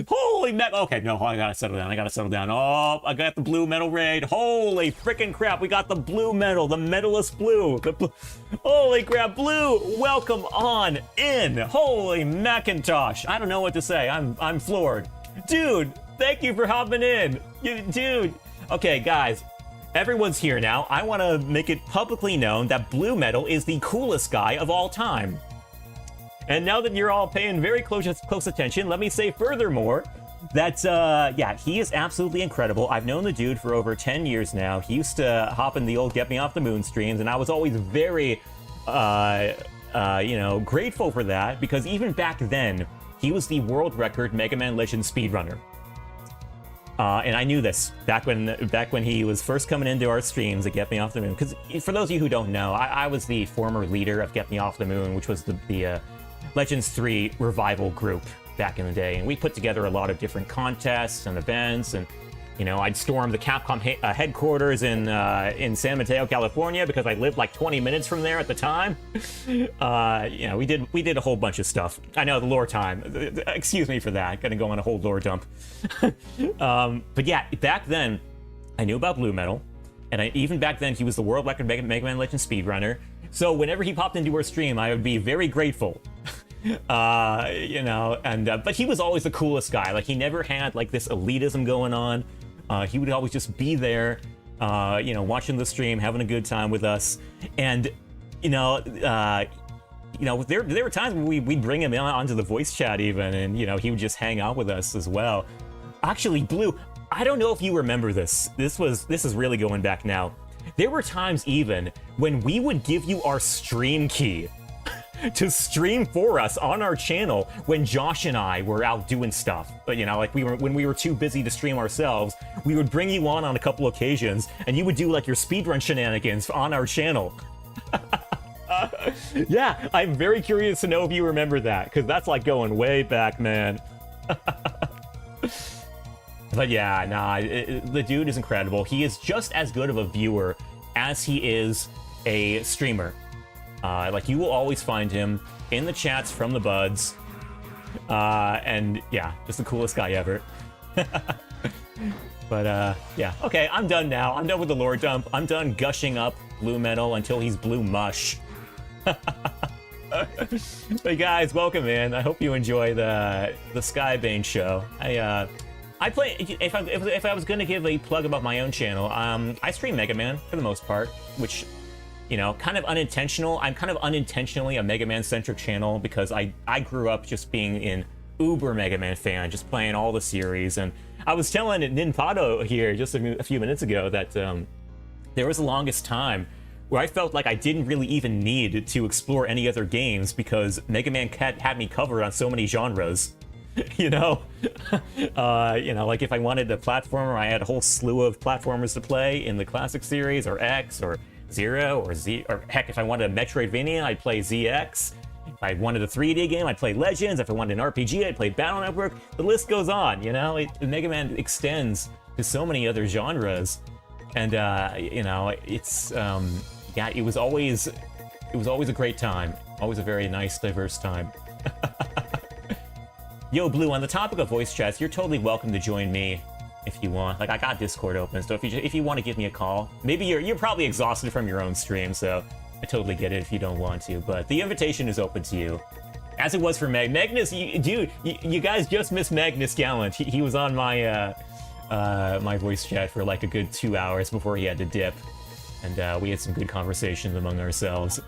Holy Mac. Okay, no, I gotta settle down. Oh, I got the blue metal raid. Holy freaking crap, we got the blue metal, the metalist blue. Holy crap, blue, welcome on in. Holy Macintosh. I don't know what to say. I'm floored. Dude, thank you for hopping in. Dude. Okay, guys. Everyone's here now. I want to make it publicly known that Blue Metal is the coolest guy of all time. And now that you're all paying very close attention, let me say furthermore that, yeah, he is absolutely incredible. I've known the dude for over 10 years now. He used to hop in the old Get Me Off the Moon streams, and I was always very, grateful for that, because even back then, he was the world record Mega Man Legends speedrunner. And I knew this back when he was first coming into our streams at Get Me Off the Moon. Because for those of you who don't know, I was the former leader of Get Me Off the Moon, which was the Legends 3 revival group back in the day. And we put together a lot of different contests and events. And, I'd storm the Capcom headquarters in San Mateo, California, because I lived like 20 minutes from there at the time. We did a whole bunch of stuff. I know, the lore time. Excuse me for that. Gonna go on a whole lore dump. But yeah, back then, I knew about Blue Metal. And even back then, he was the world record Mega Man Legends speedrunner. So whenever he popped into our stream, I would be very grateful. But he was always the coolest guy. Like, he never had like this elitism going on. He would always just be there, watching the stream, having a good time with us. And, there were times when we'd bring him onto the voice chat even, and, he would just hang out with us as well. Actually, Blue, I don't know if you remember this. This is really going back now. There were times even when we would give you our stream key to stream for us on our channel when Josh and I were out doing stuff. But when we were too busy to stream ourselves, we would bring you on a couple occasions, and you would do like your speedrun shenanigans on our channel. Yeah, I'm very curious to know if you remember that, because that's like going way back, man. But yeah, the dude is incredible. He is just as good of a viewer as he is a streamer. You will always find him in the chats from the buds. And yeah, just the coolest guy ever. But yeah, okay, I'm done now. I'm done with the lore dump. I'm done gushing up Blue Metal until he's blue mush. But guys, welcome in. I hope you enjoy the Skybane show. I play, if I was gonna give a plug about my own channel, I stream Mega Man for the most part, which, kind of unintentional. I'm kind of unintentionally a Mega Man centric channel because I grew up just being an uber Mega Man fan, just playing all the series. And I was telling Ninpado here just a few minutes ago that there was the longest time where I felt like I didn't really even need to explore any other games because Mega Man had me covered on so many genres. Like if I wanted a platformer, I had a whole slew of platformers to play in the classic series, or X, or Zero, or Z, or heck, if I wanted a Metroidvania, I'd play ZX. If I wanted a 3D game, I'd play Legends. If I wanted an RPG, I'd play Battle Network. The list goes on, Mega Man extends to so many other genres. And, it was always a great time. Always a very nice, diverse time. Yo, Blue, on the topic of voice chats, you're totally welcome to join me if you want. I got Discord open, so if you want to give me a call, maybe you're probably exhausted from your own stream, so I totally get it if you don't want to, but the invitation is open to you. As it was for Magnus, you guys just missed Magnus Gallant. He was on my my voice chat for like a good 2 hours before he had to dip, and we had some good conversations among ourselves.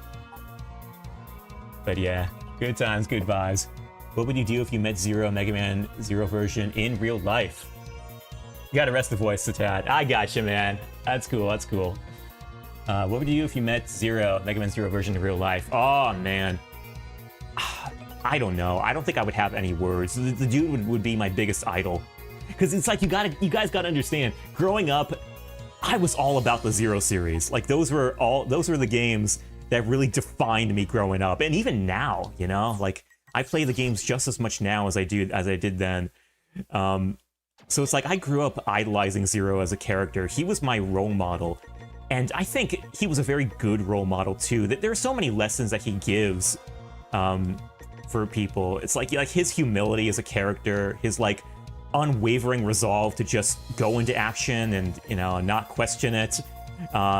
But yeah, good times, good vibes. What would you do if you met Zero Mega Man Zero version in real life? You gotta rest the voice a tad. I gotcha, man. That's cool, that's cool. What would you do if you met Mega Man Zero version in real life? Oh, man. I don't know. I don't think I would have any words. The dude would be my biggest idol. Because it's like, you guys gotta understand, growing up, I was all about the Zero series. Like, those were the games that really defined me growing up, and even now, you know, like I play the games just as much now as I did then. So it's like I grew up idolizing Zero as a character. He was my role model, and I think he was a very good role model too. That there are so many lessons that he gives for people. It's like his humility as a character, his like unwavering resolve to just go into action and, you know, not question it.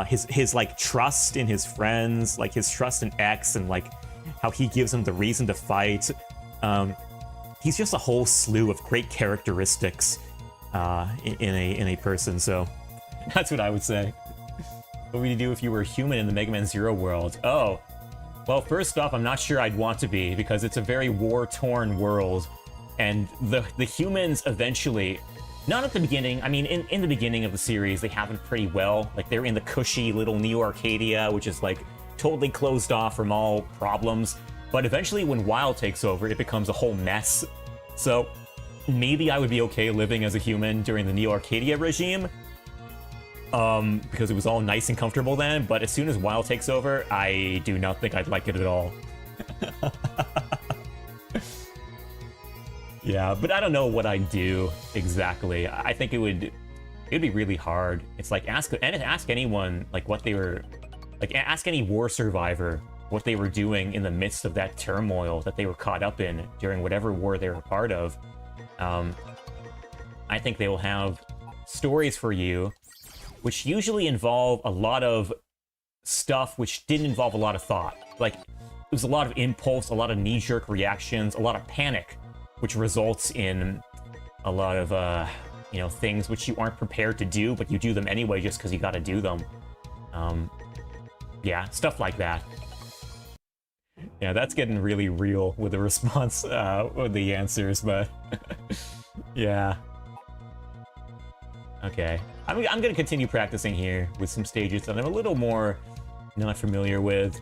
His like trust in his friends, like his trust in X, and like how he gives him the reason to fight. He's just a whole slew of great characteristics in a person. So that's what I would say. What would you do if you were a human in the Mega Man Zero world? Oh, well, first off, I'm not sure I'd want to be, because it's a very war-torn world, and the humans eventually, not at the beginning, I mean, in the beginning of the series, they have it pretty well. Like, they're in the cushy little Neo Arcadia, which is, like, totally closed off from all problems. But eventually, when WILD takes over, it becomes a whole mess. So, maybe I would be okay living as a human during the Neo Arcadia regime, because it was all nice and comfortable then, but as soon as WILD takes over, I do not think I'd like it at all. Yeah, but I don't know what I'd do exactly. I think it'd be really hard. It's like ask anyone like what they were, like ask any war survivor what they were doing in the midst of that turmoil that they were caught up in during whatever war they were part of. I think they will have stories for you which usually involve a lot of stuff which didn't involve a lot of thought. Like, it was a lot of impulse, a lot of knee-jerk reactions, a lot of panic, which results in a lot of, you know, things which you aren't prepared to do, but you do them anyway just because you gotta do them. Yeah, stuff like that. Yeah, that's getting really real with the response, with the answers, but... yeah. Okay. I'm gonna continue practicing here with some stages that I'm a little more not familiar with.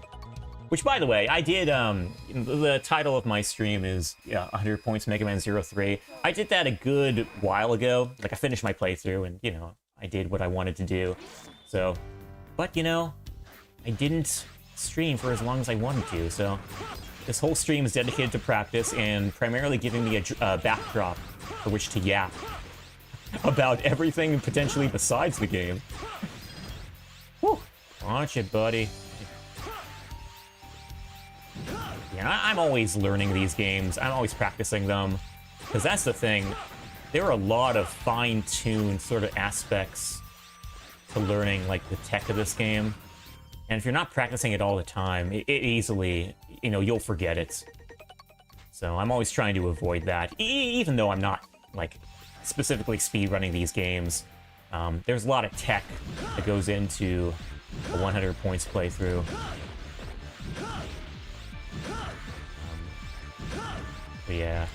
Which, by the way, I did, the title of my stream is 100 Points Mega Man 03. I did that a good while ago. Like, I finished my playthrough and, you know, I did what I wanted to do. So, but, you know, I didn't stream for as long as I wanted to, so this whole stream is dedicated to practice and primarily giving me a backdrop for which to yap about everything potentially besides the game. Whew. Watch it, buddy. Yeah, I'm always learning these games. I'm always practicing them. Because that's the thing. There are a lot of fine-tuned sort of aspects to learning, like, the tech of this game. And if you're not practicing it all the time, it easily, you know, you'll forget it. So I'm always trying to avoid that. Even though I'm not, like, specifically speedrunning these games, there's a lot of tech that goes into a 100 points playthrough. But yeah,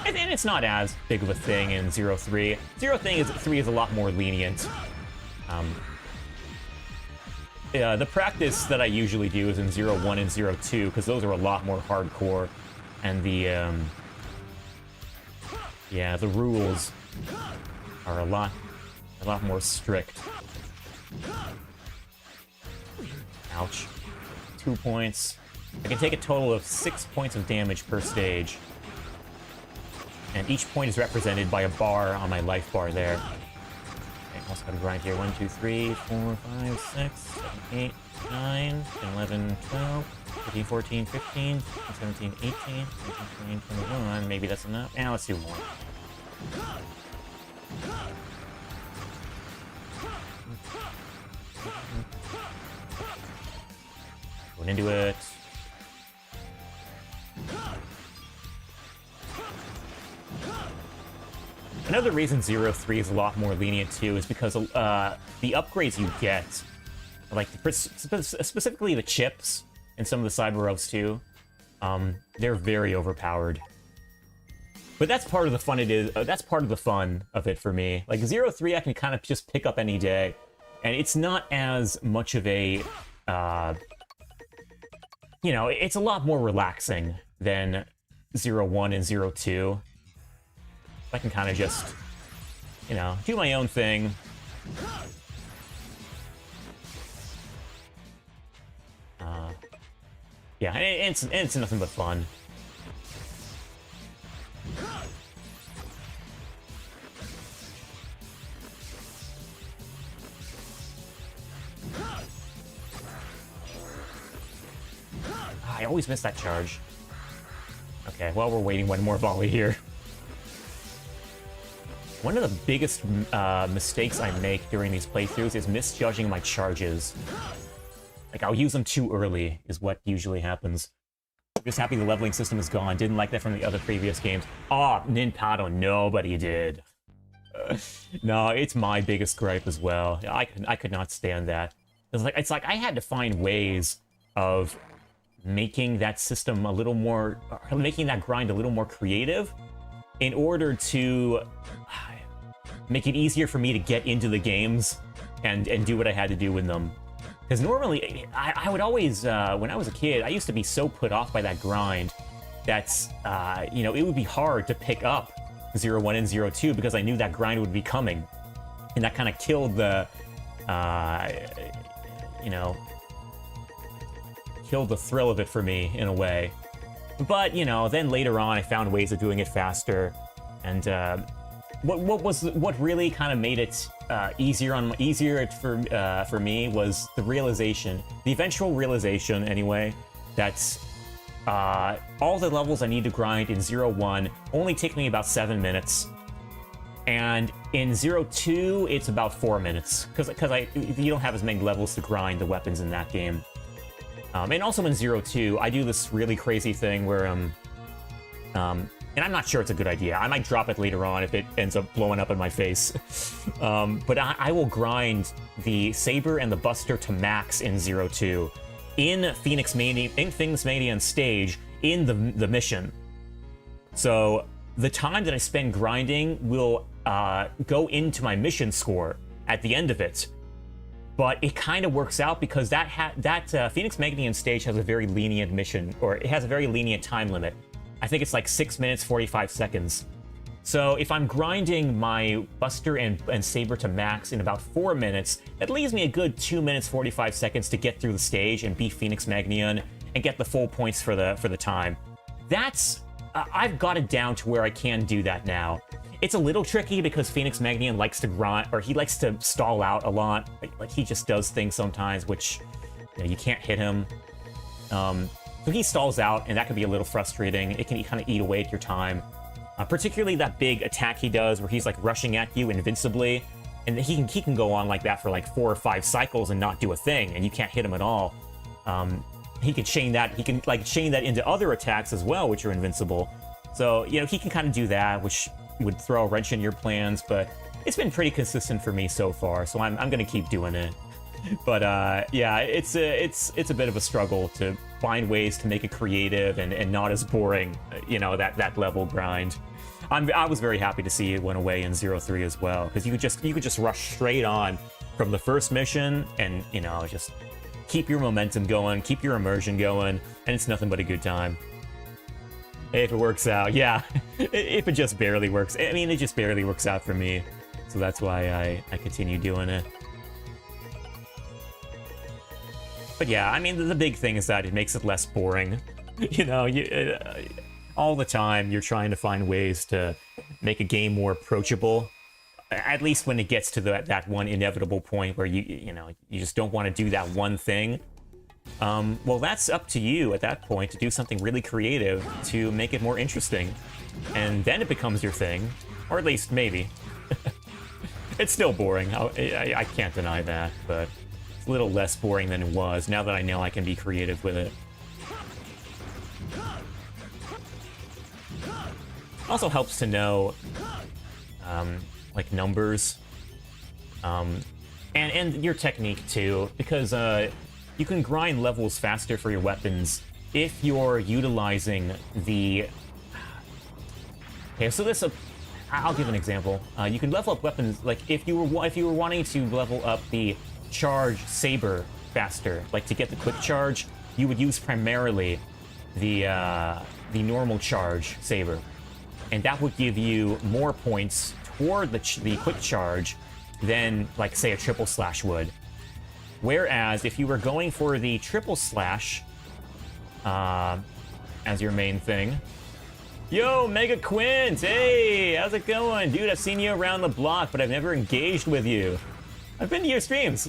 and it's not as big of a thing in 03. 3 is a lot more lenient. Yeah, the practice that I usually do is in 01 and 02, because those are a lot more hardcore, and the yeah, the rules are a lot more strict. Ouch. 2 points. I can take a total of 6 points of damage per stage. And each point is represented by a bar on my life bar there. Okay, also gotta grind here. 1, 2, 3, 4, 5, 6, 7, 8, 9, 10, 11, 12, 13, 14, 15, 17, 18, 19, 20, 21. Maybe that's enough. Now let's do more. Going into it. Another reason 03 is a lot more lenient too is because the upgrades you get, like specifically the chips and some of the cyber rogues too, they're very overpowered. But that's part of the fun. That's part of the fun of it for me. Like 03, I can kind of just pick up any day, and it's not as much of a, you know, it's a lot more relaxing than 01 and 02. I can kind of just, you know, do my own thing. Yeah, and it's nothing but fun. I always miss that charge. Okay, well, we're waiting one more volley here. One of the biggest mistakes I make during these playthroughs is misjudging my charges. Like, I'll use them too early, is what usually happens. I'm just happy the leveling system is gone. Didn't like that from the other previous games. Oh, Ninpado, nobody did. No, it's my biggest gripe as well. I could not stand that. It's like I had to find ways of making that system a little more, making that grind a little more creative in order to make it easier for me to get into the games and do what I had to do with them. Because normally, I would always, when I was a kid, I used to be so put off by that grind that, you know, it would be hard to pick up 0-1 and 0-2 because I knew that grind would be coming. And that kind of killed the, you know, killed the thrill of it for me in a way. But, you know, then later on I found ways of doing it faster. And what really kind of made it easier for me was the realization, the eventual realization anyway, that all the levels I need to grind in 0-1 only take me about 7 minutes. And in 0-2, it's about 4 minutes, because you don't have as many levels to grind the weapons in that game. And also in 0-2, I do this really crazy thing where, and I'm not sure it's a good idea. I might drop it later on if it ends up blowing up in my face. But I will grind the Saber and the Buster to max in 0-2 in Phoenix Mania stage in the mission. So the time that I spend grinding will go into my mission score at the end of it. But it kind of works out because that Phoenix Mania stage has a very lenient mission, or it has a very lenient time limit. I think it's like 6 minutes, 45 seconds. So if I'm grinding my Buster and Saber to max in about 4 minutes, that leaves me a good 2 minutes, 45 seconds to get through the stage and beat Phoenix Magnion and get the full points for the time. That's, I've got it down to where I can do that now. It's a little tricky because Phoenix Magnion likes to grind, or he likes to stall out a lot. Like he just does things sometimes, which, you know, you can't hit him. So he stalls out, and that can be a little frustrating. It can kind of eat away at your time. Particularly that big attack he does where he's like rushing at you invincibly. And he can go on like that for like 4 or 5 cycles and not do a thing, and you can't hit him at all. He can chain that into other attacks as well, which are invincible. So, you know, he can kind of do that, which would throw a wrench in your plans, but it's been pretty consistent for me so far, so I'm gonna keep doing it. But yeah, it's a bit of a struggle to find ways to make it creative and not as boring, you know, that level grind. I was very happy to see it went away in 0-3 as well, because you could just rush straight on from the first mission and, you know, just keep your momentum going, keep your immersion going, and it's nothing but a good time. If it works out, yeah. If it just barely works. I mean, it just barely works out for me. So that's why I continue doing it. But yeah, I mean, the big thing is that it makes it less boring. You know, all the time you're trying to find ways to make a game more approachable. At least when it gets to that one inevitable point where you know, you just don't want to do that one thing. Well, that's up to you at that point to do something really creative to make it more interesting. And then it becomes your thing. Or at least, maybe. It's still boring. I can't deny that, but it's a little less boring than it was now that I know I can be creative with it. Also helps to know, like, numbers. And your technique, too, because, you can grind levels faster for your weapons if you're utilizing the... Okay, so this... I'll give an example. You can level up weapons, like, if you were wanting to level up the charge Saber faster, like to get the quick charge, you would use primarily the normal charge Saber. And that would give you more points toward the quick charge than, like, say, a triple slash would. Whereas if you were going for the triple slash, as your main thing. Yo, Mega Quint! Hey, how's it going? Dude, I've seen you around the block, but I've never engaged with you. I've been to your streams.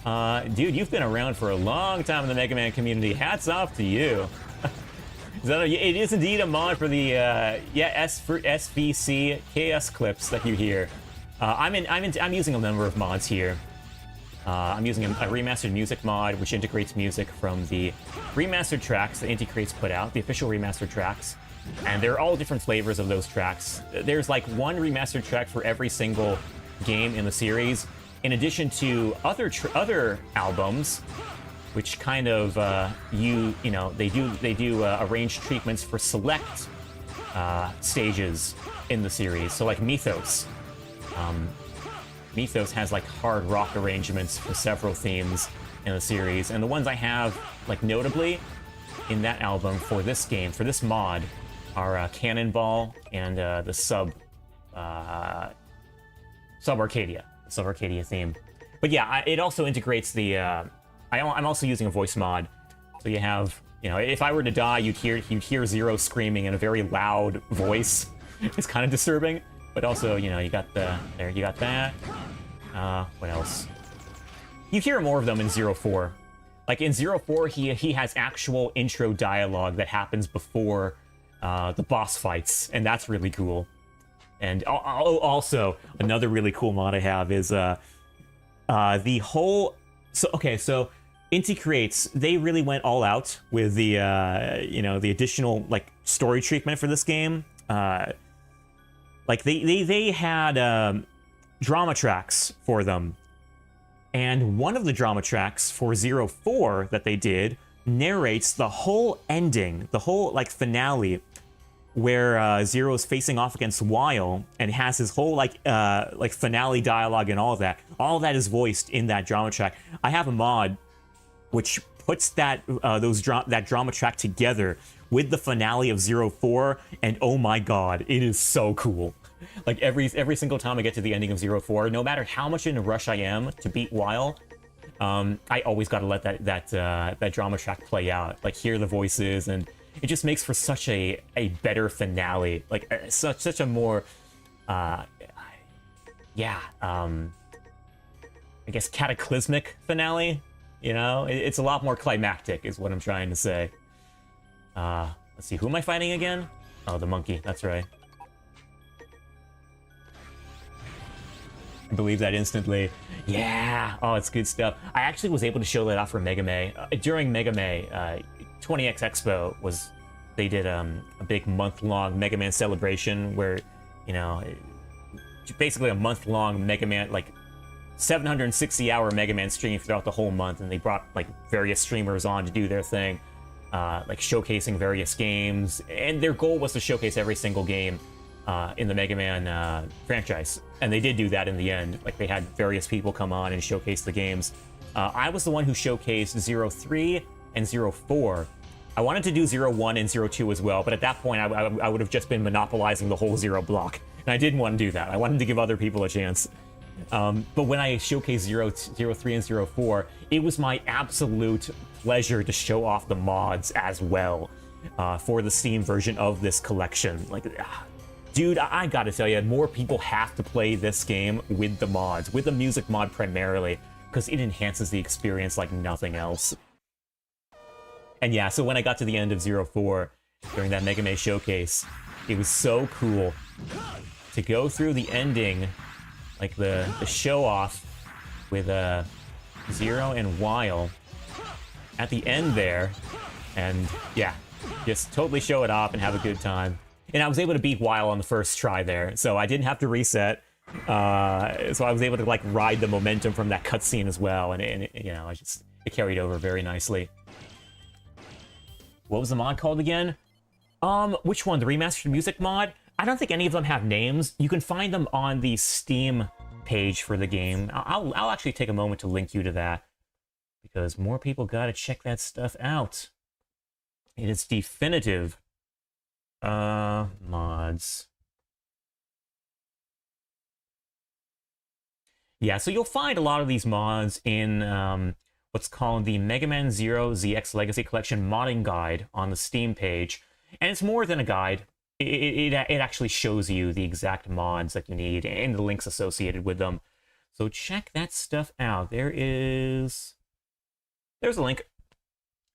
Dude, you've been around for a long time in the Mega Man community. Hats off to you. It is indeed a mod for the SVC KS clips that you hear. I'm using a number of mods here. I'm using a remastered music mod, which integrates music from the remastered tracks that Inti Creates put out, the official remastered tracks. And they're all different flavors of those tracks. There's like one remastered track for every single game in the series, in addition to other albums, which kind of they do arranged treatments for select stages in the series. So like Mythos. Mythos has like hard rock arrangements for several themes in the series, and the ones I have, like notably in that album for this game, for this mod, are Cannonball and the Sub Arcadia theme. But yeah, it also integrates the. I'm also using a voice mod, so you have, if I were to die, you'd hear Zero screaming in a very loud voice. It's kind of disturbing, but also you got that. What else? You hear more of them in 04. Like in 04, he has actual intro dialogue that happens before the boss fights, and that's really cool. And also, another really cool mod I have is the whole... So Inti Creates, they really went all out with the, the additional, like, story treatment for this game. Like, they had drama tracks for them. And one of the drama tracks for 04 that they did narrates the whole ending, the whole, like, finale, where Zero's facing off against Weil and has his whole like finale dialogue and all of that. All of that is voiced in that drama track. I have a mod which puts that drama track together with the finale of 04, and oh my god, it is so cool. Like every single time I get to the ending of 04, no matter how much in a rush I am to beat Weil, I always got to let that drama track play out. Like hear the voices, and it just makes for such a better finale, like such a more, I guess cataclysmic finale. It's a lot more climactic, is what I'm trying to say. Let's see, who am I fighting again? Oh, the monkey. That's right. I believe that instantly. Yeah. Oh, it's good stuff. I actually was able to show that off for Mega May during Mega May. 20X Expo they did a big month-long Mega Man celebration where, basically a month-long Mega Man, like 760-hour Mega Man stream throughout the whole month, and they brought like various streamers on to do their thing, like showcasing various games, and their goal was to showcase every single game in the Mega Man franchise, and they did do that in the end. Like they had various people come on and showcase the games. I was the one who showcased 03 and 04. I wanted to do 01 and 02 as well, but at that point I would have just been monopolizing the whole Zero block, and I didn't want to do that. I wanted to give other people a chance. But when I showcased 03 and 04, it was my absolute pleasure to show off the mods as well for the Steam version of this collection. Like, dude, I gotta tell you, more people have to play this game with the mods, with the music mod primarily, because it enhances the experience like nothing else. And yeah, so when I got to the end of 04 during that Mega Man showcase, it was so cool to go through the ending, like the show off with Zero and Weil at the end there, and yeah, just totally show it off and have a good time. And I was able to beat Weil on the first try there, so I didn't have to reset. So I was able to like ride the momentum from that cutscene as well, and it carried over very nicely. What was the mod called again? Which one? The remastered music mod? I don't think any of them have names. You can find them on the Steam page for the game. I'll actually take a moment to link you to that, because more people gotta check that stuff out. It is definitive. Mods. Yeah, so you'll find a lot of these mods in what's called the Mega Man Zero ZX Legacy Collection modding guide on the Steam page. And it's more than a guide. It actually shows you the exact mods that you need and the links associated with them. So check that stuff out. There's a link.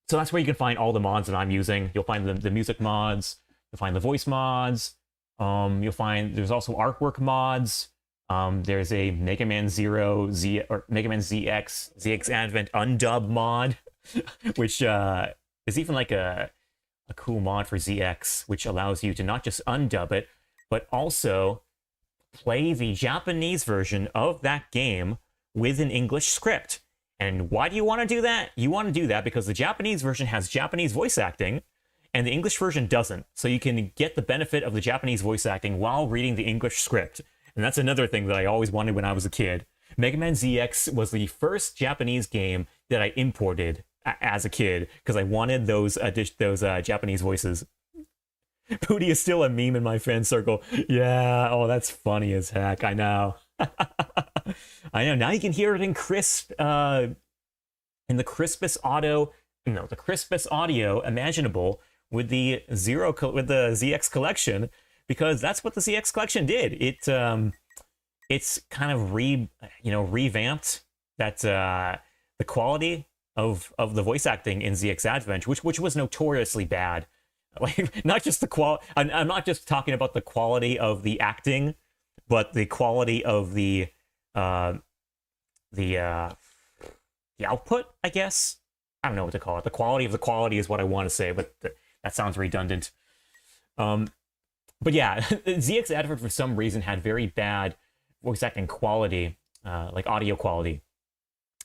So that's where you can find all the mods that I'm using. You'll find the music mods. You'll find the voice mods. You'll find there's also artwork mods. There's a Mega Man Zero or Mega Man ZX Advent undub mod, which is even like a cool mod for ZX, which allows you to not just undub it, but also play the Japanese version of that game with an English script. And why do you want to do that? You want to do that because the Japanese version has Japanese voice acting, and the English version doesn't. So you can get the benefit of the Japanese voice acting while reading the English script. And that's another thing that I always wanted when I was a kid. Mega Man ZX was the first Japanese game that I imported as a kid because I wanted those Japanese voices. Pooty is still a meme in my friend circle. Yeah, oh, that's funny as heck. I know. I know. Now you can hear it in crisp, in the crispest audio imaginable with the ZX collection, because that's what the ZX collection did. It's kind of revamped that the quality of the voice acting in ZX Advent, which was notoriously bad. Like, not just the I'm not just talking about the quality of the acting, but the quality of the output, I guess. I don't know what to call it. The quality of the quality is what I want to say, but that sounds redundant. But yeah, ZX Advent for some reason had very bad voice acting quality, like audio quality.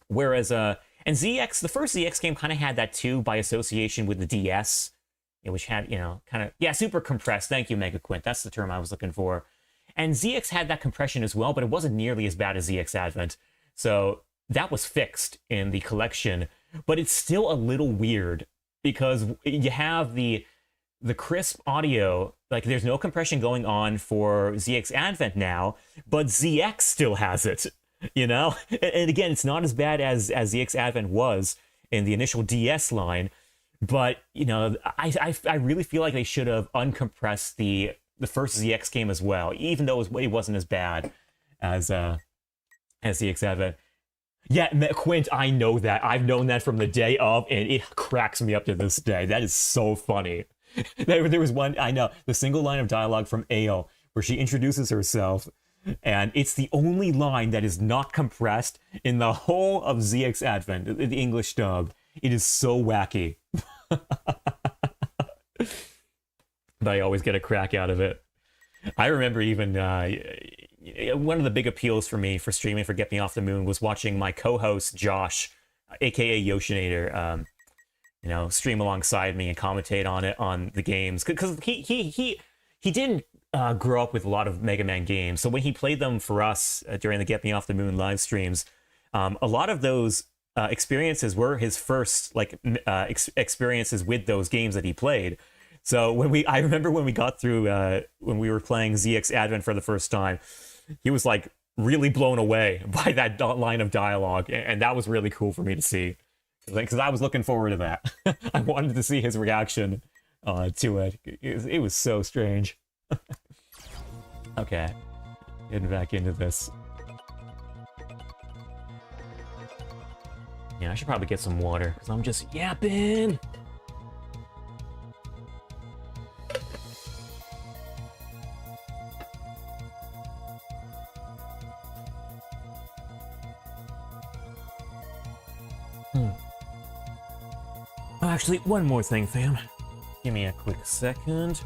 Whereas and ZX, the first ZX game kind of had that too by association with the DS, which had, super compressed. Thank you, Mega Quint. That's the term I was looking for. And ZX had that compression as well, but it wasn't nearly as bad as ZX Advent. So that was fixed in the collection, but it's still a little weird because you have the crisp audio, like there's no compression going on for ZX Advent now, but ZX still has it, And again, it's not as bad as ZX Advent was in the initial DS line, but, I really feel like they should have uncompressed the first ZX game as well, even though it wasn't as bad as ZX Advent. Yeah, Quint, I know that. I've known that from the day of, and it cracks me up to this day. That is so funny. There was one, I know, the single line of dialogue from Ale, where she introduces herself, and it's the only line that is not compressed in the whole of ZX Advent, the English dub. It is so wacky. But I always get a crack out of it. I remember even one of the big appeals for me for streaming for Get Me Off the Moon was watching my co-host Josh, aka Yoshinator, stream alongside me and commentate on the games, because he didn't grow up with a lot of Mega Man games. So when he played them for us during the Get Me Off the Moon live streams, a lot of those experiences were his first experiences with those games that he played. So I remember when we got through when we were playing ZX Advent for the first time, he was like really blown away by that line of dialogue, and that was really cool for me to see, because I was looking forward to that. I wanted to see his reaction to it. It was so strange. Okay, getting back into this. Yeah, I should probably get some water, because I'm just yapping. Oh, actually, one more thing, fam. Give me a quick second.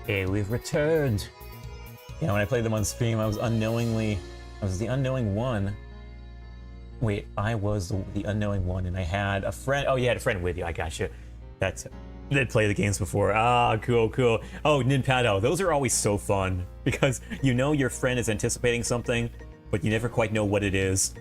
Okay, we've returned. Yeah, when I played them on stream, I was the unknowing one. Wait, I was the unknowing one, and I had a friend. Oh, you had a friend with you. I got you. That play the games before. Ah, cool. Oh, Ninpado. Those are always so fun because you know your friend is anticipating something, but you never quite know what it is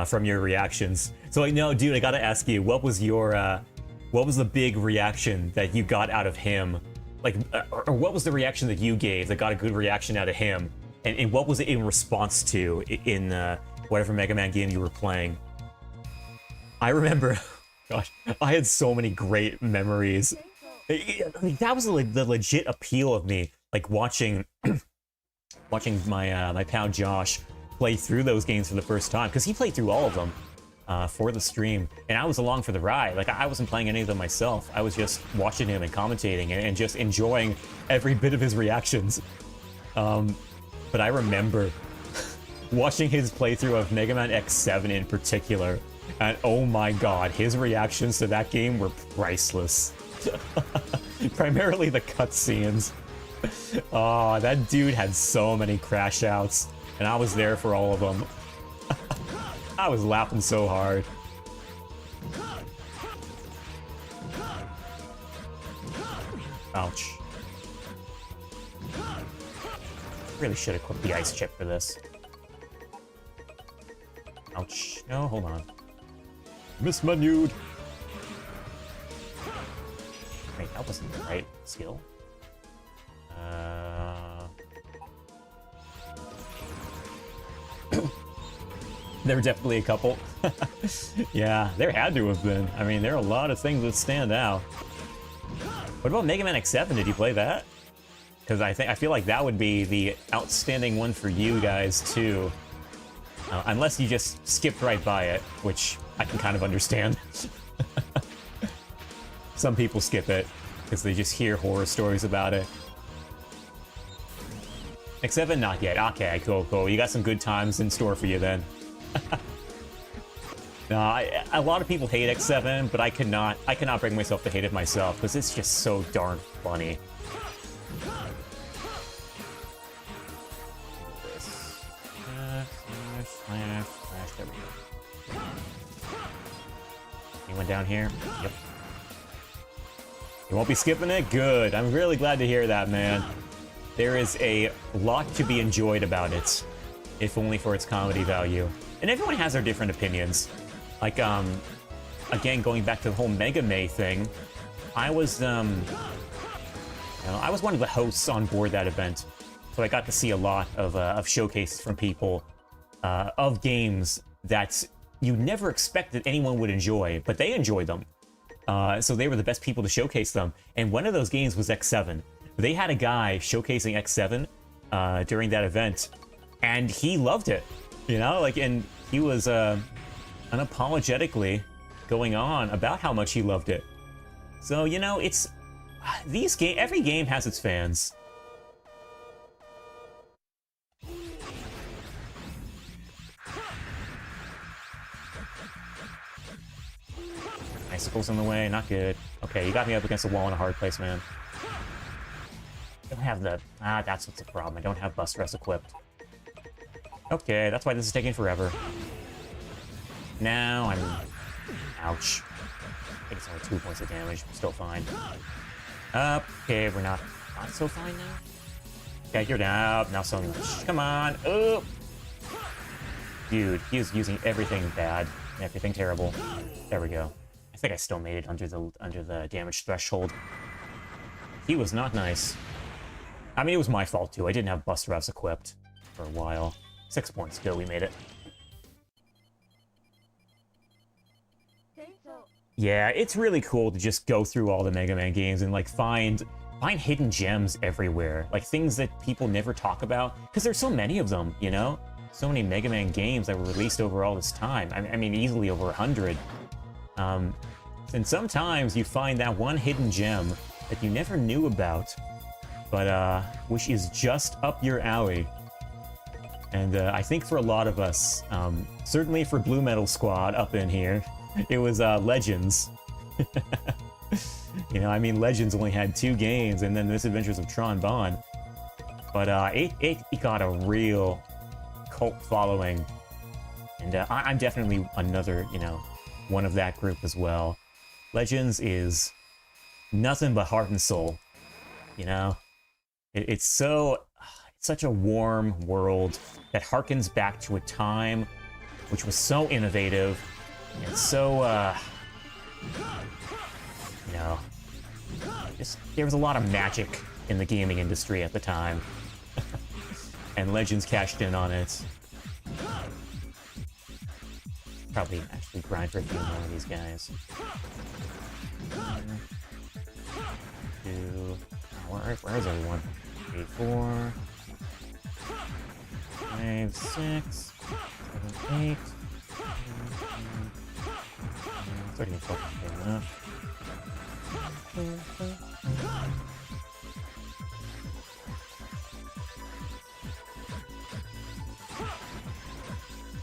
from your reactions. So like, no, dude, I gotta ask you, what was the big reaction that you got out of him? Like, or what was the reaction that you gave that got a good reaction out of him? And what was it in response to in whatever Mega Man game you were playing? I remember, gosh, I had so many great memories. That was like the legit appeal of me, like watching my pal Josh play through those games for the first time, because he played through all of them for the stream, and I was along for the ride. Like, I wasn't playing any of them myself. I was just watching him and commentating and just enjoying every bit of his reactions. But I remember watching his playthrough of Mega Man X7 in particular, and oh my god, his reactions to that game were priceless. Primarily the cutscenes. Oh, that dude had so many crash outs, and I was there for all of them. I was laughing so hard. Ouch. Really should have equipped the ice chip for this. Ouch. No, hold on. Mismenued. Wait, that wasn't the right skill. There were definitely a couple. Yeah, there had to have been. I mean, there are a lot of things that stand out. What about Mega Man X7? Did you play that? Because I feel like that would be the outstanding one for you guys too. Unless you just skipped right by it, which I can kind of understand. Some people skip it because they just hear horror stories about it. X7, not yet. Okay, cool. You got some good times in store for you then. No, a lot of people hate X7, but I cannot bring myself to hate it myself because it's just so darn funny. There we go. Anyone down here? Yep. You won't be skipping it? Good. I'm really glad to hear that, man. There is a lot to be enjoyed about it, if only for its comedy value. And everyone has their different opinions. Like, again, going back to the whole Mega May thing, I was one of the hosts on board that event, so I got to see a lot of showcases from people of games that you never expected anyone would enjoy, but they enjoyed them. So they were the best people to showcase them. And one of those games was X7. They had a guy showcasing X7 during that event, and he loved it. You know, like, and he was unapologetically going on about how much he loved it. So, you know, it's every game has its fans. Icicles in the way, not good. Okay, you got me up against the wall in a hard place, man. I don't have the... that's what's the problem. I don't have Bust Rest equipped. Okay, that's why this is taking forever. Now I'm... Ouch. I think it's only 2 points of damage. I'm still fine. Okay, we're not so fine now. Okay, you're down. Now so much. Come on. Oh. Dude, he is using everything bad and everything terrible. There we go. I think I still made it under the damage threshold. He was not nice. I mean, it was my fault too. I didn't have Buster Revs equipped for a while. 6 points. Good, we made it. Yeah, it's really cool to just go through all the Mega Man games and like find hidden gems everywhere. Like things that people never talk about. Because there's so many of them, you know? So many Mega Man games that were released over all this time. I mean, easily over 100. And sometimes you find that one hidden gem that you never knew about, but which is just up your alley. And I think for a lot of us, certainly for Blue Metal Squad up in here, it was Legends. You know, I mean, Legends only had 2 games, and then Misadventures of Tron Bonne. But it got a real cult following. And I'm definitely another, you know, one of that group as well. Legends is nothing but heart and soul, you know? It's such a warm world that harkens back to a time which was so innovative and so, you know, there was a lot of magic in the gaming industry at the time. And Legends cashed in on it. Probably actually grind for a few more of these guys. 1, 2, where's everyone? 3, 4, 5, 6, 7, 8. 13, 14, good enough.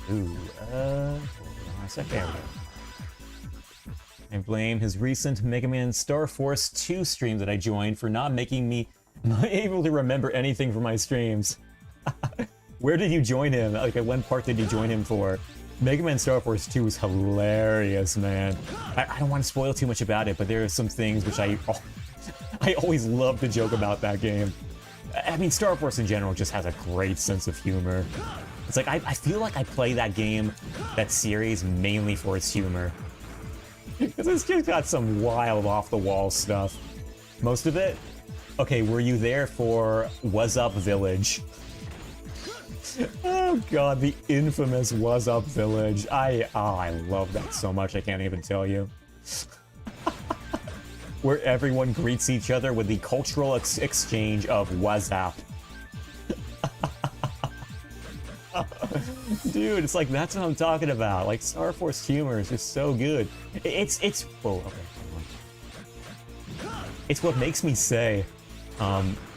Ooh, hold on a sec, there we go. I blame his recent Mega Man Star Force 2 stream that I joined for not making me able to remember anything from my streams. Where did you join him? Like, at what part did you join him for? Mega Man Star Force 2 was hilarious, man. I don't want to spoil too much about it, but there are some things which I always love to joke about that game. I mean, Star Force in general just has a great sense of humor. It's like, I feel like I play that game, that series, mainly for its humor. Because it's just got some wild, off-the-wall stuff. Most of it? Okay, were you there for Was Up Village? Oh god, the infamous Was Up Village. I love that so much, I can't even tell you. Where everyone greets each other with the cultural exchange of Was Up. Dude, it's like, that's what I'm talking about. Like, Star Force humor is just so good. Whoa, okay. It's what makes me say,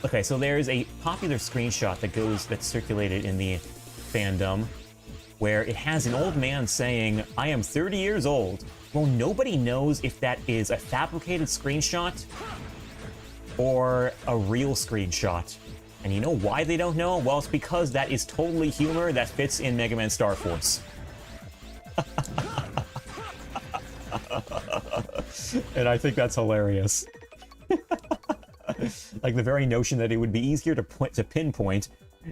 okay, so there's a popular screenshot that's circulated in the fandom where it has an old man saying, I am 30 years old. Well, nobody knows if that is a fabricated screenshot or a real screenshot. And you know why they don't know? Well, it's because that is totally humor that fits in Mega Man Star Force. And I think that's hilarious. Like, the very notion that it would be easier to pinpoint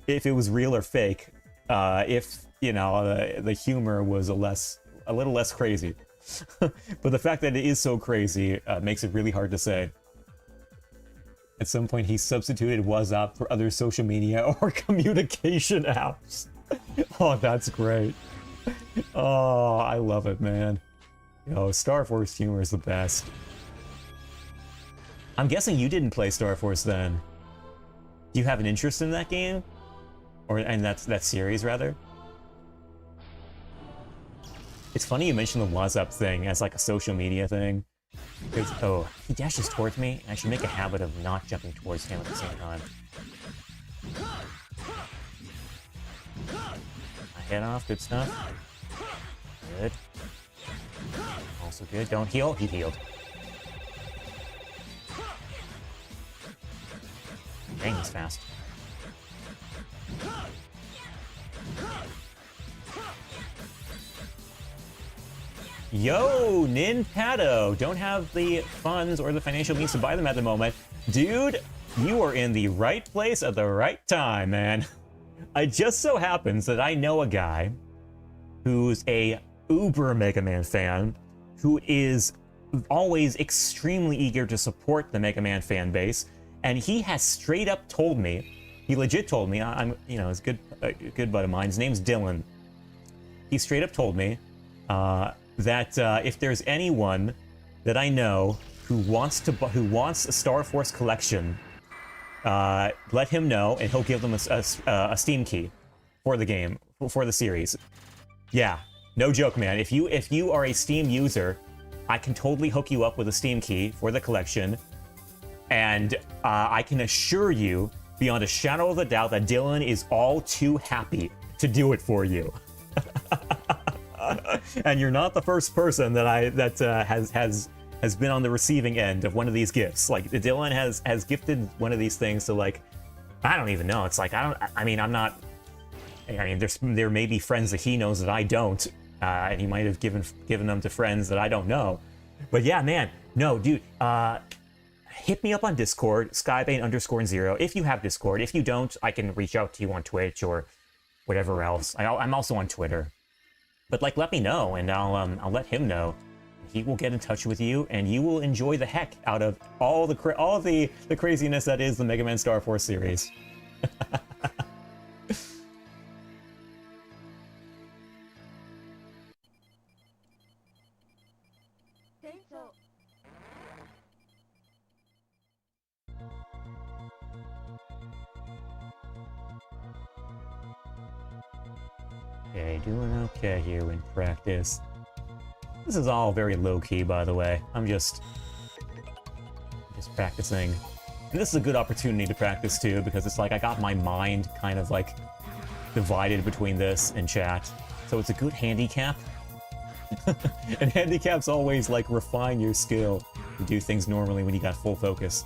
if it was real or fake, if, you know, the humor was a little less crazy. But the fact that it is so crazy makes it really hard to say. At some point, he substituted Was Up for other social media or communication apps. Oh, that's great. Oh, I love it, man. Yo, Star Force humor is the best. I'm guessing you didn't play Star Force then. Do you have an interest in that game? And that series, rather? It's funny you mentioned the Was Up thing as like a social media thing. Oh, he dashes towards me, and I should make a habit of not jumping towards him at the same time. I head off, good stuff. Good. Also good, don't heal, he healed. Dang, he's fast. Yo, Ninpado! Don't have the funds or the financial means to buy them at the moment. Dude, you are in the right place at the right time, man. It just so happens that I know a guy who's a uber Mega Man fan who is always extremely eager to support the Mega Man fan base, and he has straight up told me, he legit told me, I'm, you know, he's a good bud of mine, his name's Dylan. He straight up told me, that if there's anyone that I know who wants a Star Force collection, let him know, and he'll give them a Steam key for the game, for the series. Yeah, no joke, man. If you are a Steam user, I can totally hook you up with a Steam key for the collection, and I can assure you, beyond a shadow of a doubt, that Dylan is all too happy to do it for you. And you're not the first person that has has been on the receiving end of one of these gifts. Like, Dylan has gifted one of these things, so like, I don't even know. It's like, I mean, there may be friends that he knows that I don't, and he might have given them to friends that I don't know. But yeah, man, no, dude, hit me up on Discord, skybane_0, if you have Discord. If you don't, I can reach out to you on Twitch or whatever else. I'm also on Twitter. But like, let me know, and I'll let him know. He will get in touch with you, and you will enjoy the heck out of all the craziness that is the Mega Man Star Force series. Okay, doing okay here in practice. This is all very low-key, by the way. I'm just practicing. And this is a good opportunity to practice, too, because it's like I got my mind kind of, like, divided between this and chat. So it's a good handicap. And handicaps always, like, refine your skill to do things normally when you got full focus.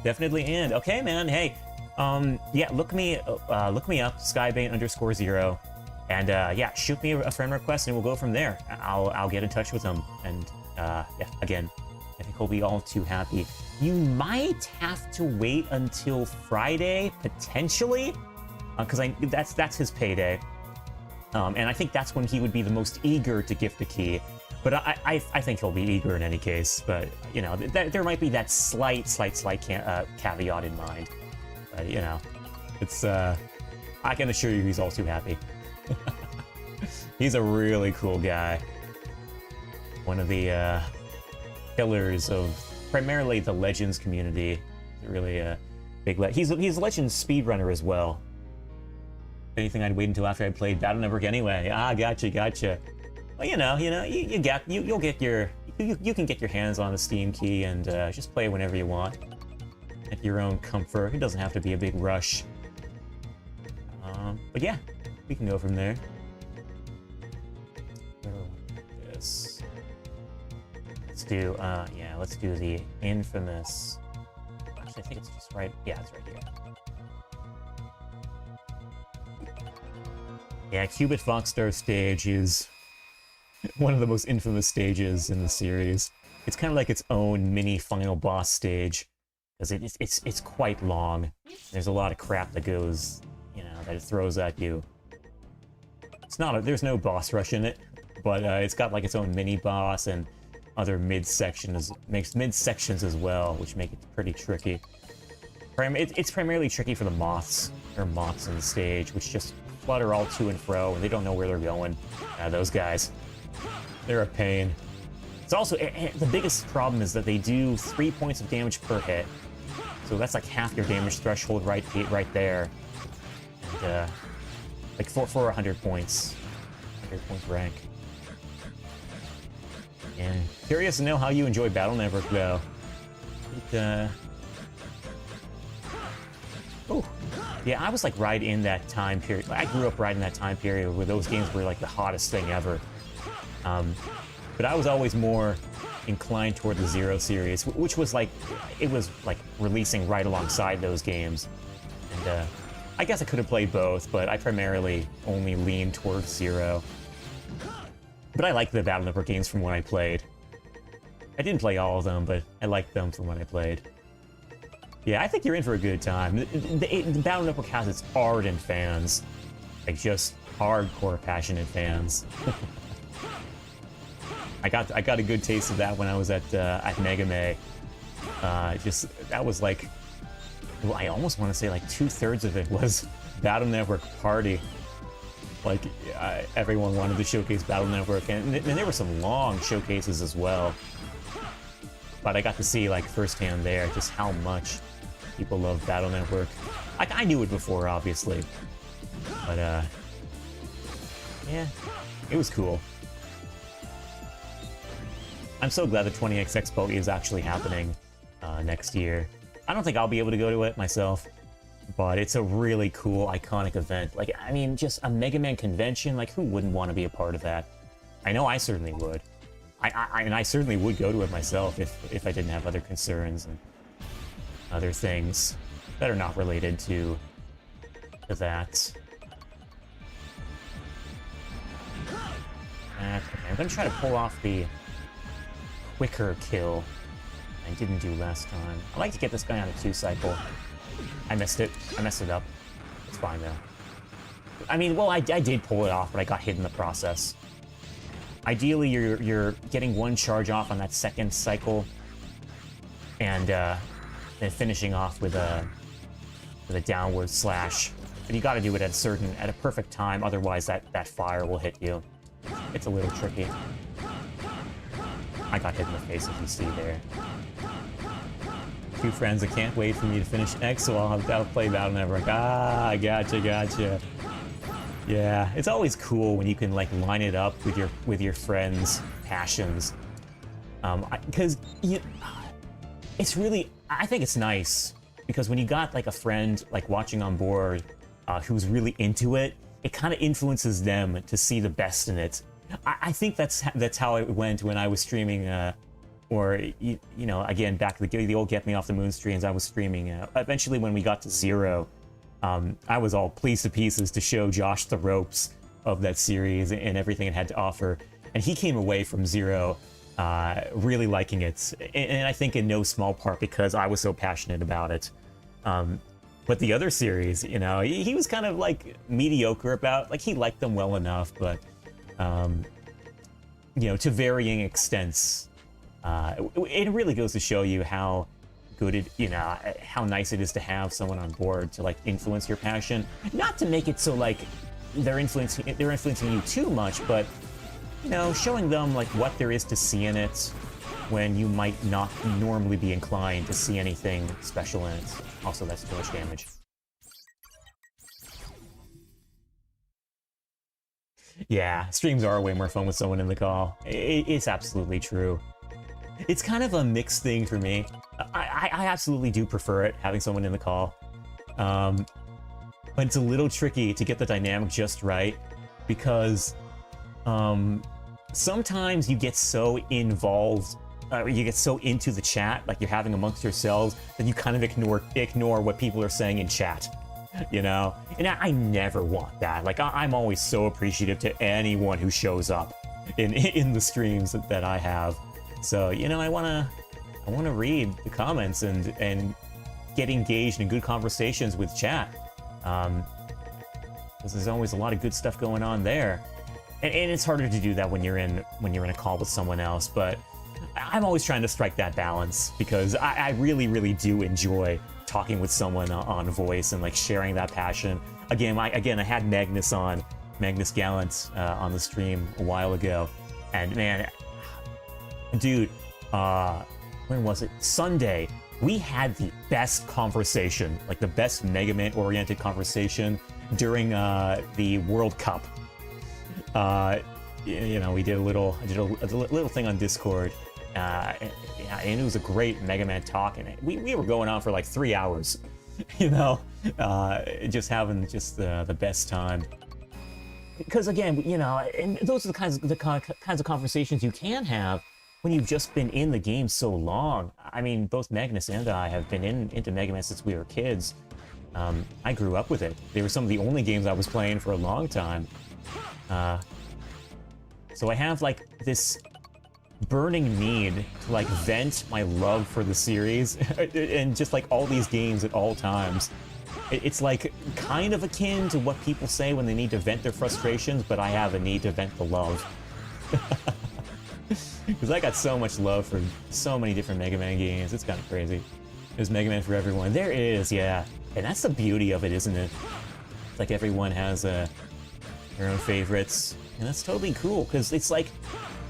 Definitely and. Okay, man, hey. Yeah, look me up, skybane_0. And yeah, shoot me a friend request and we'll go from there. I'll get in touch with him. And yeah, again, I think he'll be all too happy. You might have to wait until Friday, potentially, because that's his payday. And I think that's when he would be the most eager to gift a key. But I think he'll be eager in any case. But, you know, there might be that slight caveat in mind. But, you know, it's, I can assure you he's all too happy. He's a really cool guy. One of the pillars of primarily the Legends community. Really a big he's a Legends speedrunner as well. Anything, I'd wait until after I played Battle Network anyway. Ah, gotcha. Well, you can get your hands on the Steam key and just play whenever you want at your own comfort. It doesn't have to be a big rush. But yeah, we can go from there. This. Let's do the infamous. Actually, I think it's just right. Yeah, it's right here. Yeah, Cubit Foxstar stage is one of the most infamous stages in the series. It's kind of like its own mini final boss stage, because it's quite long. There's a lot of crap that goes, that it throws at you. There's no boss rush in it, but it's got like its own mini boss and other mid-sections as well, which make it pretty tricky. It's primarily tricky for the moths in the stage, which just flutter all to and fro, and they don't know where they're going. Those guys, they're a pain. It's also, the biggest problem is that they do 3 points of damage per hit, so that's like half your damage threshold right there. And like for 100 points, 100 point rank. And curious to know how you enjoy Battle Network though. Oh, yeah, I was like right in that time period. I grew up right in that time period where those games were like the hottest thing ever. But I was always more inclined toward the Zero series, which was like, it was like releasing right alongside those games. And I guess I could have played both, but I primarily only leaned towards Zero. But I liked the Battle Network games from when I played. I didn't play all of them, but I liked them from when I played. Yeah, I think you're in for a good time. The Battle Network has its ardent fans. Like, just hardcore, passionate fans. I got a good taste of that when I was at Mega May. That was like, well, I almost want to say like 2/3 of it was Battle Network party. Like, everyone wanted to showcase Battle Network, and there were some long showcases as well. But I got to see, like, firsthand there just how much people love Battle Network. I knew it before, obviously. But, yeah, it was cool. I'm so glad the 20X Expo is actually happening next year. I don't think I'll be able to go to it myself, but it's a really cool, iconic event. Like, I mean, just a Mega Man convention, like, who wouldn't want to be a part of that? I know I certainly would. And I certainly would go to it myself if I didn't have other concerns and other things that are not related to that. Okay, I'm gonna try to pull off the quicker kill I didn't do last time. I like to get this guy on a 2-cycle. I missed it. I messed it up. It's fine though. I mean, well, I did pull it off, but I got hit in the process. Ideally, you're getting 1 charge off on that 2nd cycle, and then finishing off with a downward slash. But you got to do it at a perfect time, otherwise that fire will hit you. It's a little tricky. I got hit in the face, as you see there. 2 friends that can't wait for me to finish X, so I'll play Battle Network. Ah, gotcha. Yeah, it's always cool when you can like line it up with your friends' passions, because it's really, I think it's nice because when you got like a friend like watching on board who's really into it, it kind of influences them to see the best in it. I think that's how it went when I was streaming, or you know, again back to the old Get Me Off the Moon streams. I was streaming. Eventually, when we got to 0. I was all pleased to pieces to show Josh the ropes of that series and everything it had to offer. And he came away from 0 really liking it. And I think in no small part because I was so passionate about it. But the other series, you know, he was kind of like mediocre about, like he liked them well enough, but, you know, to varying extents. It really goes to show you how good it, you know, how nice it is to have someone on board to like influence your passion. Not to make it so like they're influencing you too much, but you know, showing them like what there is to see in it when you might not normally be inclined to see anything special in it. Also, that's too much damage. Yeah, streams are way more fun with someone in the call. It's absolutely true. It's kind of a mixed thing for me. I absolutely do prefer it, having someone in the call. But it's a little tricky to get the dynamic just right, because sometimes you get so involved, you get so into the chat, like you're having amongst yourselves, that you kind of ignore what people are saying in chat, you know? And I never want that. Like, I'm always so appreciative to anyone who shows up in the streams that I have. So, you know, I wanna read the comments and get engaged in good conversations with chat, because there's always a lot of good stuff going on there, and it's harder to do that when you're in a call with someone else. But I'm always trying to strike that balance, because I really do enjoy talking with someone on voice and like sharing that passion. Again, I had Magnus Gallant on the stream a while ago, and man, dude, when was it? Sunday, we had the best conversation, like the best Mega Man oriented conversation during the World Cup. You know, I did a little thing on Discord, and it was a great Mega Man talk, and we were going on for like 3 hours, you know, just having the best time. Because again, you know, and those are the kinds of conversations you can have when you've just been in the game so long. I mean, both Magnus and I have been into Mega Man since we were kids. I grew up with it. They were some of the only games I was playing for a long time. So I have like this burning need to like vent my love for the series and just like all these games at all times. It's like kind of akin to what people say when they need to vent their frustrations, but I have a need to vent the love. Because I got so much love for so many different Mega Man games. It's kind of crazy. There's Mega Man for everyone. There is, yeah. And that's the beauty of it, isn't it? It's like everyone has their own favorites. And that's totally cool, because it's like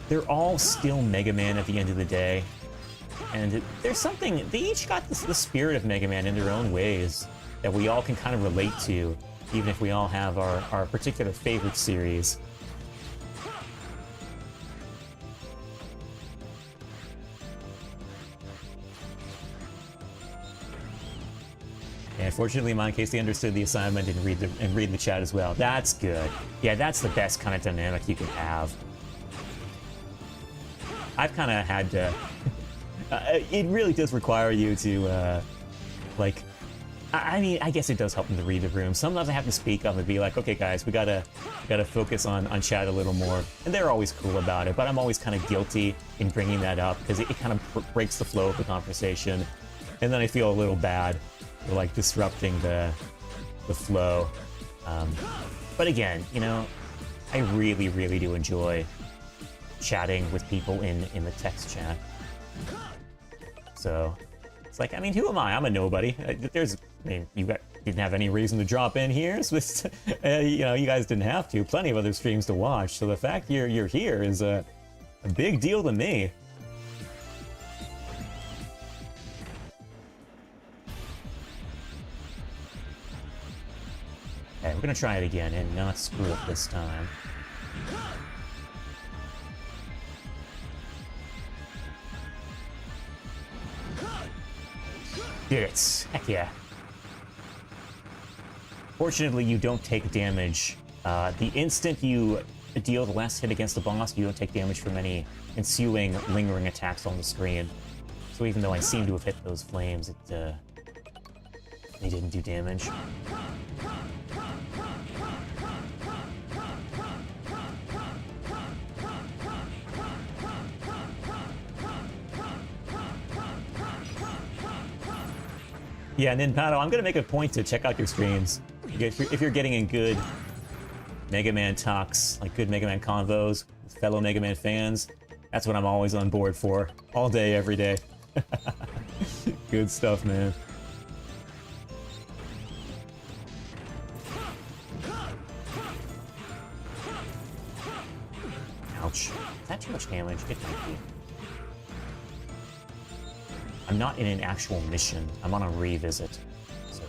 they're all still Mega Man at the end of the day. And there's something, they each got the spirit of Mega Man in their own ways that we all can kind of relate to, even if we all have our particular favorite series. And fortunately, in my case, they understood the assignment and read the chat as well. That's good. Yeah, that's the best kind of dynamic you can have. I've kind of had to. It really does require you to, like. I mean, I guess it does help them to read the room. Sometimes I have to speak up and be like, okay, guys, we gotta focus on chat a little more. And they're always cool about it, but I'm always kind of guilty in bringing that up because it kind of breaks the flow of the conversation. And then I feel a little bad for, like, disrupting the flow. But again, you know, I really, really do enjoy chatting with people in the text chat. So it's like, I mean, who am I? I'm a nobody. You didn't have any reason to drop in here. So you know, you guys didn't have to. Plenty of other streams to watch. So the fact you're here is a big deal to me. Okay, we're gonna try it again and not screw up this time. Did it. Heck yeah. Fortunately, you don't take damage. The instant you deal the last hit against the boss, you don't take damage from any ensuing lingering attacks on the screen. So even though I seem to have hit those flames, they didn't do damage. Yeah, and then Pato, I'm gonna make a point to check out your streams. If you're getting in good Mega Man talks, like good Mega Man convos with fellow Mega Man fans, that's what I'm always on board for. All day, every day. Good stuff, man. Ouch. Is that too much damage? It might be. I'm not in an actual mission. I'm on a revisit. So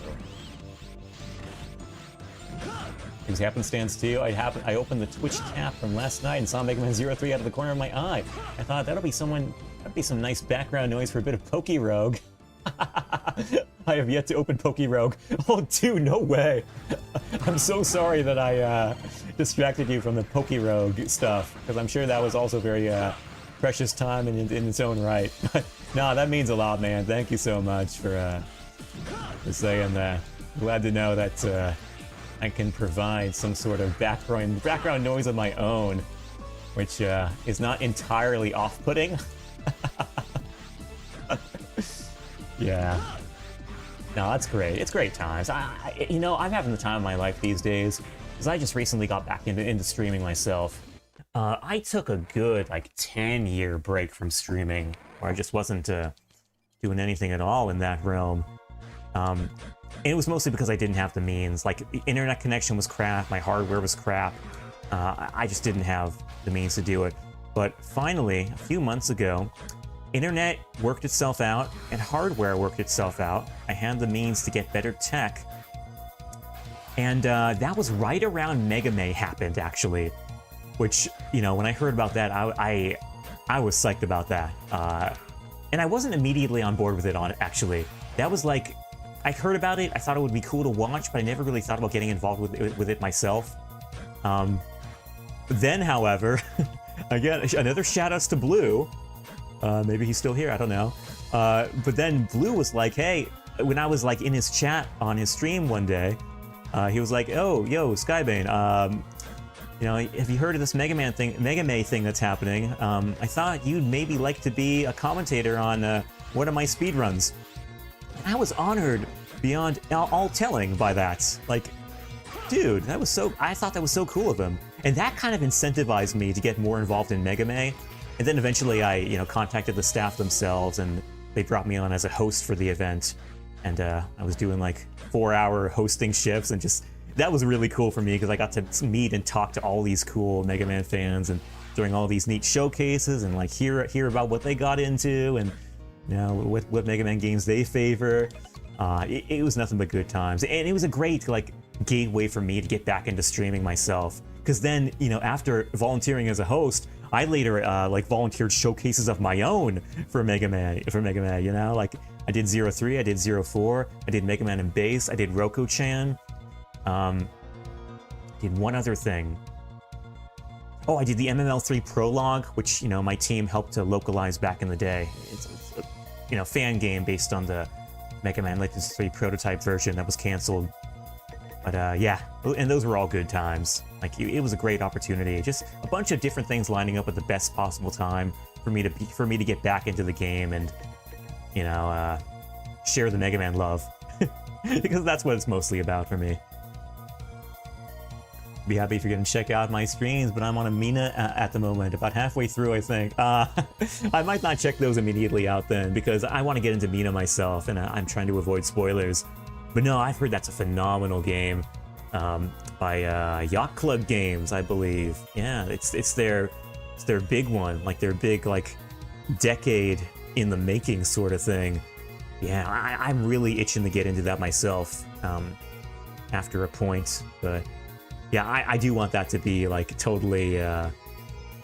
things happenstance too. I opened the Twitch tab from last night and saw Mega Man 03 out of the corner of my eye. I thought that'd be some nice background noise for a bit of Pokerogue. I have yet to open Pokerogue. Oh, dude, no way. I'm so sorry that I distracted you from the Pokerogue stuff, because I'm sure that was also very precious time in its own right. But no, that means a lot, man. Thank you so much for saying that. Glad to know that I can provide some sort of background noise of my own, which is not entirely off-putting. Yeah. No, that's great. It's great times. You know, I'm having the time of my life these days, because I just recently got back into streaming myself. I took a good, like, 10-year break from streaming, where I just wasn't doing anything at all in that realm. And it was mostly because I didn't have the means. Like, the internet connection was crap, my hardware was crap. I just didn't have the means to do it. But finally, a few months ago, internet worked itself out, and hardware worked itself out. I had the means to get better tech. And that was right around Mega May happened, actually. Which, you know, when I heard about that, I was psyched about that. And I wasn't immediately on board with it, actually. That was like, I heard about it, I thought it would be cool to watch, but I never really thought about getting involved with it myself. Then, however, again, another shout-outs to Blue. Maybe he's still here, I don't know. But then Blue was like, hey, when I was like in his chat on his stream one day, he was like, oh, yo, Skybane, you know, have you heard of this Mega May thing that's happening? I thought you'd maybe like to be a commentator on one of my speedruns. And I was honored beyond all telling by that. Like, dude, I thought that was so cool of him. And that kind of incentivized me to get more involved in Mega May. And then eventually I, you know, contacted the staff themselves, and they brought me on as a host for the event. And I was doing like 4-hour hosting shifts, and just, that was really cool for me because I got to meet and talk to all these cool Mega Man fans, and during all these neat showcases, and like hear about what they got into, and you know what Mega Man games they favor. It was nothing but good times, and it was a great like gateway for me to get back into streaming myself. Because then, you know, after volunteering as a host, I later like volunteered showcases of my own for Mega Man. You know, like I did 03, I did 04, I did Mega Man and Bass, I did Roku-chan. Did one other thing. Oh, I did the MML3 prologue, which, you know, my team helped to localize back in the day. It's a, you know, fan game based on the Mega Man Legends 3 prototype version that was canceled. But yeah, and those were all good times. Like, it was a great opportunity. Just a bunch of different things lining up at the best possible time for me to get back into the game and, you know, share the Mega Man love. Because that's what it's mostly about for me. Be happy if you're going to check out my streams, but I'm on a Mina at the moment, about halfway through, I think. I might not check those immediately out then, because I want to get into Mina myself, and I'm trying to avoid spoilers. But no, I've heard that's a phenomenal game by Yacht Club Games, I believe. Yeah, it's their big one, like their big, like, decade in the making sort of thing. Yeah, I'm really itching to get into that myself after a point, but yeah, I do want that to be, like, totally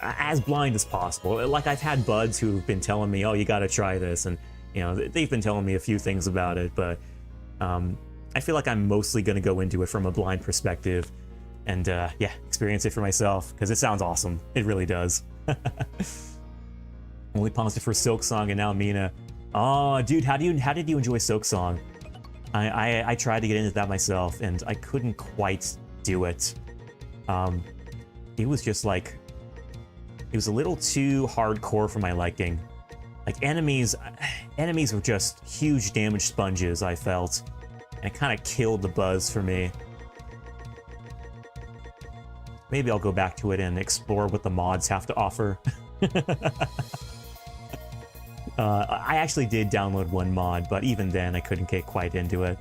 as blind as possible. Like, I've had buds who've been telling me, oh, you gotta try this, and, you know, they've been telling me a few things about it, but I feel like I'm mostly gonna go into it from a blind perspective and, yeah, experience it for myself, because it sounds awesome. It really does. Only paused it for Silksong and now Mina. Oh, dude, how did you enjoy Silksong? I tried to get into that myself, and I couldn't quite do it. It was just like, it was a little too hardcore for my liking. Like, enemies were just huge damage sponges, I felt, and it kind of killed the buzz for me. Maybe I'll go back to it and explore what the mods have to offer. I actually did download one mod, but even then I couldn't get quite into it.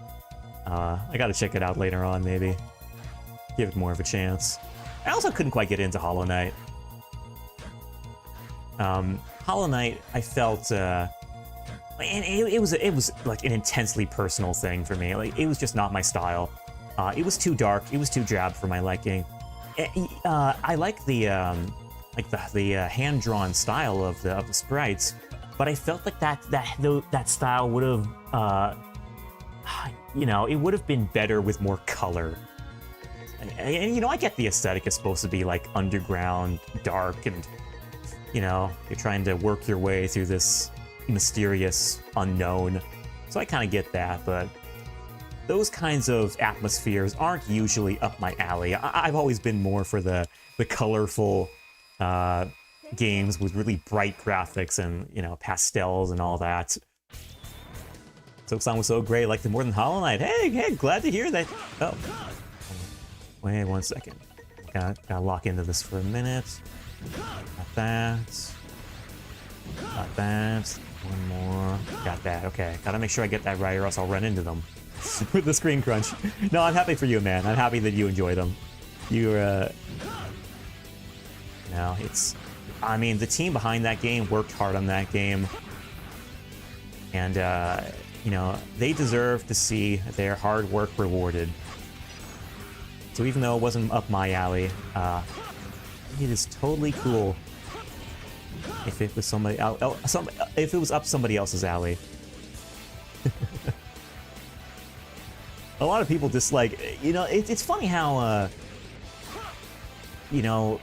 I gotta check it out later on, maybe. Give it more of a chance. I also couldn't quite get into Hollow Knight. Hollow Knight, I felt, and it was like an intensely personal thing for me. Like, it was just not my style. It was too dark. It was too drab for my liking. I like the hand-drawn style of the sprites, but I felt like that style would have, you know, it would have been better with more color. And, you know, I get the aesthetic is supposed to be, like, underground, dark, and, you know, you're trying to work your way through this mysterious unknown. So I kind of get that, but those kinds of atmospheres aren't usually up my alley. I've always been more for the colorful games with really bright graphics and, you know, pastels and all that. Silksong was so great, liked it more than Hollow Knight. Hey, glad to hear that. Oh. Wait 1 second. Gotta lock into this for a minute. Got that. Got that. One more. Got that. Okay. Gotta make sure I get that right, or else I'll run into them with the screen crunch. No, I'm happy for you, man. I'm happy that you enjoy them. You're, no, it's... I mean, the team behind that game worked hard on that game. And, you know, they deserve to see their hard work rewarded. So even though it wasn't up my alley, it is totally cool if it was somebody else, if it was up somebody else's alley. A lot of people dislike, you know, it's funny how, you know,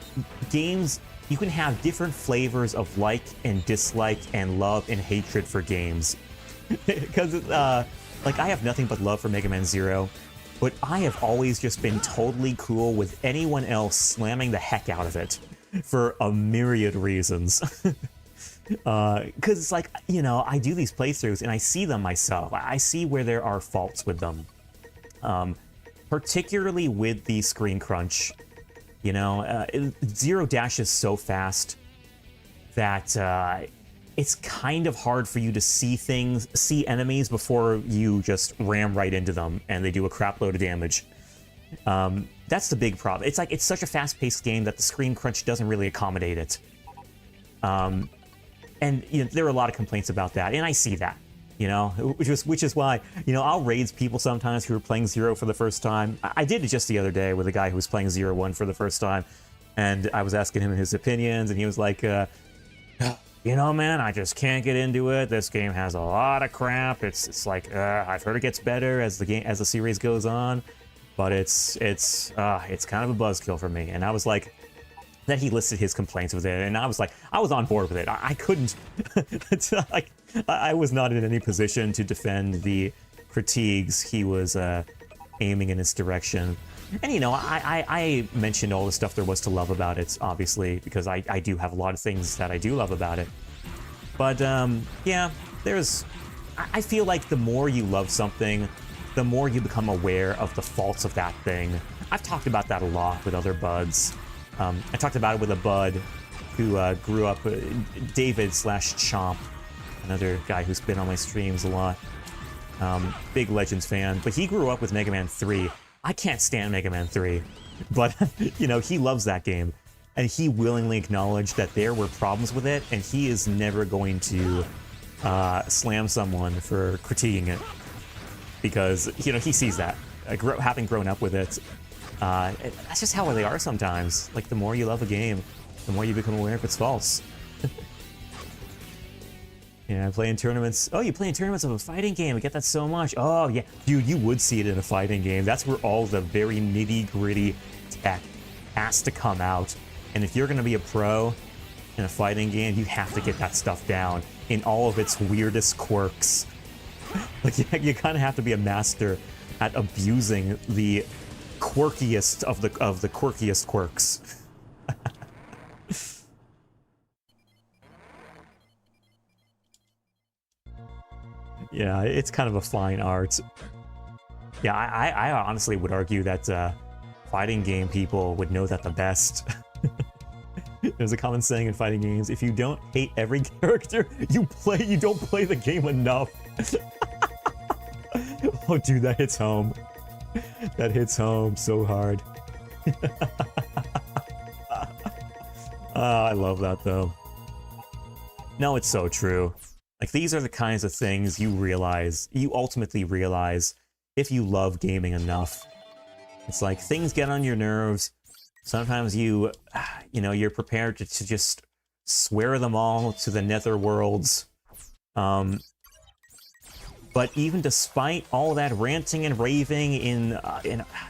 games, you can have different flavors of like and dislike and love and hatred for games. Because, like, I have nothing but love for Mega Man Zero. But I have always just been totally cool with anyone else slamming the heck out of it for a myriad reasons. Because it's like, you know, I do these playthroughs and I see them myself. I see where there are faults with them. Particularly with the screen crunch. You know, Zero Dash is so fast that it's kind of hard for you to see enemies before you just ram right into them and they do a crap load of damage. That's the big problem. It's like, it's such a fast-paced game that the screen crunch doesn't really accommodate it. And, you know, there are a lot of complaints about that, and I see that, you know, which is why, you know, I'll raid people sometimes who are playing Zero for the first time. I did it just the other day with a guy who was playing Zero 1 for the first time, and I was asking him his opinions, and he was like, you know, man, I just can't get into it. This game has a lot of crap. It's like, I've heard it gets better as the series goes on, but it's kind of a buzzkill for me. And I was like, Then he listed his complaints with it, and I was on board with it. I couldn't, I was not in any position to defend the critiques he was aiming in his direction. And, you know, I mentioned all the stuff there was to love about it, obviously, because I do have a lot of things that I do love about it. But, yeah, I feel like the more you love something, the more you become aware of the faults of that thing. I've talked about that a lot with other buds. I talked about it with a bud who grew up, David/Chomp, another guy who's been on my streams a lot. Big Legends fan, but he grew up with Mega Man 3. I can't stand Mega Man 3, but, you know, he loves that game. And he willingly acknowledged that there were problems with it, and he is never going to slam someone for critiquing it. Because, you know, he sees that. Having grown up with it, that's just how they are sometimes. Like, the more you love a game, the more you become aware of its faults. Yeah, I play in tournaments. Oh, you play in tournaments of a fighting game. I get that so much. Oh, yeah. Dude, you would see it in a fighting game. That's where all the very nitty-gritty tech has to come out. And if you're going to be a pro in a fighting game, you have to get that stuff down in all of its weirdest quirks. Like, you kind of have to be a master at abusing the quirkiest of the quirkiest quirks. Yeah, it's kind of a fine art. Yeah, I honestly would argue that fighting game people would know that the best. There's a common saying in fighting games: if you don't hate every character you don't play the game enough. Oh, dude, that hits home. That hits home so hard. I love that, though. No, it's so true. Like, these are the kinds of things you ultimately realize if you love gaming enough. It's like, things get on your nerves. Sometimes you're prepared to just swear them all to the nether worlds. But even despite all that ranting and raving in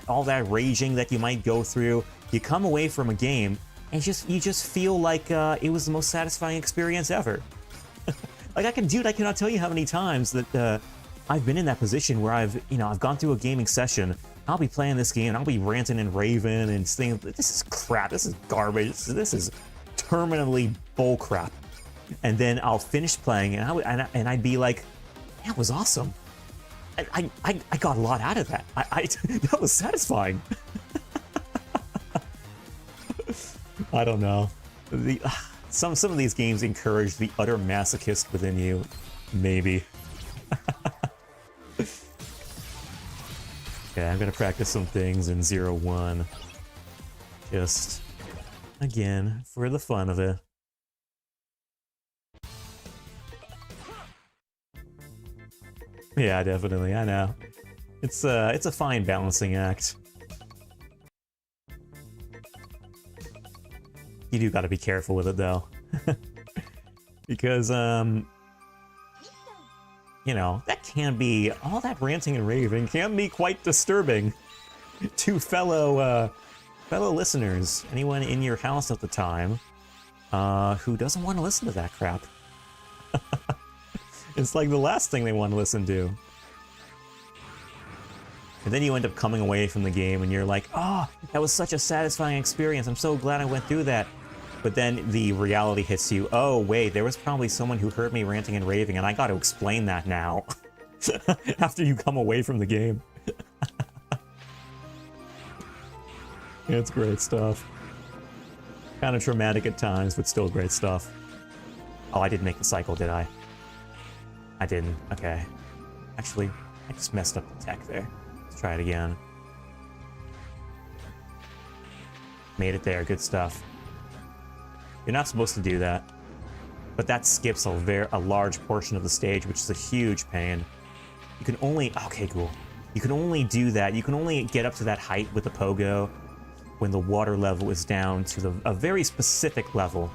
all that raging that you might go through, you come away from a game and you just feel like it was the most satisfying experience ever. Like, I cannot tell you how many times that I've been in that position where I've gone through a gaming session. I'll be playing this game and I'll be ranting and raving and saying, this is crap, this is garbage, this is terminally bull crap. And then I'll finish playing and I'd be like, that was awesome. I got a lot out of that. That was satisfying. I don't know. Some of these games encourage the utter masochist within you, maybe. Okay, I'm gonna practice some things in 0-1. Just, again, for the fun of it. Yeah, definitely, I know. It's a fine balancing act. You do gotta be careful with it, though. Because, that can be, all that ranting and raving can be quite disturbing to fellow listeners. Anyone in your house at the time who doesn't want to listen to that crap. It's like the last thing they want to listen to. And then you end up coming away from the game and you're like, oh, that was such a satisfying experience. I'm so glad I went through that. But then the reality hits you. Oh, wait, there was probably someone who heard me ranting and raving, and I got to explain that now. After you come away from the game. It's great stuff. Kind of traumatic at times, but still great stuff. Oh, I didn't make the cycle, did I? I didn't. Okay. Actually, I just messed up the tech there. Let's try it again. Made it there. Good stuff. You're not supposed to do that. But that skips a large portion of the stage, which is a huge pain. You can only... Okay, cool. You can only do that. You can only get up to that height with the pogo when the water level is down to a very specific level.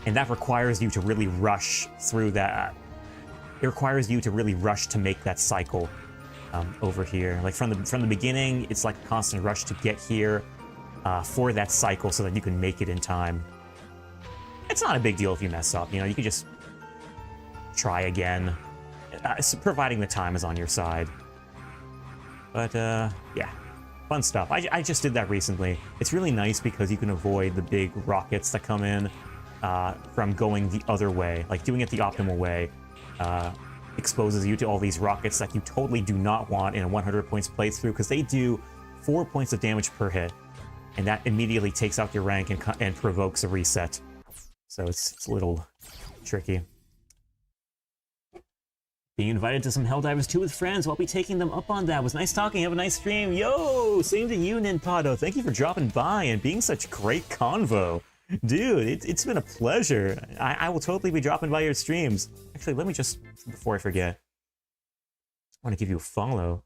And that requires you to really rush through that. It requires you to really rush to make that cycle over here. Like from the beginning, it's like a constant rush to get here. for that cycle so that you can make it in time. It's not a big deal if you mess up, you know, you can just try again, providing the time is on your side. But, yeah, fun stuff. I just did that recently. It's really nice because you can avoid the big rockets that come in from going the other way. Like, doing it the optimal way exposes you to all these rockets that you totally do not want in a 100 points playthrough, because they do 4 points of damage per hit, and that immediately takes out your rank and provokes a reset. So it's a little tricky. Being invited to some Helldivers 2 with friends, I'll be taking them up on that. It was nice talking. Have a nice stream. Yo, same to you, Ninpado. Thank you for dropping by and being such great convo. Dude, it's been a pleasure. I will totally be dropping by your streams. Actually, let me just, before I forget, I want to give you a follow.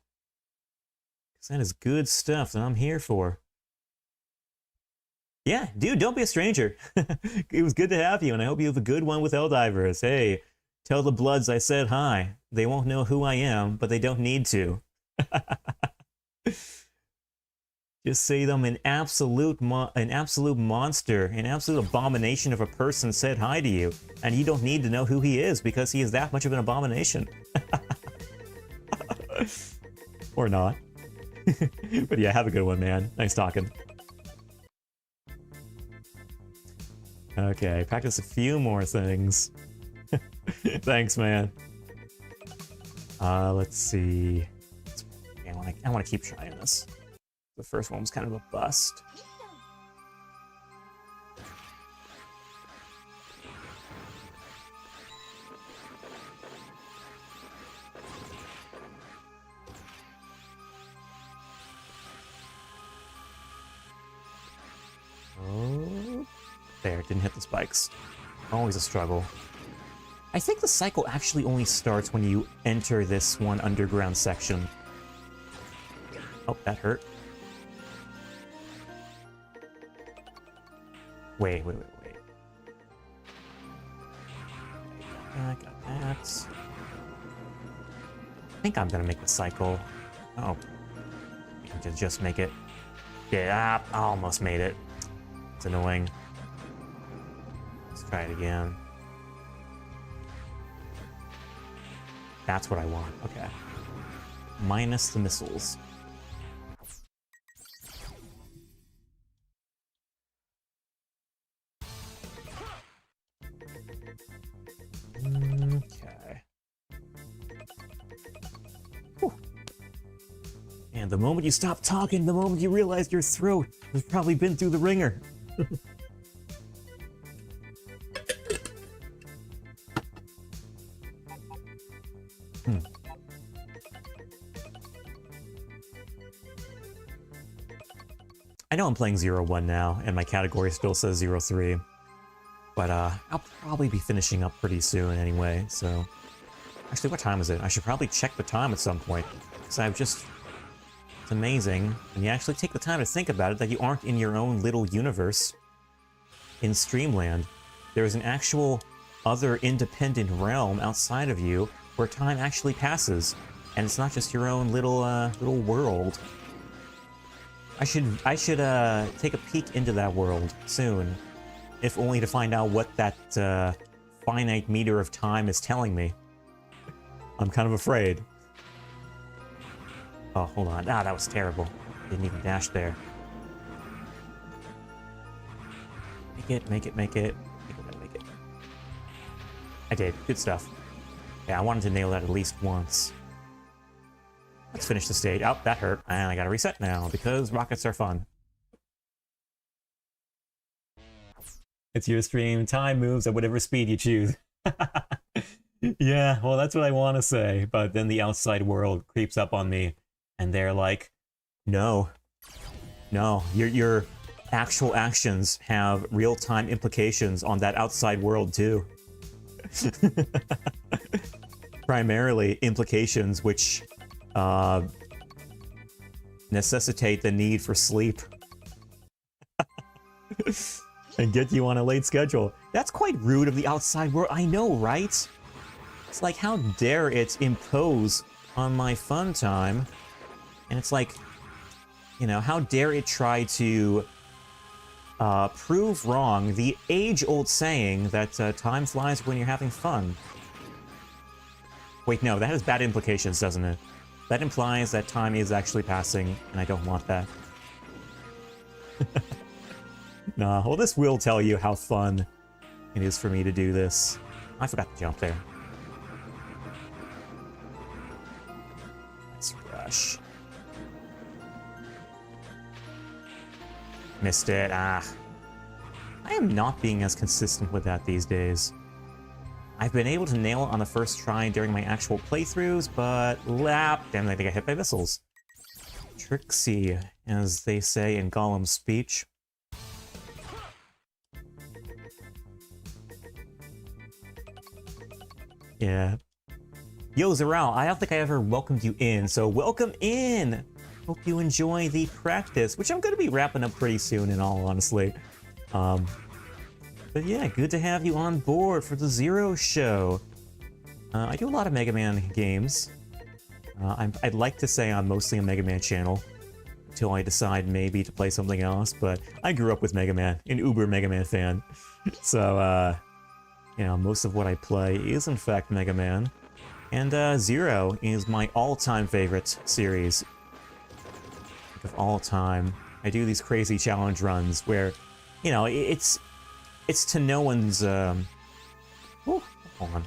Because that is good stuff that I'm here for. Yeah, dude, don't be a stranger. It was good to have you, and I hope you have a good one with Helldivers. Hey, tell the Bloods I said hi. They won't know who I am, but they don't need to. Just say them an absolute monster, an absolute abomination of a person said hi to you, and you don't need to know who he is because he is that much of an abomination. Or not. But yeah, have a good one, man. Nice talking. Okay, practice a few more things. Thanks, man. Let's see. I want to keep trying this. The first one was kind of a bust. Oh, there, didn't hit the spikes. Always a struggle. I think the cycle actually only starts when you enter this one underground section. Oh, that hurt. Wait. I got that. I think I'm gonna make the cycle. Oh. Just make it. Yeah, I almost made it. It's annoying. Let's try it again. That's what I want. Okay. Minus the missiles. Okay. Whew. And the moment you stop talking, the moment you realize your throat has probably been through the ringer. I know I'm playing 0-1 now, and my category still says 0-3. But I'll probably be finishing up pretty soon anyway, so... Actually, what time is it? I should probably check the time at some point. Because I've just... It's amazing, when you actually take the time to think about it, that you aren't in your own little universe in Streamland. There is an actual other independent realm outside of you where time actually passes. And it's not just your own little world. I should take a peek into that world soon. If only to find out what that finite meter of time is telling me. I'm kind of afraid. Oh, hold on. Ah, that was terrible. Didn't even dash there. Make it. Make it. I did. Good stuff. Yeah, I wanted to nail that at least once. Let's finish the stage. Oh, that hurt. And I gotta reset now, because rockets are fun. It's your stream. Time moves at whatever speed you choose. Yeah, well, that's what I want to say. But then the outside world creeps up on me, and they're like, no, your actual actions have real-time implications on that outside world, too. Primarily implications which necessitate the need for sleep. And get you on a late schedule. That's quite rude of the outside world. I know, right? It's like, how dare it impose on my fun time? And it's like, you know, how dare it try to prove wrong the age-old saying that time flies when you're having fun. Wait, no, that has bad implications, doesn't it? That implies that time is actually passing, and I don't want that. Nah, well, this will tell you how fun it is for me to do this. I forgot to jump there. Let's rush. Missed it. Ah. I am not being as consistent with that these days. I've been able to nail it on the first try during my actual playthroughs, but damn, I think I hit by missiles. Trixie, as they say in Gollum's speech. Yeah. Yo, Zeral, I don't think I ever welcomed you in, so welcome in! Hope you enjoy the practice, which I'm going to be wrapping up pretty soon, in all honesty. But yeah, good to have you on board for the Zero Show. I do a lot of Mega Man games. I'd like to say I'm mostly a Mega Man channel, until I decide maybe to play something else, but I grew up with Mega Man, an uber Mega Man fan. So, you know, most of what I play is in fact Mega Man. And Zero is my all-time favorite series. Of all time. I do these crazy challenge runs where, you know, it's to no one's, hold on.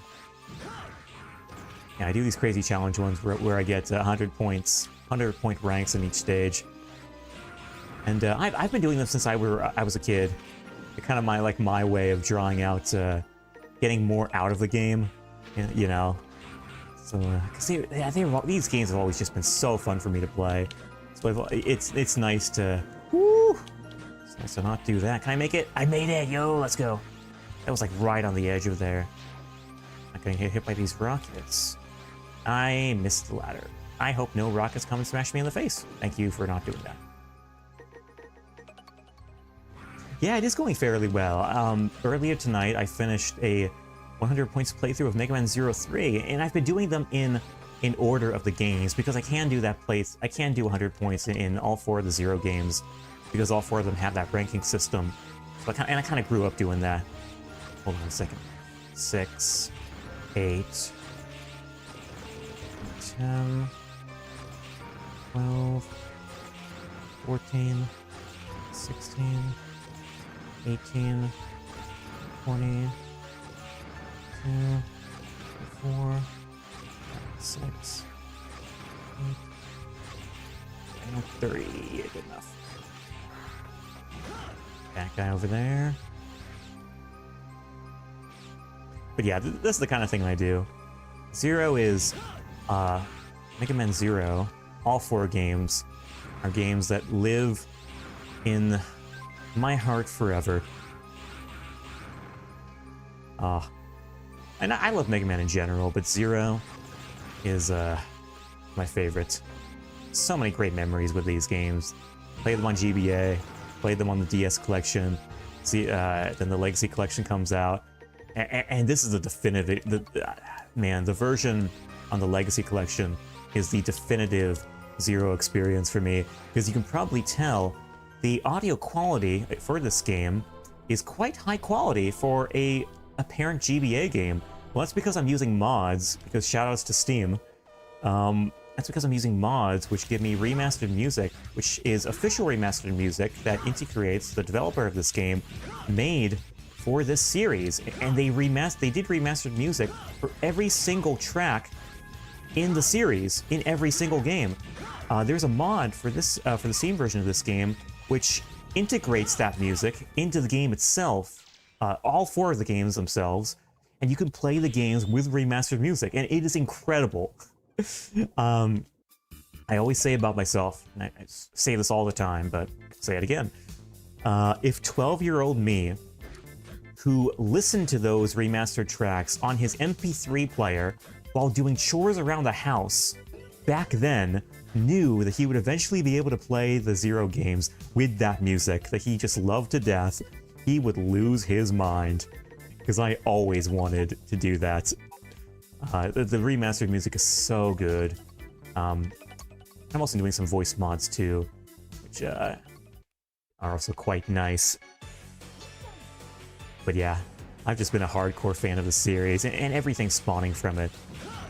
Yeah, I do these crazy challenge ones where I get 100 points, 100-point ranks in each stage. And I've been doing them since I was a kid. It's kind of my way of drawing out, getting more out of the game, you know. So, cause these games have always just been so fun for me to play. So it's nice to, it's nice to not do that. Can I make it? I made it, yo, let's go. That was like right on the edge of there. Not gonna get hit by these rockets. I missed the ladder. I hope no rockets come and smash me in the face. Thank you for not doing that. Yeah, it is going fairly well. Earlier tonight, I finished a 100 points playthrough of Mega Man 03, and I've been doing them in order of the games, because I can do that I can do 100 points in all 4 of the Zero games, because all 4 of them have that ranking system. So I kind of grew up doing that. Hold on a second. 6, 8, 10, 12, 14, 16, 18, 20, 2, 4, 6, 8, and 3. Good enough. That guy over there. But yeah, this is the kind of thing I do. Zero is, Mega Man Zero, all 4 games are games that live in my heart forever. And I love Mega Man in general, but Zero is my favorite. So many great memories with these games. Played them on GBA, played them on the DS collection. See, then the Legacy collection comes out, and this is the definitive. The version on the Legacy collection is the definitive Zero experience for me, because you can probably tell the audio quality for this game is quite high quality for a apparent GBA game. Well, that's because I'm using mods, because shoutouts to Steam. That's because I'm using mods which give me remastered music, which is official remastered music that Inti Creates, the developer of this game, made for this series. And they did remastered music for every single track in the series, in every single game. There's a mod for this for the Steam version of this game, which integrates that music into the game itself, all 4 of the games themselves, and you can play the games with remastered music, and it is incredible. I always say about myself, and I say this all the time, but I'll say it again. If 12-year-old me, who listened to those remastered tracks on his MP3 player while doing chores around the house, back then, knew that he would eventually be able to play the Zero games with that music that he just loved to death, he would lose his mind. Because I always wanted to do that. The remastered music is so good. I'm also doing some voice mods too, which are also quite nice. But yeah, I've just been a hardcore fan of the series and everything spawning from it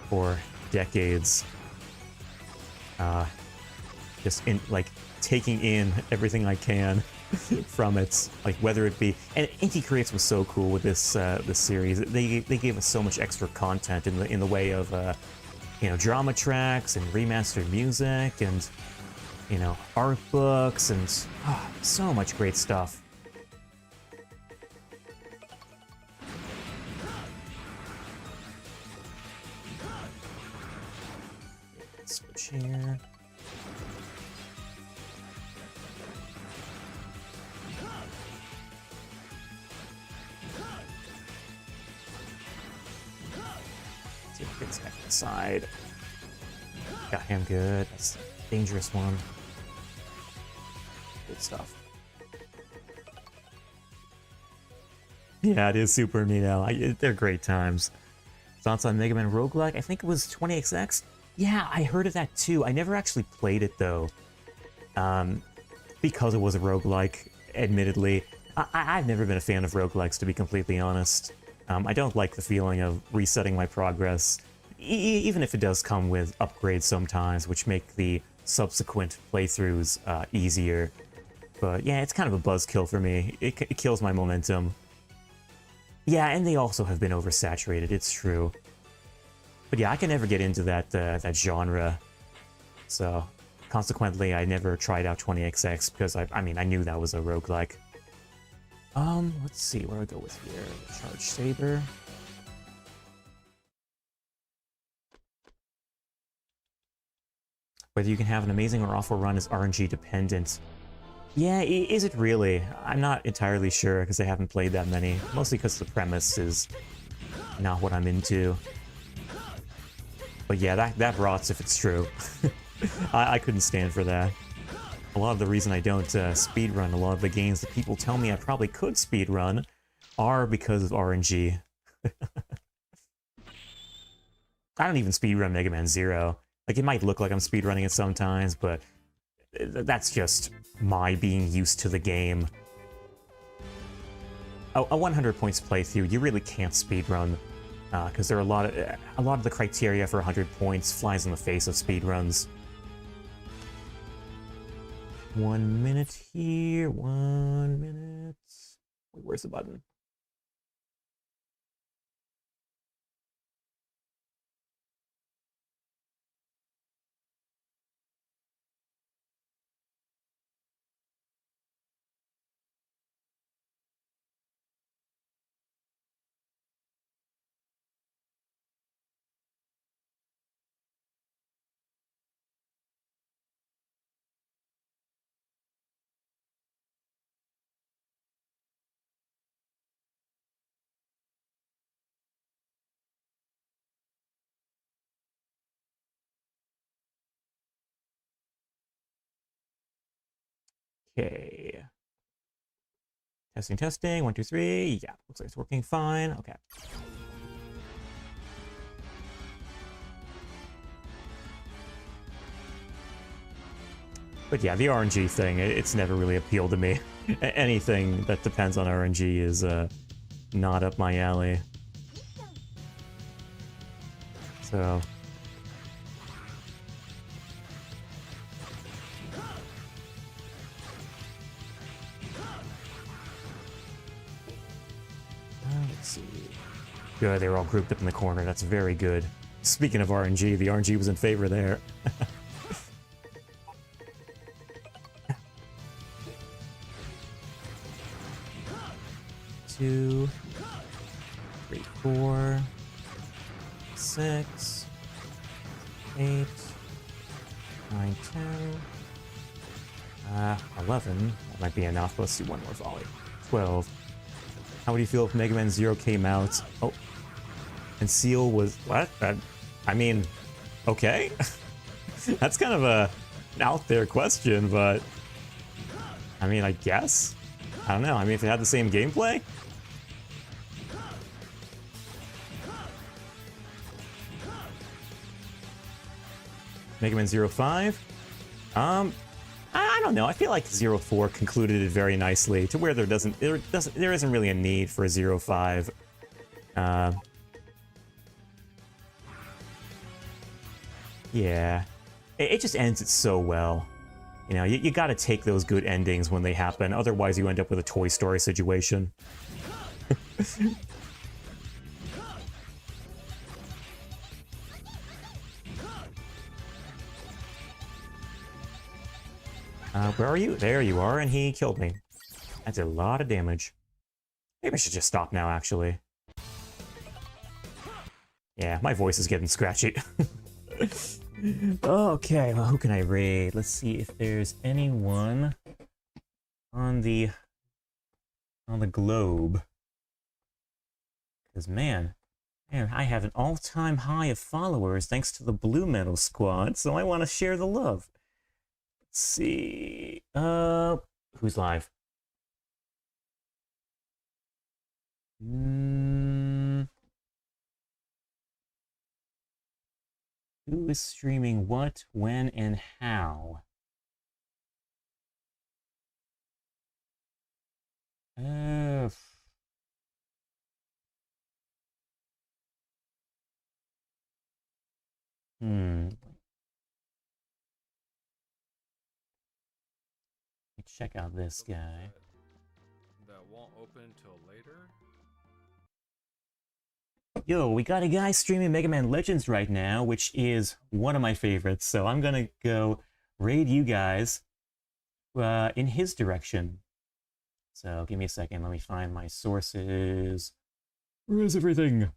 for decades. Just in like taking in everything I can from it, like whether it be, and Inti Creates was so cool with this this series. They gave us so much extra content in the way of you know, drama tracks and remastered music and, you know, art books and so much great stuff. Switch here. Gets back inside. Got him good. That's a dangerous one. Good stuff. Yeah, it is Super Nino. They're great times. Thoughts on Mega Man Roguelike? I think it was 20XX. Yeah, I heard of that too. I never actually played it though. Because it was a roguelike, admittedly. I've never been a fan of roguelikes, to be completely honest. I don't like the feeling of resetting my progress, even if it does come with upgrades sometimes, which make the subsequent playthroughs easier. But yeah, it's kind of a buzzkill for me. It kills my momentum. Yeah, and they also have been oversaturated, it's true. But yeah, I can never get into that that genre. So consequently, I never tried out 20XX because I mean, I knew that was a roguelike. Let's see where I go with here. Charge Saber. Whether you can have an amazing or awful run is RNG dependent. Yeah, is it really? I'm not entirely sure because I haven't played that many. Mostly because the premise is not what I'm into. But yeah, that rots if it's true. I couldn't stand for that. A lot of the reason I don't speedrun a lot of the games that people tell me I probably could speedrun are because of RNG. I don't even speedrun Mega Man Zero. Like, it might look like I'm speedrunning it sometimes, but that's just my being used to the game. A 100 points playthrough, you really can't speedrun, because there are a lot of the criteria for 100 points flies in the face of speedruns. 1 minute here, 1 minute. Wait, where's the button? Okay. Testing, testing. 1, 2, 3. Yeah, looks like it's working fine. Okay. But yeah, the RNG thing, it's never really appealed to me. Anything that depends on RNG is not up my alley. So... let's see. Good, they were all grouped up in the corner. That's very good. Speaking of RNG, the RNG was in favor there. 2, 3, 4, 6, 8, 9, 10, 11. That might be enough. Let's do one more volley. 12. How would you feel if Mega Man Zero came out? Oh, and Seal was what? I mean, okay. That's kind of an out there question, but I mean, I guess. I don't know. I mean, if it had the same gameplay. Mega Man 05. I don't know. I feel like 04 concluded it very nicely to where there isn't really a need for a 05. Yeah, it just ends it so well. You know, you got to take those good endings when they happen. Otherwise, you end up with a Toy Story situation. Where are you? There you are, and he killed me. That's a lot of damage. Maybe I should just stop now, actually. Yeah, my voice is getting scratchy. Okay, well, who can I raid? Let's see if there's anyone on the globe. Because, man, I have an all-time high of followers thanks to the Blue Metal Squad, so I want to share the love. Let's see. Who's live? Who is streaming what, when, and how? Check out this guy. That won't open till later. Yo, we got a guy streaming Mega Man Legends right now, which is one of my favorites. So I'm gonna go raid you guys in his direction. So give me a second. Let me find my sources. Where is everything?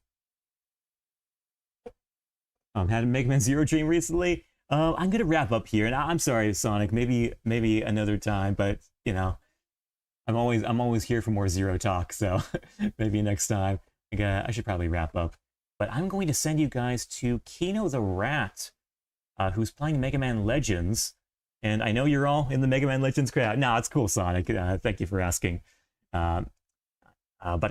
Had a Mega Man Zero dream recently. I'm gonna wrap up here, and I'm sorry, Sonic. Maybe another time, but you know, I'm always here for more Zero talk. So maybe next time. I should probably wrap up. But I'm going to send you guys to Kino the Rat, who's playing Mega Man Legends. And I know you're all in the Mega Man Legends crowd. No, it's cool, Sonic. Thank you for asking. But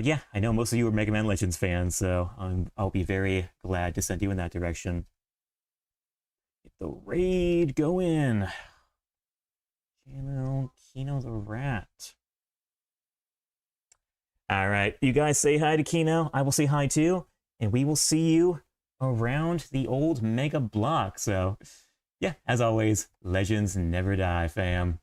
yeah, I know most of you are Mega Man Legends fans, so I'll be very glad to send you in that direction. Get the raid going. Kino the Rat. All right, you guys say hi to Kino. I will say hi too, and we will see you around the old Mega Block. So, yeah, as always, legends never die, fam.